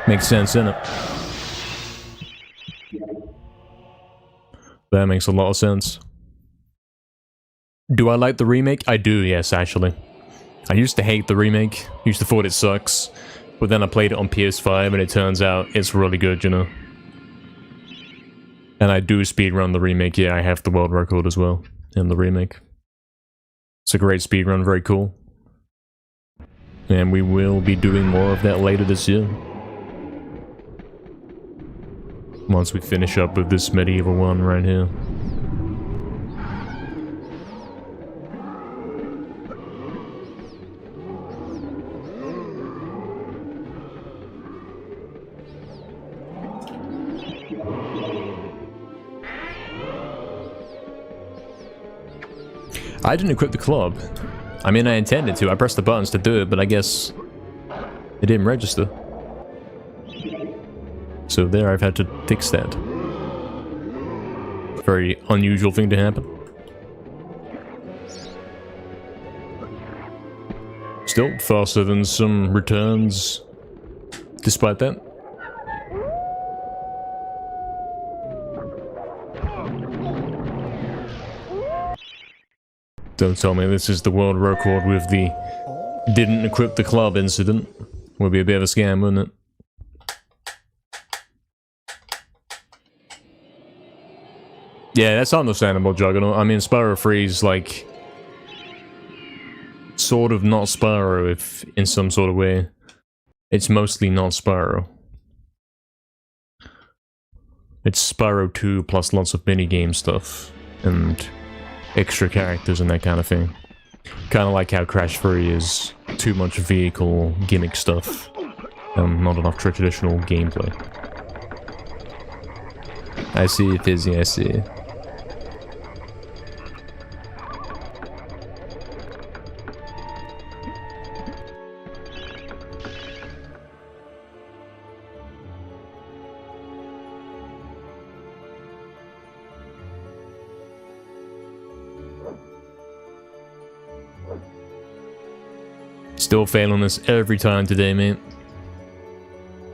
A: Makes sense, innit? That makes a lot of sense. Do I like the remake? I do, yes, actually. I used to hate the remake. Used to thought it sucks. But then I played it on PS5 and it turns out it's really good, you know? And I do speedrun the remake. Yeah, I have the world record as well in the remake. It's a great speedrun, very cool. And we will be doing more of that later this year. Once we finish up with this MediEvil one right here. I didn't equip the club. I mean, I intended to. I pressed the buttons to do it, but I guess it didn't register. So there, I've had to fix that. Very unusual thing to happen. Still faster than some returns, despite that. Don't tell me this is the world record with the didn't equip the club incident. Would be a bit of a scam, wouldn't it? Yeah, that's understandable, Juggernaut. I mean, Spyro 3's like sort of not Spyro, if in some sort of way. It's mostly not Spyro. It's Spyro 2 plus lots of minigame stuff and extra characters and that kind of thing. Kind of like how Crash 3 is too much vehicle gimmick stuff and not enough traditional gameplay. I see, Fizzy, I see. Still failing this every time today, mate.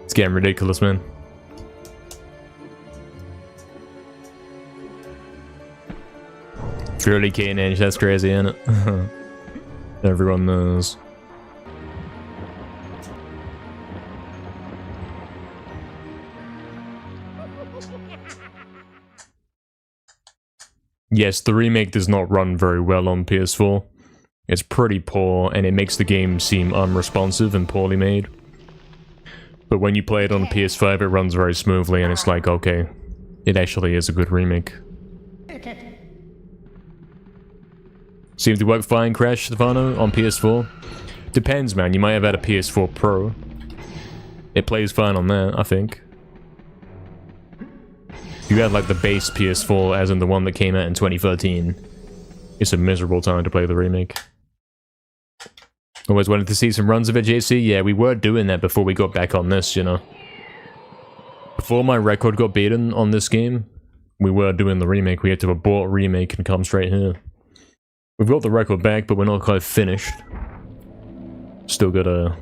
A: It's getting ridiculous, man. Purely K&H, that's crazy, isn't it? Everyone knows. Yes, the remake does not run very well on PS4. It's pretty poor, and it makes the game seem unresponsive and poorly made. But when you play it on PS5, it runs very smoothly, and it's like, okay, it actually is a good remake. Seems to work fine, Crash Stefano, on PS4. Depends, man. You might have had a PS4 Pro. It plays fine on that, I think. If you had like the base PS4, as in the one that came out in 2013, it's a miserable time to play the remake. Always wanted to see some runs of it, JC. Yeah, we were doing that before we got back on this, you know. Before my record got beaten on this game, we were doing the remake. We had to abort remake and come straight here. We've got the record back, but we're not quite finished. Still gotta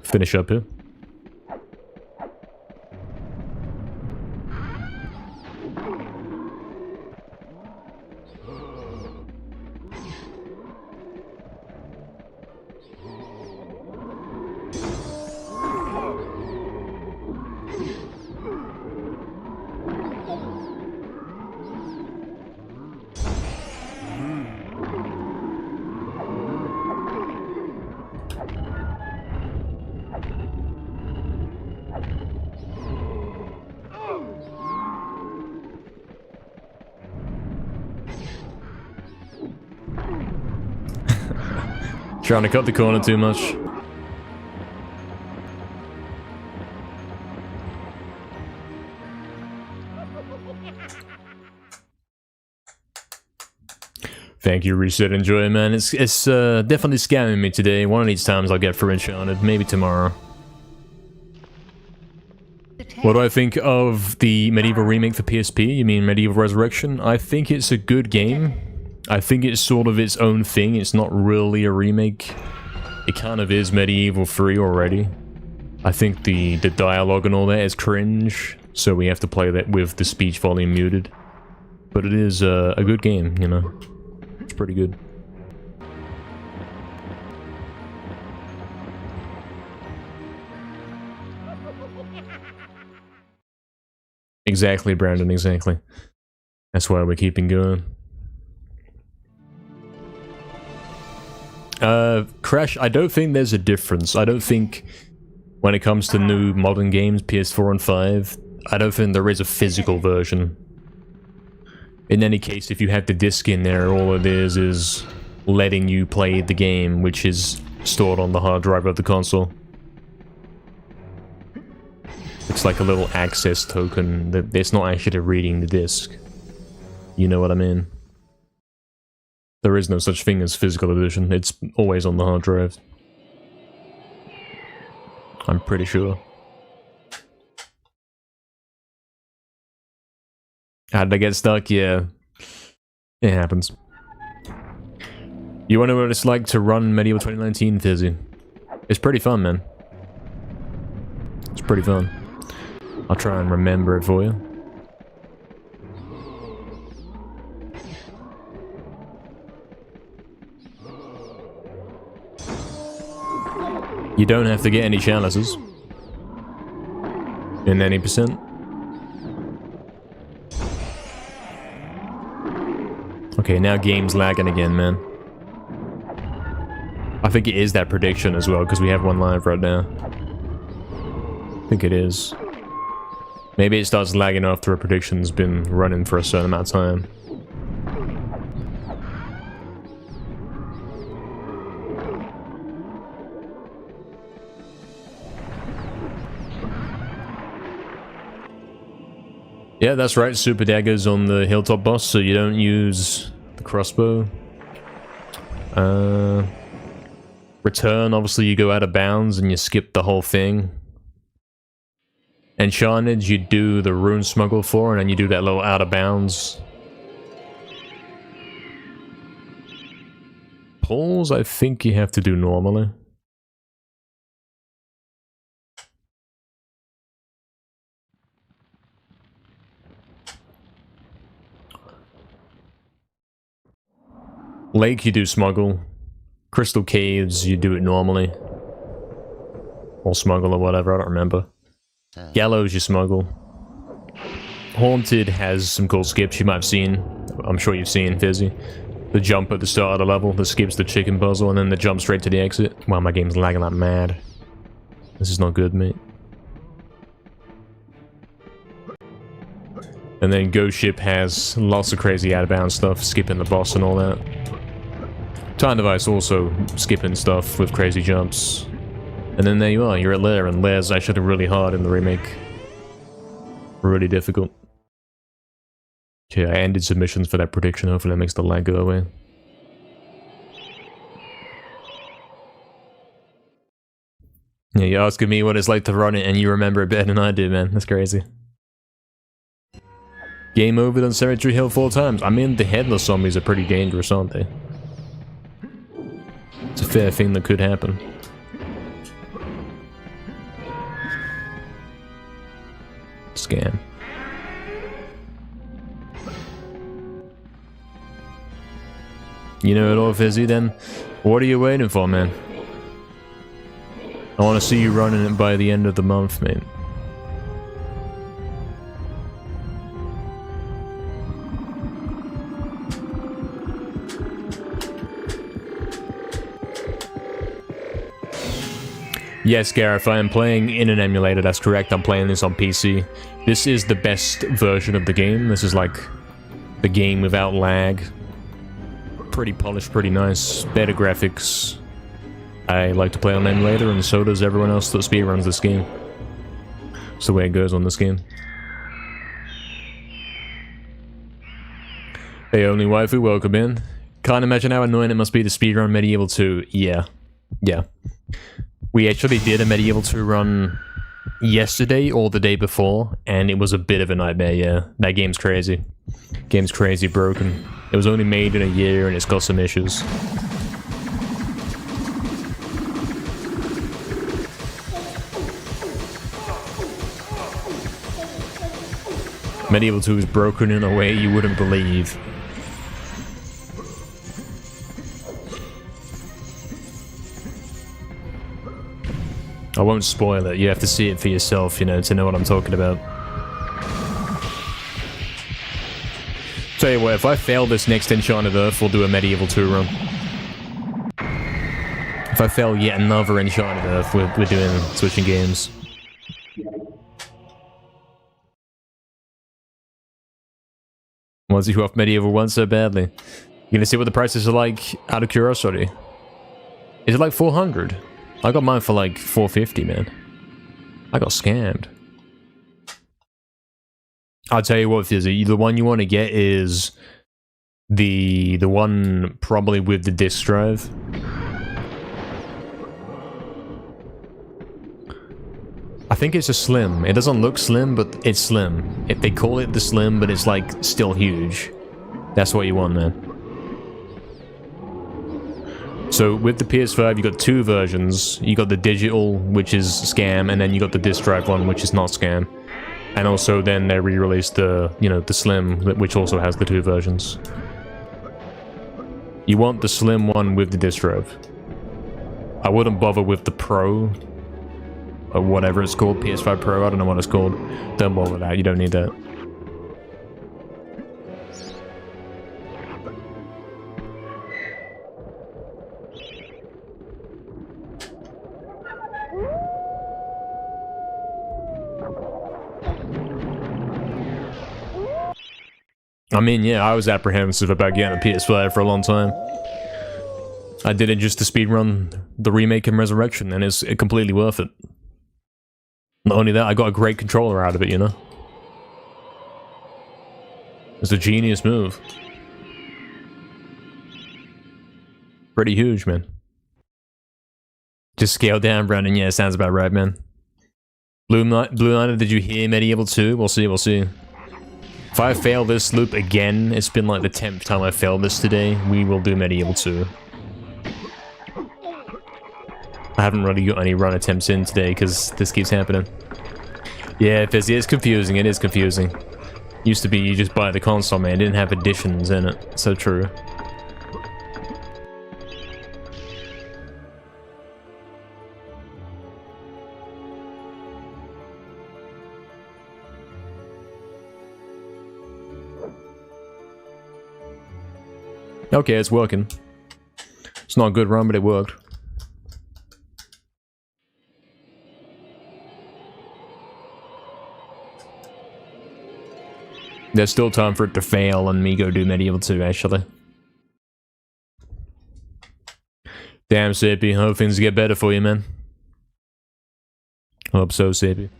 A: finish up here. Trying to cut the corner too much. Thank you, Reset Enjoy, man. It's definitely scamming me today. One of these times I'll get for Enchanted. Maybe tomorrow. What do I think of the MediEvil remake for PSP? You mean MediEvil Resurrection? I think it's a good game. I think it's sort of its own thing. It's not really a remake. It kind of is MediEvil 3 already. I think the dialogue and all that is cringe, so we have to play that with the speech volume muted. But it is a good game, you know. It's pretty good. Exactly, Brandon, exactly. That's why we're keeping going. Crash, I don't think there's a difference. I don't think when it comes to new modern games, PS4 and 5, I don't think there is a physical version. In any case, if you have the disc in there, all it is letting you play the game, which is stored on the hard drive of the console. It's like a little access token that it's not actually reading the disc. You know what I mean? There is no such thing as physical edition. It's always on the hard drive. I'm pretty sure. How did I get stuck? Yeah. It happens. You wonder what it's like to run MediEvil 2019, Fizzy? It's pretty fun, man. It's pretty fun. I'll try and remember it for you. You don't have to get any chalices. In any percent. Okay, now game's lagging again, man. I think it is that prediction as well, because we have one live right now. I think it is. Maybe it starts lagging after a prediction's been running for a certain amount of time. Yeah, that's right, super daggers on the hilltop boss, so you don't use the crossbow. Return, obviously you go out of bounds and you skip the whole thing. Enchanted, you do the rune smuggle for, and then you do that little out of bounds. Pulls, I think you have to do normally. Lake, you do smuggle. Crystal Caves, you do it normally. Or smuggle or whatever, I don't remember. Gallows, you smuggle. Haunted has some cool skips you might have seen. I'm sure you've seen, Fizzy. The jump at the start of the level that skips the chicken puzzle and then the jump straight to the exit. Wow, my game's lagging like mad. This is not good, mate. And then Ghost Ship has lots of crazy outbound stuff, skipping the boss and all that. Time Device also skipping stuff with crazy jumps. And then there you are, you're at Lair, and Lair's actually really hard in the remake. Really difficult. Okay, I ended submissions for that prediction, hopefully that makes the lag go away. Yeah, you're asking me what it's like to run it and you remember it better than I do, man. That's crazy. Game over on Cemetery Hill 4 times. I mean, the headless zombies are pretty dangerous, aren't they? It's a fair thing that could happen. Scam. You know it all, Fizzy, then? What are you waiting for, man? I want to see you running it by the end of the month, mate. Yes, Gareth, I am playing in an emulator, that's correct. I'm playing this on PC. This is the best version of the game. This is like the game without lag. Pretty polished, pretty nice. Better graphics. I like to play on emulator, and so does everyone else that speedruns this game. It's the way it goes on this game. Hey, only waifu, welcome in. Can't imagine how annoying it must be to speedrun MediEvil 2. Yeah. Yeah. We actually did a MediEvil 2 run yesterday or the day before, and it was a bit of a nightmare, yeah. That game's crazy. Game's crazy broken. It was only made in a year, and it's got some issues. MediEvil 2 is broken in a way you wouldn't believe. I won't spoil it, you have to see it for yourself, you know, to know what I'm talking about. Tell you what, if I fail this next Enchanted Earth, we'll do a MediEvil 2 run. If I fail yet another Enchanted Earth, we're doing switching games. Wants you off MediEvil 1 so badly. You gonna see what the prices are like out of curiosity? Is it like 400? I got mine for like 450, man. I got scammed. I'll tell you what, Fizzy, the one you want to get is the one probably with the disc drive. I think it's a slim. It doesn't look slim, but it's slim. If they call it the slim, but it's like still huge. That's what you want, man. So with the PS5, you got two versions. You got the digital, which is scam, and then you got the disc drive one, which is not scam. And also then they re-released the, you know, the slim, which also has the two versions. You want the slim one with the disc drive. I wouldn't bother with the Pro, or whatever it's called, PS5 Pro, I don't know what it's called. Don't bother with that, you don't need that. I mean, yeah, I was apprehensive about getting a PS5 for a long time. I did it just to speedrun the remake and Resurrection, and it's completely worth it. Not only that, I got a great controller out of it, you know? It's a genius move. Pretty huge, man. Just scale down, Brandon. Yeah, sounds about right, man. Blue Knight, did you hear MediEvil 2? We'll see, we'll see. If I fail this loop again, it's been like the 10th time I failed this today, we will do MediEvil 2. I haven't really got any run attempts in today because this keeps happening. Yeah, it's confusing, it is confusing. Used to be you just buy the console, man, it didn't have additions in it. So true. Okay, it's working. It's not a good run, but it worked. There's still time for it to fail and me go do MediEvil 2, actually. Damn, Sippy. Hope things get better for you, man. Hope so, Sippy.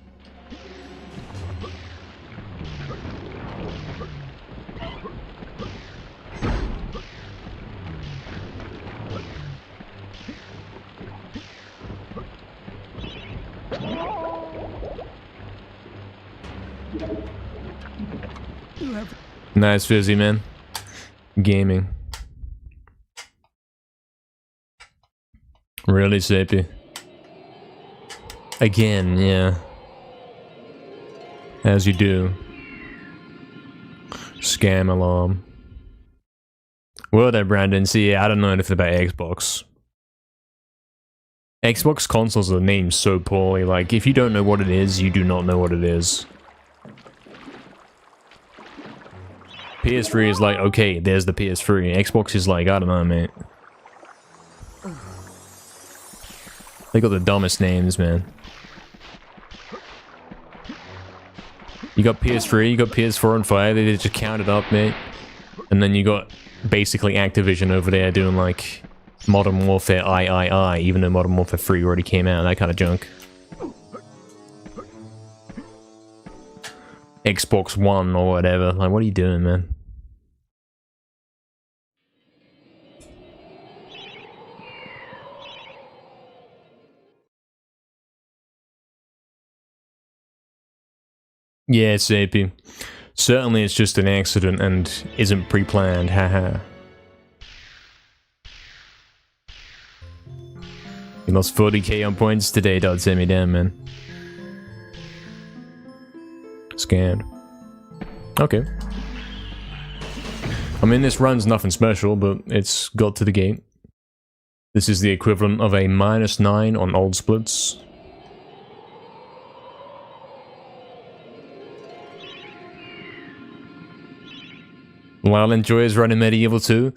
A: Nice, Fizzy, man. Gaming. Really, Sippy. Again, yeah. As you do. Scam alarm. Well there, Brandon. See, I don't know anything about Xbox. Xbox consoles are named so poorly, like, if you don't know what it is, you do not know what it is. PS3 is like, okay, there's the PS3. Xbox is like, I don't know, mate. They got the dumbest names, man. You got PS3, you got PS4 and 5, they just counted up, mate. And then you got basically Activision over there doing like Modern Warfare III, even though Modern Warfare 3 already came out, that kind of junk. Xbox One or whatever. Like, what are you doing, man? Yeah, Sapy. Certainly it's just an accident and isn't pre-planned, haha. You lost 40k on points today, don't send me down, man. Scanned. Okay. I mean, this run's nothing special, but it's got to the gate. This is the equivalent of a -9 on old splits. Lyle enjoys running MediEvil 2.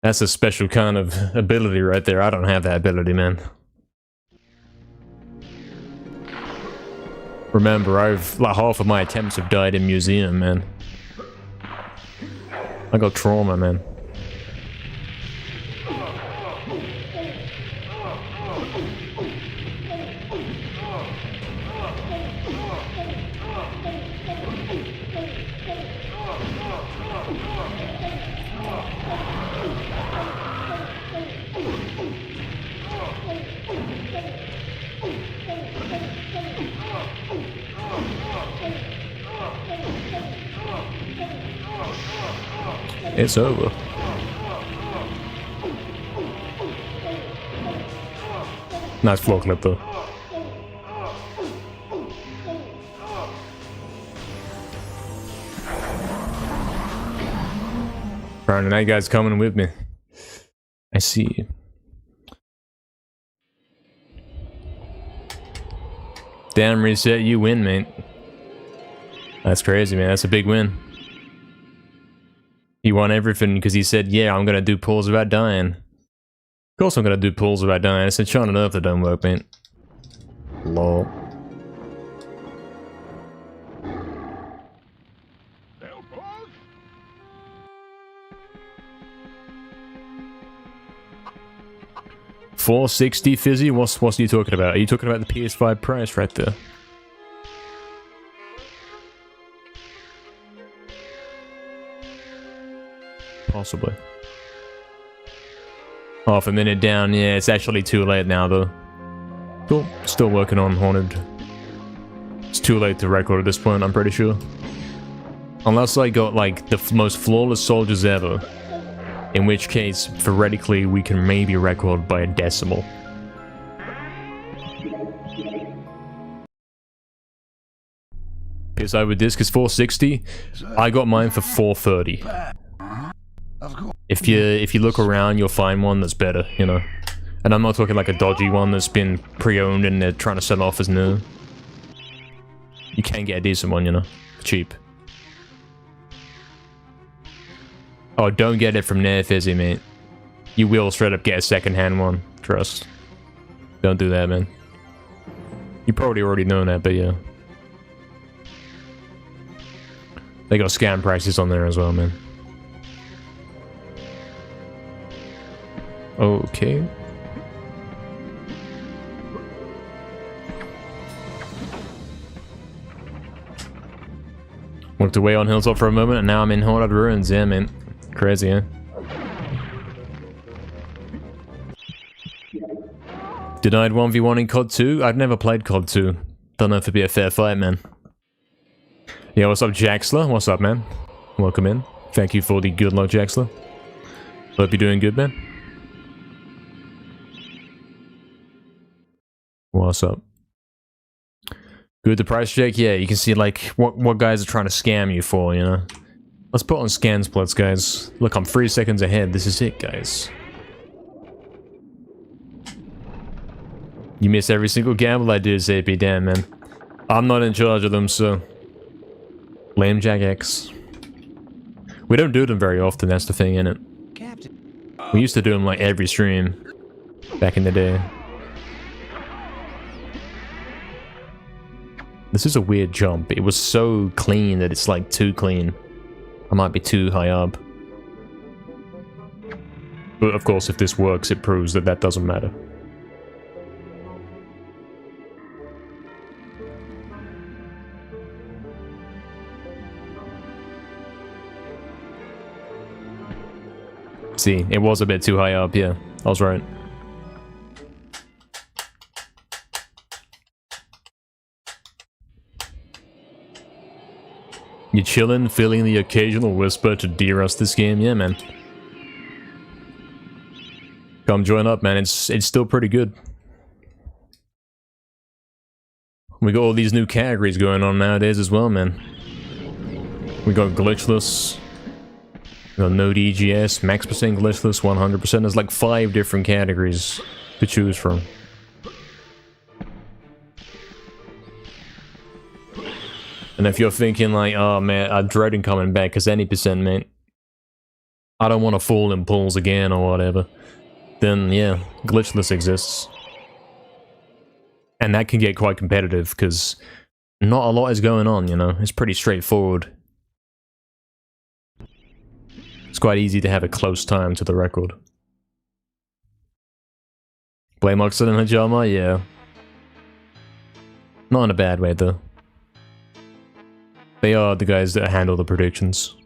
A: That's a special kind of ability right there. I don't have that ability, man. Remember, like, half of my attempts have died in museum, man. I got trauma, man. It's over. Nice floor clip though. Brandon, that guy's coming with me. I see. Damn, reset, you win, mate. That's crazy, man. That's a big win. He won everything because he said, yeah, I'm gonna do pulls without dying. Of course I'm gonna do pulls without dying. I said, Sean and Earth that don't work, man. Lol. $460 Fizzy? What are you talking about? Are you talking about the PS5 price right there? Possibly. Half a minute down, yeah, it's actually too late now though. Cool, still working on Haunted. It's too late to record at this point, I'm pretty sure. Unless I got like the most flawless soldiers ever. In which case, theoretically, we can maybe record by a decimal. PS5 with disc is $460. I got mine for $430. If you look around, you'll find one that's better, you know. And I'm not talking like a dodgy one that's been pre-owned and they're trying to sell off as new. You can get a decent one, you know, for cheap. Oh, don't get it from there, Fizzy, mate. You will straight up get a second-hand one. Trust. Don't do that, man. You probably already know that, but yeah. They got scam prices on there as well, man. Okay. Walked away on Hilltop for a moment, and now I'm in Haunted Ruins. Yeah, man. Crazy, huh? Denied 1v1 in COD 2? I've never played COD 2. Don't know if it'd be a fair fight, man. Yeah, what's up, Jaxler? What's up, man? Welcome in. Thank you for the good luck, Jaxler. Hope you're doing good, man. What's up? Good, the price check? Yeah, you can see, like, what guys are trying to scam you for, you know? Let's put on scan splits, guys. Look, I'm 3 seconds ahead. This is it, guys. You miss every single gamble I do, ZP. Damn, man. I'm not in charge of them, so... Lame Jack X. We don't do them very often, that's the thing, innit? We used to do them, like, every stream. Back in the day. This is a weird jump. It was so clean that it's, like, too clean. I might be too high up. But, of course, if this works, it proves that that doesn't matter. See, it was a bit too high up, yeah. I was right. You chillin', feeling the occasional whisper to dear us this game? Yeah, man. Come join up, man. It's still pretty good. We got all these new categories going on nowadays as well, man. We got glitchless. We got no DGS, max percent glitchless, 100%. There's like 5 different categories to choose from. And if you're thinking like, oh man, I'm dreading coming back because any percent, mate, I don't want to fall in pools again or whatever, then yeah, glitchless exists. And that can get quite competitive because not a lot is going on, you know? It's pretty straightforward. It's quite easy to have a close time to the record. Blame Oxford and Hajama? Yeah. Not in a bad way, though. They are the guys that handle the predictions.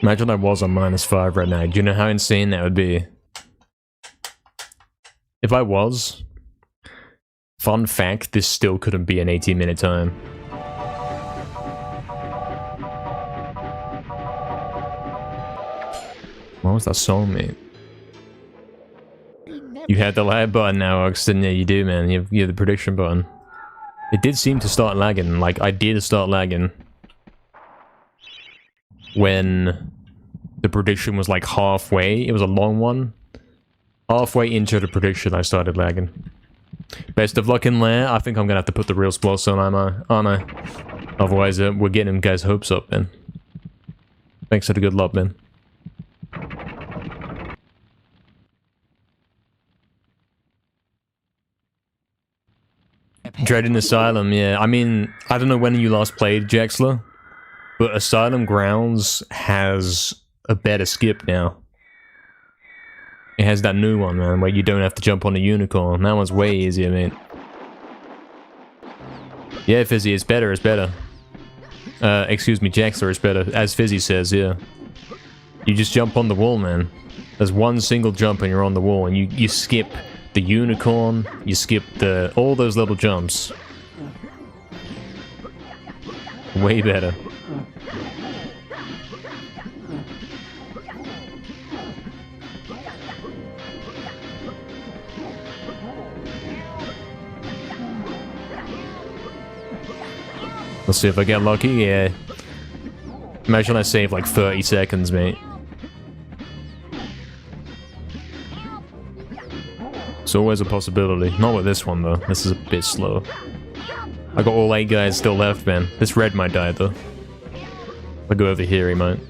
A: Imagine I was on -5 right now. Do you know how insane that would be? If I was... Fun fact, this still couldn't be an 18-minute time. What was that song, mate? You had the lag button now, Oxton. Yeah, you do, man. You have the prediction button. It did seem to start lagging. Like, I did start lagging when the prediction was like halfway. It was a long one. Halfway into the prediction, I started lagging. Best of luck in Lair. I think I'm gonna have to put the real splits on, aren't I? Otherwise, we're getting guys' hopes up, man. Thanks for the good luck, man. Dreading Asylum, yeah. I mean, I don't know when you last played, Jaxler, but Asylum Grounds has a better skip now. It has that new one, man, where you don't have to jump on a unicorn. That one's way easier, mate. Yeah, Fizzy, it's better, it's better. Excuse me, Jaxler, it's better. As Fizzy says, yeah. You just jump on the wall, man. There's one single jump and you're on the wall, and you skip the unicorn, you skip all those little jumps. Way better. Let's see if I get lucky, yeah. Imagine I save like 30 seconds, mate. It's always a possibility. Not with this one, though. This is a bit slow. I got all 8 guys still left, man. This red might die, though. If I go over here, he might.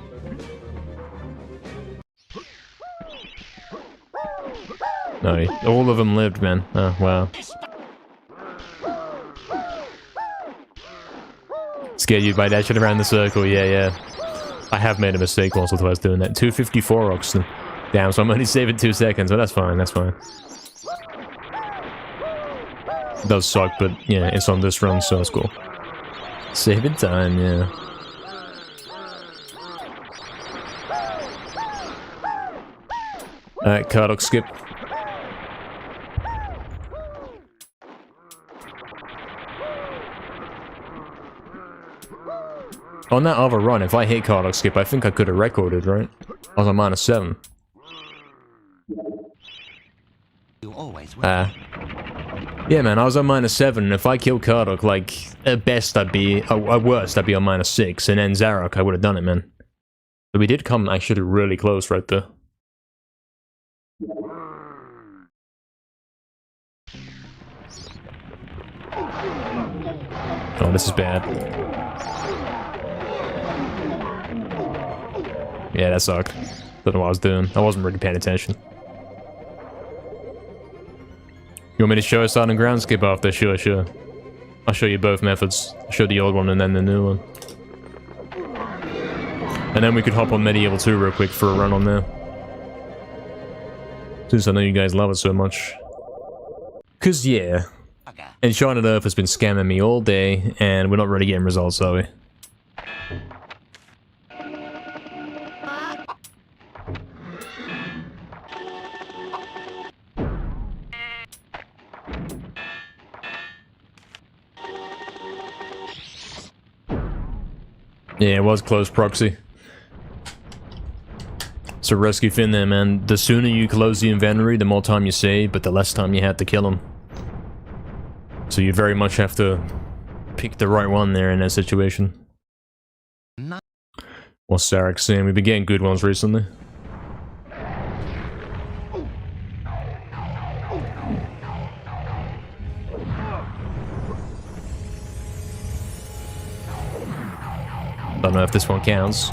A: No, all of them lived, man. Oh, wow. Scared you by dashing around the circle, yeah. I have made a mistake once or twice doing that. 254 Oxton. Damn, so I'm only saving 2 seconds, but that's fine, that's fine. It does suck, but yeah, it's on this run, so it's cool. Saving time, yeah. Alright, Cardock skip. On that other run, if I hit Cardock skip, I think I could have recorded, right? I was on -7. Yeah, man, I was on -7. If I killed Cardock, like, at best I'd be, at worst I'd be on -6, and then Zarok, I would have done it, man. But we did come actually really close right there. Oh, this is bad. Yeah, that sucked. Don't know what I was doing. I wasn't really paying attention. You want me to show a starting ground skip after? Sure. I'll show you both methods. I'll show the old one and then the new one. And then we could hop on MediEvil 2 real quick for a run on there. Since I know you guys love it so much. Cause yeah. Enchanted Earth has been scamming me all day, and we're not really getting results, are we? Yeah, it was close proxy. So rescue Finn there, man. The sooner you close the inventory, the more time you save, but the less time you have to kill him. So you very much have to pick the right one there in that situation. What's Sarek saying? We've been getting good ones recently. Don't know if this one counts.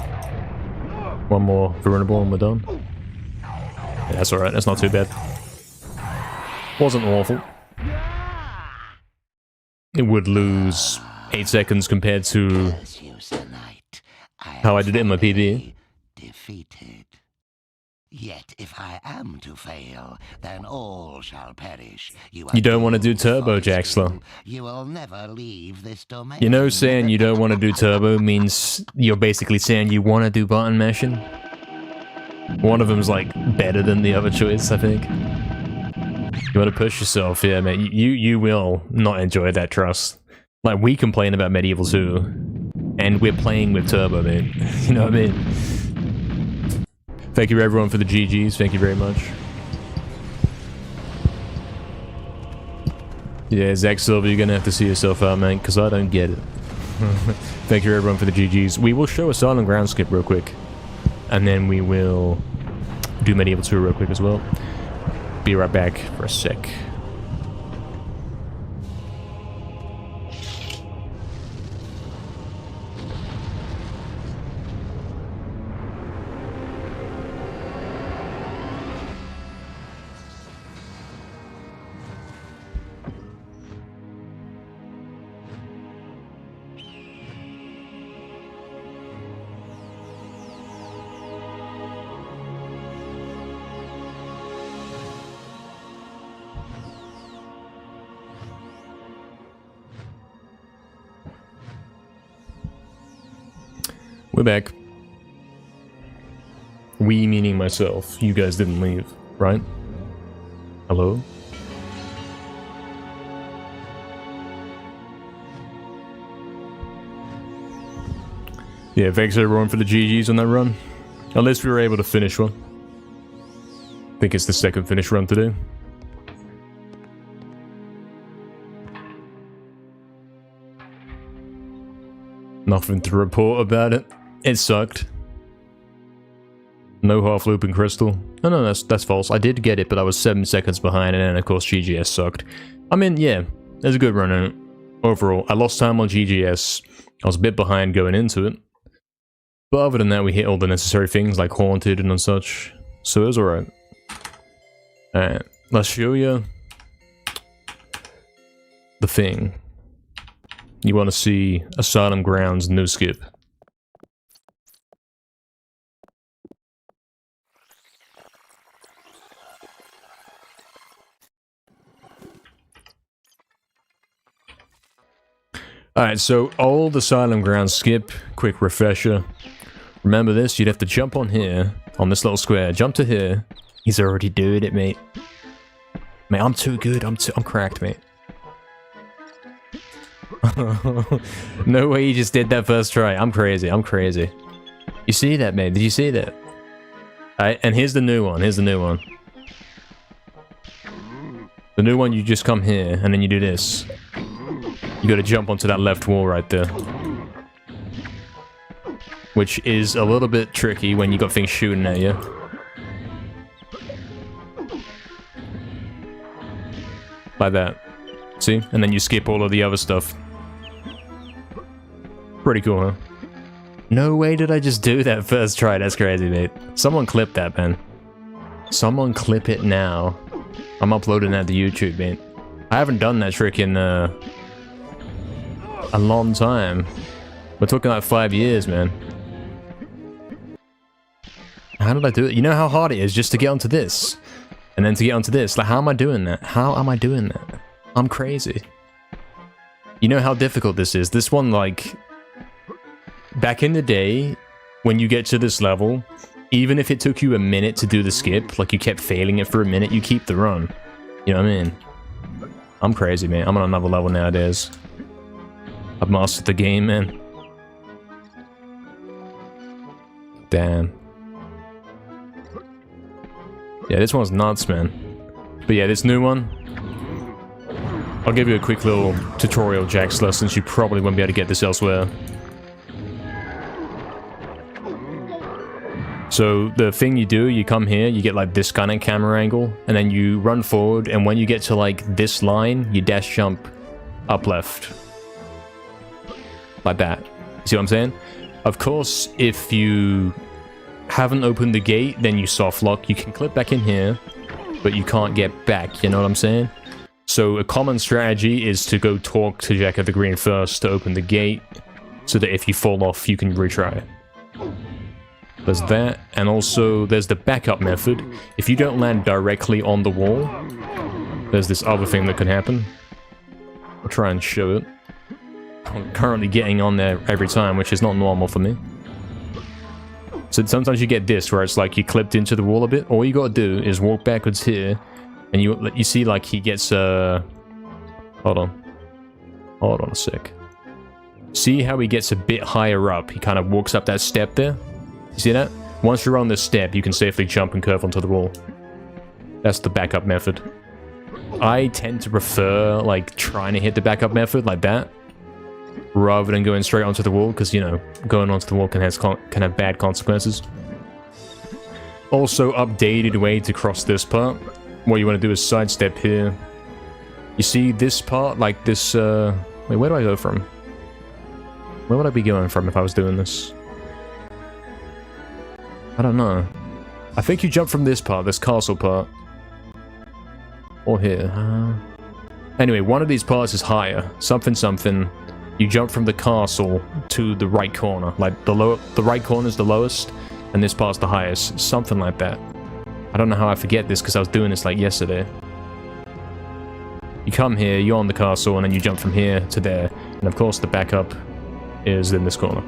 A: One more vulnerable and we're done. Yeah, that's alright, that's not too bad. Wasn't awful. It would lose 8 seconds compared to how I did it in my PB.
B: Defeated. Yet if I am to fail, then all shall perish. You
A: don't want to do turbo, Jaxler.
B: You will never leave this domain.
A: You know, saying you don't want to do turbo means you're basically saying you want to do button mashing. One of them's like better than the other choice, I think. You want to push yourself, yeah, man. You will not enjoy that, trust. Like, we complain about MediEvil 2, and we're playing with turbo, man. You know what I mean? Thank you everyone for the GGs, thank you very much. Yeah, Zach Silver, you're gonna have to see yourself out, man, because I don't get it. Thank you everyone for the GGs. We will show a silent ground skip real quick. And then we will do MediEvil 2 real quick as well. Be right back for a sec. We're back. We meaning myself. You guys didn't leave, right? Hello? Yeah, thanks everyone for the GGs on that run. At least we were able to finish one. I think it's the second finish run today. Nothing to report about it. It sucked. No half loop and crystal. Oh no, that's false. I did get it, but I was 7 seconds behind, and then of course GGS sucked. I mean, yeah, there's a good run in it. Overall, I lost time on GGS. I was a bit behind going into it. But other than that, we hit all the necessary things like haunted and such. So it was alright. Alright, let's show you the thing. You want to see Asylum Grounds no skip. Alright, so old Asylum Grounds skip, quick refresher. Remember this, you'd have to jump on here, on this little square, jump to here. He's already doing it, mate. Mate, I'm too good, I'm cracked, mate. No way you just did that first try, I'm crazy, I'm crazy. You see that, mate, did you see that? Alright, and here's the new one, here's the new one. The new one, you just come here, and then you do this. You gotta jump onto that left wall right there. Which is a little bit tricky when you got things shooting at you. Like that. See? And then you skip all of the other stuff. Pretty cool, huh? No way did I just do that first try, that's crazy, mate. Someone clip that, man. Someone clip it now. I'm uploading that to YouTube, mate. I haven't done that trick in, a long time. We're talking like 5 years, man. How did I do it? You know how hard it is just to get onto this? And then to get onto this? Like, how am I doing that? How am I doing that? I'm crazy. You know how difficult this is? This one, like... Back in the day, when you get to this level, even if it took you a minute to do the skip, like you kept failing it for a minute, you keep the run. You know what I mean? I'm crazy, man. I'm on another level nowadays. I've mastered the game, man. Damn. Yeah, this one's nuts, man. But yeah, this new one... I'll give you a quick little tutorial, Jaxler, since you probably won't be able to get this elsewhere. So, the thing you do, you come here, you get like this kind of camera angle, and then you run forward, and when you get to like this line, you dash jump up left. Like that. See what I'm saying? Of course, if you haven't opened the gate, then you soft lock. You can clip back in here, but you can't get back, you know what I'm saying? So a common strategy is to go talk to Jack of the Green first to open the gate, so that if you fall off, you can retry. There's that, and also there's the backup method. If you don't land directly on the wall, there's this other thing that can happen. I'll try and show it. I'm currently getting on there every time, which is not normal for me. So sometimes you get this, where it's like you clipped into the wall a bit. All you gotta do is walk backwards here, and you see like he gets, hold on. Hold on a sec. See how he gets a bit higher up? He kind of walks up that step there. You see that? Once you're on this step, you can safely jump and curve onto the wall. That's the backup method. I tend to prefer, like, trying to hit the backup method like that, rather than going straight onto the wall, because, you know, going onto the wall can have bad consequences. Also, updated way to cross this part. What you want to do is sidestep here. You see this part, like this, wait, where do I go from? Where would I be going from if I was doing this? I don't know. I think you jump from this part, this castle part. Or here. Anyway, one of these parts is higher. Something, something. You jump from the castle to the right corner. Like, the right corner is the lowest, and this part's the highest. Something like that. I don't know how I forget this, because I was doing this, like, yesterday. You come here, you're on the castle, and then you jump from here to there. And, of course, the backup is in this corner.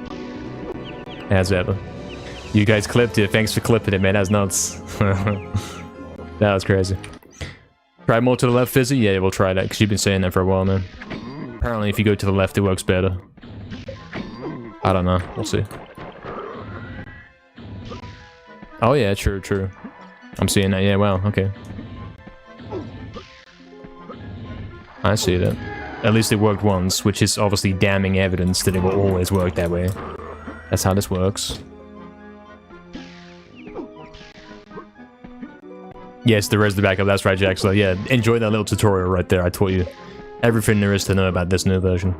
A: As ever. You guys clipped it. Thanks for clipping it, man. That was nuts. That was crazy. Try more to the left, Fizzy? Yeah, we'll try that, because you've been saying that for a while, man. Apparently, if you go to the left, it works better. I don't know. We'll see. Oh, yeah, true, true. I'm seeing that. Yeah, wow, okay. I see that. At least it worked once, which is obviously damning evidence that it will always work that way. That's how this works. Yes, there is the backup. That's right, Jack. So yeah, enjoy that little tutorial right there. I taught you everything there is to know about this new version.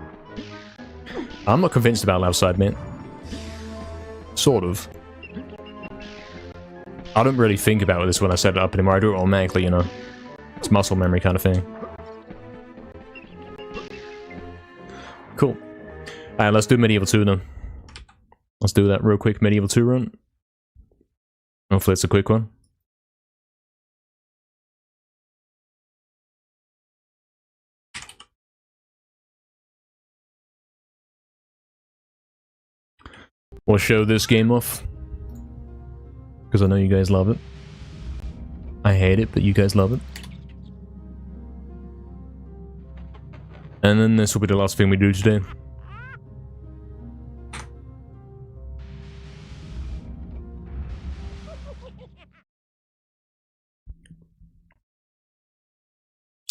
A: I'm not convinced about left side, mate. Sort of. I don't really think about this when I set it up anymore. I do it automatically, you know. It's muscle memory kind of thing. Cool. Alright, let's do MediEvil 2 then. Let's do that real quick MediEvil 2 run. Hopefully it's a quick one. We'll show this game off. Because I know you guys love it. I hate it, but you guys love it. And then this will be the last thing we do today.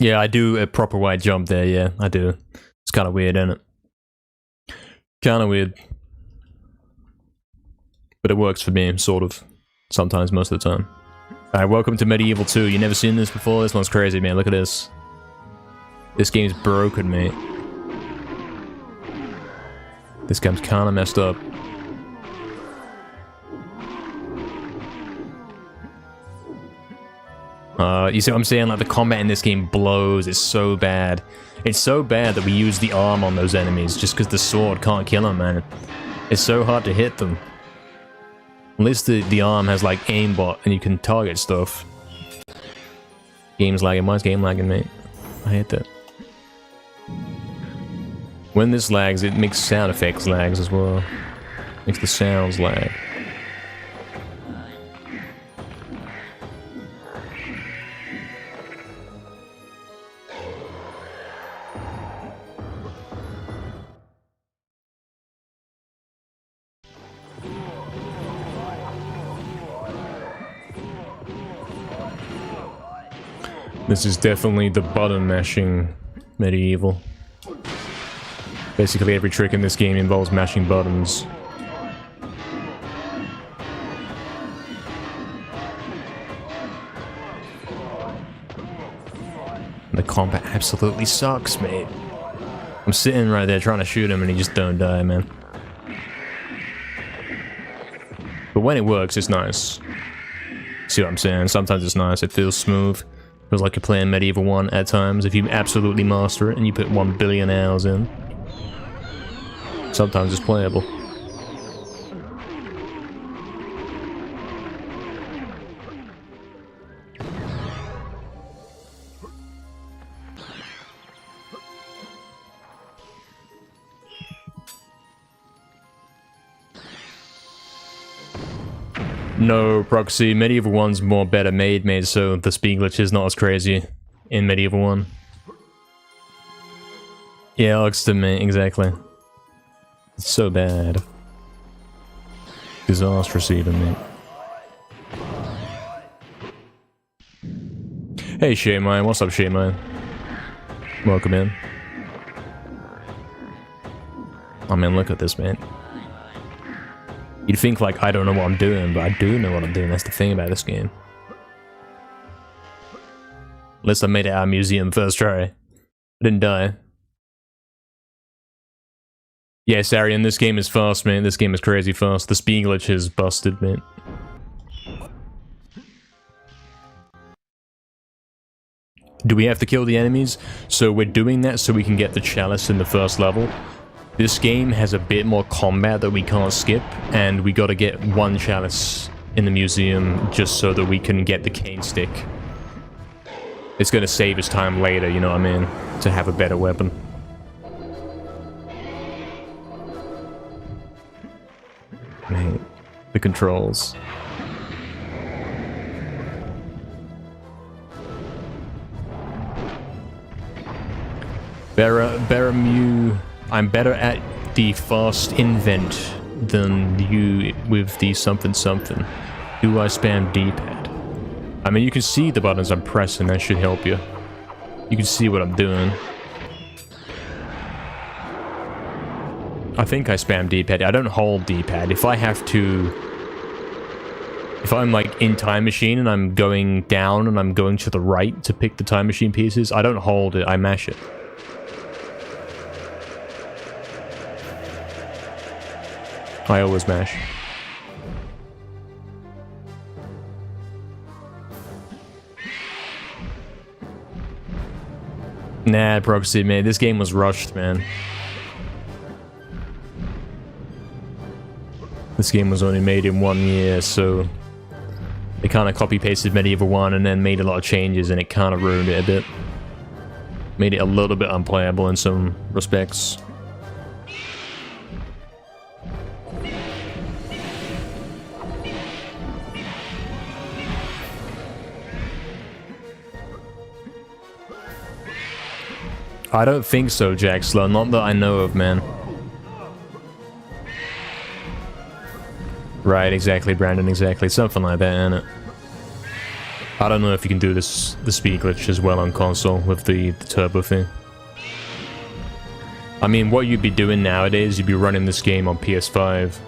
A: Yeah, I do a proper wide jump there, yeah, I do. It's kind of weird, isn't it? Kind of weird. But it works for me, sort of. Sometimes, most of the time. Alright, welcome to MediEvil 2. You never seen this before? This one's crazy, man. Look at this. This game's broken, mate. This game's kind of messed up. You see what I'm saying? Like, the combat in this game blows. It's so bad. It's so bad that we use the arm on those enemies just because the sword can't kill them, man. It's so hard to hit them. At least the arm has, like, aimbot and you can target stuff. Game's lagging. Why is game lagging, mate? I hate that. When this lags, it makes sound effects lags as well. Makes the sounds lag. This is definitely the button mashing MediEvil. Basically every trick in this game involves mashing buttons. The combat absolutely sucks, mate. I'm sitting right there trying to shoot him and he just don't die, man. But when it works, it's nice. See what I'm saying? Sometimes it's nice, it feels smooth. Feels like you're playing MediEvil 1 at times if you absolutely master it and you put 1 billion hours in. Sometimes it's playable. No, Proxy, MediEvil 1's more better made, so the speed glitch is not as crazy in MediEvil 1. Yeah, Alex to me, exactly. It's so bad. Disastrous even, mate. Hey, Shaymine, what's up, Shaymine? Welcome in. Oh man, look at this, man. You'd think, like, I don't know what I'm doing, but I do know what I'm doing. That's the thing about this game. At least I made it out of museum first try. I didn't die. Yes, Arian, this game is fast, man. This game is crazy fast. The speed glitch is busted, man. Do we have to kill the enemies? So we're doing that so we can get the chalice in the first level. This game has a bit more combat that we can't skip, and we gotta get 1 chalice in the museum just so that we can get the cane stick. It's gonna save us time later, you know what I mean? To have a better weapon. Man, the controls. Baramu. I'm better at the fast invent than you with the something something. Do I spam D-pad? I mean, you can see the buttons I'm pressing, that should help you. You can see what I'm doing. I think I spam D-pad. I don't hold D-pad. If I have to... If I'm like in Time Machine and I'm going down and I'm going to the right to pick the Time Machine pieces, I don't hold it, I mash it. I always mash. bad, Proxy, man. This game was rushed, man. This game was only made in 1 year, so they kind of copy-pasted MediEvil 1 and then made a lot of changes, and it kind of ruined it a bit. Made it a little bit unplayable in some respects. I don't think so, Jaxler. Not that I know of, man. Right, exactly, Brandon, exactly. Something like that, innit? I don't know if you can do this, the speed glitch as well on console with the turbo thing. I mean, what you'd be doing nowadays, you'd be running this game on PS5.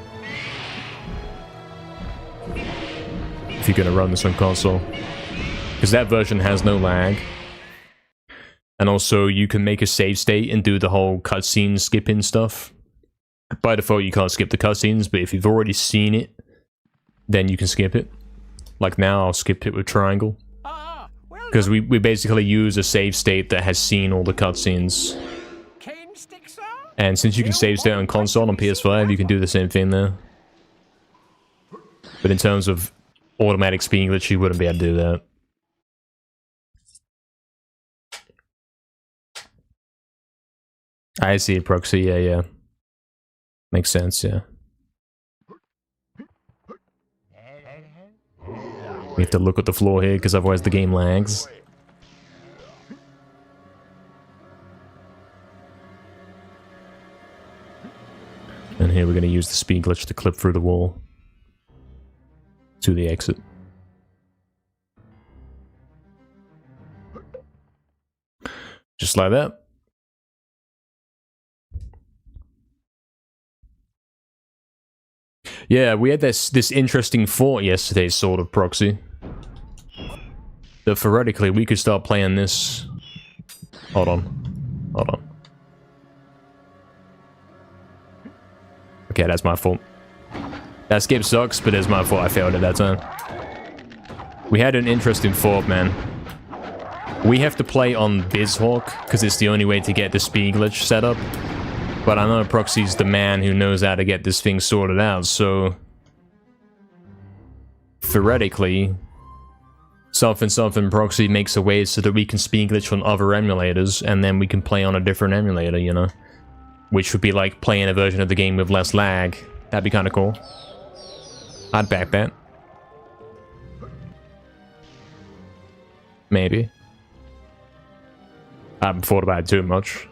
A: If you're gonna run this on console. Because that version has no lag. And also, you can make a save state and do the whole cutscene skipping stuff. By default, you can't skip the cutscenes, but if you've already seen it, then you can skip it. Like now, I'll skip it with triangle. Because we basically use a save state that has seen all the cutscenes. And since you can save state on console on PS5, you can do the same thing there. But in terms of automatic speed glitch, you wouldn't be able to do that. I see, Proxy, yeah. Makes sense, yeah. We have to look at the floor here, because otherwise the game lags. And here we're going to use the speed glitch to clip through the wall to the exit. Just like that. Yeah, we had this interesting thought yesterday, sort of, Proxy. That theoretically, we could start playing this... Hold on. Okay, that's my fault. That skip sucks, but it's my fault I failed at that time. We had an interesting thought, man. We have to play on BizHawk, because it's the only way to get the speed glitch set up. But I know Proxy's the man who knows how to get this thing sorted out, so... Theoretically... Something Proxy makes a way so that we can speed glitch on other emulators, and then we can play on a different emulator, you know? Which would be like playing a version of the game with less lag. That'd be kinda cool. I'd back that. Maybe. I haven't thought about it too much.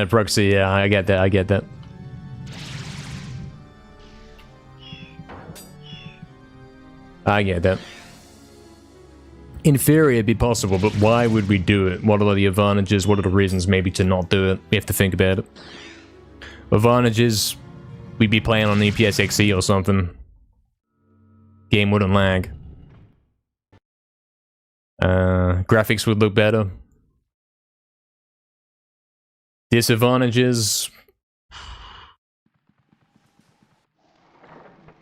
A: Proxy, yeah, I get that, I get that. I get that. In theory, it'd be possible, but why would we do it? What are the advantages? What are the reasons maybe to not do it? We have to think about it. Advantages, we'd be playing on EPS XE or something. Game wouldn't lag. Graphics would look better. Disadvantages...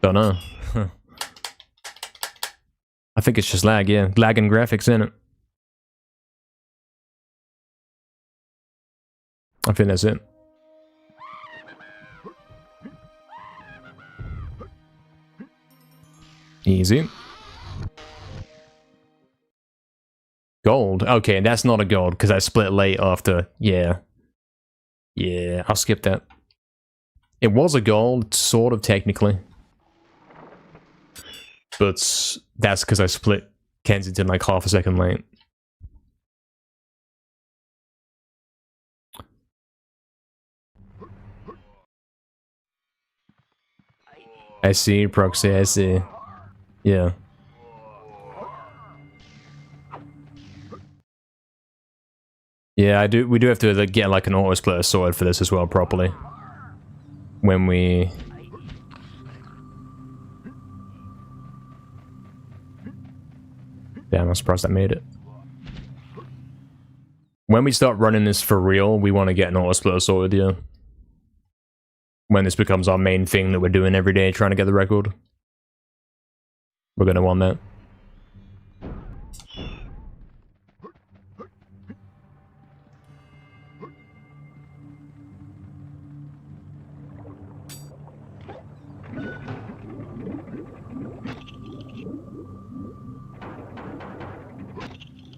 A: Don't know. I think it's just lag, yeah. Lag and graphics, innit? I think that's it. Easy. Gold? Okay, that's not a gold, because I split late after... Yeah. Yeah, I'll skip that. It was a gold, sort of, technically. But that's because I split Kensington like half a second late. I see, Proxy, I see. Yeah. Yeah, we do have to like, get like an auto splitter sorted for this as well properly. When we... Damn, I'm surprised I made it. When we start running this for real, we want to get an auto splitter sorted, yeah. When this becomes our main thing that we're doing every day, trying to get the record. We're gonna want that.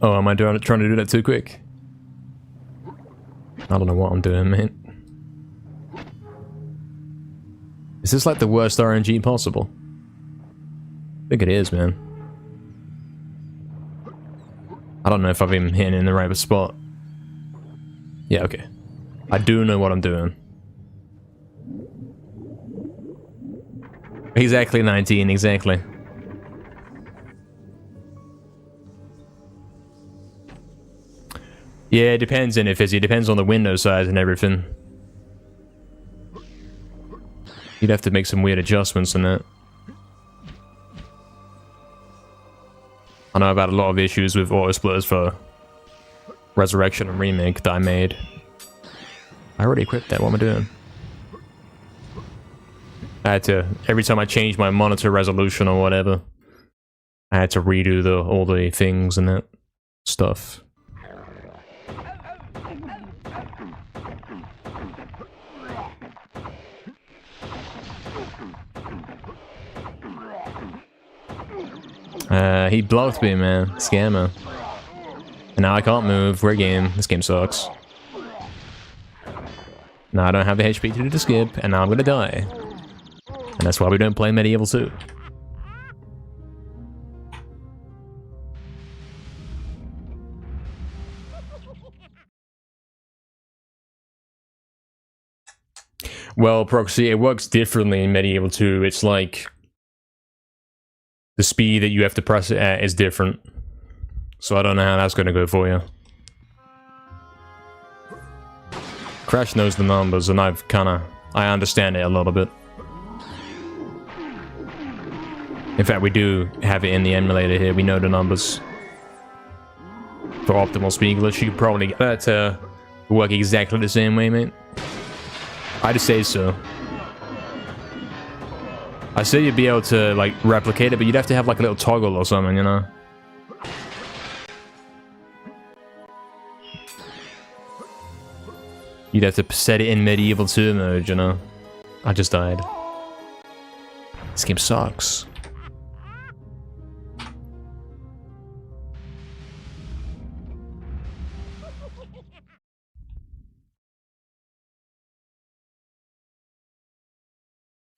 A: Oh, am I trying to do that too quick? I don't know what I'm doing, mate. Is this like the worst RNG possible? I think it is, man. I don't know if I've been hitting in the right spot. Yeah, okay. I do know what I'm doing. Exactly 19, exactly. Yeah, it depends, Inefizzy. It depends on the window size and everything. You'd have to make some weird adjustments in that. I know I've had a lot of issues with auto splitters for Resurrection and Remake that I made. I already equipped that, what am I doing? I had to, every time I changed my monitor resolution or whatever, I had to redo all the things and that stuff. He blocked me, man. Scammer. And now I can't move. We're game. This game sucks. Now I don't have the HP to do the skip, and now I'm gonna die. And that's why we don't play MediEvil 2. Well, Proxy, it works differently in MediEvil 2. It's like the speed that you have to press it at is different. So I don't know how that's going to go for you. Crash knows the numbers, and I understand it a little bit. In fact, we do have it in the emulator here. We know the numbers. For optimal speed glitch, you probably get that to work exactly the same way, mate. I'd say so. I say you'd be able to, like, replicate it, but you'd have to have, like, a little toggle or something, you know? You'd have to set it in MediEvil 2 mode, you know? I just died. This game sucks.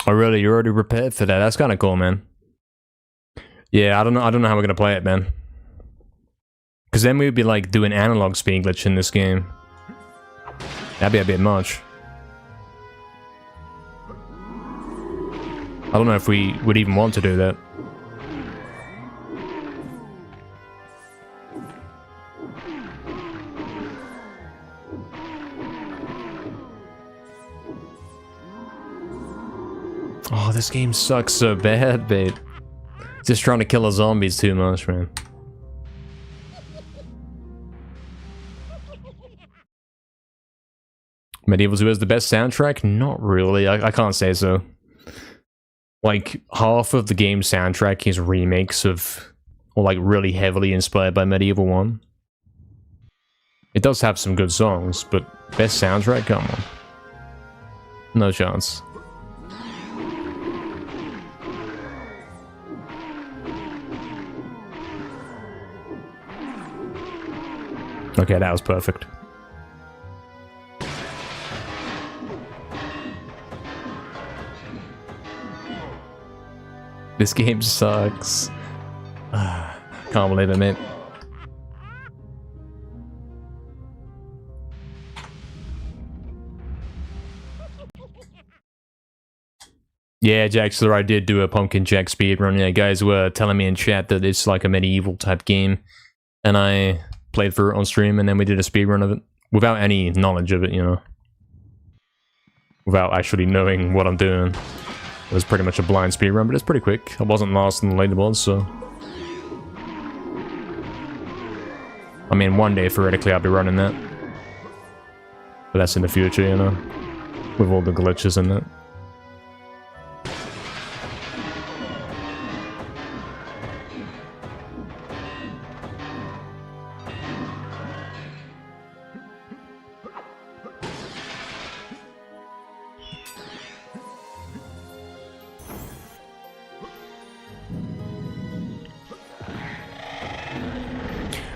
A: Oh really? You're already prepared for that? That's kind of cool, man. Yeah, I don't know how we're gonna play it, man. Because then we'd be like doing analog speed glitch in this game. That'd be a bit much. I don't know if we would even want to do that. Oh, this game sucks so bad, babe. Just trying to kill the zombies too much, man. MediEvil 2 has the best soundtrack? Not really, I can't say so. Like, half of the game's soundtrack is remakes of, or like really heavily inspired by MediEvil 1. It does have some good songs, but best soundtrack? Come on. No chance. Okay, that was perfect. This game sucks. Can't believe it, mate. Yeah, Jaxler, I did do a Pumpkin Jack speedrun. Yeah, guys were telling me in chat that it's like a MediEvil type game. And I played through it on stream, and then we did a speedrun of it. Without any knowledge of it, you know. Without actually knowing what I'm doing. It was pretty much a blind speedrun, but it's pretty quick. I wasn't last in the leaderboard, so... I mean, one day, theoretically, I'll be running that. But that's in the future, you know? With all the glitches in it.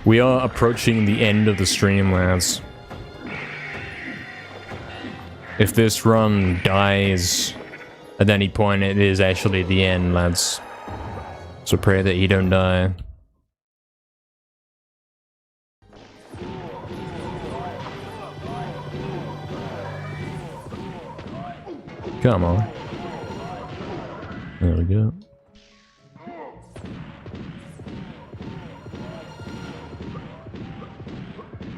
A: We are approaching the end of the stream, lads. If this run dies at any point, it is actually the end, lads. So pray that you don't die. Come on. There we go.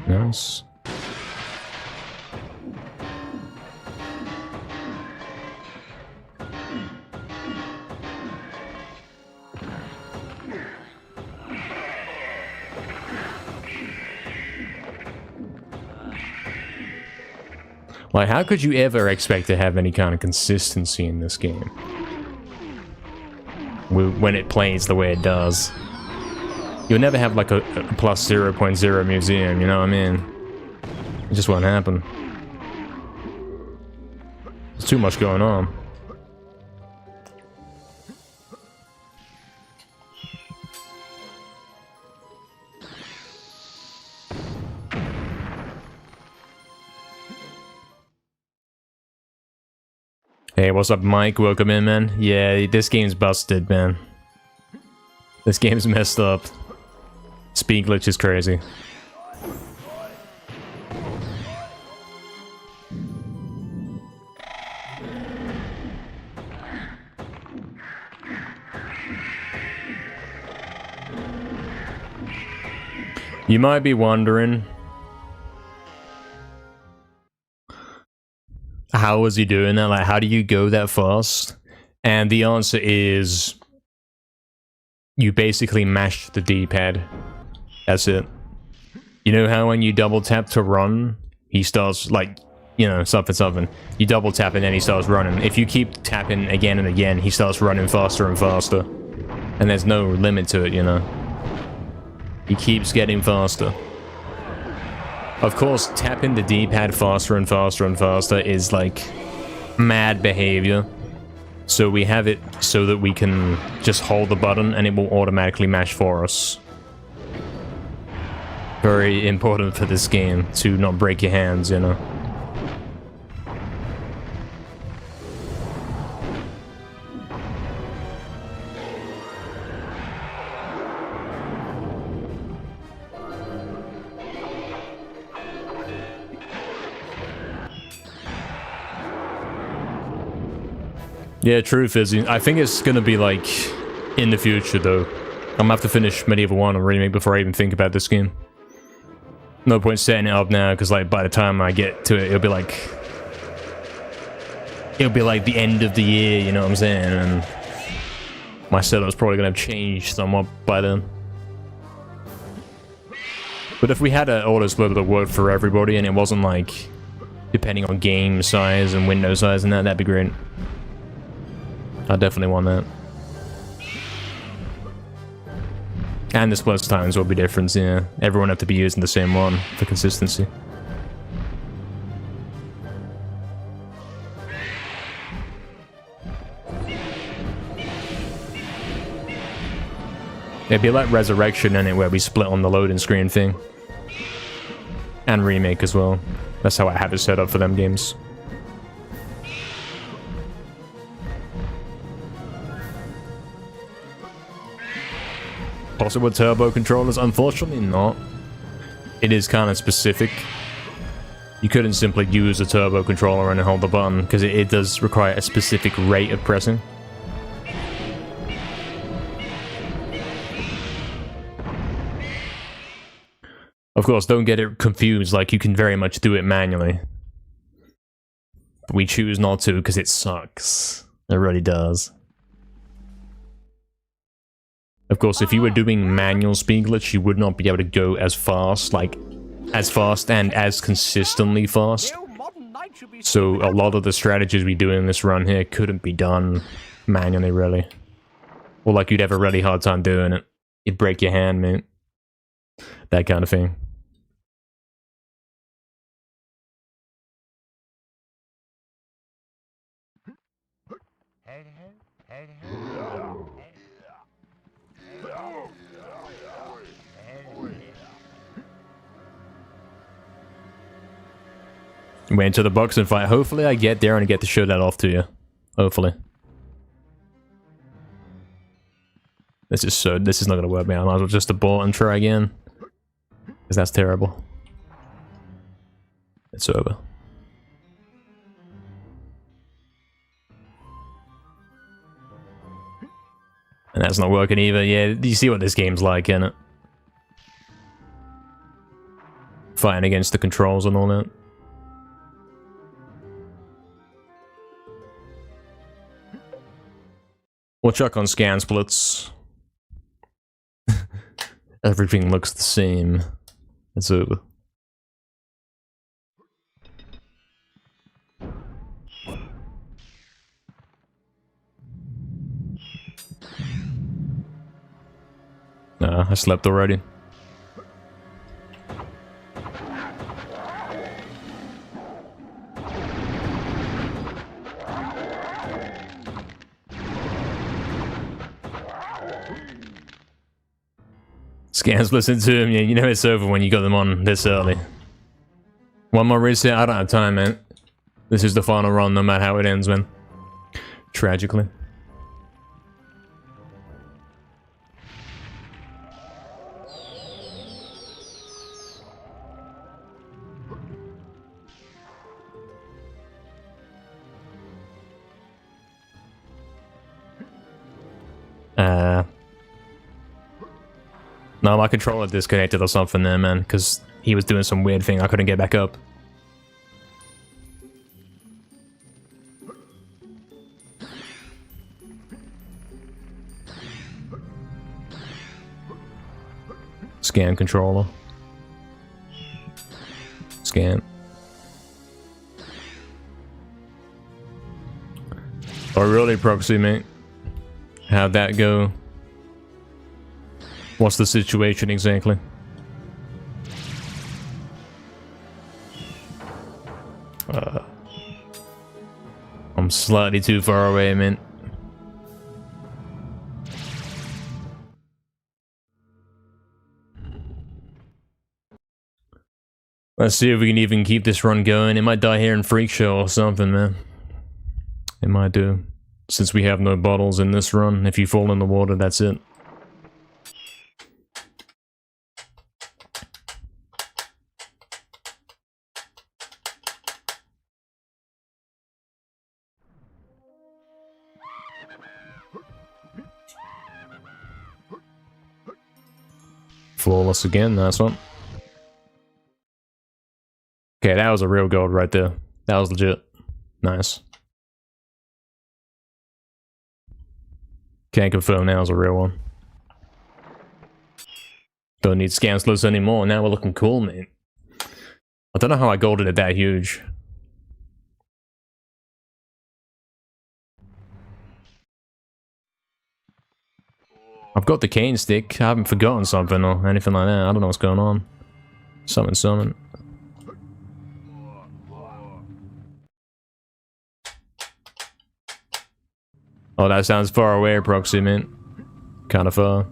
A: Nice. Like, how could you ever expect to have any kind of consistency in this game? When it plays the way it does. You'll never have like a plus 0.0 museum, you know what I mean? It just won't happen. There's too much going on. Hey, what's up, Mike? Welcome in, man. Yeah, this game's busted, man. This game's messed up. Speed glitch is crazy. You might be wondering, how is he doing that? Like, how do you go that fast? And the answer is, you basically mash the D-pad. That's it. You know how when you double tap to run, he starts like, you know, something. You double tap and then he starts running. If you keep tapping again and again, he starts running faster and faster. And there's no limit to it, you know. He keeps getting faster. Of course, tapping the D-pad faster and faster and faster is like mad behavior. So we have it so that we can just hold the button and it will automatically mash for us. Very important for this game to not break your hands, you know. Yeah, true, Fizzy. I think it's gonna be like in the future though. I'm gonna have to finish MediEvil 1 and Remake before I even think about this game. No point setting it up now, because like by the time I get to it, it'll be like the end of the year, you know what I'm saying? And my setup's probably gonna have changed somewhat by then. But if we had an autosplitter that worked for everybody and it wasn't like depending on game size and window size and that'd be great. I definitely want that. And the split times will be different, yeah. Everyone have to be using the same one for consistency. It'd be like Resurrection in it, where we split on the loading screen thing. And Remake as well. That's how I have it set up for them games. Possible with turbo controllers? Unfortunately not. It is kind of specific. You couldn't simply use a turbo controller and hold the button, because it does require a specific rate of pressing. Of course, don't get it confused, like you can very much do it manually. But we choose not to because it sucks. It really does. Of course, if you were doing manual speed glitch, you would not be able to go as fast, like, as fast and as consistently fast. So a lot of the strategies we do in this run here couldn't be done manually, really. Or like you'd have a really hard time doing it. You'd break your hand, mate. That kind of thing. Went to the boxing fight. Hopefully I get there and get to show that off to you. Hopefully. This is not gonna work, man. I might as well just abort and try again. Because that's terrible. It's over. And that's not working either. Yeah, you see what this game's like, innit? Fighting against the controls and all that. We'll chuck on scan splits. Everything looks the same. It's over. Nah, I slept already. Scans listen to him, yeah, you know it's over when you got them on this early. One more reset, I don't have time, man. This is the final run, no matter how it ends, man. Tragically. No, my controller disconnected or something there, man, because he was doing some weird thing. I couldn't get back up. Scan controller. Scan. Oh, really, proxy, mate? How'd that go? What's the situation exactly? I'm slightly too far away, man. Let's see if we can even keep this run going. It might die here in Freak Show or something, man. It might do. Since we have no bottles in this run, if you fall in the water, that's it. Flawless again, nice one. Okay, that was a real gold right there. That was legit. Nice. Can't confirm now is a real one. Don't need scan slots anymore. Now we're looking cool, man. I don't know how I golded it that huge. I've got the cane stick. I haven't forgotten something or anything like that. I don't know what's going on. Summon. Oh, that sounds far away, proxy, man. Kind of far.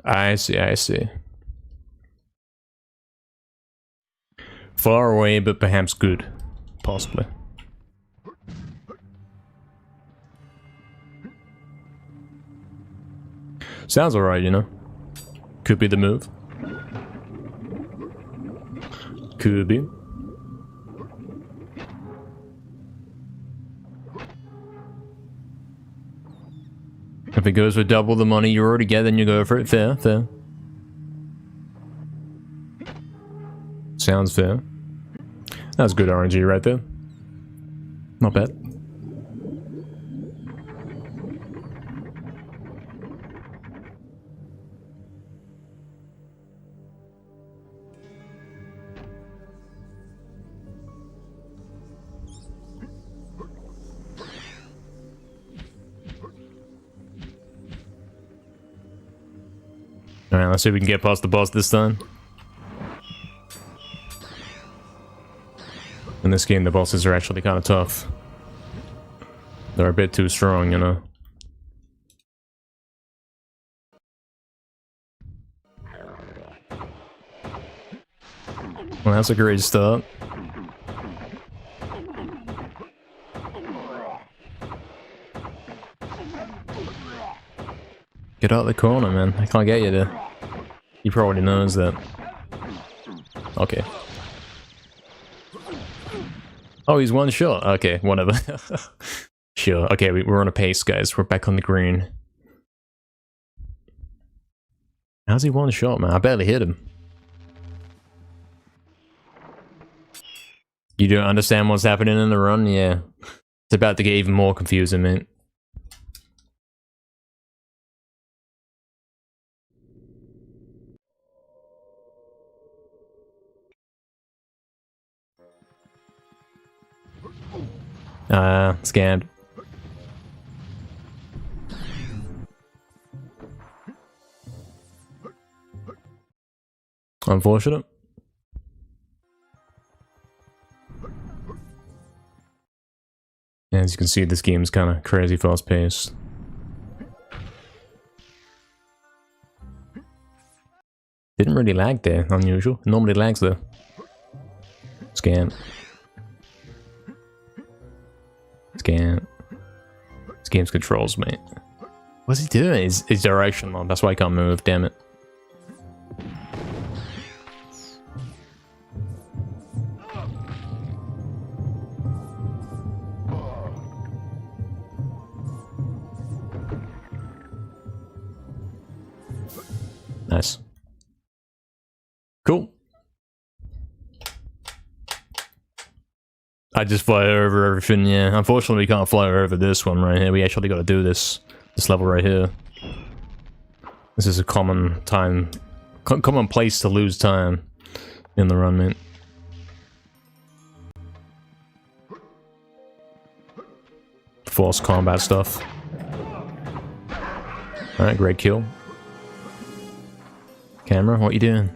A: I see. Far away, but perhaps good. Possibly. Sounds alright, you know. Could be the move. Could be. If it goes for double the money you already get, then you go for it. Fair, fair. Sounds fair. That's good RNG right there. Not bad. Alright, let's see if we can get past the boss this time. In this game, the bosses are actually kind of tough. They're a bit too strong, you know. Well, that's a great start. Get out of the corner, man. I can't get you there. He probably knows that. Okay. Oh, he's one shot. Okay, whatever. Sure. Okay, we're on a pace, guys. We're back on the green. How's he one shot, man? I barely hit him. You don't understand what's happening in the run? Yeah. It's about to get even more confusing, mate. Scanned. Unfortunate. As you can see, this game's kind of crazy fast-paced. Didn't really lag there, unusual. It normally lags though. Scan. Scan. This game's controls, mate. What's he doing? His direction, man. That's why I can't move, damn it. Nice. Cool. I just fly over everything, yeah. Unfortunately, we can't fly over this one right here. We actually got to do this level right here. This is a common place to lose time in the run, mate. Force combat stuff. Alright, great kill. Camera, what you doing?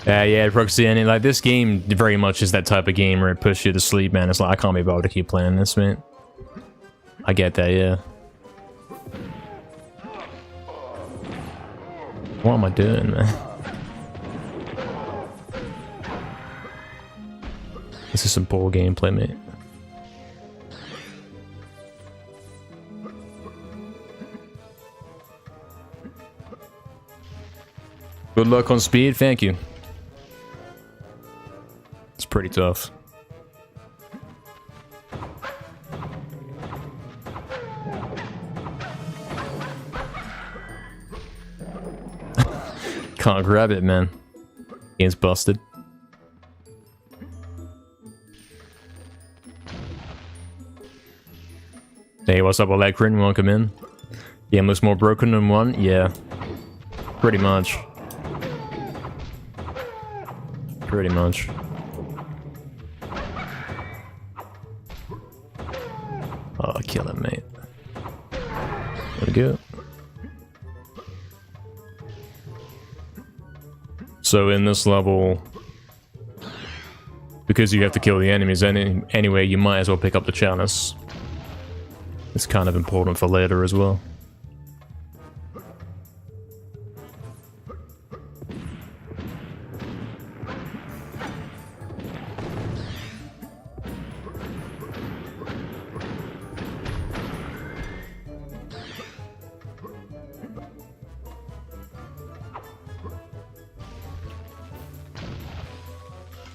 A: Yeah, Proxy, and like this game very much is that type of game where it pushes you to sleep, man. It's like, I can't be bothered to keep playing this, man. I get that, yeah. What am I doing, man? This is some poor gameplay, mate. Good luck on speed, thank you. It's pretty tough. Can't grab it, man. Game's busted. Hey, what's up, Electrin? Welcome in. Game looks more broken than one? Yeah. Pretty much. Pretty much. Oh, kill him, mate. There we go. So in this level, because you have to kill the enemies anyway, you might as well pick up the chalice. It's kind of important for later as well.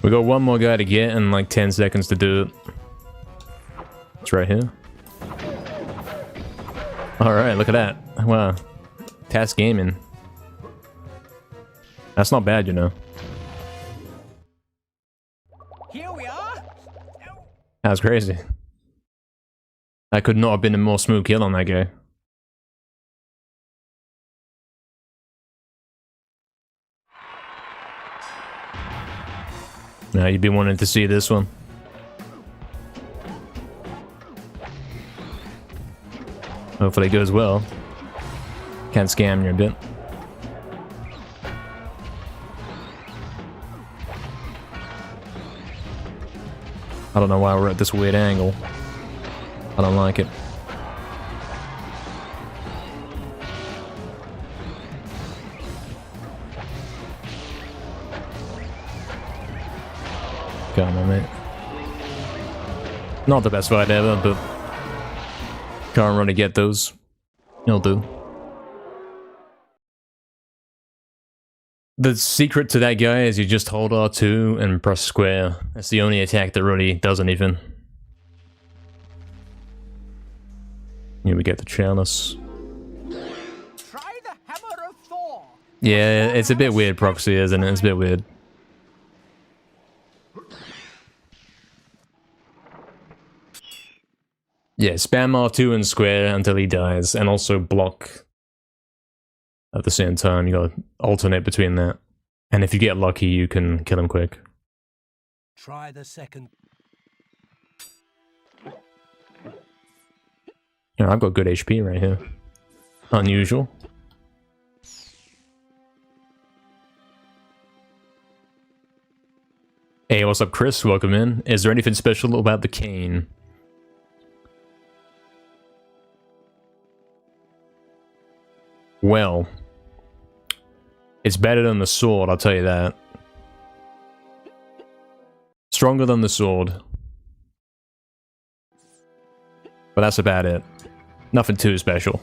A: We got one more guy to get and like 10 seconds to do it. It's right here. Alright, look at that. Wow. Task gaming. That's not bad, you know.
D: Here we are.
A: That's crazy. That could not have been a more smooth kill on that guy. Now you've been wanting to see this one. Hopefully it goes well. Can't scam you a bit. I don't know why we're at this weird angle. I don't like it. Come on, mate. Not the best fight ever, but can't really get those. It'll do. The secret to that guy is you just hold R2 and press square. That's the only attack that really does anything. Here we get the chalice.
D: Try the hammer of Thor.
A: Yeah, it's a bit weird proxy, isn't it? It's a bit weird. Yeah, spam R2 and square until he dies, and also block at the same time. You gotta alternate between that. And if you get lucky, you can kill him quick.
D: Try the second.
A: Yeah, I've got good HP right here. Unusual. Hey, what's up, Chris? Welcome in. Is there anything special about the cane? Well, it's better than the sword, I'll tell you that. Stronger than the sword. But that's about it. Nothing too special.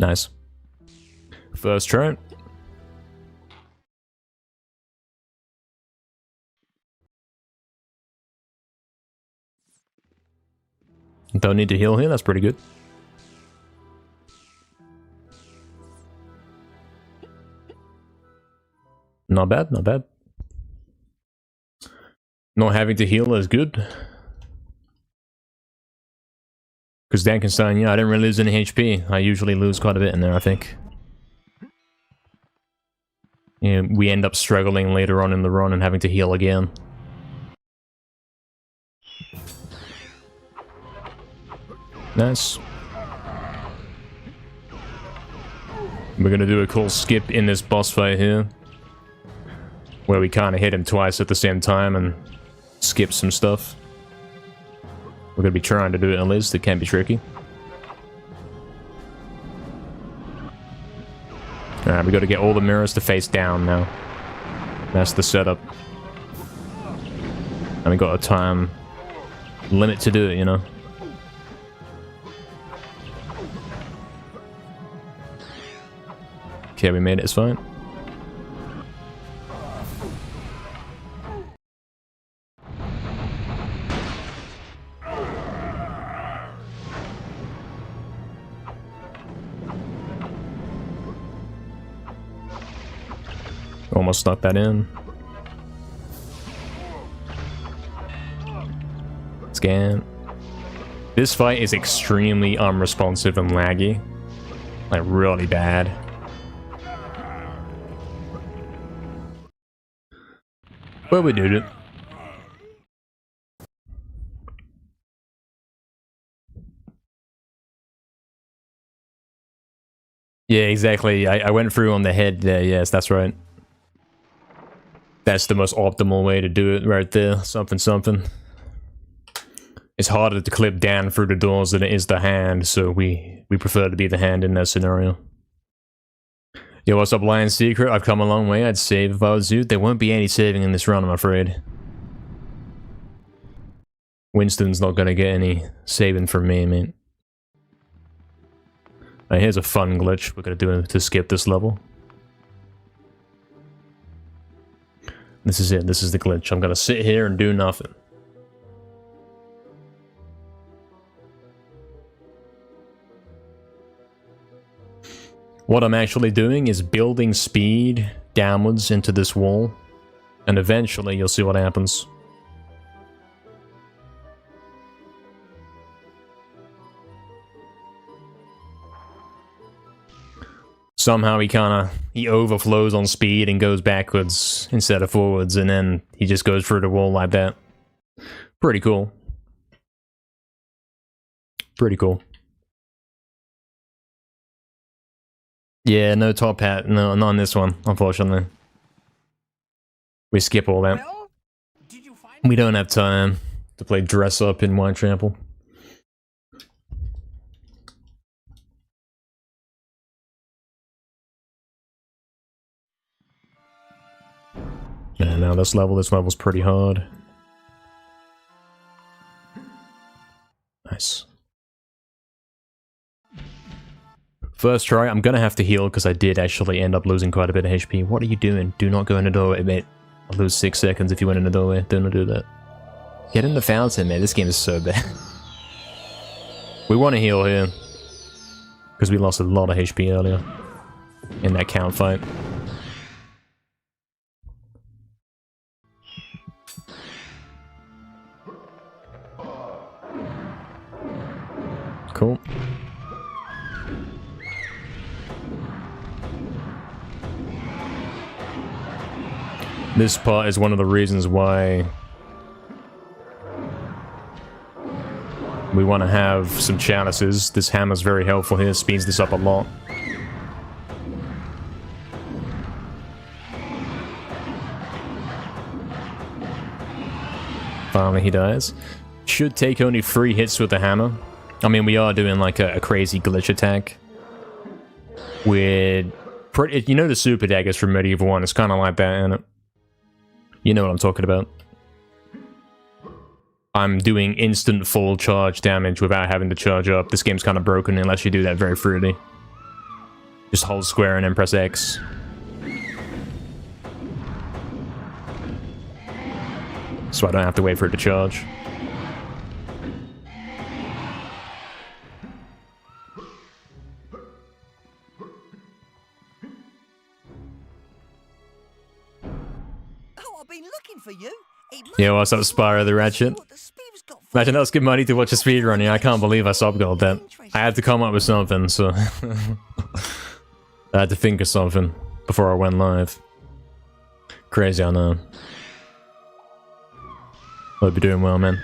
A: Nice. First try. Don't need to heal here, that's pretty good. Not bad, not bad. Not having to heal is good. Because Dankenstein, yeah, I didn't really lose any HP. I usually lose quite a bit in there, I think. Yeah, we end up struggling later on in the run and having to heal again. Nice. We're gonna do a cool skip in this boss fight here, where we kind of hit him twice at the same time and skip some stuff. We're gonna be trying to do it at least. It can be tricky. Alright, we gotta get all the mirrors to face down now. That's the setup. And we got a time limit to do it, you know. Okay, we made it, it's fine. Almost snuck that in. Scan. This fight is extremely unresponsive and laggy. Like, really bad. But we did it. Yeah, exactly. I went through on the head there. Yes, that's right. That's the most optimal way to do it right there. Something, something. It's harder to clip down through the doors than it is the hand, so we prefer to be the hand in that scenario. Yo, what's up, Lion Secret? I've come a long way. I'd save if I was you. There won't be any saving in this run, I'm afraid. Winston's not gonna get any saving from me, mate. Right, here's a fun glitch we're gonna do to skip this level. This is it. This is the glitch. I'm gonna sit here and do nothing. What I'm actually doing is building speed downwards into this wall, and eventually you'll see what happens. Somehow he overflows on speed and goes backwards instead of forwards, and then he just goes through the wall like that. Pretty cool. Pretty cool. Yeah, no top hat. No, not on this one, unfortunately. We skip all that.
D: Well, did you find
A: We don't have time to play dress up in White Trample. Yeah, now this level's pretty hard. Nice. First try, I'm gonna have to heal because I did actually end up losing quite a bit of HP. What are you doing? Do not go in the doorway, mate. I'll lose 6 seconds if you went in the doorway. Do not do that. Get in the fountain, man. This game is so bad. We want to heal here. Because we lost a lot of HP earlier. In that count fight. Cool. This part is one of the reasons why we want to have some chalices. This hammer's very helpful here, speeds this up a lot. Finally he dies. Should take only 3 hits with the hammer. I mean, we are doing like a crazy glitch attack. With... you know the super daggers from MediEvil 1, it's kind of like that, isn't it? You know what I'm talking about. I'm doing instant full charge damage without having to charge up. This game's kind of broken unless you do that very freely. Just hold square and then press X. So I don't have to wait for it to charge.
D: for you?
A: Yeah, what's up, Spyro the Ratchet? Imagine that was good money to watch a speedrun. Yeah, I can't believe I subgoaled that. I had to come up with something, so... I had to think of something before I went live. Crazy, I know. Hope you're doing well, man.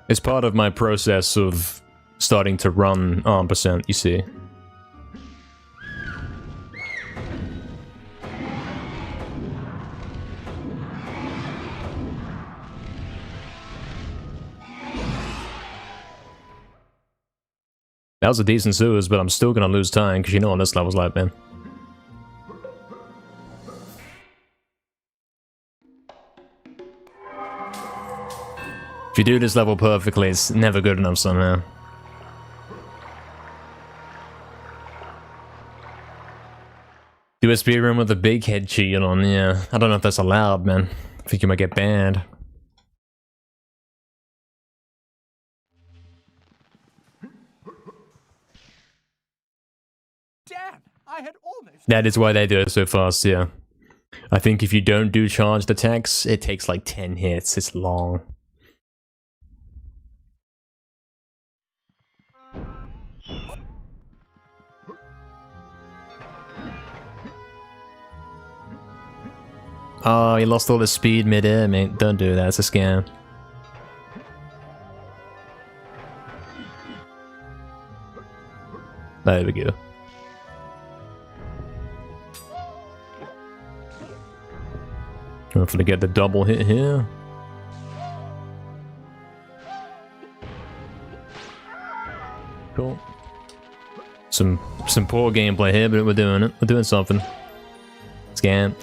A: It's part of my process of starting to run %, you see. That was a decent sewers, but I'm still gonna lose time, because you know what this level's like, man. If you do this level perfectly, it's never good enough somehow. Do a speedrun with a big head cheating on, yeah. I don't know if that's allowed, man. I think you might get banned.
D: Damn, I had almost...
A: That is why they do it so fast, yeah. I think if you don't do charged attacks, it takes like 10 hits. It's long. Oh, he lost all the speed mid-air, mate. Don't do that, it's a scam. There we go. Hopefully get the double hit here. Cool. Some poor gameplay here, but we're doing it. We're doing something. Scam.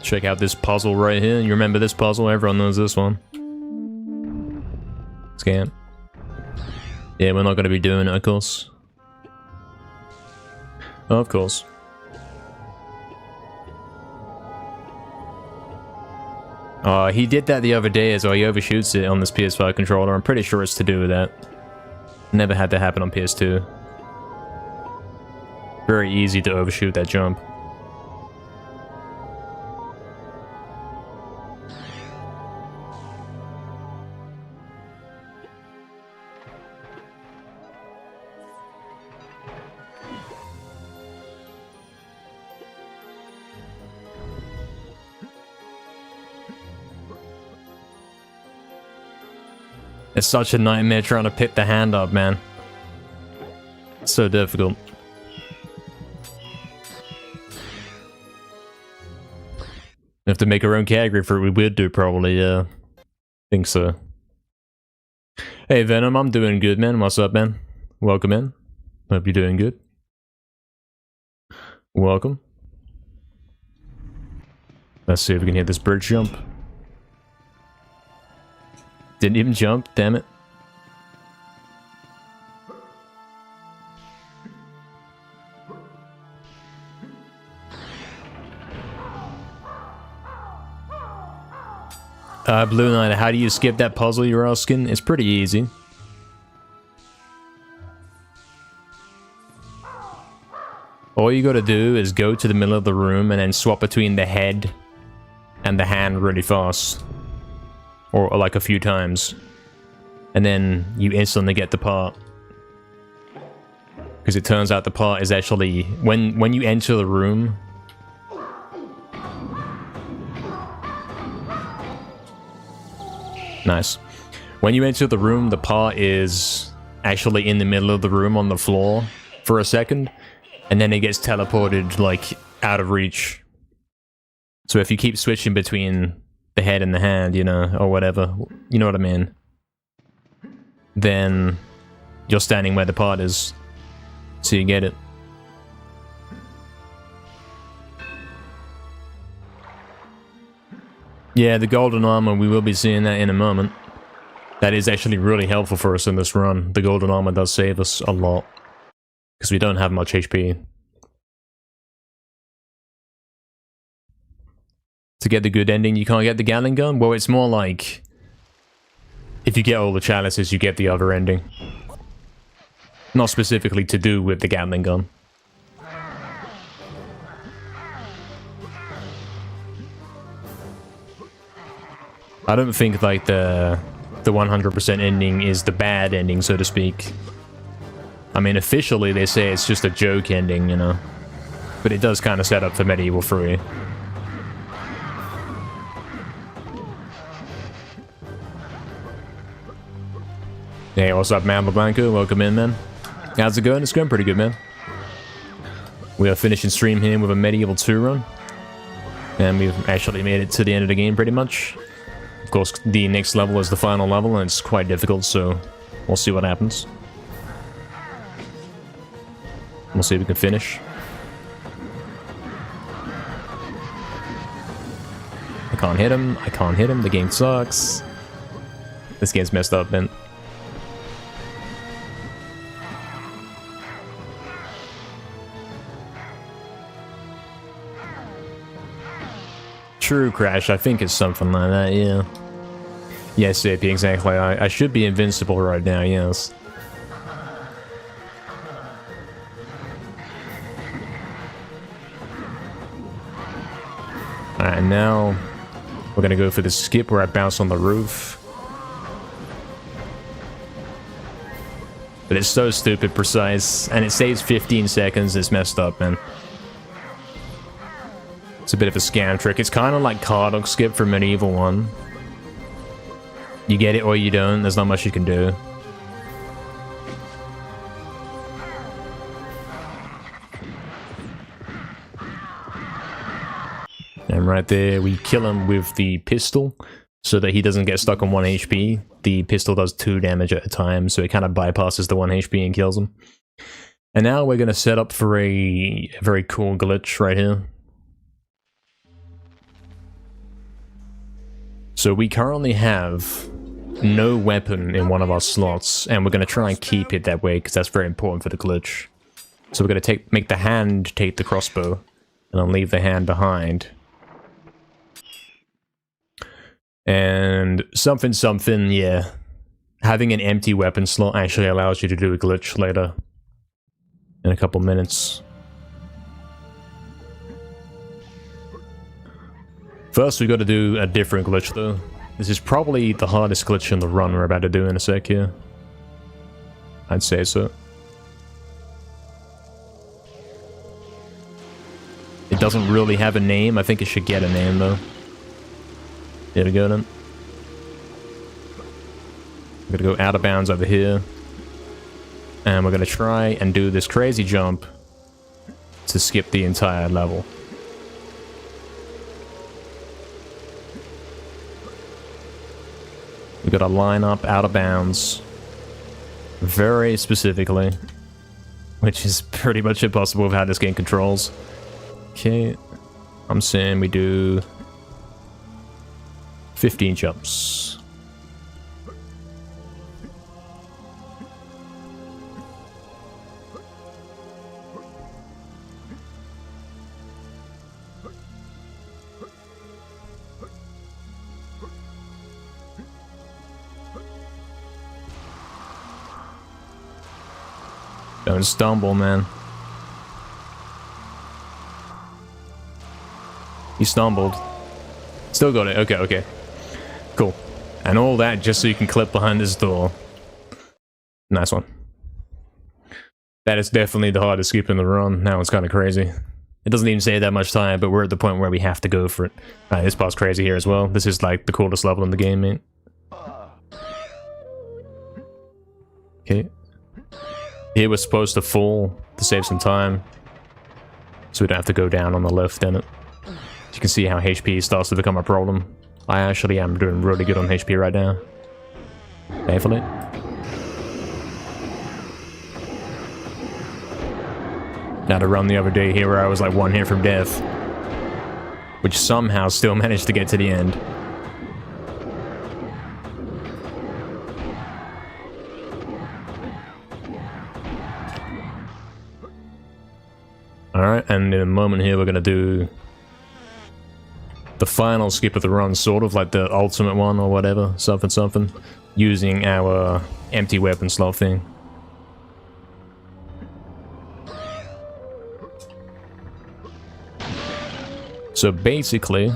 A: Check out this puzzle right here. You remember this puzzle? Everyone knows this one. Scam. Yeah, we're not going to be doing it, of course. Oh, of course. He did that the other day as well. He overshoots it on this PS5 controller. I'm pretty sure it's to do with that. Never had that happen on PS2. Very easy to overshoot that jump. It's such a nightmare trying to pick the hand up, man. It's so difficult. We have to make our own category for it. We would do probably, yeah. Think so. Hey Venom, I'm doing good, man. What's up, man? Welcome in. Hope you're doing good. Welcome. Let's see if we can hit this bridge jump. Didn't even jump, damn it. Blue Knight, how do you skip that puzzle you're asking? It's pretty easy. All you gotta do is go to the middle of the room and then swap between the head and the hand really fast. Or like a few times. And then you instantly get the part. Because it turns out the part is actually... When you enter the room... Nice. When you enter the room, the part is actually in the middle of the room on the floor for a second. And then it gets teleported, like, out of reach. So if you keep switching between the head and the hand, you know, or whatever, you know what I mean, then you're standing where the part is, so you get it. Yeah, the golden armor, we will be seeing that in a moment. That is actually really helpful for us in this run. The golden armor does save us a lot, because we don't have much HP. To get the good ending, you can't get the Gatling gun? Well, it's more like... If you get all the chalices, you get the other ending. Not specifically to do with the Gatling gun. I don't think, like, the 100% ending is the bad ending, so to speak. I mean, officially they say it's just a joke ending, you know. But it does kind of set up for MediEvil 3. Hey, what's up, man? Blanco, welcome in, man. How's it going? It's going pretty good, man. We are finishing stream here with a MediEvil 2 run. And we've actually made it to the end of the game, pretty much. Of course, the next level is the final level, and it's quite difficult, so we'll see what happens. We'll see if we can finish. I can't hit him. I can't hit him. The game sucks. This game's messed up, man. True Crash, I think it's something like that, yeah. Yes, AP, exactly. I should be invincible right now, yes. Alright, now we're gonna go for the skip where I bounce on the roof. But it's so stupid precise, and it saves 15 seconds. It's messed up, man. It's a bit of a scam trick. It's kind of like Cardog skip for MediEvil 1. You get it or you don't. There's not much you can do. And right there, we kill him with the pistol so that he doesn't get stuck on 1 HP. The pistol does 2 damage at a time, so it kind of bypasses the 1 HP and kills him. And now we're going to set up for a very cool glitch right here. So we currently have no weapon in one of our slots, and we're going to try and keep it that way because that's very important for the glitch. So we're going to make the hand take the crossbow, and then leave the hand behind. And something, yeah. Having an empty weapon slot actually allows you to do a glitch later. In a couple minutes. First, we got to do a different glitch, though. This is probably the hardest glitch in the run we're about to do in a sec here. I'd say so. It doesn't really have a name. I think it should get a name, though. Here we go, then. We're gonna go out of bounds over here. And we're gonna try and do this crazy jump to skip the entire level. We gotta line up out of bounds very specifically, which is pretty much impossible with how this game controls. Okay, I'm saying we do 15 jumps. Don't stumble, man. You stumbled. Still got it. Okay, okay. Cool. And all that just so you can clip behind this door. Nice one. That is definitely the hardest skip in the run. That one's kind of crazy. It doesn't even say that much time, but we're at the point where we have to go for it. This part's crazy here as well. This is like the coolest level in the game, mate. Okay. Here we're supposed to fall to save some time. So we don't have to go down on the left in it. You can see how HP starts to become a problem. I actually am doing really good on HP right now. Thankfully. Now to run the other day here where I was like one hit from death. Which somehow still managed to get to the end. Alright, and in a moment here we're gonna do the final skip of the run, sort of like the ultimate one or whatever, something, using our empty weapon slot thing. So basically,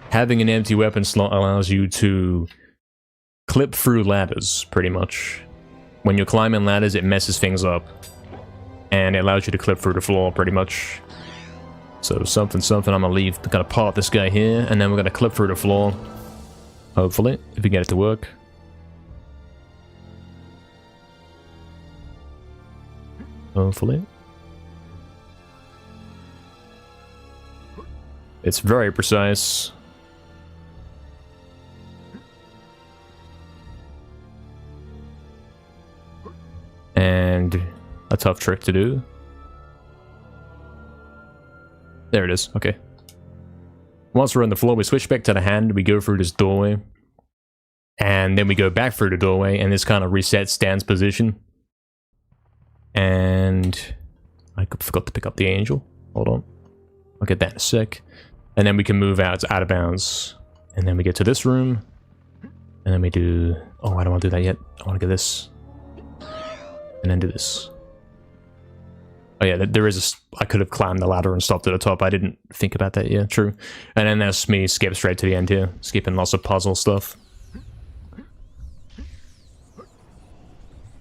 A: having an empty weapon slot allows you to clip through ladders, pretty much. When you're climbing ladders, it messes things up. And it allows you to clip through the floor, pretty much. So something, I'm gonna part this guy here, and then we're gonna clip through the floor. Hopefully, if we get it to work. Hopefully. It's very precise. And a tough trick to do. There it is, okay. Once we're on the floor, we switch back to the hand, we go through this doorway. And then we go back through the doorway, and this kind of resets Stan's position. And I forgot to pick up the angel. Hold on. I'll get that in a sec. And then we can move out of bounds. And then we get to this room. And then we do... Oh, I don't want to do that yet. I want to get this. And then do this. Oh yeah, there is I could have climbed the ladder and stopped at the top. I didn't think about that, yeah, true. And then there's me skip straight to the end here. Skipping lots of puzzle stuff.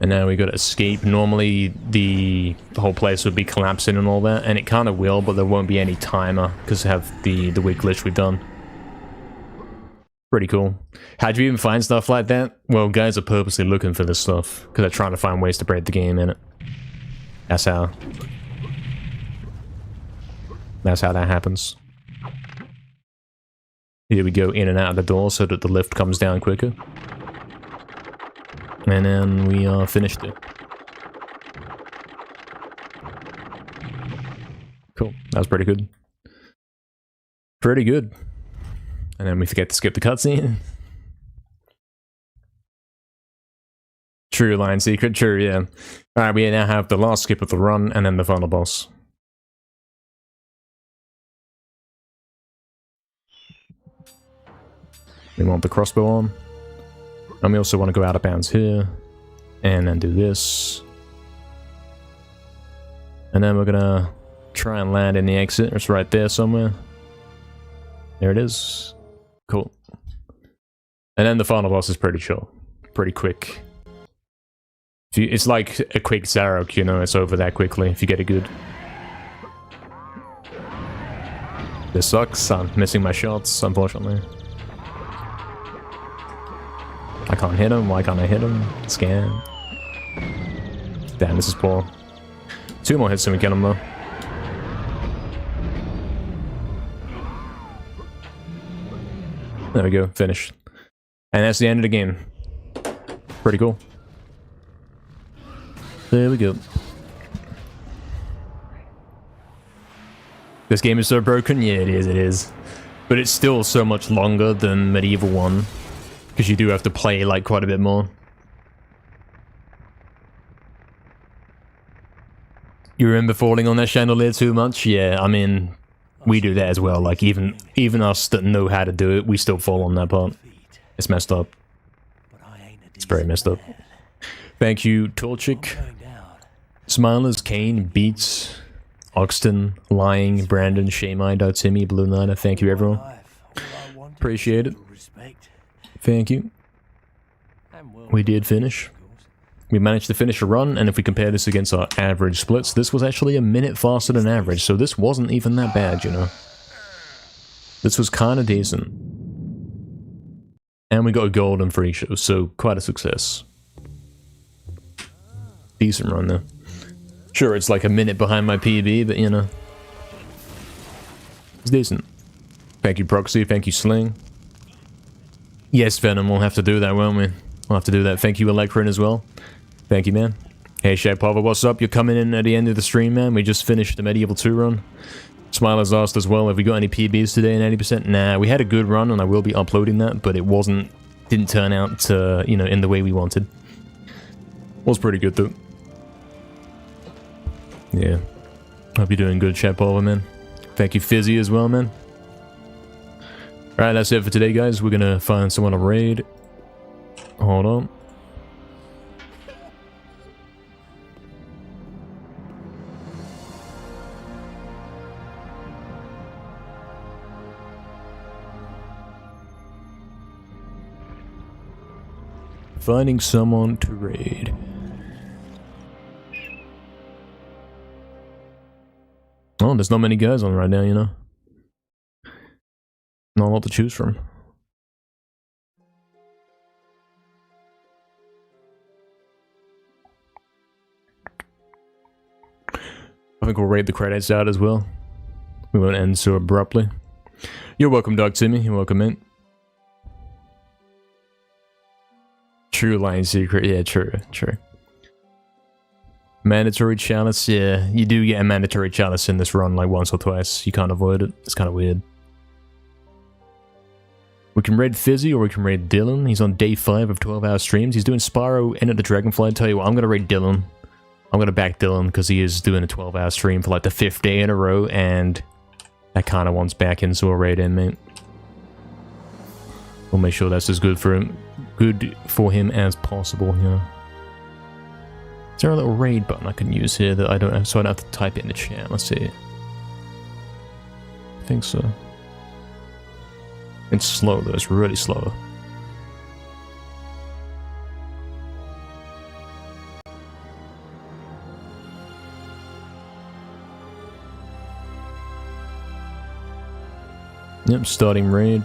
A: And now we gotta escape. Normally the whole place would be collapsing and all that, and it kind of will, but there won't be any timer because of the weird glitch we've done. Pretty cool. How'd you even find stuff like that? Well, guys are purposely looking for this stuff because they're trying to find ways to break the game in it. That's how that happens. Here we go in and out of the door so that the lift comes down quicker. And then we are finished it. Cool. That was pretty good. Pretty good. And then we forget to skip the cutscene. True line secret, true, yeah. Alright, we now have the last skip of the run, and then the final boss. We want the crossbow on. And we also want to go out of bounds here. And then do this. And then we're gonna try and land in the exit. It's right there somewhere. There it is. Cool. And then the final boss is pretty chill. Pretty quick. It's like a quick Zarok, you know, it's over that quickly if you get it good. This sucks, I'm missing my shots, unfortunately. I can't hit him, why can't I hit him? Scan. Damn, this is poor. 2 more hits and we get him though. There we go, finished. And that's the end of the game. Pretty cool. There we go. This game is so broken? Yeah, it is. But it's still so much longer than MediEvil 1. Because you do have to play, like, quite a bit more. You remember falling on that chandelier too much? Yeah, I mean, we do that as well. Like, even us that know how to do it, we still fall on that part. It's messed up. It's very messed up. Thank you, Torchic. Smilers, Kane, Beats, Oxton, Lying, Brandon, Shamai, Timmy, Blue Niner, thank you everyone. Appreciate it. Thank you. We did finish. We managed to finish a run, and if we compare this against our average splits, this was actually a minute faster than average, so this wasn't even that bad, you know. This was kinda decent. And we got a gold and free show, so quite a success. Decent run though. Sure, it's like a minute behind my PB, but you know. It's decent. Thank you, Proxy. Thank you, Sling. Yes, Venom, we'll have to do that, won't we? We'll have to do that. Thank you, Electron, as well. Thank you, man. Hey, Shapova, what's up? You're coming in at the end of the stream, man. We just finished the MediEvil 2 run. Smiler's asked as well, have we got any PBs today in 80%? Nah, we had a good run, and I will be uploading that, but it didn't turn out to, you know, in the way we wanted. Was pretty good, though. Yeah. Hope you're doing good, Shapova, man. Thank you, Fizzy, as well, man. Alright, that's it for today, guys. We're gonna find someone to raid. Hold on. Finding someone to raid. Oh, there's not many guys on right now, you know. Not a lot to choose from. I think we'll raid the credits out as well. We won't end so abruptly. You're welcome, Doug Timmy. You're welcome, man. True line secret. Yeah, true. Mandatory chalice. Yeah, you do get a mandatory chalice in this run like once or twice. You can't avoid it. It's kind of weird. We can raid Fizzy or we can raid Dylan. He's on day 5 of 12-hour streams. He's doing Spyro, Enter the Dragonfly. Tell you what, I'm going to raid Dylan. I'm going to back Dylan because he is doing a 12-hour stream for like the 5th day in a row, and that kind of wants back in, so we'll raid him, mate. We'll make sure that's as good for him as possible, you know. Is there a little raid button I can use here that I don't have, so I don't have to type it in the chat? Let's see. I think so. It's slow though, it's really slow. Yep, starting raid.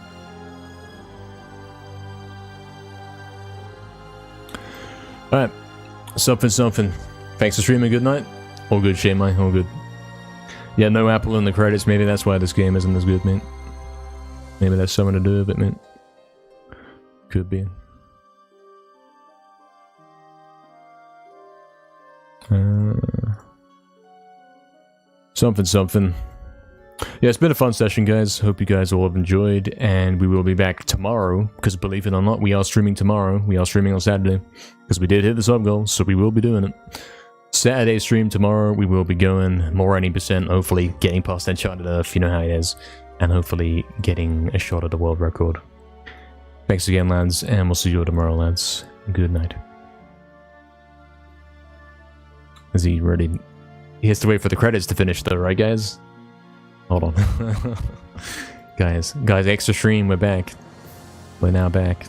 A: Alright. Something. Thanks for streaming, good night. All good, Shamai, all good. Yeah, no Apple in the credits, maybe that's why this game isn't as good, man. Maybe that's something to do with it, man. Could be. Something. Yeah, Yeah, it's been a fun session, guys. Hope you guys all have enjoyed, and we will be back tomorrow, because believe it or not, we are streaming tomorrow. We are streaming on Saturday, because we did hit the sub goal, so we will be doing it. Saturday stream tomorrow, we will be going more 80%, hopefully getting past Enchanted Earth, you know how it is, and hopefully getting a shot at the world record. Thanks again, lads, and we'll see you all tomorrow, lads. Good night. Is he ready? He has to wait for the credits to finish though, right, guys? Hold on. guys, extra stream, we're back. We're now back.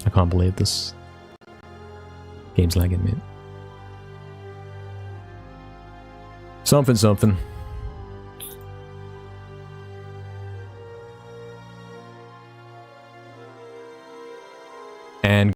A: I can't believe this. Game's lagging, man. Something.